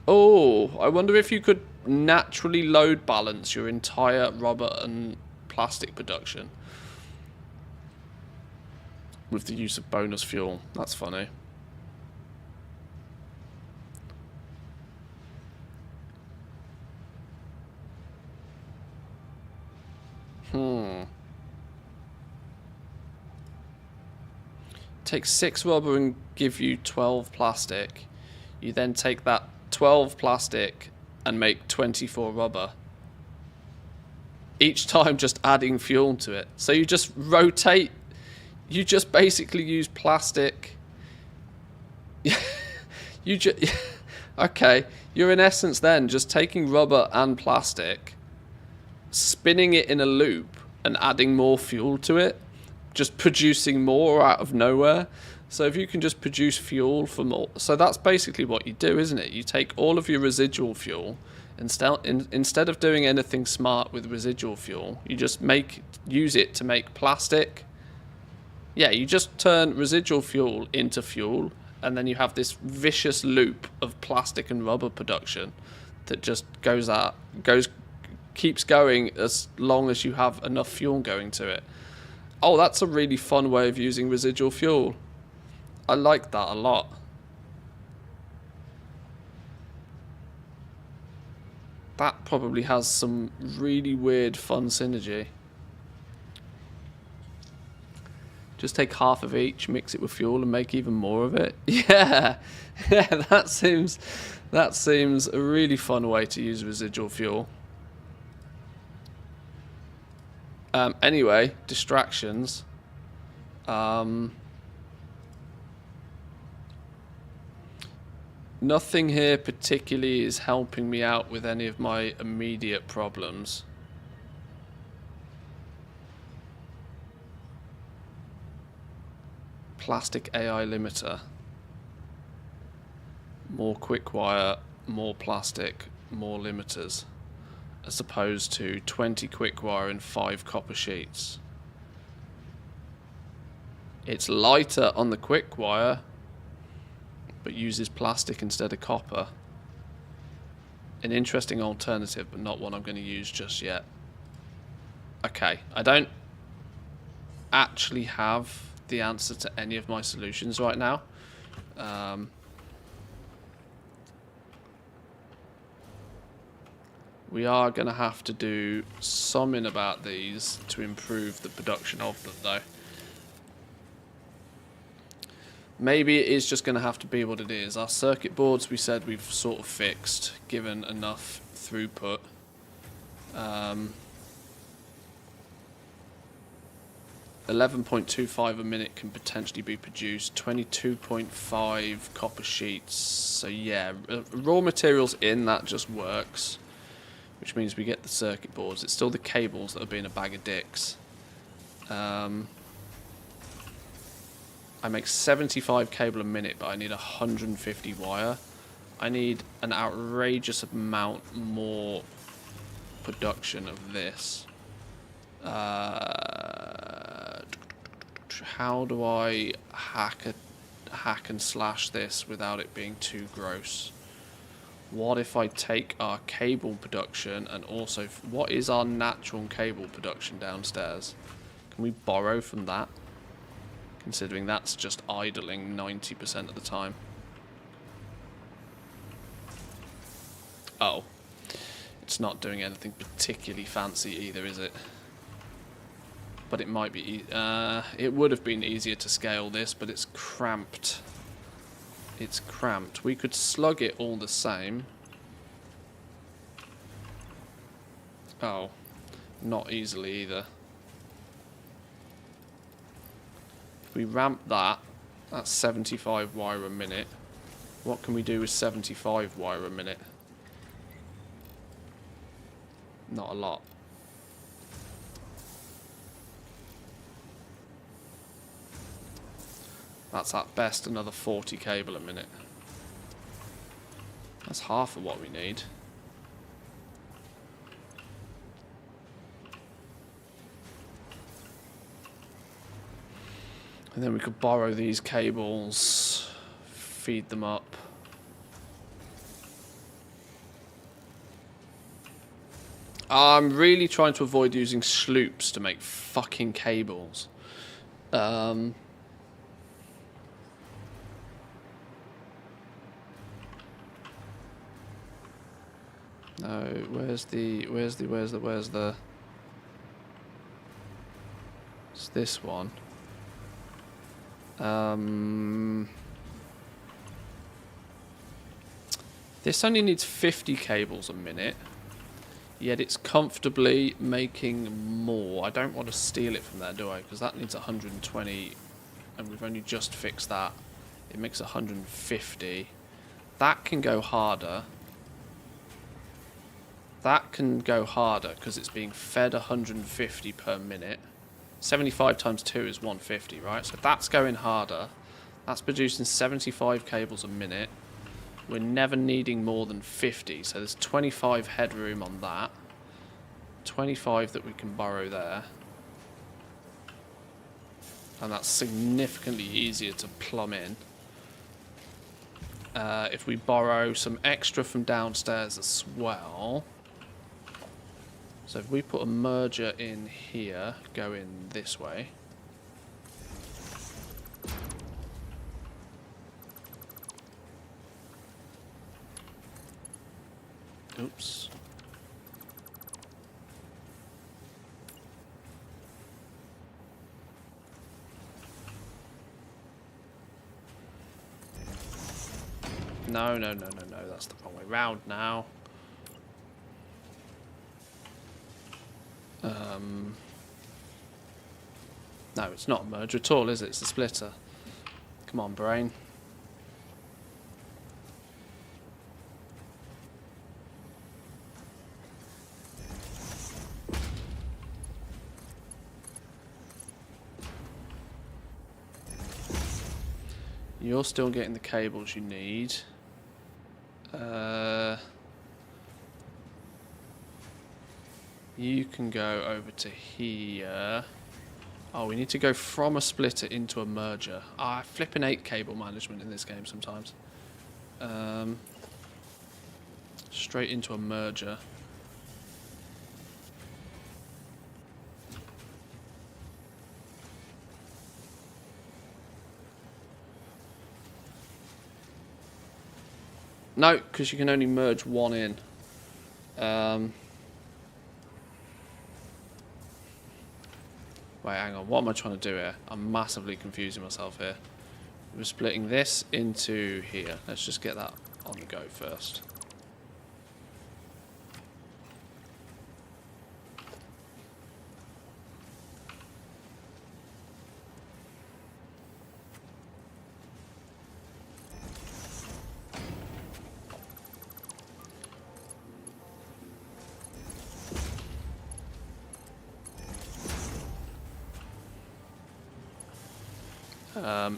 Oh, I wonder if you could naturally load balance your entire rubber and plastic production with the use of bonus fuel. That's funny. Take 6 rubber and give you 12 plastic. You then take that 12 plastic and make 24 rubber. Each time just adding fuel to it. So you just rotate. You just basically use plastic. You just... Okay. You're in essence then just taking rubber and plastic, spinning it in a loop and adding more fuel to it, just producing more out of nowhere. So if you can just produce fuel for more, so that's basically what you do, isn't it? You take all of your residual fuel, instead of doing anything smart with residual fuel, you just use it to make plastic. Yeah, you just turn residual fuel into fuel, and then you have this vicious loop of plastic and rubber production that just keeps going as long as you have enough fuel going to it. Oh, that's a really fun way of using residual fuel. I like that a lot. That probably has some really weird fun synergy. Just take half of each, mix it with fuel, and make even more of it. Yeah, yeah, that seems a really fun way to use residual fuel. Anyway, distractions. Nothing here particularly is helping me out with any of my immediate problems. Plastic AI limiter. More quick wire, more plastic, more limiters. As opposed to 20 quick wire and 5 copper sheets. It's lighter on the quick wire, but uses plastic instead of copper. An interesting alternative, but not one I'm going to use just yet. Okay, I don't actually have the answer to any of my solutions right now. We are going to have to do something about these to improve the production of them, though. Maybe it is just going to have to be what it is. Our circuit boards, we said we've sort of fixed, given enough throughput. 11.25 a minute can potentially be produced. 22.5 copper sheets. So yeah, raw materials in, that just works. Which means we get the circuit boards. It's still the cables that are being a bag of dicks. I make 75 cable a minute, but I need 150 wire. I need an outrageous amount more production of this. How do I hack and slash this without it being too gross? What if I take our cable production and also... What is our natural cable production downstairs? Can we borrow from that? Considering that's just idling 90% of the time. Oh. It's not doing anything particularly fancy either, is it? But it might be... it would have been easier to scale this, but it's cramped. It's cramped. We could slug it all the same. Oh. Not easily either. If we ramp that, that's 75 wire a minute. What can we do with 75 wire a minute? Not a lot. That's at best another 40 cable a minute. That's half of what we need. And then we could borrow these cables, feed them up. I'm really trying to avoid using sloops to make fucking cables. No, where's the it's this one. This only needs 50 cables a minute, yet it's comfortably making more. I don't want to steal it from there, do I? Because that needs 120, and we've only just fixed that. It makes 150. That can go harder. That can go harder because it's being fed 150 per minute. 75 times 2 is 150, right? So that's going harder. That's producing 75 cables a minute. We're never needing more than 50, so there's 25 headroom on that. 25 that we can borrow there. And that's significantly easier to plumb in. If we borrow some extra from downstairs as well. So if we put a merger in here, going this way. Oops. No, that's the wrong way round now. No, it's not a merger at all, is it? It's a splitter. Come on, brain. You're still getting the cables you need. You can go over to here. Oh, we need to go from a splitter into a merger. I flipping 8 cable management in this game sometimes. Straight into a merger. No, because you can only merge one in. Wait, hang on. What am I trying to do here? I'm massively confusing myself here. We're splitting this into here. Let's just get that on the go first.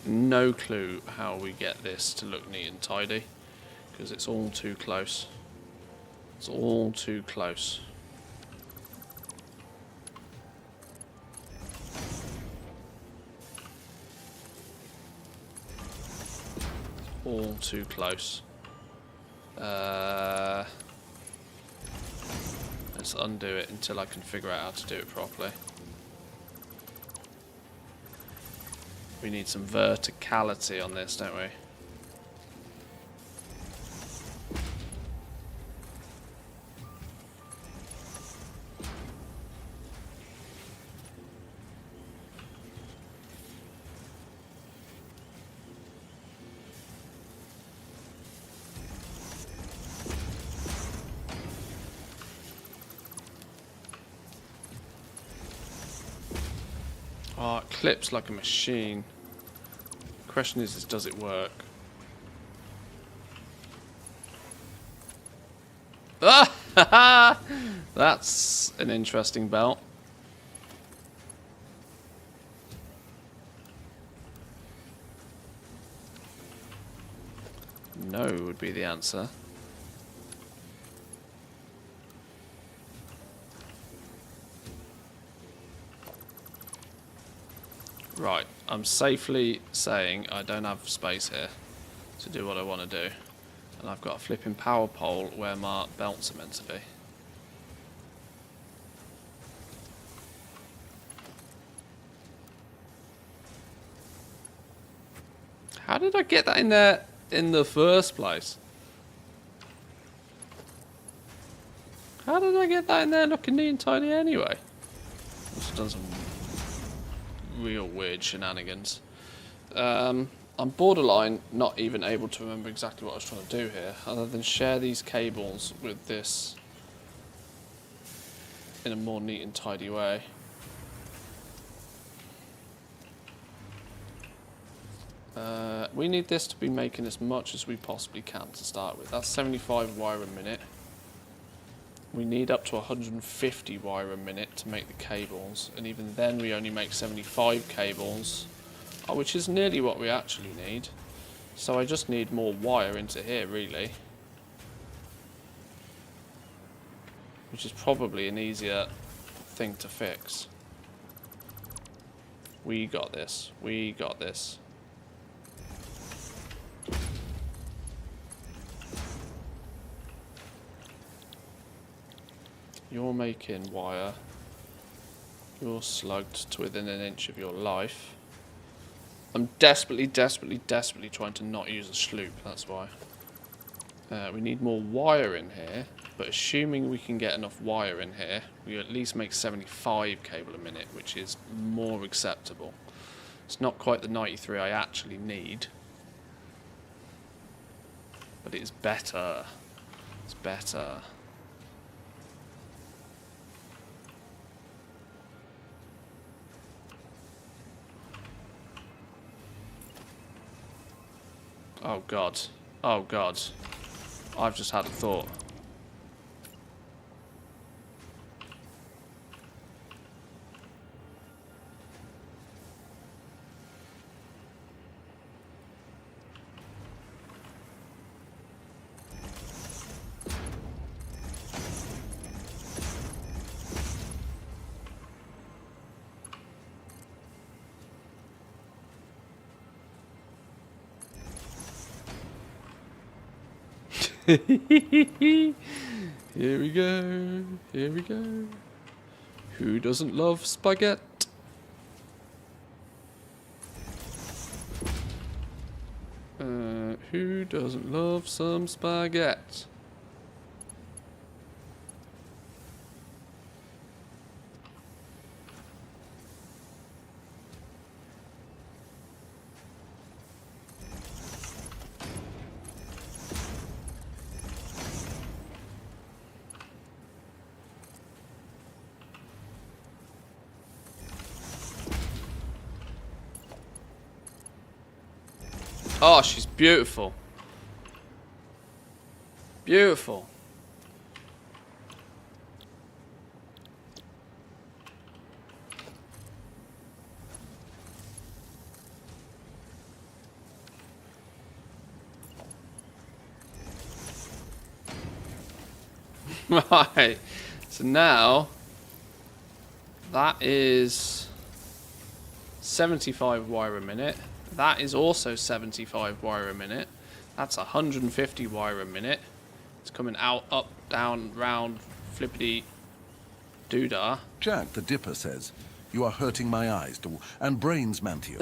No clue how we get this to look neat and tidy, because it's all too close. It's all too close. All too close. Let's undo it until I can figure out how to do it properly. We need some verticality on this, don't we? Oh, it clips like a machine. The question is does it work? Ah! That's an interesting belt. No would be the answer. Right, I'm safely saying I don't have space here to do what I want to do. And I've got a flipping power pole where my belts are meant to be. How did I get that in there in the first place? How did I get that in there looking neat and tidy anyway? Must have done some real weird shenanigans. I'm borderline not even able to remember exactly what I was trying to do here, other than share these cables with this in a more neat and tidy way. We need this to be making as much as we possibly can to start with. That's 75 wire a minute. We need up to 150 wire a minute to make the cables, and even then we only make 75 cables, which is nearly what we actually need. So I just need more wire into here, really. Which is probably an easier thing to fix. We got this. We got this. You're making wire. You're slugged to within an inch of your life. I'm desperately trying to not use a sloop, that's why. We need more wire in here, but assuming we can get enough wire in here, we at least make 75 cable a minute, which is more acceptable. It's not quite the 93 I actually need, but it is better. It's better. Oh god. Oh god. I've just had a thought. Here we go. Here we go. Who doesn't love spaghetti? Who doesn't love some spaghetti? Oh, she's beautiful. Beautiful. Right. So now that is 75 wire a minute. That is also 75 wire a minute. That's 150 wire a minute. It's coming out, up, down, round, flippity doodah. Jack the Dipper says, "You are hurting my eyes and brains, Mantio."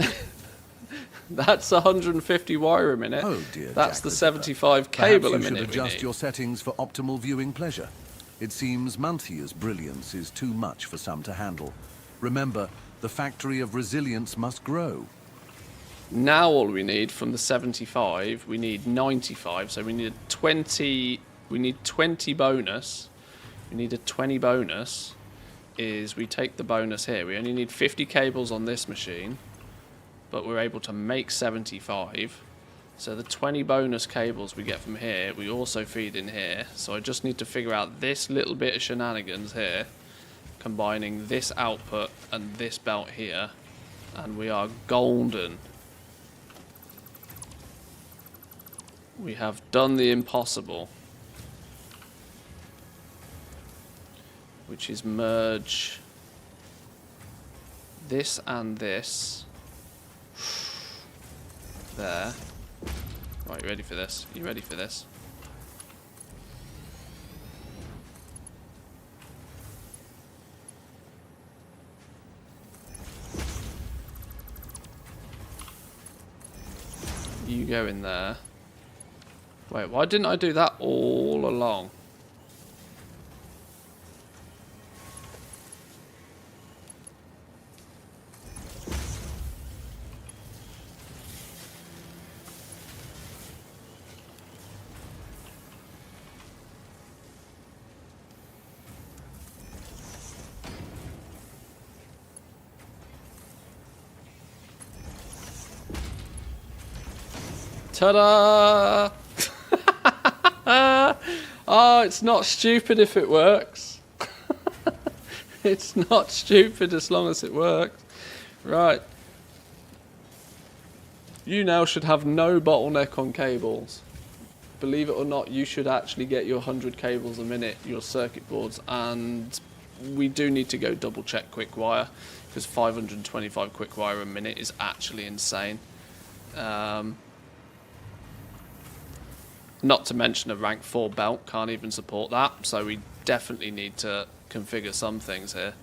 That's 150 wire a minute. Oh dear. That's Jack the Dipper. 75 cable a Perhaps you minute. should adjust your settings for optimal viewing pleasure. It seems Manthia's brilliance is too much for some to handle. Remember, the factory of resilience must grow. Now all we need from the 75, we need 95, so we need 20. We need 20 bonus. We need a 20 bonus. Is we take the bonus here. We only need 50 cables on this machine, but we're able to make 75. So the 20 bonus cables we get from here, we also feed in here. So I just need to figure out this little bit of shenanigans here, combining this output and this belt here, and we are golden. We have done the impossible, which is merge this and this There. Right, you ready for this? You ready for this? You go in there. Wait, why didn't I do that all along? Ta-da! Oh, it's not stupid if it works. It's not stupid as long as it works. Right. You now should have no bottleneck on cables. Believe it or not, you should actually get your 100 cables a minute, your circuit boards, and we do need to go double check quick wire, because 525 quick wire a minute is actually insane. Not to mention a rank 4 belt can't even support that, so we definitely need to configure some things here.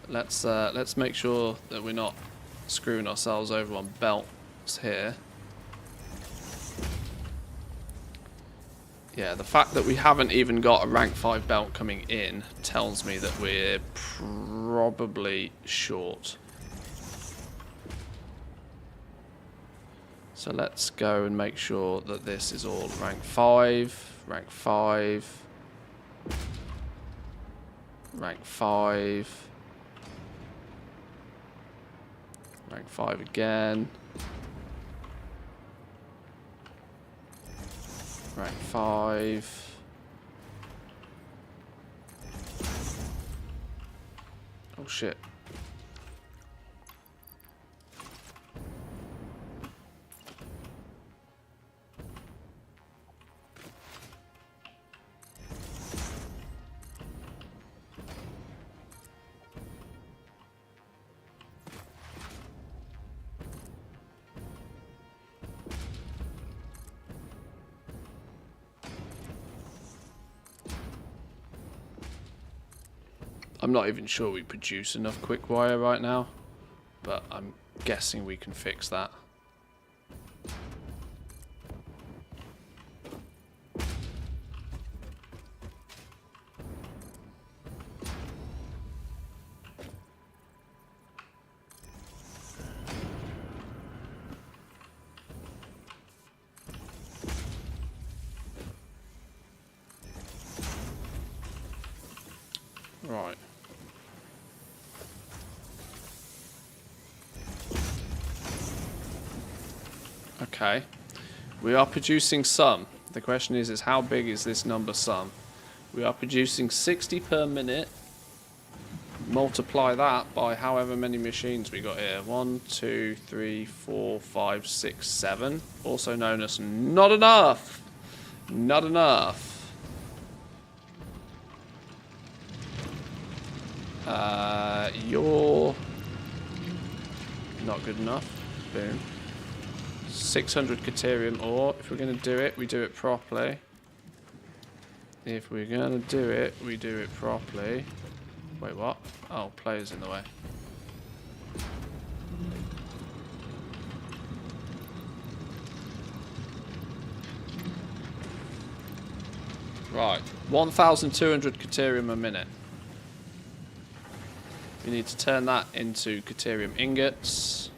Let's make sure that we're not screwing ourselves over on belts here. Yeah, the fact that we haven't even got a rank 5 belt coming in tells me that we're probably short. So let's go and make sure that this is all rank 5, rank 5, rank 5, rank 5 again, rank 5. Oh shit. I'm not even sure we produce enough quick wire right now, but I'm guessing we can fix that. Right. Okay. We are producing some. The question is how big is this number some? We are producing 60 per minute. Multiply that by however many machines we got here. 1, 2, 3, 4, 5, 6, 7. Also known as not enough. Not enough. You're not good enough. Boom. 600 Caterium ore. If we're going to do it, we do it properly. If we're going to do it, we do it properly. Wait, what? Oh, player's in the way. Right. 1,200 Caterium a minute. We need to turn that into Caterium ingots.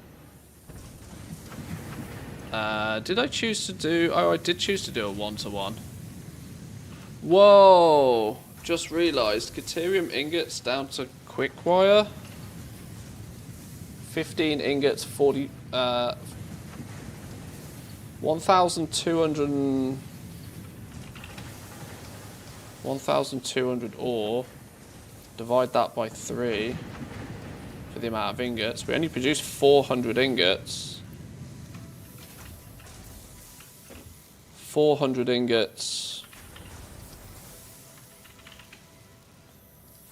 Did I choose to do... Oh, I did choose to do a 1-to-1. Whoa! Just realised. Caterium ingots down to quick wire. 15 ingots, 40... 1,200... 1,200 ore. Divide that by 3 for the amount of ingots. We only produce 400 ingots. 400 ingots.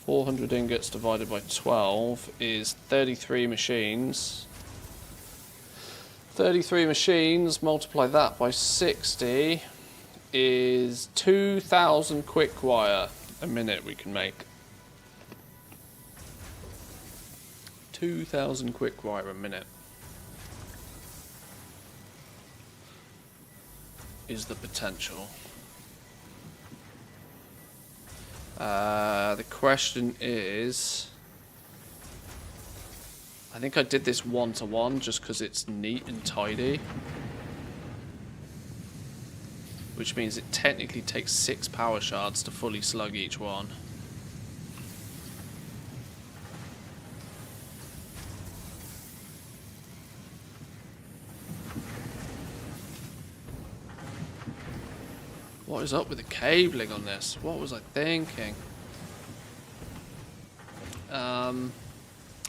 400 ingots divided by 12 is 33 machines. 33 machines, multiply that by 60 is 2,000 quick wire a minute we can make. 2,000 quick wire a minute is the potential. The question is, I think I did this 1-to-1 just because it's neat and tidy. Which means it technically takes 6 power shards to fully slug each one. What is up with the cabling on this? What was I thinking?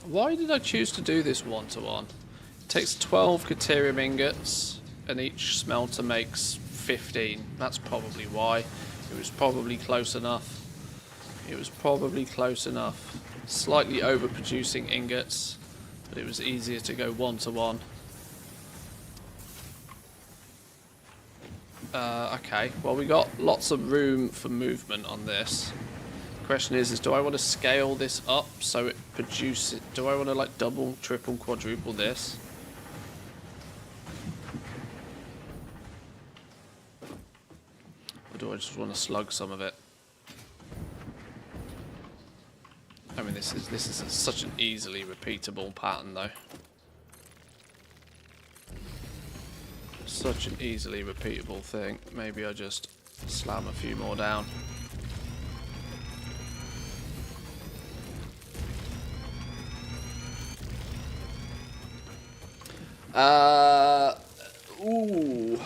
Why did I choose to do this 1-to-1? It takes 12 Caterium ingots, and each smelter makes 15. That's probably why. It was probably close enough. It was probably close enough. Slightly overproducing ingots, but it was easier to go 1-to-1. Okay, well we got lots of room for movement on this. Question is do I want to scale this up so it produces... Do I want to like double, triple, quadruple this? Or do I just want to slug some of it? I mean this is such an easily repeatable pattern though. Such an easily repeatable thing. Maybe I just slam a few more down. Ooh.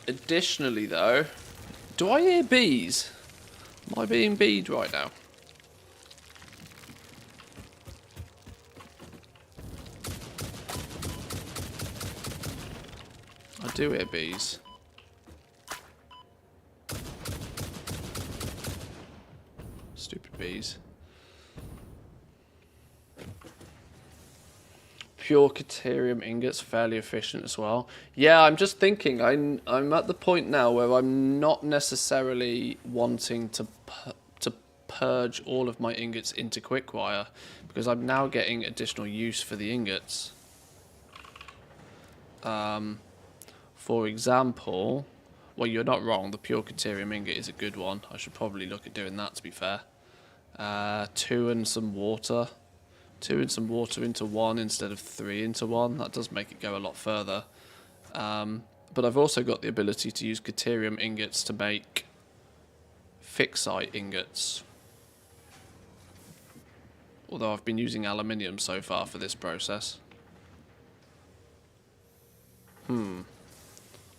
Additionally though, do I hear bees? Am I being beed right now? I do hear bees. Stupid bees. Pure Caterium ingots, fairly efficient as well. Yeah, I'm just thinking, I'm at the point now where I'm not necessarily wanting to purge all of my ingots into quick-wire, because I'm now getting additional use for the ingots. For example, well, you're not wrong, the Pure Caterium ingot is a good one. I should probably look at doing that, to be fair. 2 and some water. 2 and some water into 1 instead of 3 into 1. That does make it go a lot further. But I've also got the ability to use Caterium ingots to make fixite ingots. Although I've been using aluminium so far for this process.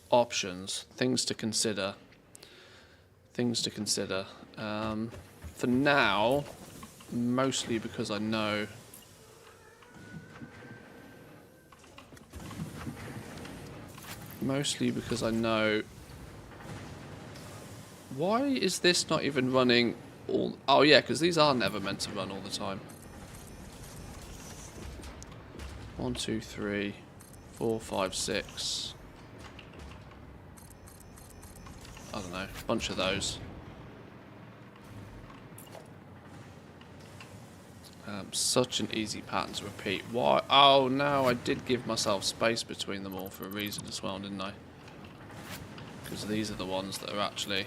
Options. Things to consider. Things to consider. For now, mostly because I know... Mostly because I know... Why is this not even running all... Oh yeah, because these are never meant to run all the time. 1, 2, 3, 4, 5, 6. I don't know, a bunch of those. Such an easy pattern to repeat. Why? Oh no, I did give myself space between them all for a reason as well, didn't I? Because these are the ones that are actually...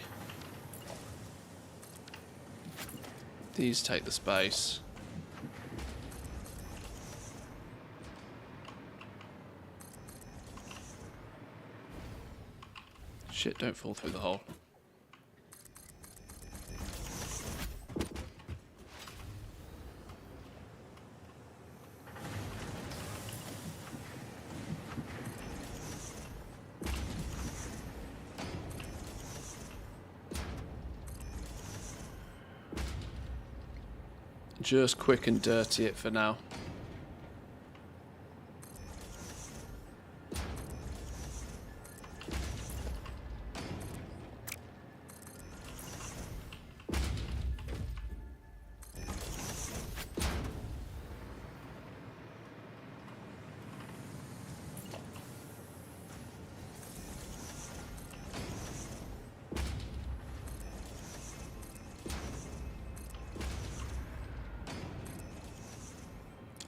These take the space. Shit, don't fall through the hole. Just quick and dirty it for now.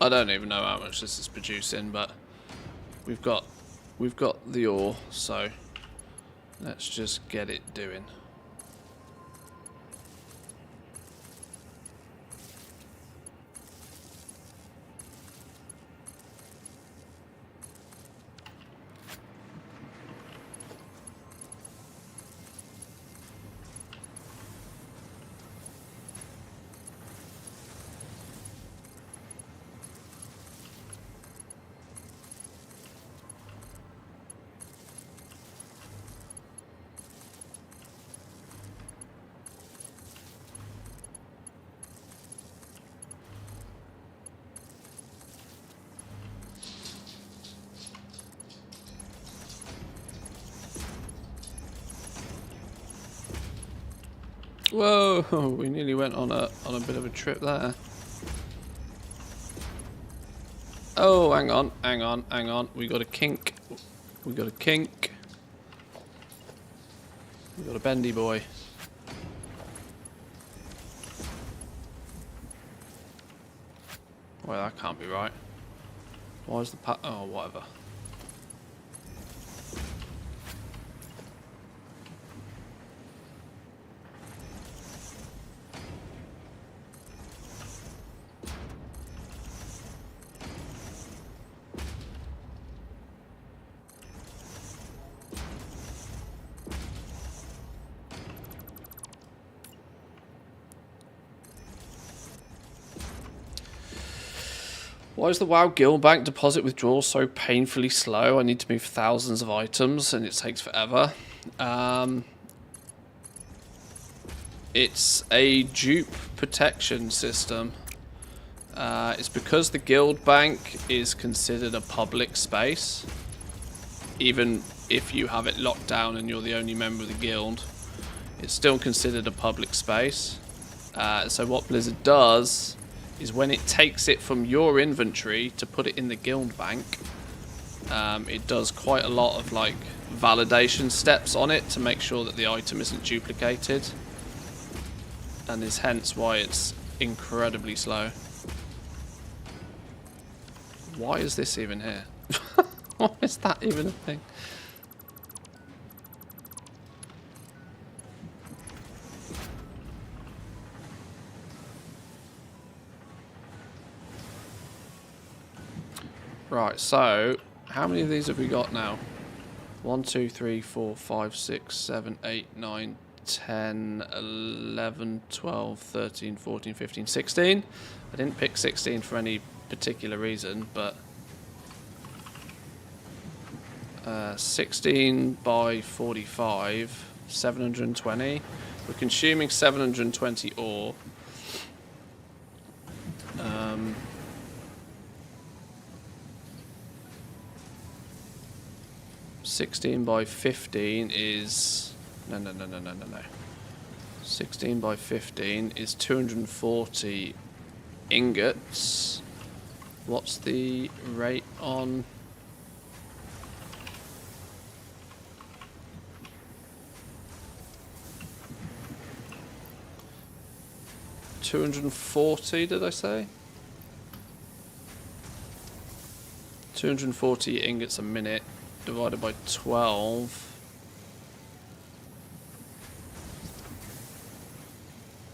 I don't even know how much this is producing, but we've got the ore, so let's just get it doing. Whoa, we nearly went on a bit of a trip there. Oh, hang on. We got a kink. We got a bendy boy. Well, that can't be right. Why is the oh, whatever. Why is the WoW Guild Bank deposit withdrawal so painfully slow? I need to move thousands of items and it takes forever. It's a dupe protection system. It's because the Guild Bank is considered a public space. Even if you have it locked down and you're the only member of the guild, it's still considered a public space. So what Blizzard does is when it takes it from your inventory to put it in the guild bank, it does quite a lot of like validation steps on it to make sure that the item isn't duplicated, and is hence why it's incredibly slow. Why is this even here? Why is that even a thing? Right, so how many of these have we got now? 1, 2, 3, 4, 5, 6, 7, 8, 9, 10, 11, 12, 13, 14, 15, 16. I didn't pick 16 for any particular reason, but 16 by 45, 720. We're consuming 720 ore. 16 by 15 is... No. 16 by 15 is 240 ingots. What's the rate on... $240, did I say? 240 ingots a minute divided by 12.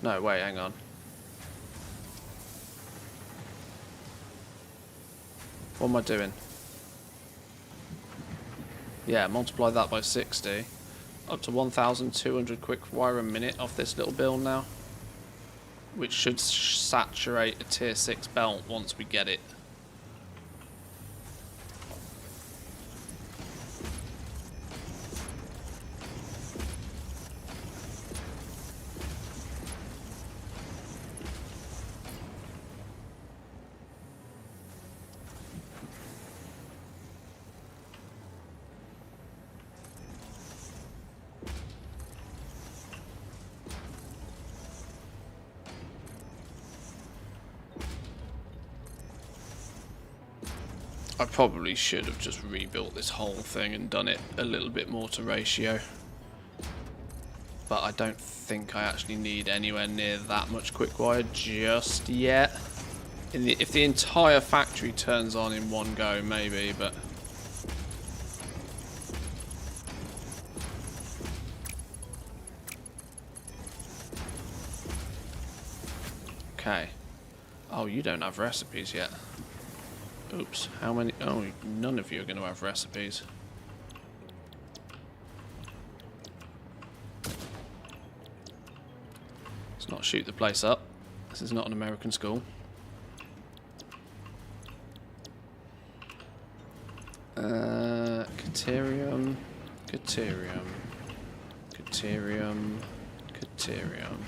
No, wait, hang on. What am I doing? Yeah, multiply that by 60. Up to 1,200 quick wire a minute off this little build now. Which should saturate a tier 6 belt once we get it. I probably should have just rebuilt this whole thing and done it a little bit more to ratio. But I don't think I actually need anywhere near that much quick wire just yet. If the entire factory turns on in one go, maybe, but... Okay. Oh, you don't have recipes yet. Oops. How many? Oh, none of you are going to have recipes. Let's not shoot the place up. This is not an American school. Caterium, Caterium, Caterium, Caterium,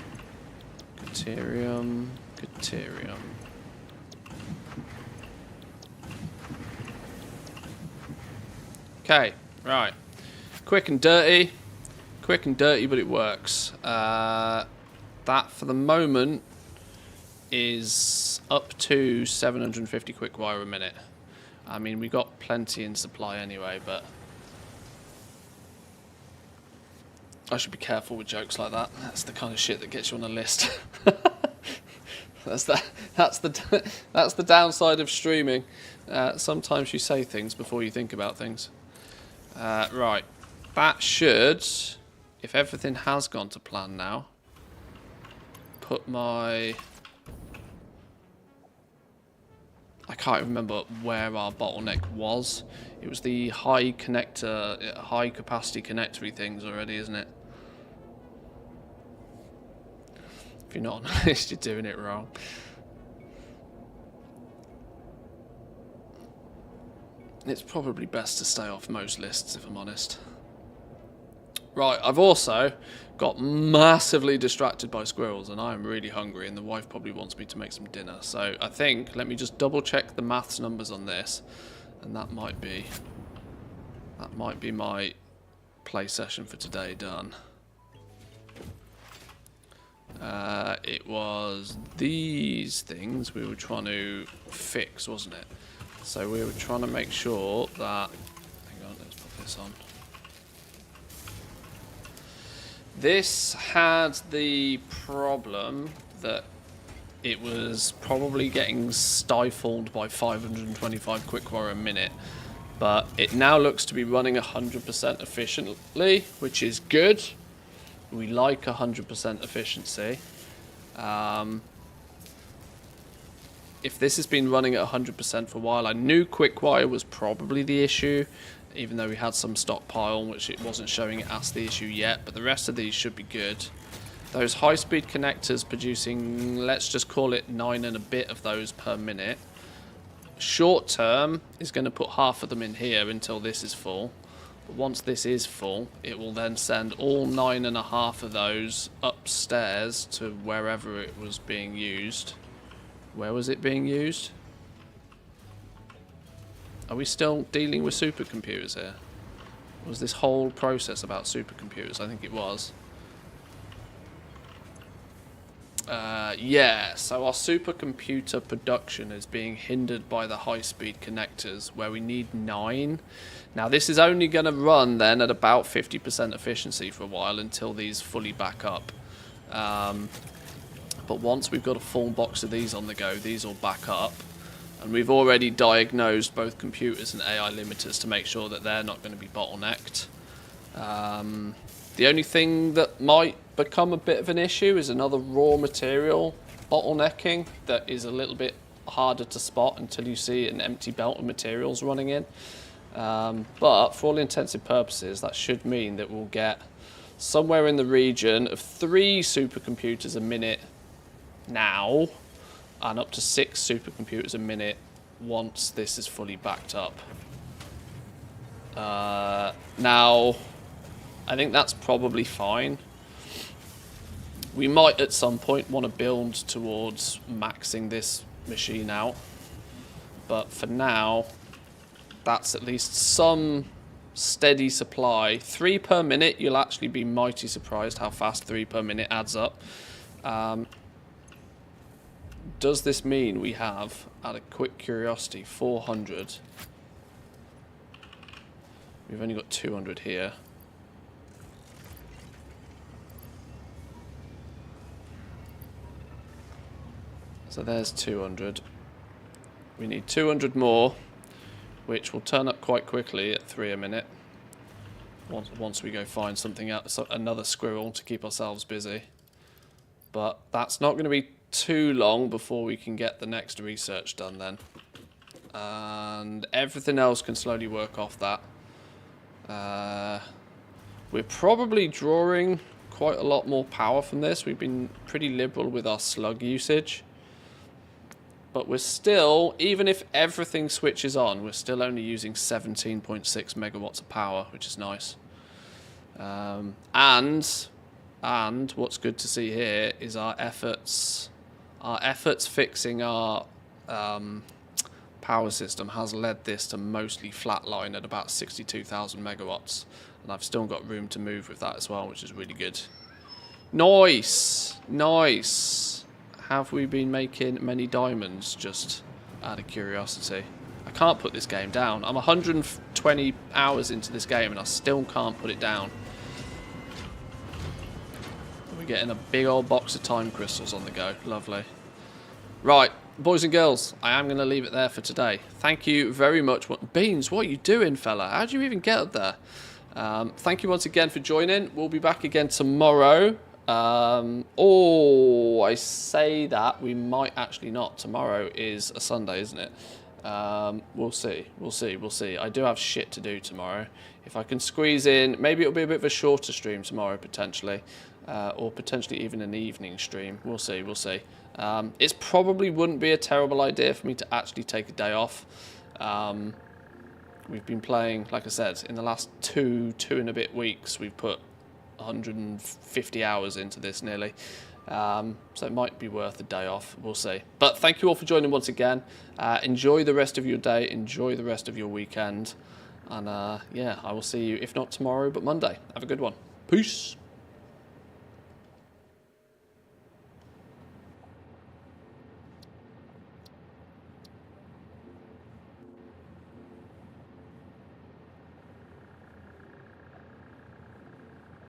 Caterium, Caterium. Okay, right. Quick and dirty, but it works. That for the moment is up to 750 quick wire a minute. I mean, we got plenty in supply anyway, but I should be careful with jokes like that. That's the kind of shit that gets you on a list. That's the downside of streaming. Sometimes you say things before you think about things. Right, that should, if everything has gone to plan now, put my... I can't remember where our bottleneck was. It was the high connector, high capacity connectory things already, isn't it? If you're not on the list, you're doing it wrong. It's probably best to stay off most lists, if I'm honest. Right, I've also got massively distracted by squirrels, and I am really hungry, and the wife probably wants me to make some dinner. So I think, let me just double check the maths numbers on this, and that might be my play session for today done. It was these things we were trying to fix, wasn't it? So we were trying to make sure that... Hang on, let's put this on. This had the problem that it was probably getting stifled by 525 quick wire a minute, but it now looks to be running 100% efficiently, which is good. We like 100% efficiency. If this has been running at 100% for a while, I knew quick wire was probably the issue, even though we had some stockpile, which it wasn't showing it as the issue yet, but the rest of these should be good. Those high-speed connectors producing, let's just call it 9 and a bit of those per minute. Short term is going to put half of them in here until this is full. But once this is full, it will then send all 9.5 of those upstairs to wherever it was being used. Where was it being used? Are we still dealing with supercomputers here? Was this whole process about supercomputers? I think it was. Yeah, so our supercomputer production is being hindered by the high-speed connectors, where we need 9. Now, this is only going to run then at about 50% efficiency for a while until these fully back up. But once we've got a full box of these on the go, these will back up. And we've already diagnosed both computers and AI limiters to make sure that they're not going to be bottlenecked. The only thing that might become a bit of an issue is another raw material bottlenecking that is a little bit harder to spot until you see an empty belt of materials running in. But for all intents and purposes, that should mean that we'll get somewhere in the region of 3 supercomputers a minute now, and up to 6 supercomputers a minute once this is fully backed up. Now, I think that's probably fine. We might at some point want to build towards maxing this machine out, but for now, that's at least some steady supply. 3 per minute, you'll actually be mighty surprised how fast 3 per minute adds up. Does this mean we have, out of quick curiosity, 400? We've only got 200 here. So there's 200. We need 200 more, which will turn up quite quickly at 3 a minute. Once we go find something else, another squirrel to keep ourselves busy. But that's not going to be too long before we can get the next research done then. And everything else can slowly work off that. We're probably drawing quite a lot more power from this. We've been pretty liberal with our slug usage. But we're still, even if everything switches on, we're still only using 17.6 megawatts of power, which is nice. And what's good to see here is our efforts fixing our power system has led this to mostly flatline at about 62,000 megawatts. And I've still got room to move with that as well, which is really good. Nice! Nice! Have we been making many diamonds, just out of curiosity? I can't put this game down. I'm 120 hours into this game and I still can't put it down. We're getting a big old box of time crystals on the go. Lovely. Right, boys and girls, I am going to leave it there for today. Thank you very much. Beans, what are you doing, fella? How did you even get up there? Thank you once again for joining. We'll be back again tomorrow. I say that, we might actually not. Tomorrow is a Sunday, isn't it? We'll see. I do have shit to do tomorrow. If I can squeeze in, maybe it'll be a bit of a shorter stream tomorrow, potentially. Or potentially even an evening stream. We'll see. It probably wouldn't be a terrible idea for me to actually take a day off. We've been playing, like I said, in the last two and a bit weeks, we've put 150 hours into this nearly. So it might be worth a day off. We'll see. But thank you all for joining once again. Enjoy the rest of your day. Enjoy the rest of your weekend. And yeah, I will see you, if not tomorrow, but Monday. Have a good one. Peace.